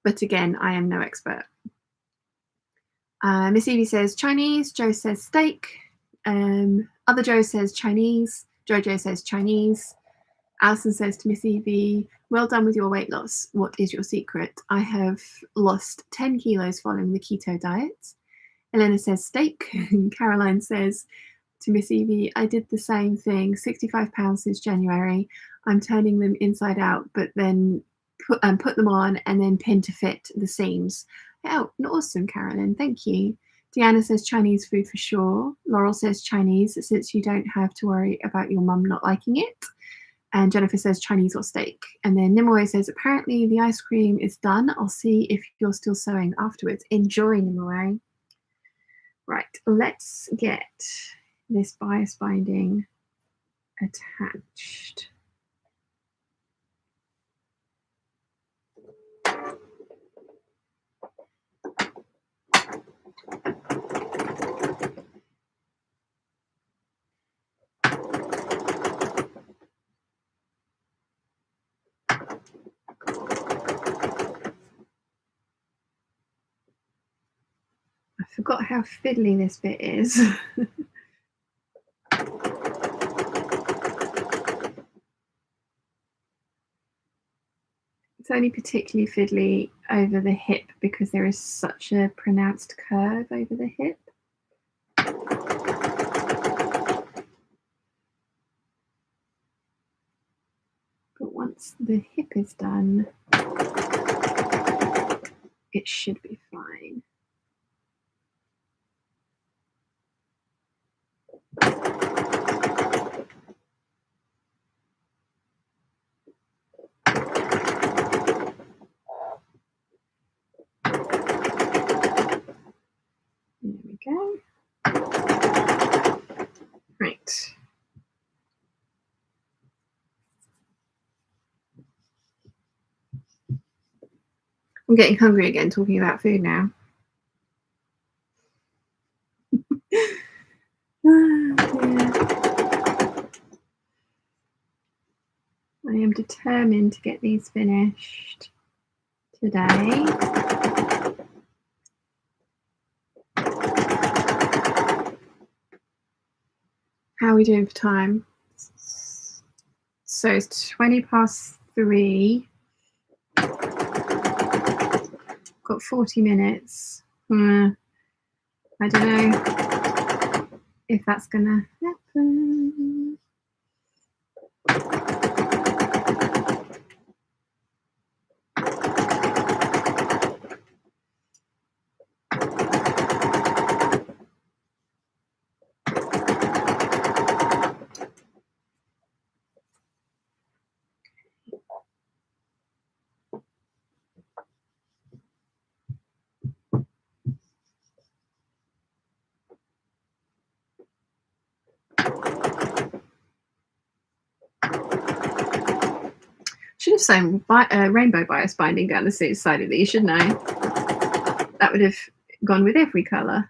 But again, I am no expert. Miss Evie says Chinese. Joe says steak. Other Joe says Chinese. Jojo says Chinese. Alison says to Miss Evie, well done with your weight loss. What is your secret? I have lost 10 kilos following the keto diet. Elena says steak. Caroline says to Miss Evie, I did the same thing, 65 pounds since January. I'm turning them inside out, but then put them on and then pin to fit the seams. Oh, awesome, Carolyn. Thank you. Deanna says Chinese food for sure. Laurel says Chinese, since you don't have to worry about your mum not liking it. And Jennifer says Chinese or steak. And then Nimue says, apparently the ice cream is done. I'll see if you're still sewing afterwards. Enjoy, Nimue. Right, let's get this bias binding attached. I forgot how fiddly this bit is. It's only particularly fiddly over the hip because there is such a pronounced curve over the hip. But once the hip is done, it should be fine. There we go. Right. I'm getting hungry again talking about food now. I am determined to get these finished today. How are we doing for time? So it's 20 past 3. Got 40 minutes. I don't know if that's gonna happen. Should have sewn rainbow bias binding down the side of these, shouldn't I? That would have gone with every colour.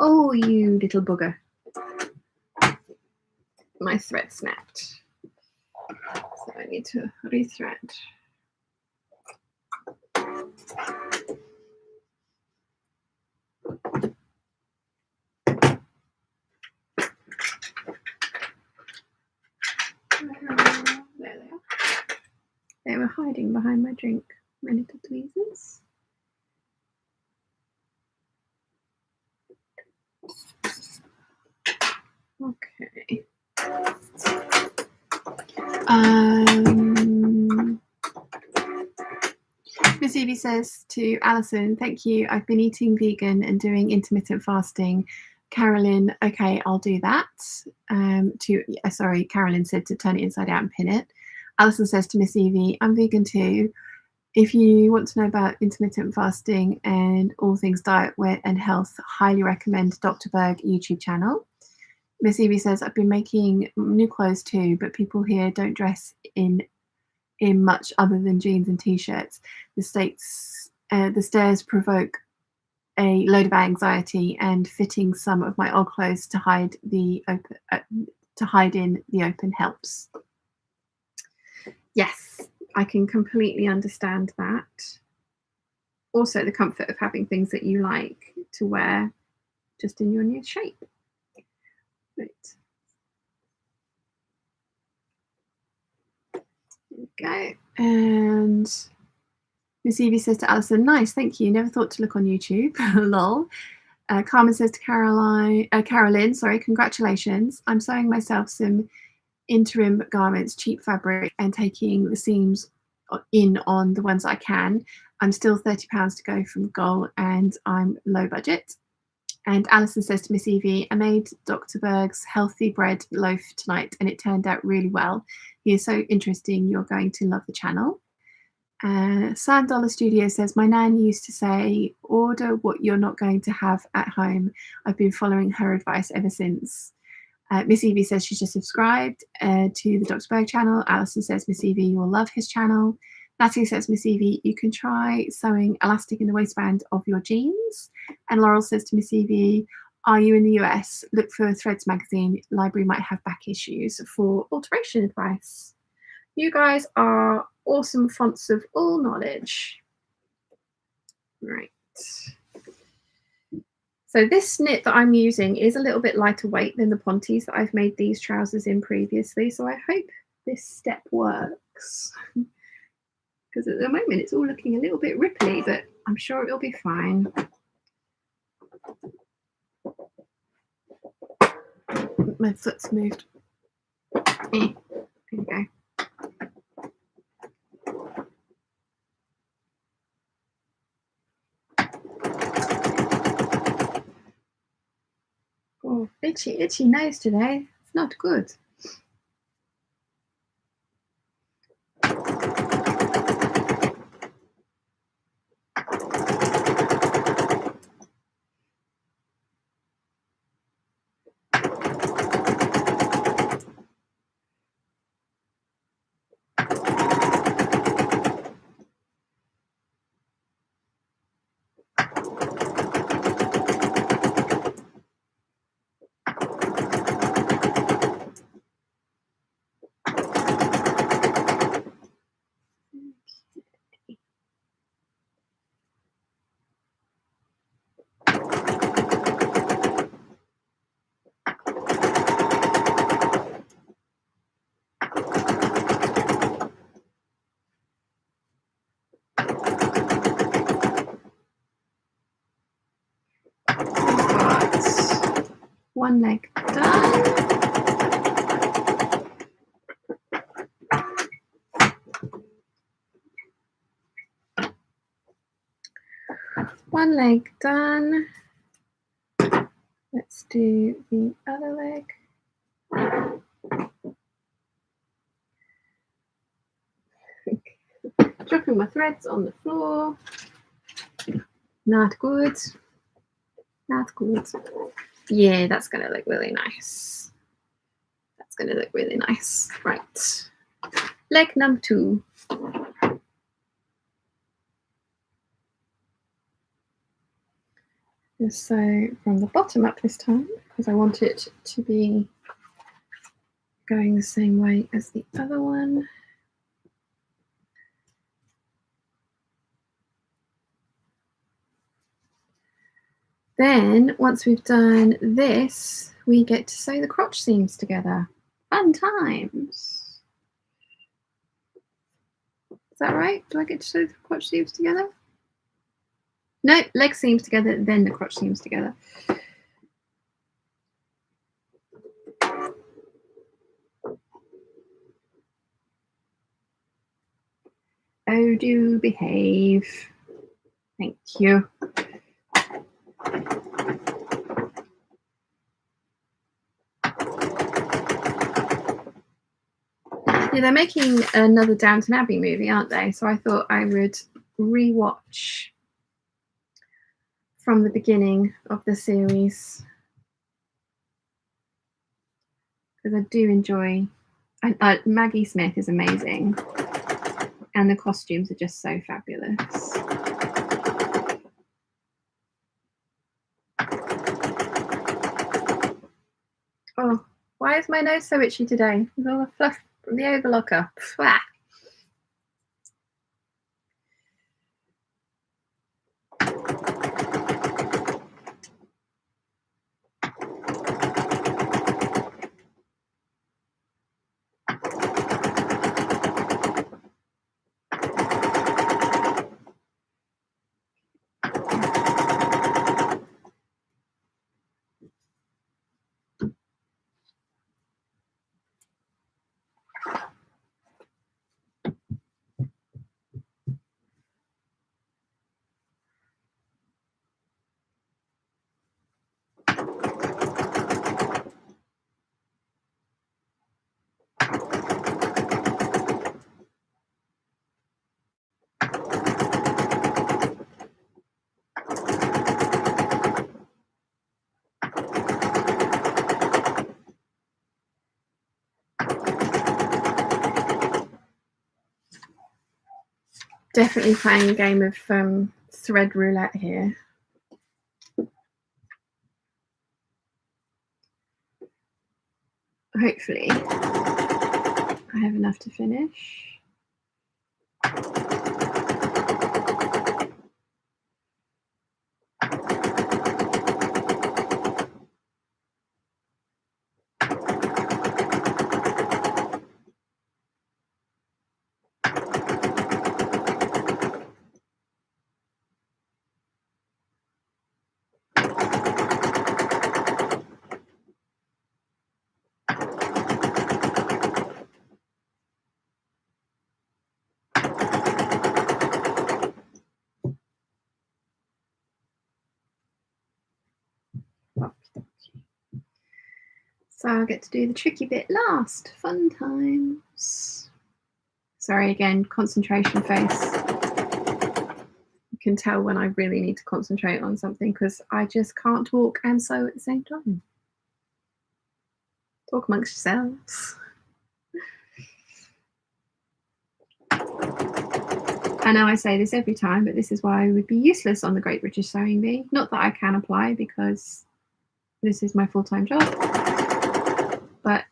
Oh, you little bugger. My thread snapped. So I need to rethread. There they are. They were hiding behind my drink, my little tweezers. Okay. Miss Evie says to Alison, thank you. I've been eating vegan and doing intermittent fasting. Carolyn, okay, I'll do that. Sorry, Carolyn said to turn it inside out and pin it. Alison says to Miss Evie, I'm vegan too. If you want to know about intermittent fasting and all things diet, weight and health, highly recommend Dr. Berg YouTube channel. Miss Evie says, I've been making new clothes too, but people here don't dress in much other than jeans and t-shirts. The stairs provoke a load of anxiety, and fitting some of my old clothes to hide in the open helps. Yes, I can completely understand that. Also, the comfort of having things that you like to wear just in your new shape. Right. There we go. And Miss Evie says to Alison, nice, thank you. Never thought to look on YouTube. Lol. Carmen says to Carolyn, sorry, congratulations. I'm sewing myself some interim garments, cheap fabric, and taking the seams in on the ones I can. I'm still £30 to go from goal, and I'm low budget. And Alison says to Miss Evie, I made Dr. Berg's healthy bread loaf tonight, and it turned out really well. He is so interesting. You're going to love the channel. Sand Dollar Studio says, my nan used to say, order what you're not going to have at home. I've been following her advice ever since. Miss Evie says she's just subscribed to the Dr. Berg channel. Alison says, Miss Evie, you will love his channel. Natalie says, Miss Evie, you can try sewing elastic in the waistband of your jeans. And Laurel says to Miss Evie, are you in the US? Look for Threads magazine. Library might have back issues for alteration advice. You guys are awesome fonts of all knowledge. Right. So this knit that I'm using is a little bit lighter weight than the Pontes that I've made these trousers in previously. So I hope this step works. Because at the moment it's all looking a little bit ripply, but I'm sure it'll be fine. My foot's moved. There we go. Oh, itchy nose today. It's not good. One leg done. One leg done. Let's do the other leg. Dropping my threads on the floor. Not good. Not good. Yeah, that's going to look really nice. That's going to look really nice. Right. Leg number 2. Just sew from the bottom up this time because I want it to be going the same way as the other one. Then once we've done this, we get to sew the crotch seams together. Fun times. Is that right? Do I get to sew the crotch seams together? No, leg seams together, then the crotch seams together. Oh, do behave. Thank you. Yeah, they're making another Downton Abbey movie, aren't they? So I thought I would rewatch from the beginning of the series because I do enjoy. Maggie Smith is amazing, and the costumes are just so fabulous. Oh, why is my nose so itchy today? With all the fluff from the Overlocker. Pwah. Definitely playing a game of thread roulette here. Hopefully, I have enough to finish. So I'll get to do the tricky bit last. Fun times. Sorry again, concentration face. You can tell when I really need to concentrate on something because I just can't talk and sew at the same time. Talk amongst yourselves. I know I say this every time, but this is why I would be useless on the Great British Sewing Bee. Not that I can apply because this is my full-time job, but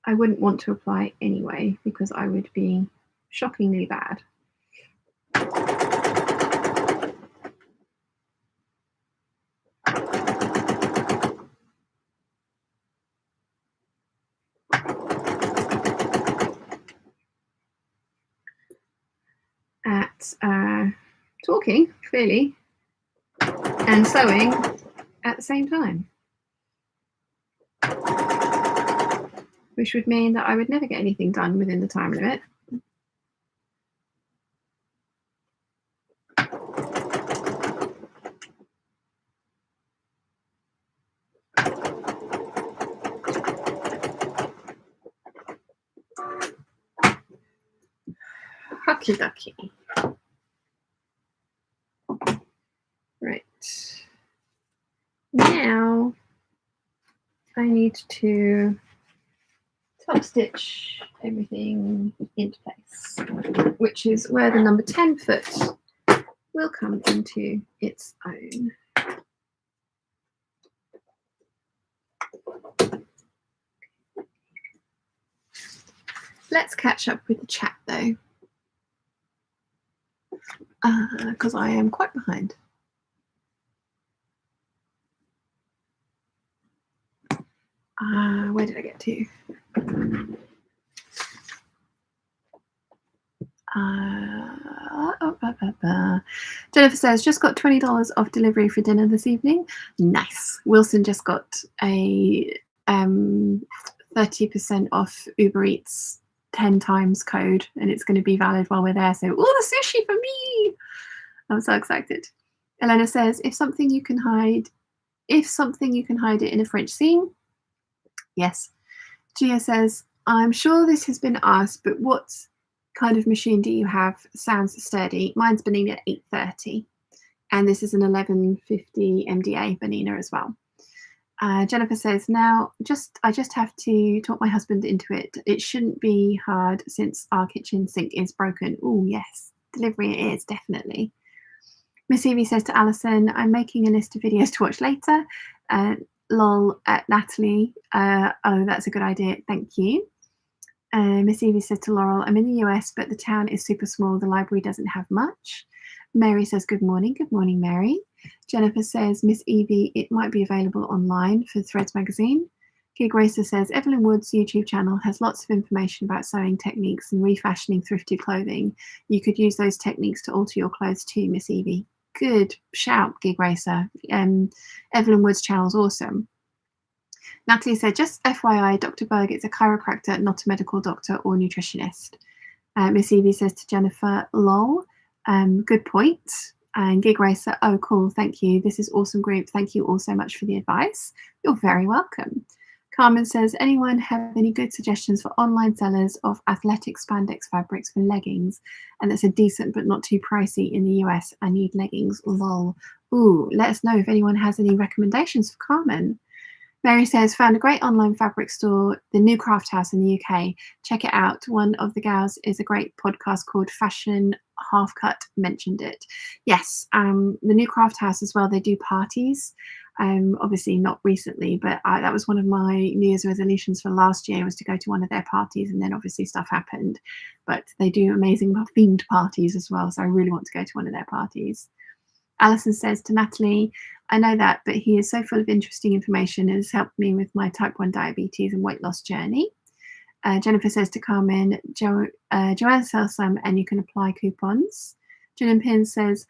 I wouldn't want to apply anyway because I would be shockingly bad. At talking, clearly, and sewing at the same time. Which would mean that I would never get anything done within the time limit. Hucky ducky. Right. Now I need to top stitch everything into place, which is where the number 10 foot will come into its own. Let's catch up with the chat though, because I am quite behind. Where did I get to? Jennifer says, just got $20 off delivery for dinner this evening. Nice. Wilson just got a 30% off Uber Eats 10 times code, and it's going to be valid while we're there. So, all the sushi for me. I'm so excited. Elena says, if something you can hide it in a French seam. Yes. Gia says, I'm sure this has been asked, but what kind of machine do you have? Sounds sturdy. Mine's Bernina 830, and this is an 1150 MDA Bernina as well. Jennifer says, now I just have to talk my husband into it. It shouldn't be hard since our kitchen sink is broken. Oh yes, delivery it is, definitely. Miss Evie says to Alison, I'm making a list of videos to watch later. Lol at Natalie. Oh, that's a good idea. Thank you. Miss Evie says to Laurel, I'm in the US, but the town is super small. The library doesn't have much. Mary says, good morning. Good morning, Mary. Jennifer says, Miss Evie, it might be available online for Threads magazine. Gig Racer says, Evelyn Wood's YouTube channel has lots of information about sewing techniques and refashioning thrifted clothing. You could use those techniques to alter your clothes too, Miss Evie. Good shout, Gig Racer. Evelyn Wood's channel's awesome. Natalie said, just FYI, Dr. Berg is a chiropractor, not a medical doctor or nutritionist. Miss Evie says to Jennifer, lol, good point. And Gig Racer, oh, cool, thank you. This is awesome group. Thank you all so much for the advice. You're very welcome. Carmen says, anyone have any good suggestions for online sellers of athletic spandex fabrics for leggings? And that's a decent but not too pricey in the US. I need leggings, lol. Ooh, let us know if anyone has any recommendations for Carmen. Mary says, found a great online fabric store, the New Craft House in the UK. Check it out. One of the gals is a great podcast called Fashion Half Cut mentioned it. Yes, the New Craft House as well, they do parties. Obviously not recently, but that was one of my New Year's resolutions for last year, was to go to one of their parties, and then obviously stuff happened. But they do amazing themed parties as well, so I really want to go to one of their parties. Alison says to Natalie, I know that, but he is so full of interesting information and has helped me with my type 1 diabetes and weight loss journey. Jennifer says to Carmen, Joanne sells some and you can apply coupons. Gillian Pin says,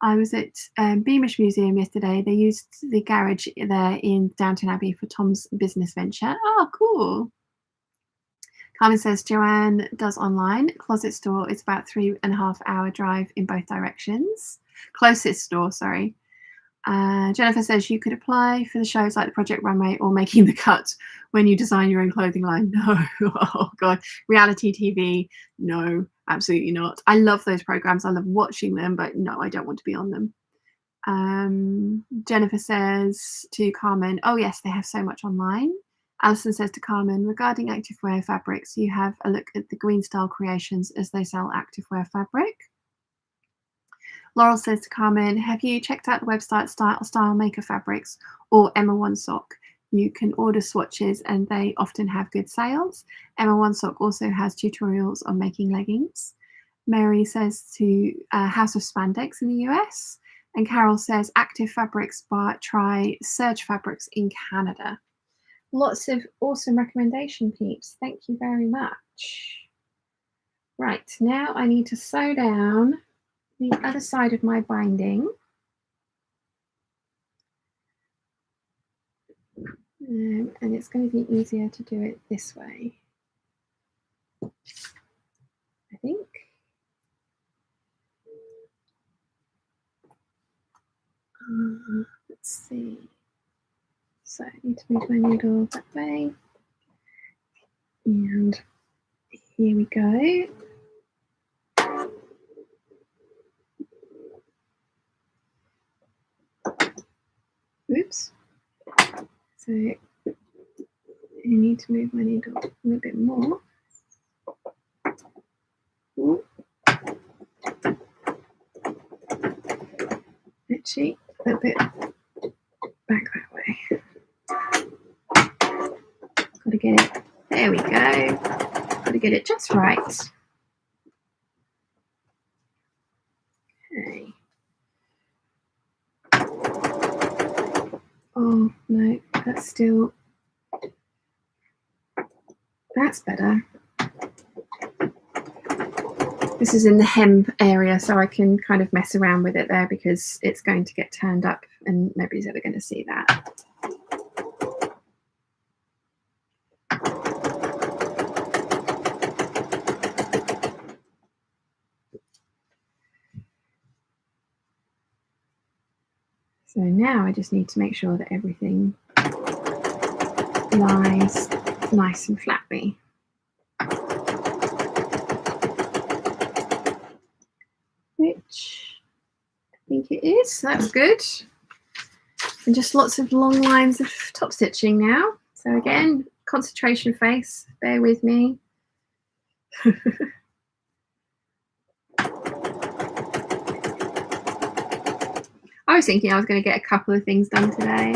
I was at Beamish Museum yesterday. They used the garage there in Downton Abbey for Tom's business venture. Oh, cool. Carmen says, Joanne does online. Closet store is about 3.5-hour drive in both directions. Closest store, sorry. Jennifer says you could apply for the shows like the Project Runway or Making the Cut when you design your own clothing line. No, oh God, reality TV, no, absolutely not. I love those programs. I love watching them, but no, I don't want to be on them. Jennifer says to Carmen, oh yes, they have so much online. Alison says to Carmen, regarding activewear fabrics, you have a look at the Green Style Creations as they sell activewear fabric. Laurel says to Carmen, have you checked out the website Style Maker Fabrics or Emma One Sock? You can order swatches and they often have good sales. Emma One Sock also has tutorials on making leggings. Mary says to House of Spandex in the US. And Carol says active fabrics, but try Serge Fabrics in Canada. Lots of awesome recommendation, peeps. Thank you very much. Right, now I need to sew down the other side of my binding. And it's going to be easier to do it this way, I think. Let's see. So I need to move my needle that way. And here we go. Oops. So I need to move my needle a little bit more. Ooh. Actually, a little bit back that way. Gotta get it. There we go. Gotta get it just right. Okay. Oh no, that's better. This is in the hem area, so I can kind of mess around with it there because it's going to get turned up and nobody's ever going to see that. So now I just need to make sure that everything lies nice and flatly. Which I think it is. That's good. And just lots of long lines of top stitching now. So again, concentration face, bear with me. I was thinking I was going to get a couple of things done today,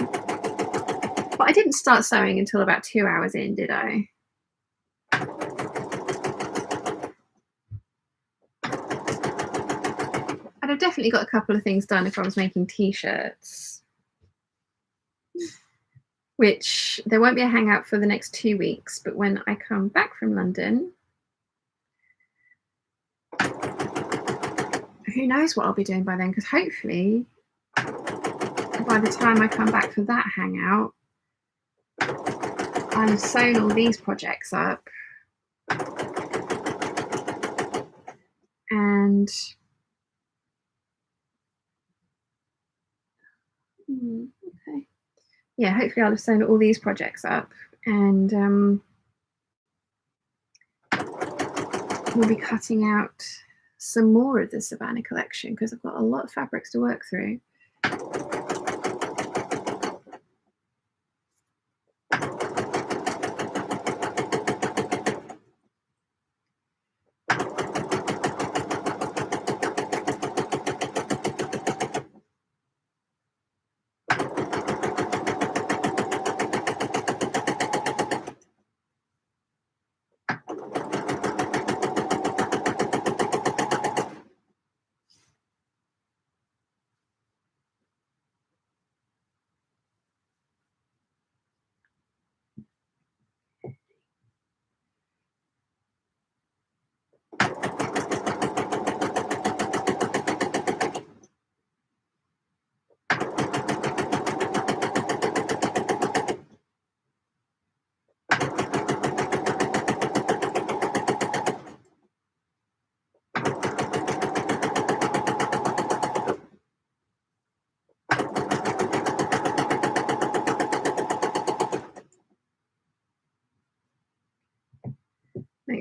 but I didn't start sewing until about 2 hours in, did I? I'd have definitely got a couple of things done if I was making t-shirts, which there won't be a hangout for the next 2 weeks, but when I come back from London, who knows what I'll be doing by then, because hopefully by the time I come back for that hangout, I'll have sewn all these projects up and okay, yeah, hopefully I'll have sewn all these projects up and we'll be cutting out some more of the Savannah collection because I've got a lot of fabrics to work through.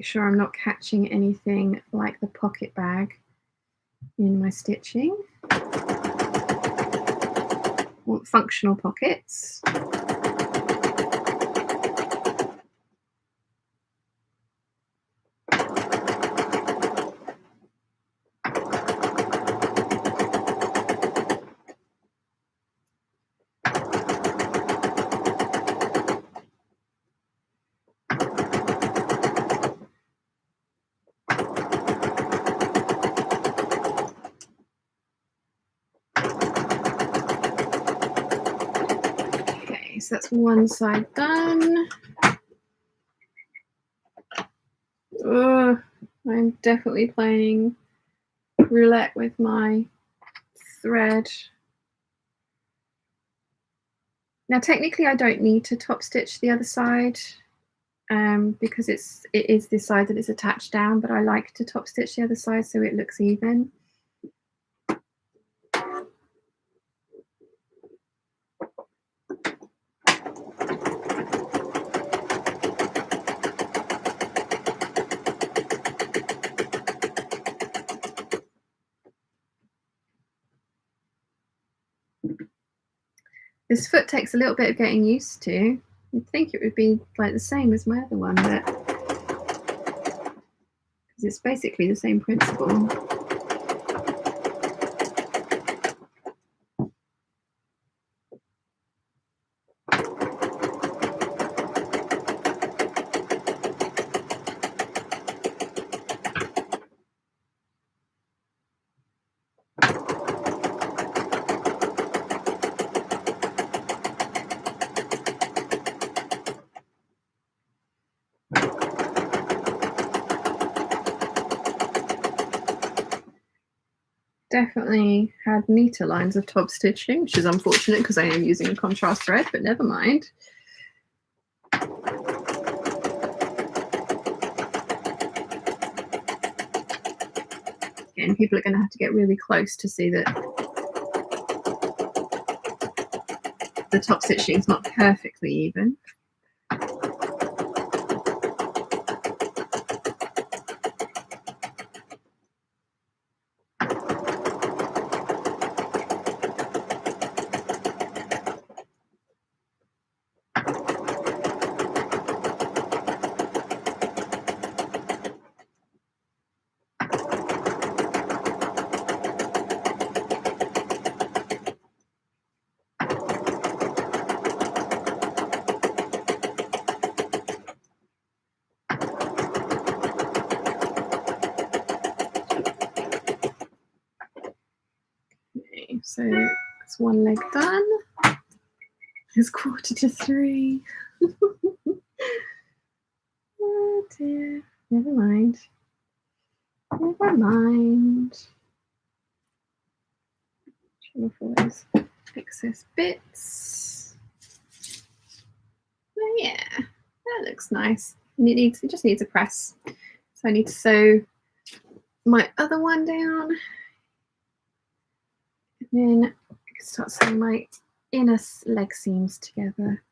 make sure I'm not catching anything like the pocket bag in my stitching. I want functional pockets. So that's one side done. Oh, I'm definitely playing roulette with my thread. Now technically I don't need to top stitch the other side because it is this side that is attached down, but I like to top stitch the other side so it looks even. This foot takes a little bit of getting used to. You'd think it would be like the same as my other one, but because it's basically the same principle. Definitely had neater lines of top stitching, which is unfortunate because I am using a contrast thread, but never mind. Again, people are going to have to get really close to see that the top stitching is not perfectly even. So it's one leg done. It's 2:45. Oh dear. Never mind. Never mind. Trim off all those excess bits. Oh yeah, that looks nice. And it just needs a press. So I need to sew my other one down. And then I can start sewing my inner leg seams together.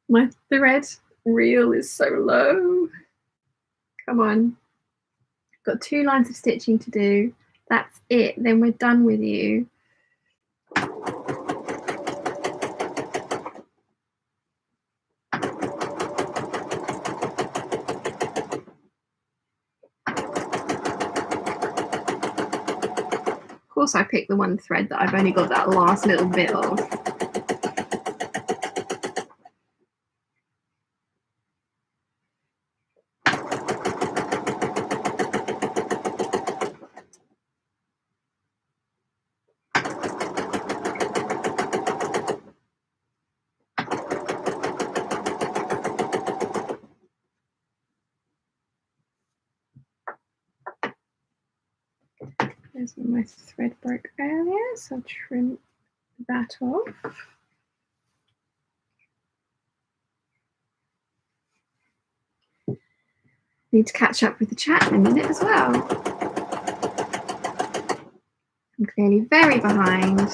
My thread reel is so low. Come on. Got 2 lines of stitching to do. That's it. Then we're done with you. Of course, I picked the one thread that I've only got that last little bit of. There's where my thread broke earlier, so I'll trim that off. Need to catch up with the chat in a minute as well. I'm clearly very behind.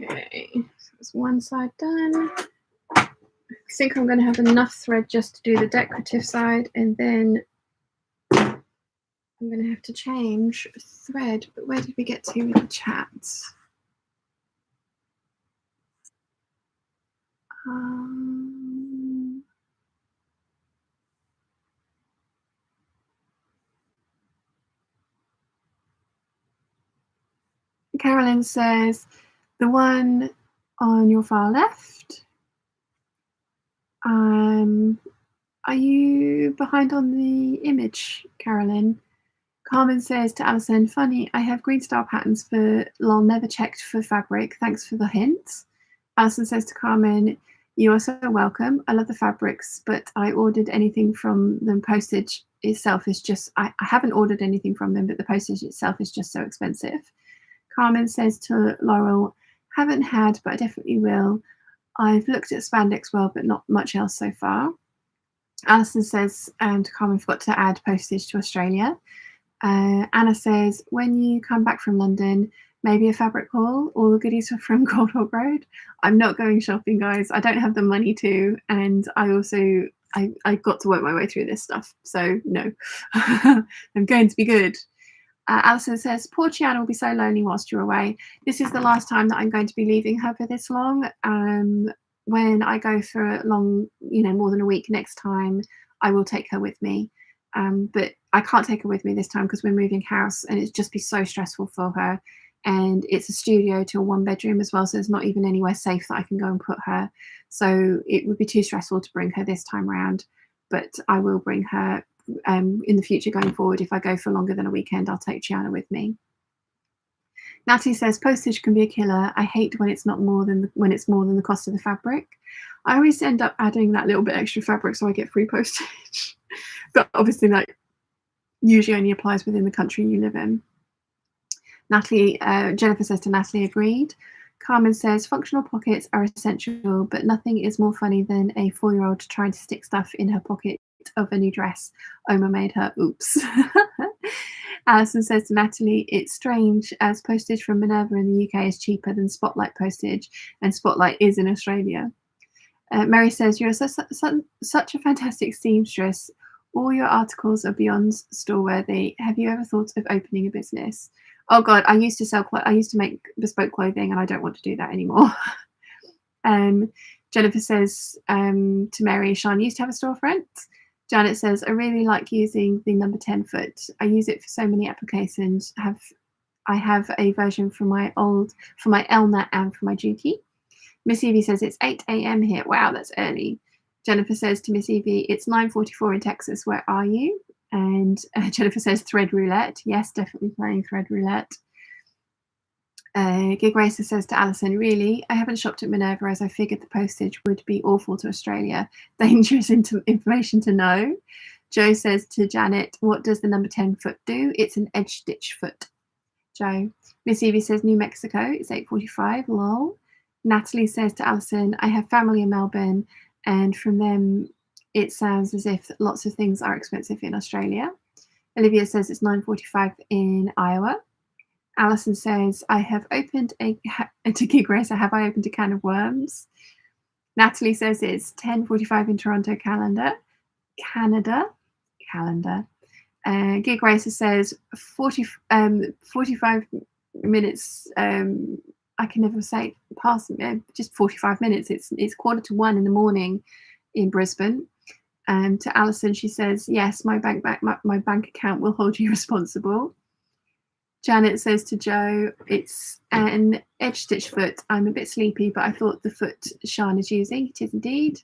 Okay, so that's one side done. I think I'm going to have enough thread just to do the decorative side, and then I'm going to have to change thread. But where did we get to with the chats? Carolyn says, the one on your far left. Are you behind on the image, Carolyn? Carmen says to Alison, funny, I have green star patterns for lol, never checked for fabric. Thanks for the hints. Alison says to Carmen, you are so welcome. I love the fabrics, but I ordered anything from them. Postage itself is just, I haven't ordered anything from them, but the postage itself is just so expensive. Carmen says to Laurel, haven't had, but I definitely will. I've looked at Spandex World, but not much else so far. Alison says, and Carmen forgot to add postage to Australia. Anna says, when you come back from London, maybe a fabric haul. All the goodies are from Gold Hawk Road. I'm not going shopping, guys. I don't have the money to, and I also I got to work my way through this stuff. So no, I'm going to be good. Alison says, poor Chiana will be so lonely whilst you're away. This is the last time that I'm going to be leaving her for this long. When I go for a long, more than a week next time, I will take her with me. But I can't take her with me this time because we're moving house and it's just be so stressful for her. And it's a studio to a one bedroom as well, so there's not even anywhere safe that I can go and put her. So it would be too stressful to bring her this time around. But I will bring her in the future going forward. If I go for longer than a weekend, I'll take Chiana with me. Natalie says postage can be a killer. I hate when it's more than the cost of the fabric. I always end up adding that little bit extra fabric so I get free postage. But obviously that usually only applies within the country you live in. Jennifer says to Natalie, agreed. Carmen says functional pockets are essential, but nothing is more funny than a 4-year-old trying to stick stuff in her pocket of a new dress Oma made her. Oops. Alison says to Natalie, it's strange as postage from Minerva in the UK is cheaper than Spotlight postage, and Spotlight is in Australia. Mary says, you're such a fantastic seamstress. All your articles are beyond store worthy. Have you ever thought of opening a business? Oh God, I used to make bespoke clothing, and I don't want to do that anymore. Jennifer says to Mary, Sean used to have a storefront. Janet says, I really like using the number 10 foot. I use it for so many applications. I have a version for my Elna and for my Juki. Miss Evie says it's 8 a.m. here. Wow, that's early. Jennifer says to Miss Evie, it's 9:44 in Texas. Where are you? And Jennifer says thread roulette. Yes, definitely playing thread roulette. Gig Racer says to Alison, really? I haven't shopped at Minerva as I figured the postage would be awful to Australia. Dangerous information to know. Joe says to Janet, what does the number 10 foot do? It's an edge stitch foot. Joe. Miss Evie says New Mexico. It's 8:45. Lol. Natalie says to Alison, I have family in Melbourne, and from them it sounds as if lots of things are expensive in Australia. Olivia says it's 9:45 in Iowa. Alison says, I have opened to Gig Racer, have I opened a can of worms? Natalie says it's 10:45 in Toronto, Canada. Gig Racer says 45 minutes. I can never say past just 45 minutes. It's 1:15 in the morning in Brisbane. To Alison, she says, yes, my bank account will hold you responsible. Janet says to Joe, it's an edge stitch foot. I'm a bit sleepy, but I thought the foot Sian is using. It is indeed.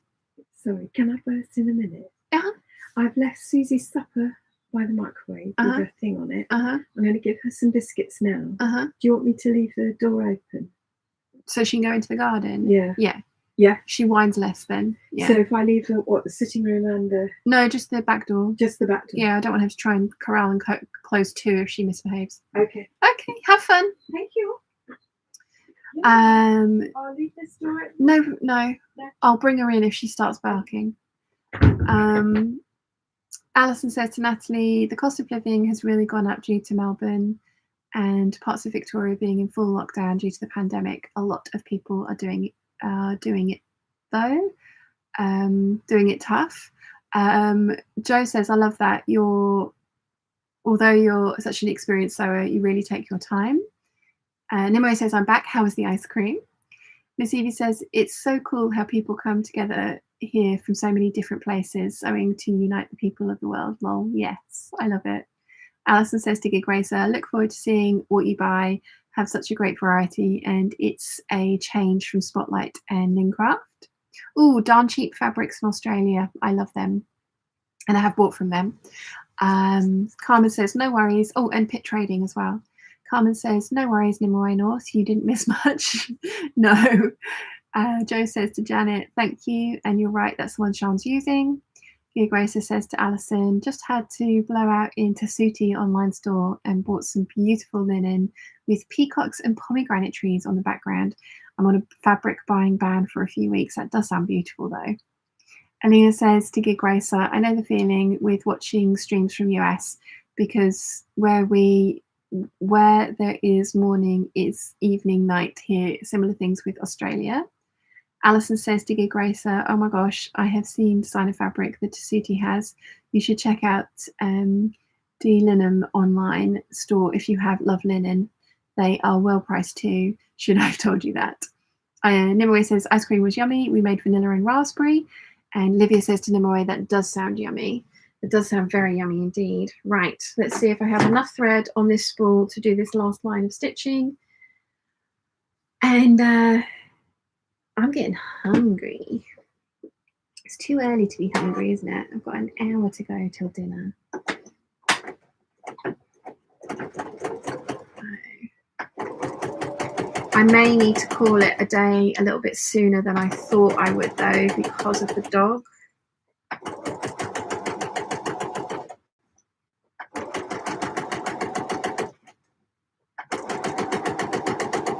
Sorry, can I burst in a minute?
Uh-huh.
I've left Susie's supper by the microwave with a thing on it. I'm going to give her some biscuits now. Do you want me to leave the door open?
So she can go into the garden?
Yeah.
Yeah. She whines less then. Yeah.
So if I leave the sitting room and the...
No, just the back door.
Just the back door.
Yeah, I don't want her to try and corral and close too if she misbehaves.
Okay.
Okay, have fun.
Thank you.
I'll
leave this door open.
No. I'll bring her in if she starts barking. Alison says to Natalie, the cost of living has really gone up due to Melbourne and parts of Victoria being in full lockdown due to the pandemic. A lot of people are doing it though, doing it tough. Joe says, I love that although you're such an experienced sewer, you really take your time. Nimue says, I'm back. How was the ice cream? Miss Evie says, it's so cool how people come together here from so many different places, sewing to unite the people of the world. Lol, yes, I love it. Alison says to Gig Racer, look forward to seeing what you buy, have such a great variety, and it's a change from Spotlight and Lincraft. Ooh, darn cheap fabrics in Australia. I love them. And I have bought from them. Carmen says, no worries. Oh, and Pit Trading as well. Carmen says, no worries, Nimue North. You didn't miss much. No. Joe says to Janet, thank you. And you're right, that's the one Sian's using. Gig Racer says to Alison, just had to blow out into Sooty online store and bought some beautiful linen with peacocks and pomegranate trees on the background. I'm on a fabric buying ban for a few weeks. That does sound beautiful though. Alina says to Gig Racer, I know the feeling with watching streams from US because where there is morning is evening, night here, similar things with Australia. Alison says to Gig Racer, oh my gosh, I have seen designer fabric that Tessuti has. You should check out the Linen online store if you have love linen. They are well priced too. Should I have told you that? Nimue says ice cream was yummy. We made vanilla and raspberry. And Livia says to Nimue, that does sound yummy. It does sound very yummy indeed. Right, let's see if I have enough thread on this spool to do this last line of stitching. And I'm getting hungry. It's too early to be hungry, isn't it? I've got an hour to go till dinner. I may need to call it a day a little bit sooner than I thought I would though, because of the dog.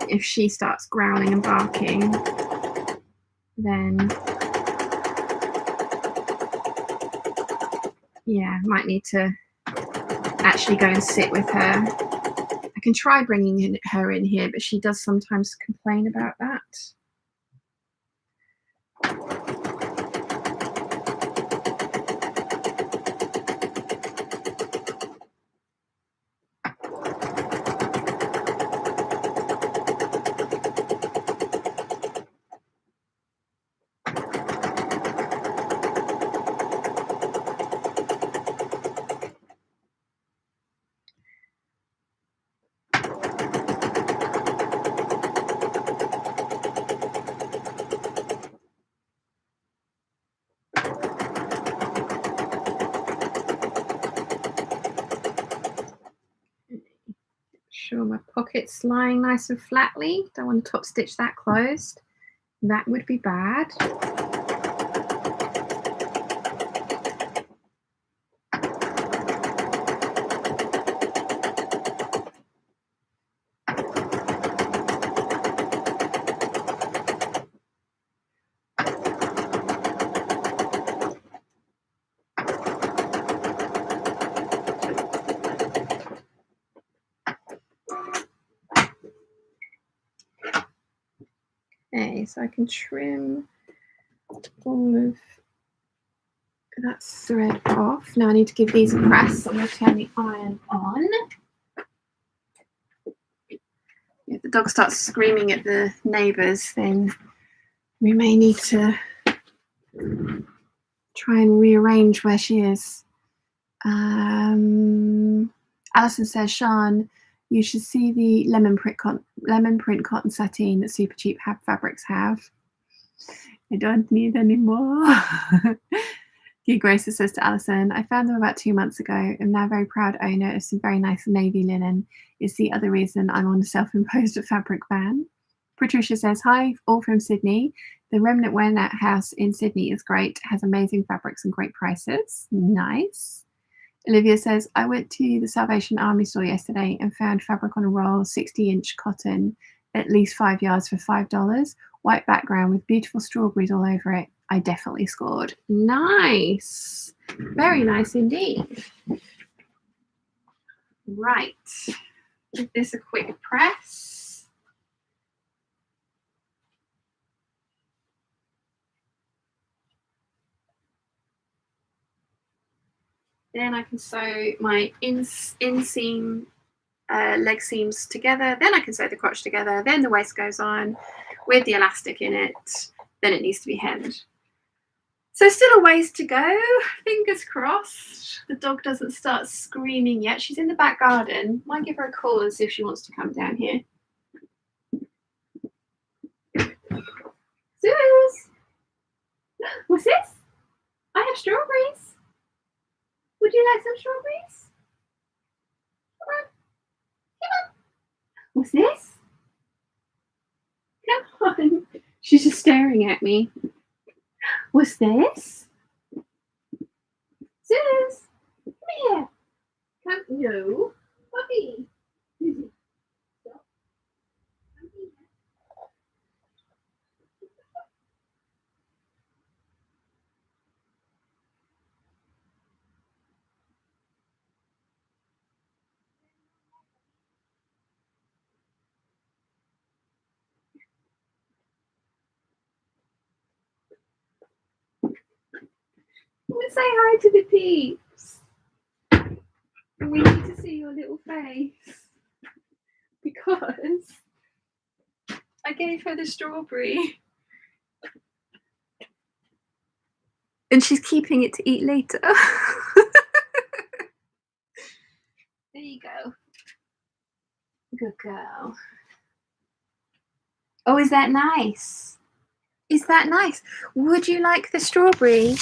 If she starts growling and barking, then yeah, might need to actually go and sit with her. I can try bringing her in here, but she does sometimes complain about that. Sure, my pocket's lying nice and flatly. Don't want to top stitch that closed. That would be bad. Okay, so I can trim all of that thread off. Now I need to give these a press. I'm going to turn the iron on. If the dog starts screaming at the neighbours, then we may need to try and rearrange where she is. Alison says, Sean, you should see the lemon print cotton sateen that super cheap fabrics have. I don't need any more. Grace says to Alison, I found them about 2 months ago. I'm now a very proud owner of some very nice navy linen. It's the other reason I'm on a self-imposed fabric ban. Patricia says, hi, all from Sydney. The Remnant Warehouse in Sydney is great, has amazing fabrics and great prices. Nice. Olivia says, I went to the Salvation Army store yesterday and found fabric on a roll, 60-inch cotton, at least 5 yards for $5. White background with beautiful strawberries all over it. I definitely scored. Nice. Very nice indeed. Right. Give this a quick press. Then I can sew my inseam leg seams together. Then I can sew the crotch together. Then the waist goes on with the elastic in it. Then it needs to be hemmed. So still a ways to go. Fingers crossed. The dog doesn't start screaming yet. She's in the back garden. Might give her a call and see if she wants to come down here. Suze! What's this? I have strawberries. Would you like some strawberries? Come on. Come on. What's this? Come on. She's just staring at me. What's this? Suze, come here. Come, no. Puppy. Stop. Come here. Come and say hi to the peeps. We need to see your little face because I gave her the strawberry and she's keeping it to eat later. There you go. Good girl. Oh, is that nice? Is that nice? Would you like the strawberry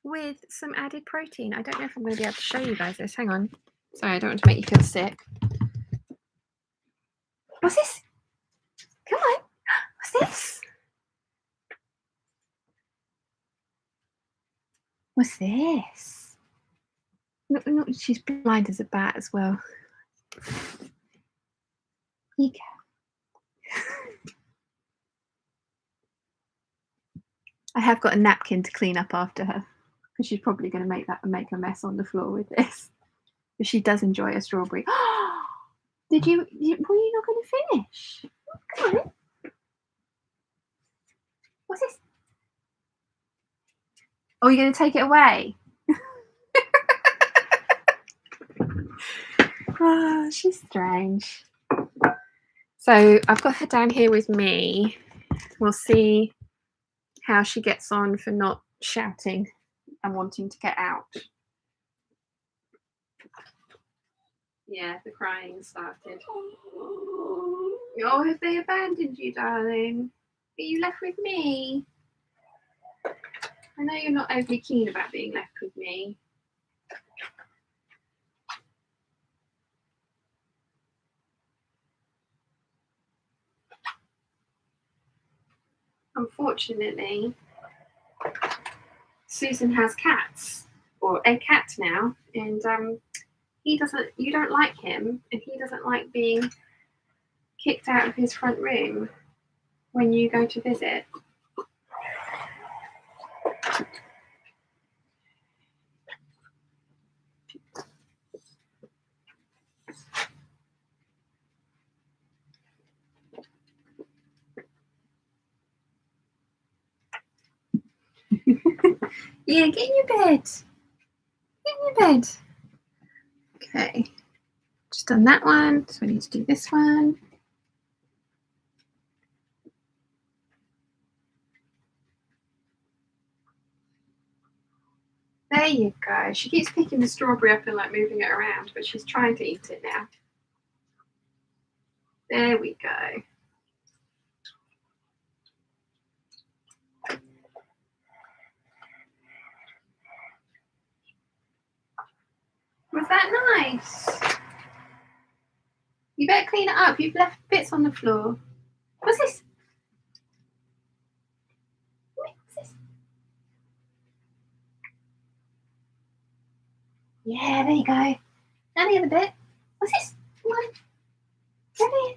with some added protein? I don't know if I'm going to be able to show you guys this. Hang on. Sorry, I don't want to make you feel sick. What's this? Come on. What's this? What's this? No, she's blind as a bat as well. Here you go. I have got a napkin to clean up after her because she's probably going to make a mess on the floor with this. But she does enjoy a strawberry. Were you not going to finish? Come on. What's this? Oh, you're going to take it away? Oh, she's strange. So I've got her down here with me. We'll see how she gets on for not shouting and wanting to get out. Yeah, the crying started. Oh, have they abandoned you, darling? Are you left with me? I know you're not overly keen about being left with me. Unfortunately, Susan has cats, or a cat now, and you don't like him, and he doesn't like being kicked out of his front room when you go to visit. Yeah, get in your bed. Get in your bed. Okay. Just done that one, so I need to do this one. There you go. She keeps picking the strawberry up and like moving it around, but she's trying to eat it now. There we go. Was that nice? You better clean it up. You've left bits on the floor. What's this? What's this? Yeah, there you go. And the other bit. What's this? Come on. Come here.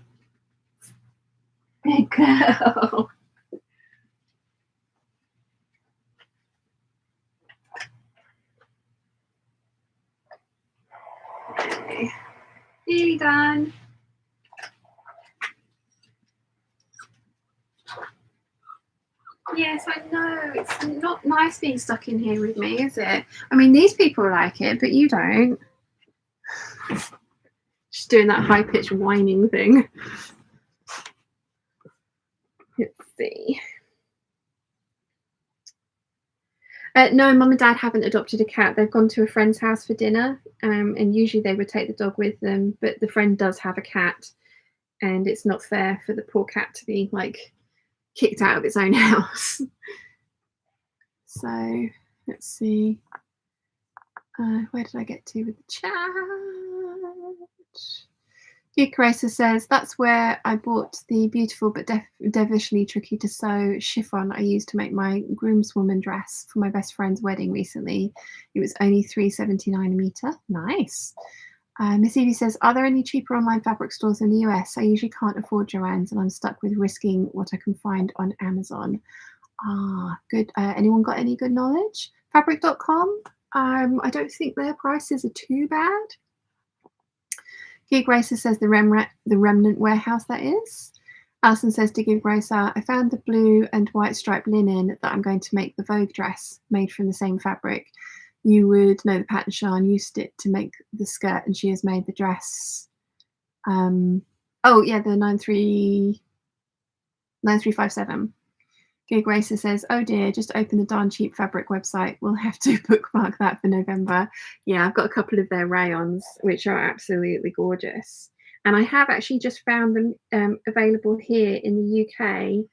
Good girl. Okay. Nearly done. Yes, I know. It's not nice being stuck in here with me, is it? I mean, these people like it, but you don't. She's doing that high-pitched whining thing. Let's see. No, Mum and Dad haven't adopted a cat. They've gone to a friend's house for dinner, and usually they would take the dog with them, but the friend does have a cat, and it's not fair for the poor cat to be, like, kicked out of its own house. So, let's see. Where did I get to with the chat? Geek Racer says, that's where I bought the beautiful but devilishly tricky to sew chiffon I used to make my groomswoman dress for my best friend's wedding recently. It was only $3.79 a meter. Nice. Miss Evie says, are there any cheaper online fabric stores in the US? I usually can't afford Joann's and I'm stuck with risking what I can find on Amazon. Ah, good. Anyone got any good knowledge? Fabric.com? I don't think their prices are too bad. Gig Racer says the remnant warehouse, that is. Alison says to Gig Racer, I found the blue and white striped linen that I'm going to make the Vogue dress made from the same fabric. You would know the pattern. Sean used it to make the skirt and she has made the dress. Oh yeah, the 9357. Gig Racer says, oh dear, just open the Darn Cheap Fabric website. We'll have to bookmark that for November. Yeah, I've got a couple of their rayons, which are absolutely gorgeous. And I have actually just found them available here in the UK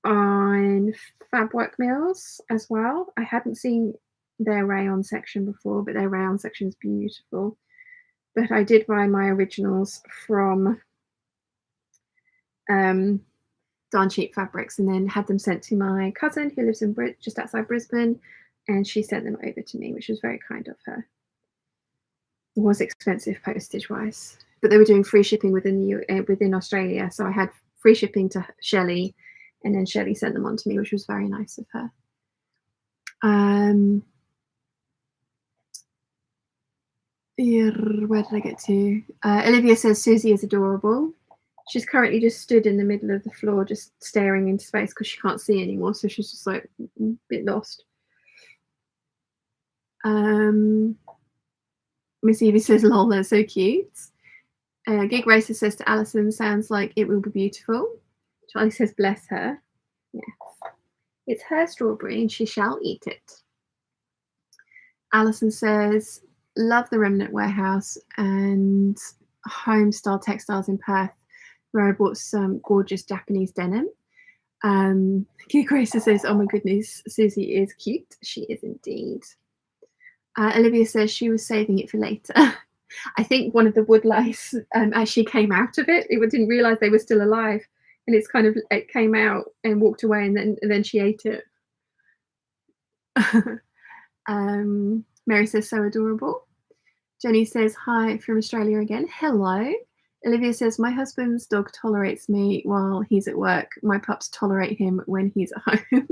on Fabwork Mills as well. I hadn't seen their rayon section before, but their rayon section is beautiful. But I did buy my originals from Darn Cheap Fabrics and then had them sent to my cousin who lives in just outside Brisbane, and she sent them over to me, which was very kind of her. It was expensive postage wise, but they were doing free shipping within Australia, so I had free shipping to Shelley, and then Shelley sent them on to me, which was very nice of her. Where did I get to? Olivia says Susie is adorable. She's currently just stood in the middle of the floor, just staring into space because she can't see anymore. So she's just like a bit lost. Miss Evie says, lol, they're so cute. Gig Racer says to Alison, sounds like it will be beautiful. Charlie says, bless her. Yes. It's her strawberry and she shall eat it. Alison says, love the Remnant Warehouse and Home Style Textiles in Perth, where I bought some gorgeous Japanese denim. Gig Racer says, oh my goodness, Susie is cute. She is indeed. Olivia says she was saving it for later. I think one of the wood lice actually came out of it. It didn't realise they were still alive. And it came out and walked away and then she ate it. Mary says, so adorable. Jenny says, hi from Australia again. Hello. Olivia says, my husband's dog tolerates me while he's at work. My pups tolerate him when he's at home.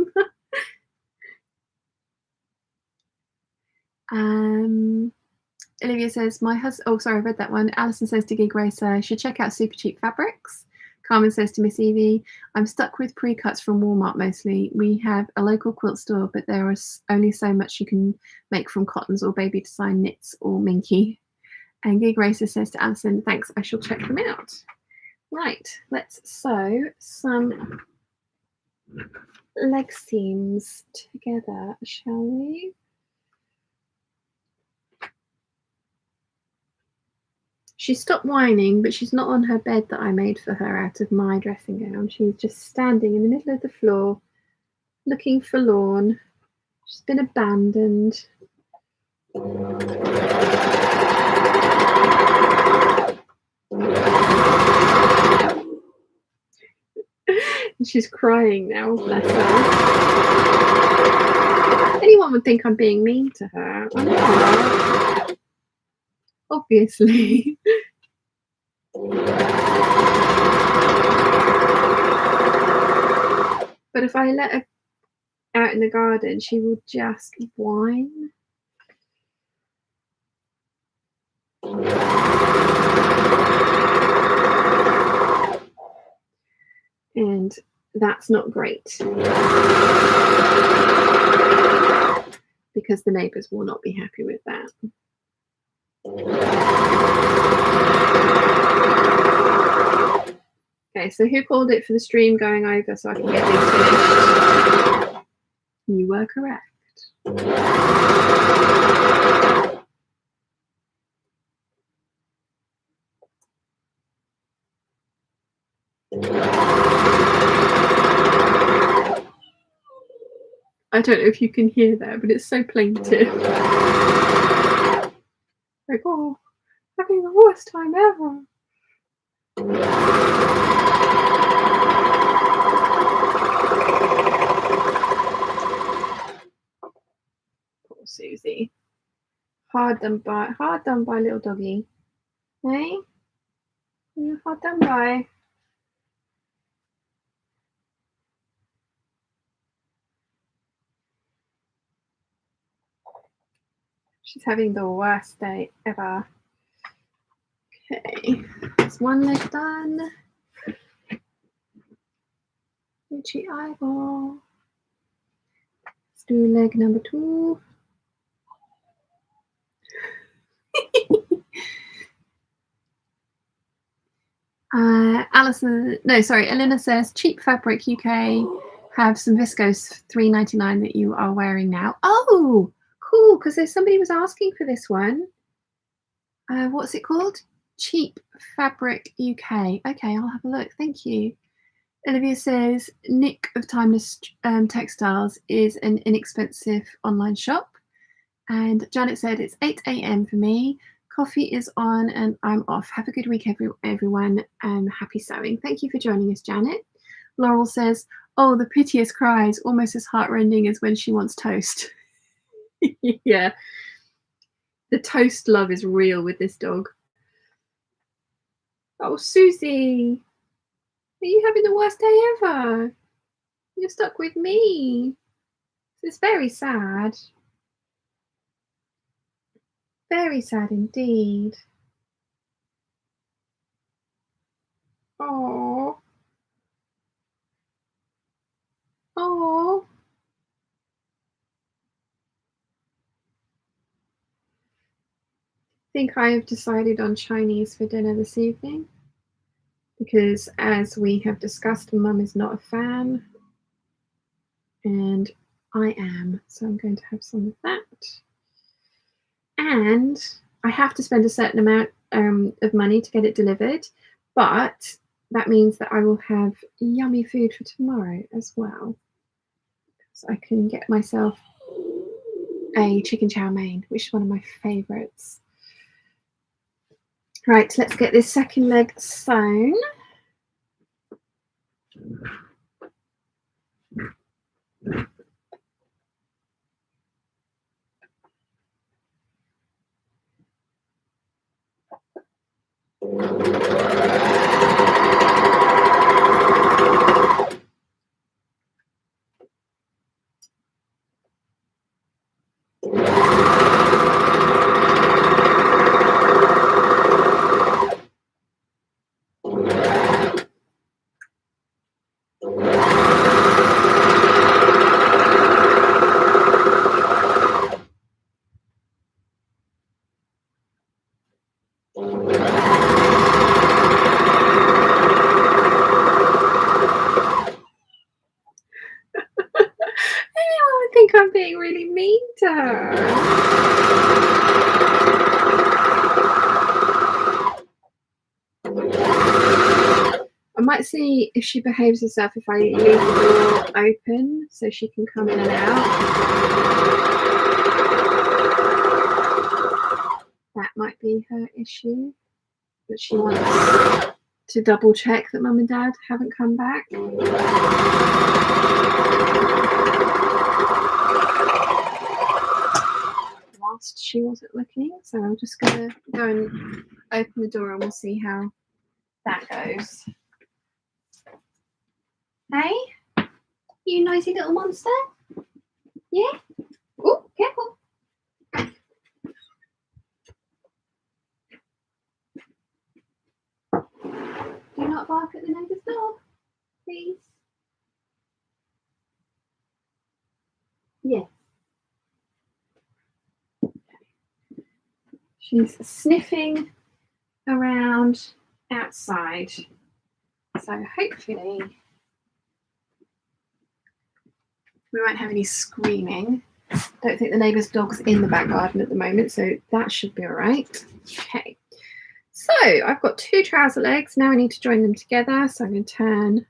Olivia says, I read that one. Alison says to Gig Racer, should check out Super Cheap Fabrics. Carmen says to Miss Evie, I'm stuck with pre-cuts from Walmart mostly. We have a local quilt store, but there is only so much you can make from cottons or baby design knits or minky. And Gig Racer says to Alison, thanks, I shall check them out. Right, let's sew some leg seams together, shall we? She stopped whining, but she's not on her bed that I made for her out of my dressing gown. She's just standing in the middle of the floor, looking forlorn. She's been abandoned. And she's crying now, bless her. Anyone would think I'm being mean to her. I'm not. Obviously. But if I let her out in the garden, she will just whine. And that's not great. Because the neighbours will not be happy with that. Okay, so who called it for the stream going over so I can get things finished? You were correct. I don't know if you can hear that, but it's so plaintive. Like, oh, having the worst time ever. Poor Susie. Hard done by little doggy. Hey? Hard done by. She's having the worst day ever. Okay, that's one leg done. Itchy eyeball. Let's do leg number 2. Elena says, Cheap Fabric UK have some viscose $3.99 that you are wearing now. Oh, cool, because there's somebody was asking for this one. What's it called? Cheap Fabric UK. Okay, I'll have a look. Thank you. Olivia says, Nick of Timeless Textiles is an inexpensive online shop. And Janet said, it's 8 a.m. for me. Coffee is on and I'm off. Have a good week, everyone. Happy sewing. Thank you for joining us, Janet. Laurel says, oh, the piteous cries, almost as heartrending as when she wants toast. Yeah. The toast love is real with this dog. Oh, Susie. Are you having the worst day ever? You're stuck with me. It's very sad. Very sad indeed. Oh. Oh. I think I have decided on Chinese for dinner this evening. Because as we have discussed, Mum is not a fan. And I am. So I'm going to have some of that. And I have to spend a certain amount of money to get it delivered. But that means that I will have yummy food for tomorrow as well. So I can get myself a chicken chow mein, which is one of my favourites. Right, let's get this second leg sewn. I might see if she behaves herself if I leave the door open so she can come in and out. That might be her issue, but she wants to double check that Mum and Dad haven't come back. Whilst she wasn't looking, so I'm just going to go and open the door and we'll see how that goes. Hey, you noisy little monster? Yeah? Oh, careful. Do not bark at the neighbour's dog, please. Yes. She's sniffing around outside, so hopefully we won't have any screaming. Don't think the neighbour's dog's in the back garden at the moment, so that should be all right. Okay, so I've got 2 trouser legs. Now I need to join them together, so I'm going to turn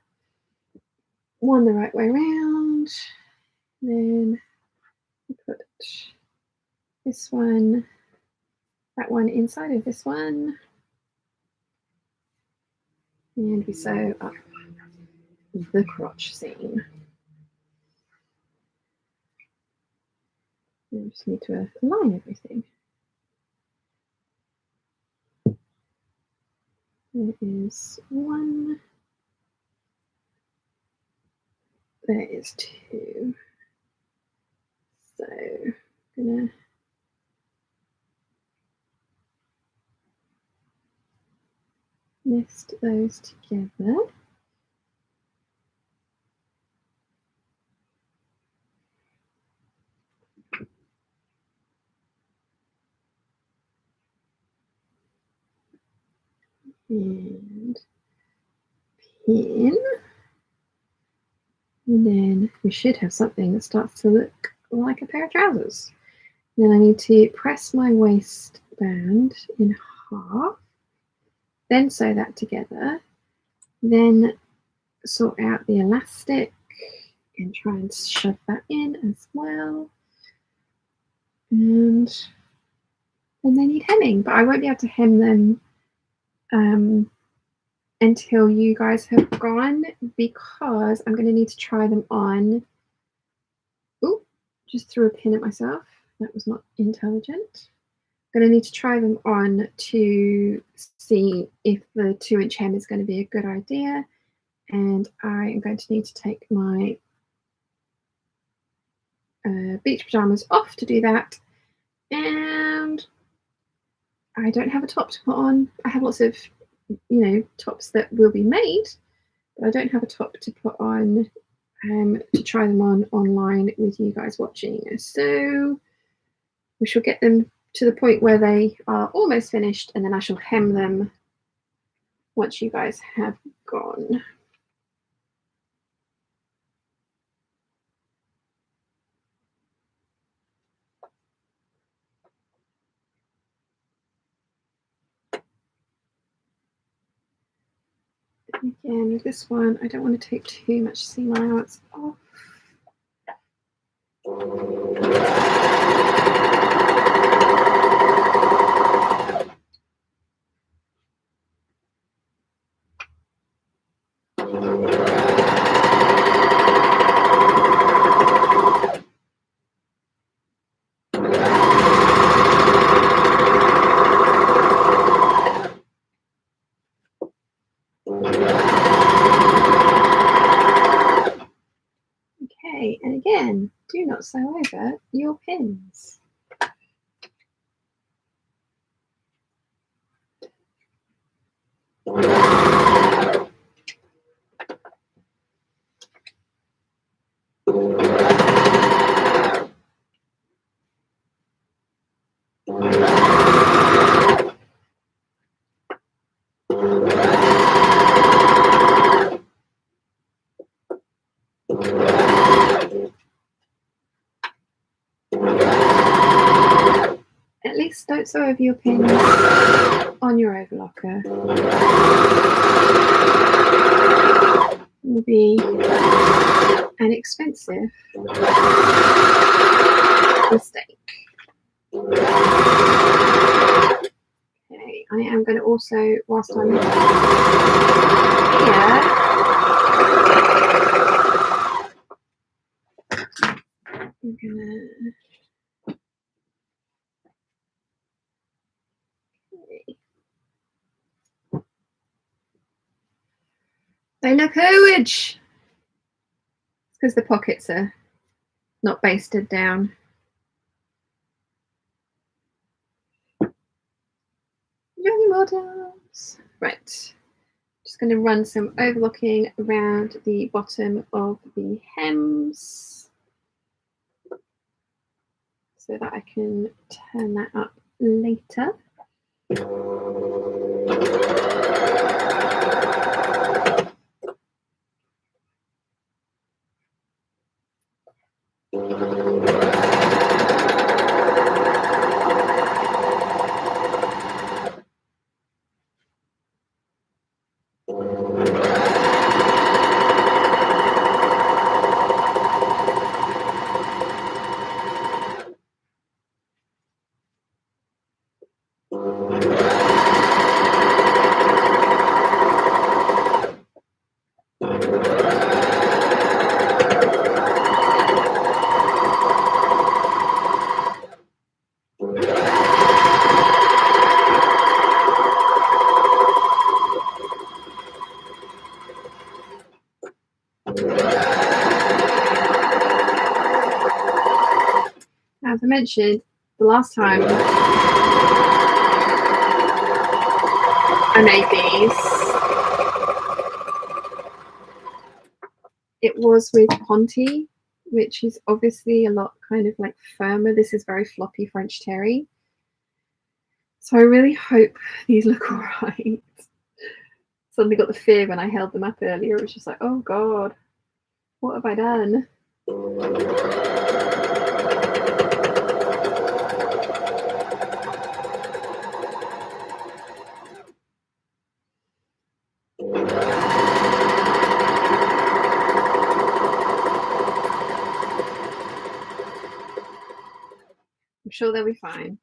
one the right way around, then put this one, that one inside of this one, and we sew up the crotch seam. I just need to align everything. There is 1. There is 2. So I'm gonna nest those together. And pin. And then we should have something that starts to look like a pair of trousers. Then I need to press my waistband in half, then sew that together, then sort out the elastic and try and shove that in as well. And then they need hemming, but I won't be able to hem them until you guys have gone, because I'm going to need to try them on. Ooh, just threw a pin at myself. That was not intelligent. I'm going to need to try them on to see if the 2-inch hem is going to be a good idea. And I am going to need to take my beach pajamas off to do that. And I don't have a top to put on. I have lots of, tops that will be made, but I don't have a top to put on to try them on online with you guys watching. So we shall get them to the point where they are almost finished, and then I shall hem them once you guys have gone. Again, with this one, I don't want to take too much seam allowance off. Okay, and again, do not sew over your pins. least don't sew over your pins on your overlocker. It will be an expensive mistake. Okay, I am going to also, whilst I'm here, I'm gonna. Okay. They look huge. It's because the pockets are not basted down. Young models. Right. Just going to run some overlocking around the bottom of the hems so that I can turn that up later. As I mentioned, the last time I made these, it was with Ponte, which is obviously a lot kind of like firmer. This is very floppy French terry. So I really hope these look all right. Suddenly got the fear when I held them up earlier. It was just like, oh God, what have I done? I'm sure they'll be fine.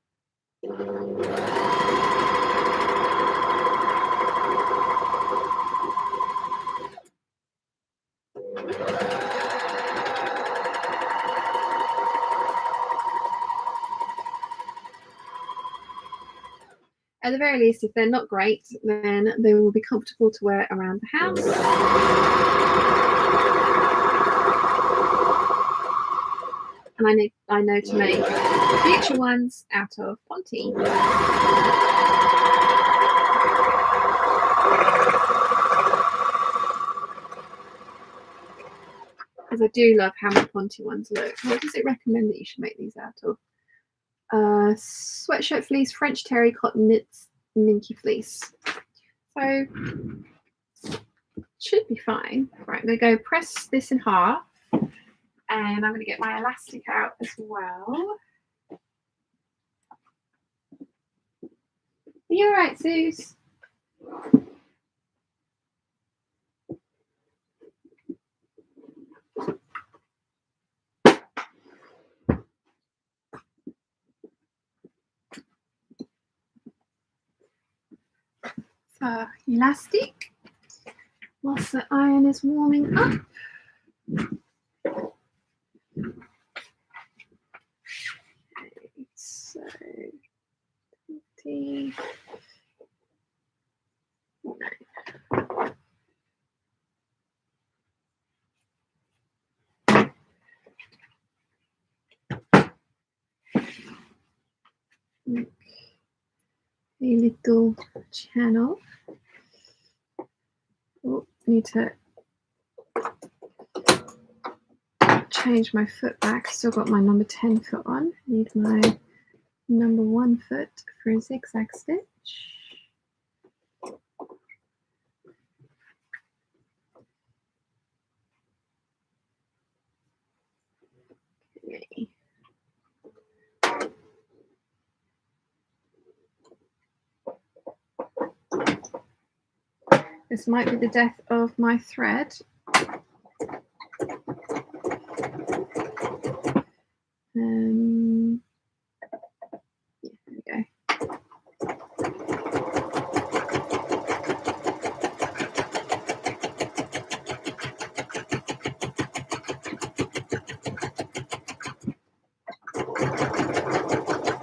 At the very least, if they're not great, then they will be comfortable to wear around the house. And I know to make future ones out of Ponte. Because I do love how my Ponte ones look. What does it recommend that you should make these out of? Sweatshirt fleece, French terry, cotton knits, minky fleece. So should be fine. Right, I'm going to go press this in half, and I'm going to get my elastic out as well. Are you all right, Suze? So, elastic, whilst the iron is warming up. Okay, so 20. Make a little channel. Oh, need to change my foot back. Still got my number 10 foot on. Need my number 1 foot for a zigzag stitch. Okay. This might be the death of my thread. Yeah, there we go.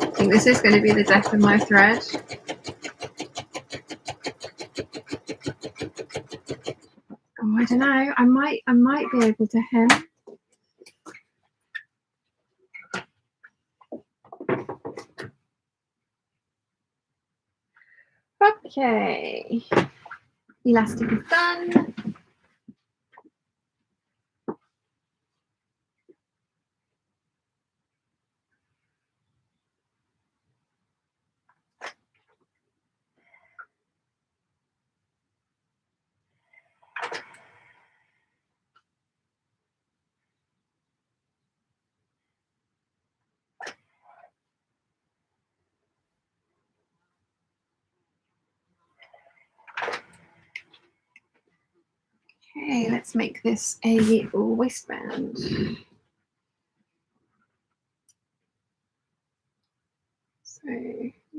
I think this is going to be the death of my thread. Oh, I don't know. I might be able to hem. Okay. Elastic is done. Okay, let's make this a waistband.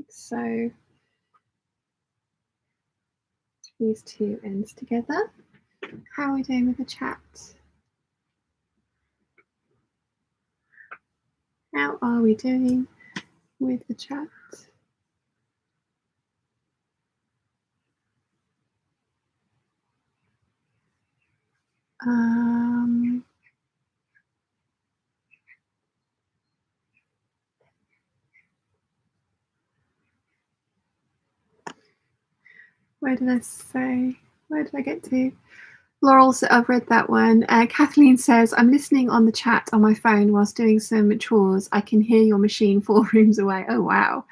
So these two ends together. How are we doing with the chat? How are we doing with the chat? Where did I say? Where did I get to? Laurel, I've read that one. Kathleen says, I'm listening on the chat on my phone whilst doing some chores. I can hear your machine 4 rooms away. Oh, wow.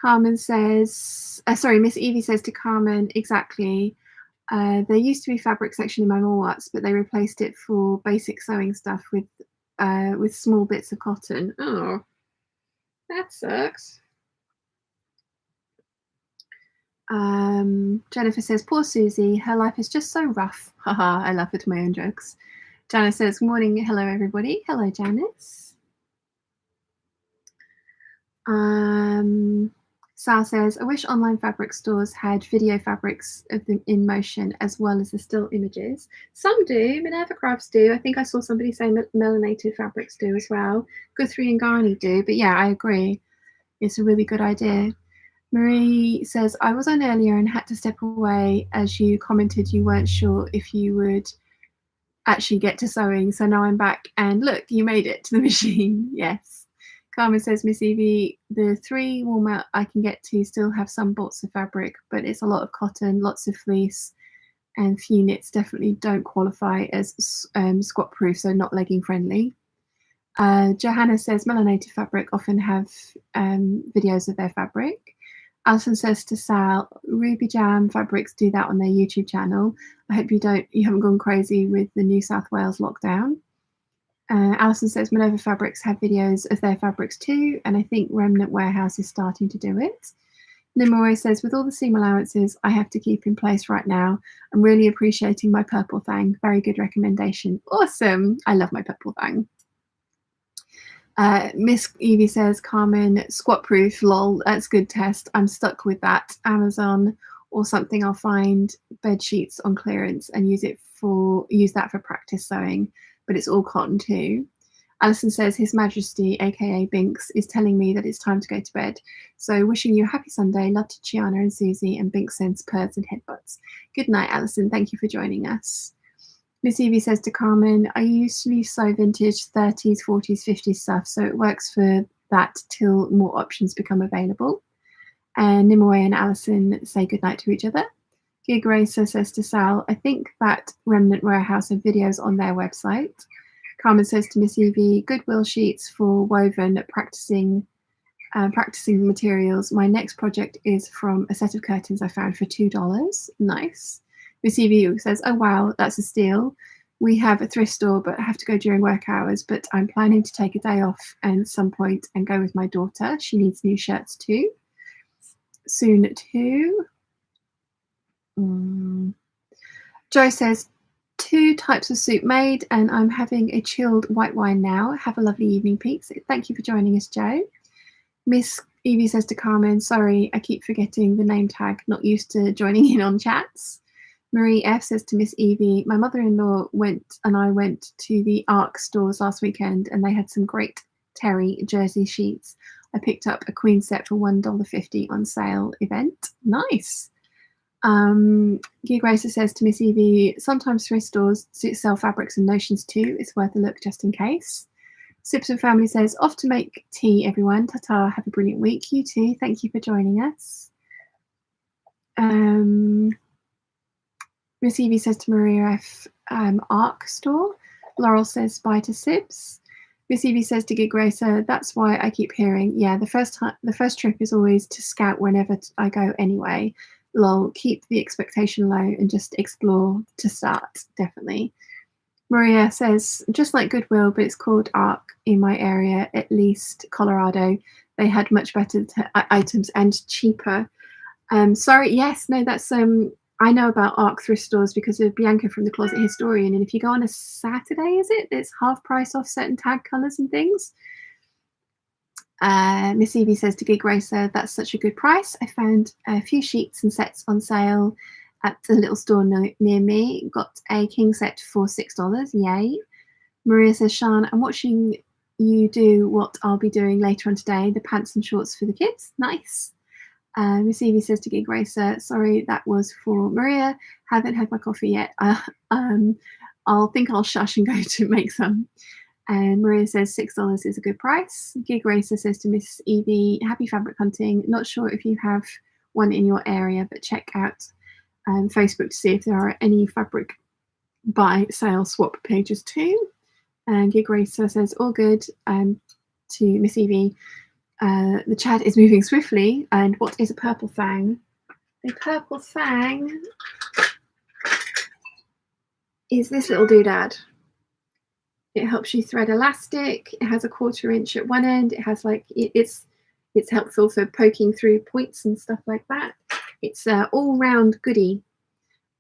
Carmen says, Miss Evie says to Carmen, exactly. There used to be fabric section in my Woolworths, but they replaced it for basic sewing stuff with small bits of cotton. Oh, that sucks. Jennifer says, poor Susie, her life is just so rough. Haha, I laugh at my own jokes. Janice says, morning, hello everybody. Hello, Janice. Sal says, I wish online fabric stores had video fabrics of them in motion as well as the still images. Some do, Minerva Crafts do. I think I saw somebody say melanated fabrics do as well. Guthrie and Garni do, but yeah, I agree. It's a really good idea. Marie says, I was on earlier and had to step away as you commented you weren't sure if you would actually get to sewing. So now I'm back and look, you made it to the machine. Yes. Carmen says, Miss Evie, the 3 wool melt I can get to still have some bolts of fabric, but it's a lot of cotton, lots of fleece, and few knits definitely don't qualify as squat proof, so not legging friendly. Johanna says, melanated fabric often have videos of their fabric. Alison says to Sal, Ruby Jam Fabrics do that on their YouTube channel. I hope you haven't gone crazy with the New South Wales lockdown. Alison says Minerva Fabrics have videos of their fabrics too, and I think Remnant Warehouse is starting to do it. Nimue says, with all the seam allowances I have to keep in place right now, I'm really appreciating my purple thang. Very good recommendation. Awesome. I love my purple thang. Miss Evie says, Carmen, squat proof, lol, that's good test. I'm stuck with that. Amazon or something, I'll find bed sheets on clearance and use that for practice sewing, but it's all cotton too. Alison says, His Majesty, aka Binks, is telling me that it's time to go to bed. So wishing you a happy Sunday. Love to Chiana and Susie, and Binks sends purrs and headbutts. Good night, Alison. Thank you for joining us. Miss Evie says to Carmen, I usually sew vintage 30s, 40s, 50s stuff, so it works for that till more options become available. And Nimue and Alison say goodnight to each other. Gig Racer says to Sal, I think that Remnant Warehouse have videos on their website. Carmen says to Miss Evie, Goodwill sheets for woven practicing materials. My next project is from a set of curtains I found for $2. Nice. Miss Evie says, oh wow, that's a steal. We have a thrift store, but I have to go during work hours, but I'm planning to take a day off at some point and go with my daughter. She needs new shirts too. Soon too. Joe says, 2 types of soup made, and I'm having a chilled white wine now. Have a lovely evening, Peeps. Thank you for joining us, Joe. Miss Evie says to Carmen, sorry, I keep forgetting the name tag, not used to joining in on chats. Marie F says to Miss Evie, my mother-in-law and I went to the ARC stores last weekend, and they had some great terry jersey sheets. I picked up a queen set for $1.50 on sale event. Nice. Gia Gracer says to Miss Evie, sometimes thrift stores sell fabrics and notions too. It's worth a look just in case. Sips and Family says, off to make tea, everyone. Ta-ta, have a brilliant week. You too. Thank you for joining us. Miss Evie says to Maria F, ARC store. Laurel says bye to Sips. Miss Evie says to Gig Racer, that's why I keep hearing, yeah, the first trip is always to scout whenever I go anyway. Lol, keep the expectation low and just explore to start, definitely. Maria says, just like Goodwill, but it's called ARC in my area, at least Colorado. They had much better items and cheaper. Sorry, yes, no, that's I know about ARC thrift stores because of Bianca from the Closet Historian, and if you go on a Saturday, is it? It's half price off certain tag colours and things. Miss Evie says to Gig Racer, that's such a good price. I found a few sheets and sets on sale at the little store near me. Got a king set for $6. Yay. Maria says, Sean, I'm watching you do what I'll be doing later on today, the pants and shorts for the kids. Nice. Miss Evie says to Gig Racer, sorry, that was for Maria. Haven't had my coffee yet. I'll shush and go to make some. And Maria says $6 is a good price. Gig Racer says to Miss Evie, happy fabric hunting. Not sure if you have one in your area, but check out Facebook to see if there are any fabric buy, sale, swap pages too. And Gig Racer says, all good. To Miss Evie, the chat is moving swiftly. And what is a purple fang? A purple fang is this little doodad. It helps you thread elastic. It has a 1/4 inch at one end. It has it's helpful for poking through points and stuff like that. It's an all-round goodie.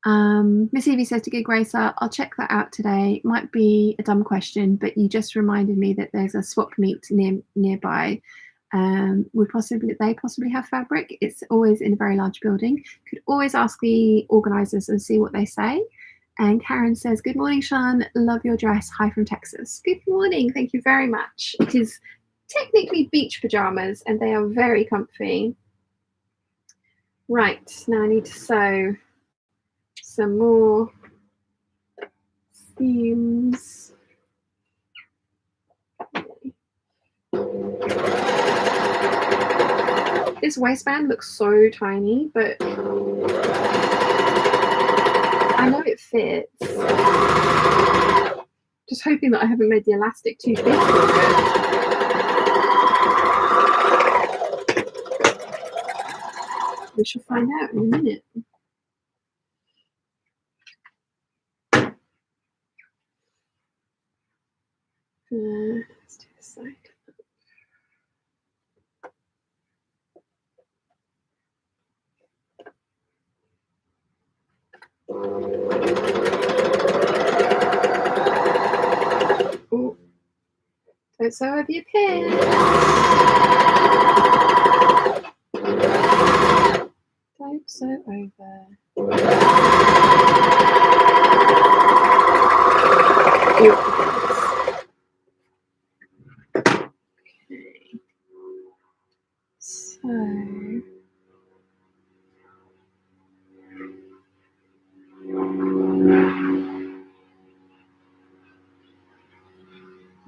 Miss Evie says to Gig Racer, I'll check that out today. Might be a dumb question, but you just reminded me that there's a swap meet nearby. They possibly have fabric. It's always in a very large building. Could always ask the organisers and see what they say. And Karen says, good morning, Sean. Love your dress. Hi from Texas. Good morning. Thank you very much. It is technically beach pajamas and they are very comfy. Right, now I need to sew some more seams. This waistband looks so tiny, but I know it fits. Just hoping that I haven't made the elastic too big for it. We shall find out in a minute. Let's do this side. Oh, don't sew over your pants. Don't sew over. Okay. So.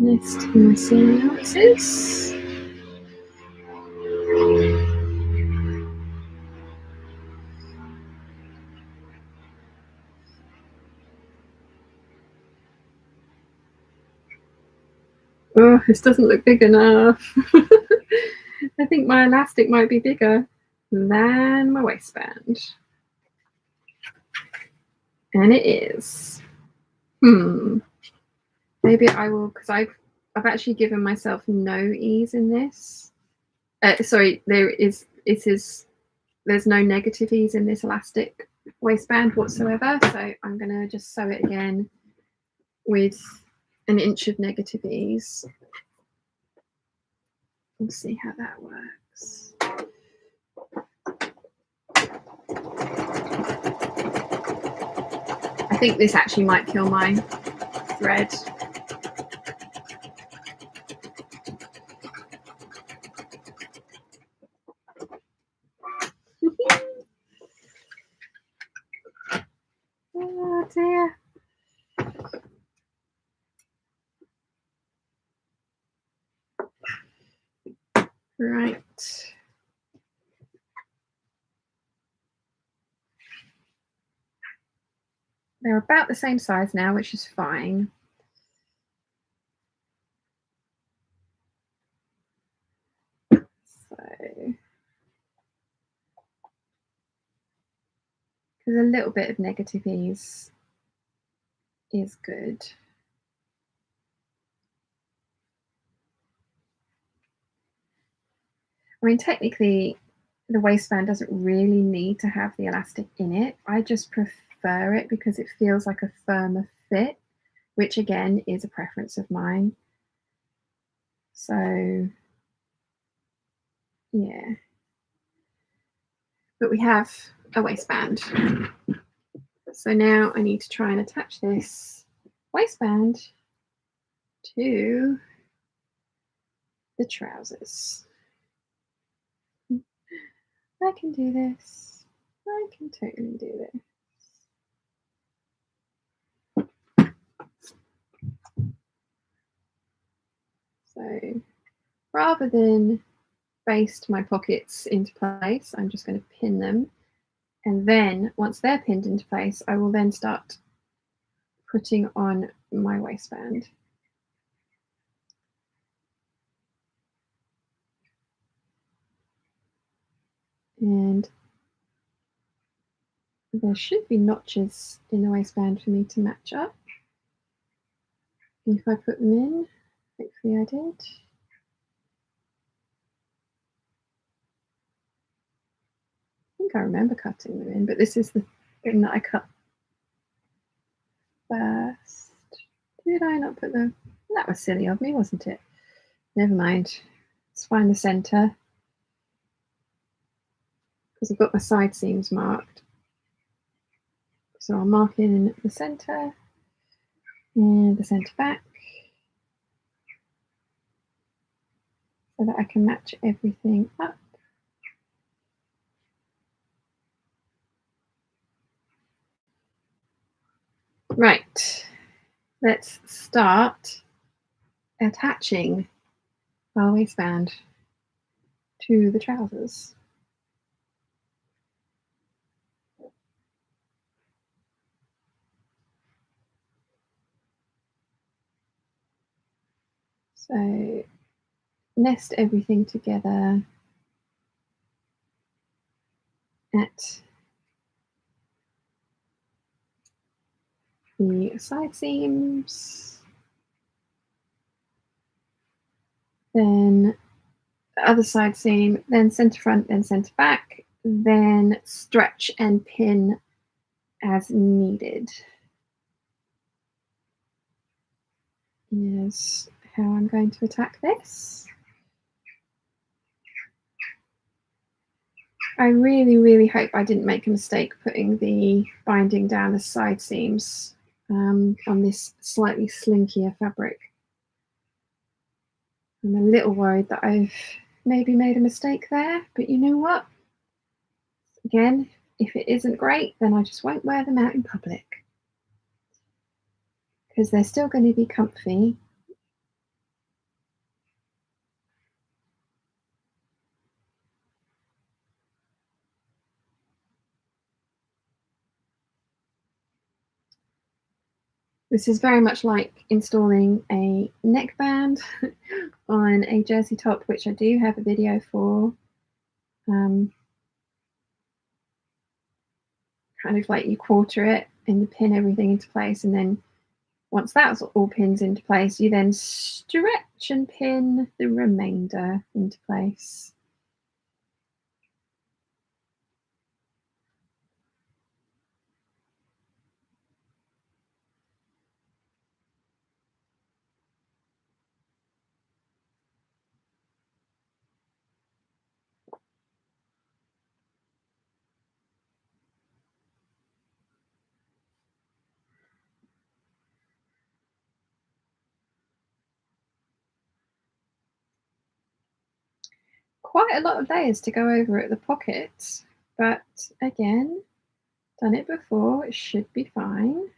Next, my seam allowances. Oh, this doesn't look big enough. I think my elastic might be bigger than my waistband. And it is. Maybe I will, because I've actually given myself no ease in this. Sorry, there's no negative ease in this elastic waistband whatsoever, so I'm going to just sew it again with 1 inch of negative ease. We'll see how that works. I think this actually might kill my thread. Oh dear. Right. They're about the same size now, which is fine. So because a little bit of negative ease is good. I mean, technically, the waistband doesn't really need to have the elastic in it. I just prefer it because it feels like a firmer fit, which again is a preference of mine. So, yeah. But we have a waistband. So now I need to try and attach this waistband to the trousers. I can do this. I can totally do this. So rather than baste my pockets into place, I'm just going to pin them. And then once they're pinned into place, I will then start putting on my waistband. And there should be notches in the waistband for me to match up. If I put them in, hopefully I did. I think I remember cutting them in, but this is the thing that I cut first. Did I not put them? That was silly of me, wasn't it? Never mind. Let's find the centre. Because I've got my side seams marked. So I'll mark in the centre and the centre back so that I can match everything up. Right, let's start attaching our waistband to the trousers. So nest everything together at the side seams, then the other side seam, then centre front, then centre back, then stretch and pin as needed. Is how I'm going to attack this. I really, really hope I didn't make a mistake putting the binding down the side seams on this slightly slinkier fabric. I'm a little worried that I've maybe made a mistake there, but you know what? Again, if it isn't great, then I just won't wear them out in public because they're still going to be comfy. This is very much like installing a neckband on a jersey top, which I do have a video for. Kind of like you quarter it and you pin everything into place, and then once that's all pins into place, you then stretch and pin the remainder into place. quite a lot of layers to go over at the pocket, but again, done it before, it should be fine.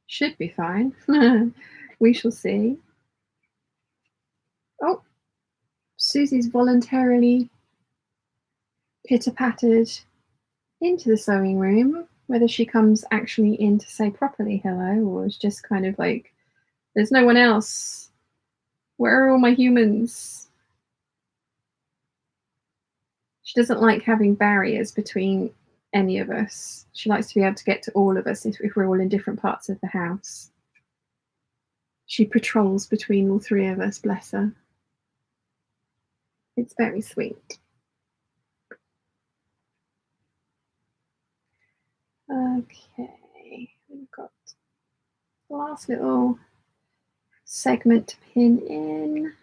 Should be fine. We shall see. Oh, Susie's voluntarily pitter-pattered into the sewing room. Whether she comes actually in to say properly hello or is just kind of like, there's no one else. Where are all my humans? She doesn't like having barriers between any of us. She likes to be able to get to all of us if we're all in different parts of the house. She patrols between all three of us, bless her. It's very sweet. Okay, we've got the last little segment to pin in.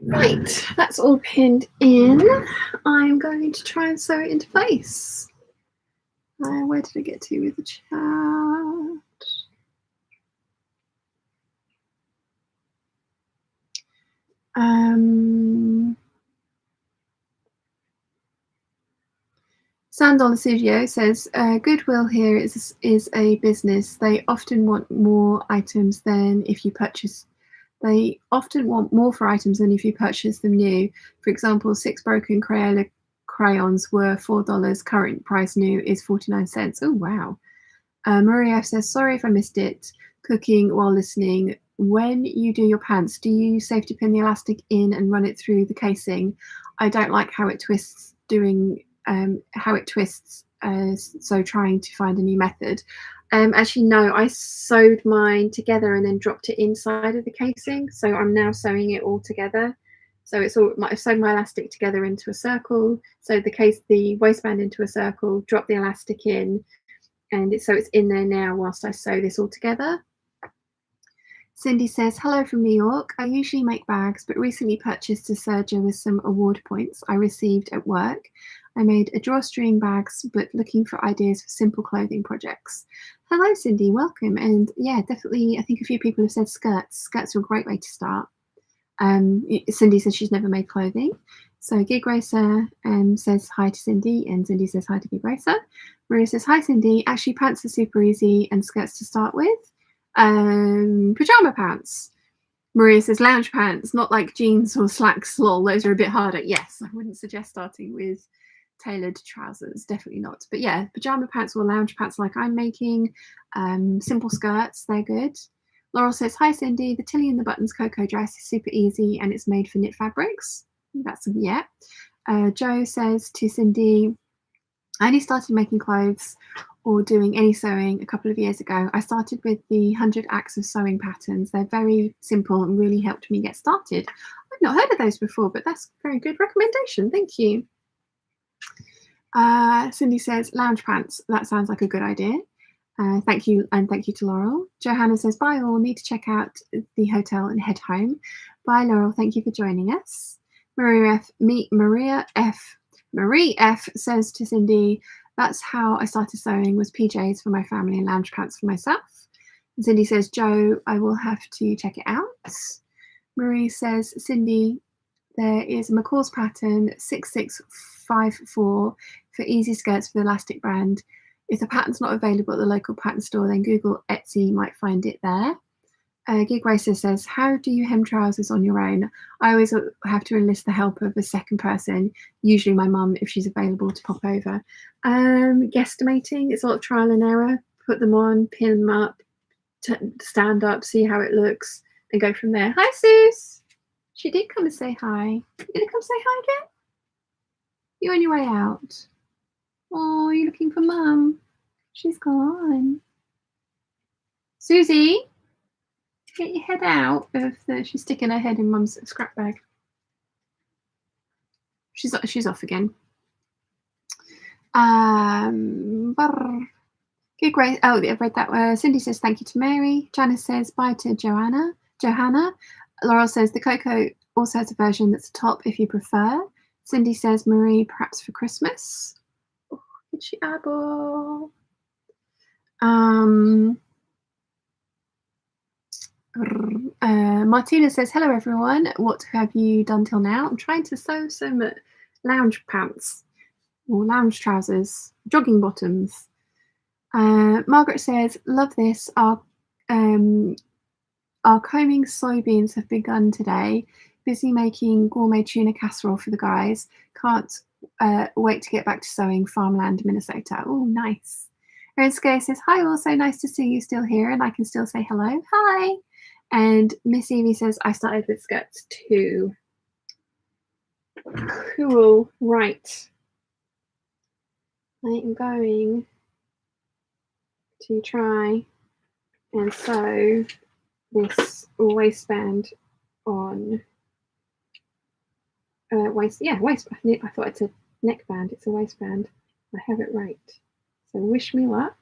Right, that's all pinned in. I'm going to try and sew it into place. Where did I get to with the chat? Sandollar Studio says, Goodwill here is a business. They often want more items than if you purchase. They often want more for items than if you purchase them new. For example, 6 broken Crayola crayons were $4. Current price new is 49 cents. Oh, wow. Maria says, sorry if I missed it. Cooking while listening. When you do your pants, do you safety pin the elastic in and run it through the casing? I don't like how it twists so trying to find a new method. Actually, no, I sewed mine together and then dropped it inside of the casing. So I'm now sewing it all together. So it's all, I've sewn my elastic together into a circle. So the waistband into a circle, drop the elastic in, and so it's in there now whilst I sew this all together. Cindy says, hello from New York. I usually make bags, but recently purchased a Serger with some award points I received at work. I made a drawstring bags, but looking for ideas for simple clothing projects. Hello, Cindy, welcome. And yeah, definitely, I think a few people have said skirts. Skirts are a great way to start. Cindy says she's never made clothing. So Gig Racer says hi to Cindy, and Cindy says hi to Gig Racer. Maria says, hi, Cindy. Actually, pants are super easy and skirts to start with. Pajama pants. Maria says lounge pants, not like jeans or slacks. Lol, those are a bit harder. Yes, I wouldn't suggest starting with tailored trousers, definitely not. But yeah, pajama pants or lounge pants like I'm making. Simple skirts, they're good. Laurel says, hi Cindy, the Tilly and the Buttons Cocoa dress is super easy and it's made for knit fabrics. That's, yeah. Joe says to Cindy, I only started making clothes or doing any sewing a couple of years ago. I started with the 100 Acts of Sewing patterns. They're very simple and really helped me get started. I've not heard of those before, but that's a very good recommendation. Thank you. Cindy says, lounge pants. That sounds like a good idea. Thank you, and thank you to Laurel. Johanna says, bye all, need to check out the hotel and head home. Bye Laurel, thank you for joining us. Marie F says to Cindy, that's how I started sewing, was PJs for my family and lounge pants for myself. And Cindy says, Joe, I will have to check it out. Marie says, Cindy, there is a McCall's pattern 6654 for easy skirts for the elastic brand. If the pattern's not available at the local pattern store, then Google Etsy, you might find it there. Gig Racer says, how do you hem trousers on your own? I always have to enlist the help of a second person, usually my mum, if she's available to pop over. Guesstimating, it's a lot of trial and error. Put them on, pin them up, stand up, see how it looks, and go from there. Hi, Sus. She did come and say hi. You gonna come say hi again? You on your way out? Oh, you're looking for Mum. She's gone. Susie, get your head out of the. She's sticking her head in Mum's scrap bag. She's off again. Good, great. Oh, I've read that. Cindy says thank you to Mary. Janice says bye to Johanna. Laurel says the cocoa also has a version that's a top if you prefer. Cindy says Marie, perhaps for Christmas. Oh, did she eyeball? Martina says hello everyone. What have you done till now? I'm trying to sew some lounge pants or lounge trousers, jogging bottoms. Margaret says, love this. Our combing soybeans have begun today. Busy making gourmet tuna casserole for the guys. Can't wait to get back to sewing farmland, Minnesota. Oh, nice. Erin Scare says, hi, also nice to see you still here and I can still say hello. Hi. And Miss Evie says, I started with skirts too. Cool. Right. I am going to try and sew this waistband on waistband. I thought it's a neckband. It's a waistband. I have it right. So wish me luck.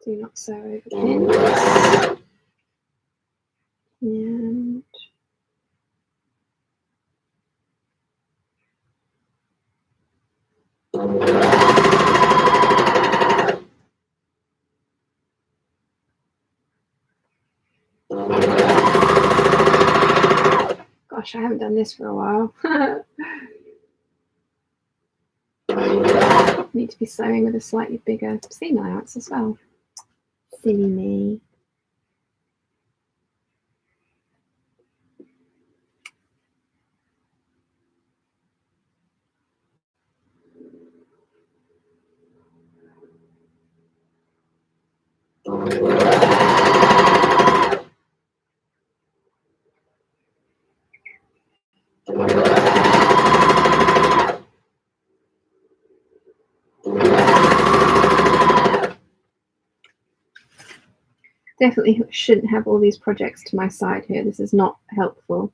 Do not sew over pins. And gosh, I haven't done this for a while. Need to be sewing with a slightly bigger seam allowance as well. Silly me. Definitely shouldn't have all these projects to my side here. This is not helpful.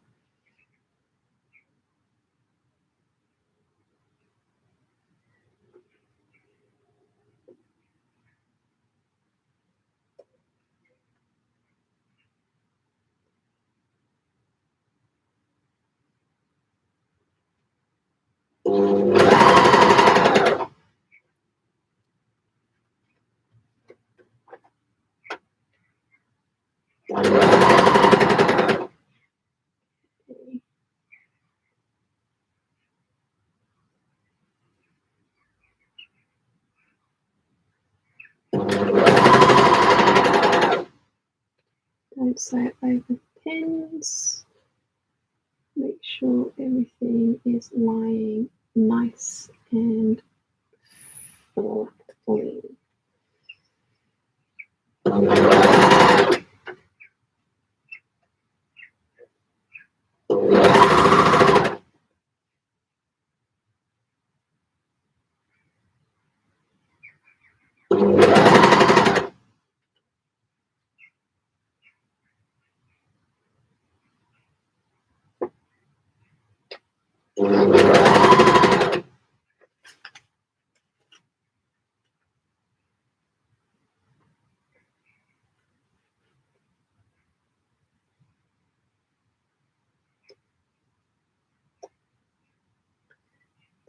Don't sew over pins. Make sure everything is lying nice and flatly.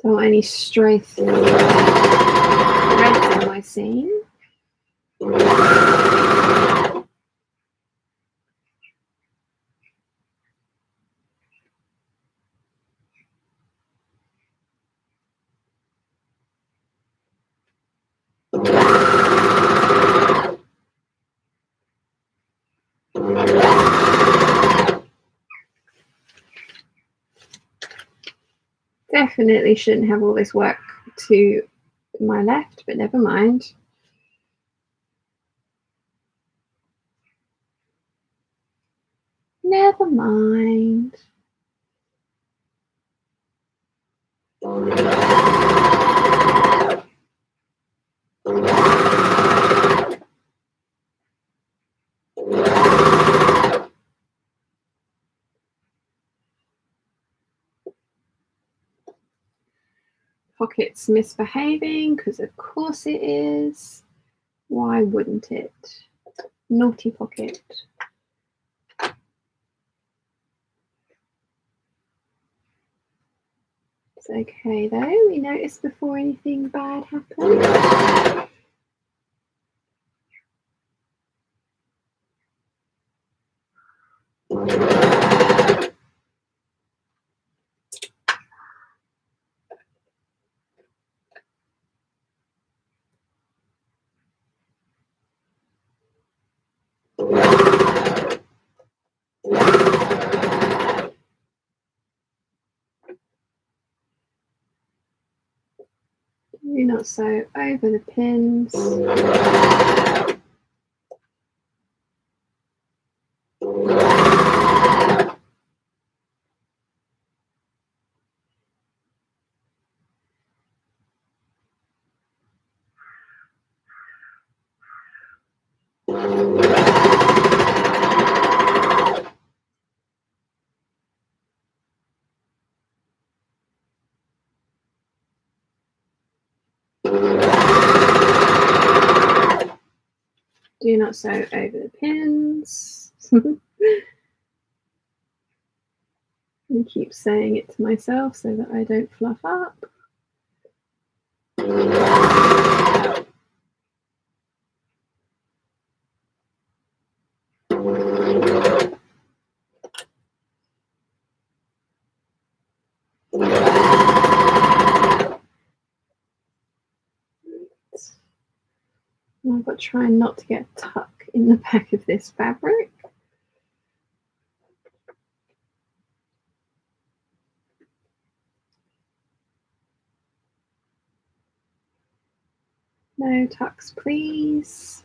Don't want any stray threads in my seam. Definitely shouldn't have all this work to my left, but never mind. mind. Pocket's misbehaving, because of course it is. Why wouldn't it? Naughty Pocket. It's okay though, we noticed before anything bad happened. Do not sew over the pins. Do not sew over the pins. I keep saying it to myself so that I don't fluff up. I've got to try not to get a tuck in the back of this fabric. No tucks, please.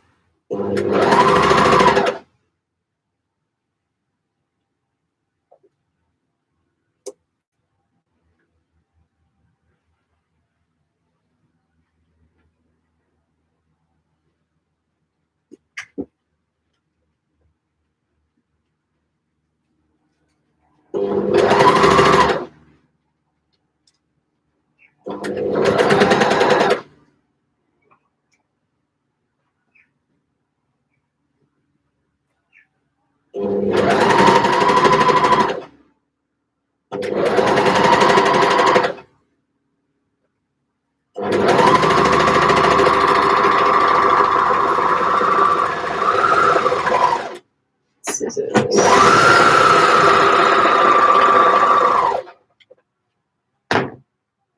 Scissors.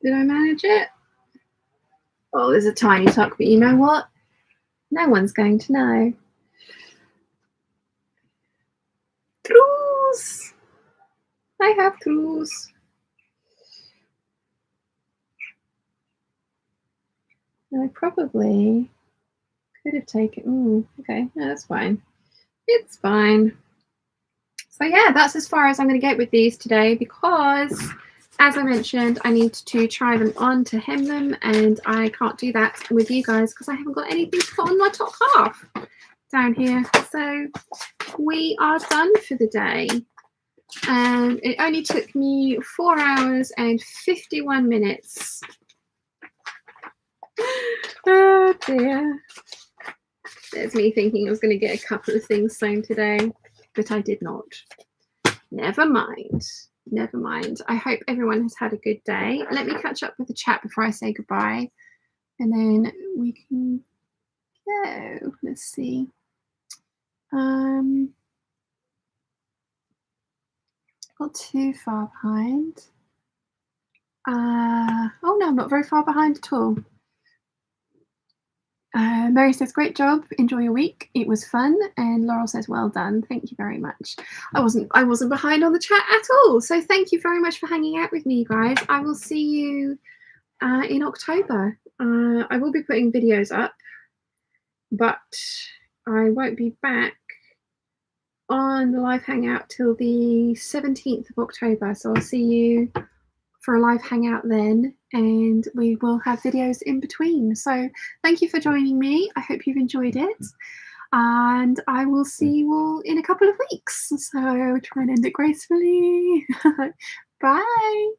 Did I manage it? Oh, there's a tiny tuck, but you know what? No one's going to know. Trues! I have trues. I probably could have taken. Okay, no, that's fine. It's fine. So yeah, that's as far as I'm going to get with these today, because as I mentioned, I need to try them on to hem them, and I can't do that with you guys because I haven't got anything to put on my top half down here. So we are done for the day, and it only took me 4 hours and 51 minutes. Oh dear. There's me thinking I was going to get a couple of things sewn today, but I did not. Never mind. Never mind. I hope everyone has had a good day. Let me catch up with the chat before I say goodbye, and then we can go. Let's see. Not too far behind. Oh no, I'm not very far behind at all. Mary says, great job, enjoy your week, it was fun. And Laurel says, well done, thank you very much. I wasn't behind on the chat at all, so thank you very much for hanging out with me, guys. I will see you in October. I will be putting videos up, but I won't be back on the live hangout till the 17th of October. So I'll see you for a live hangout then, and we will have videos in between. So thank you for joining me. I hope you've enjoyed it, and I will see you all in a couple of weeks. So try and end it gracefully. Bye.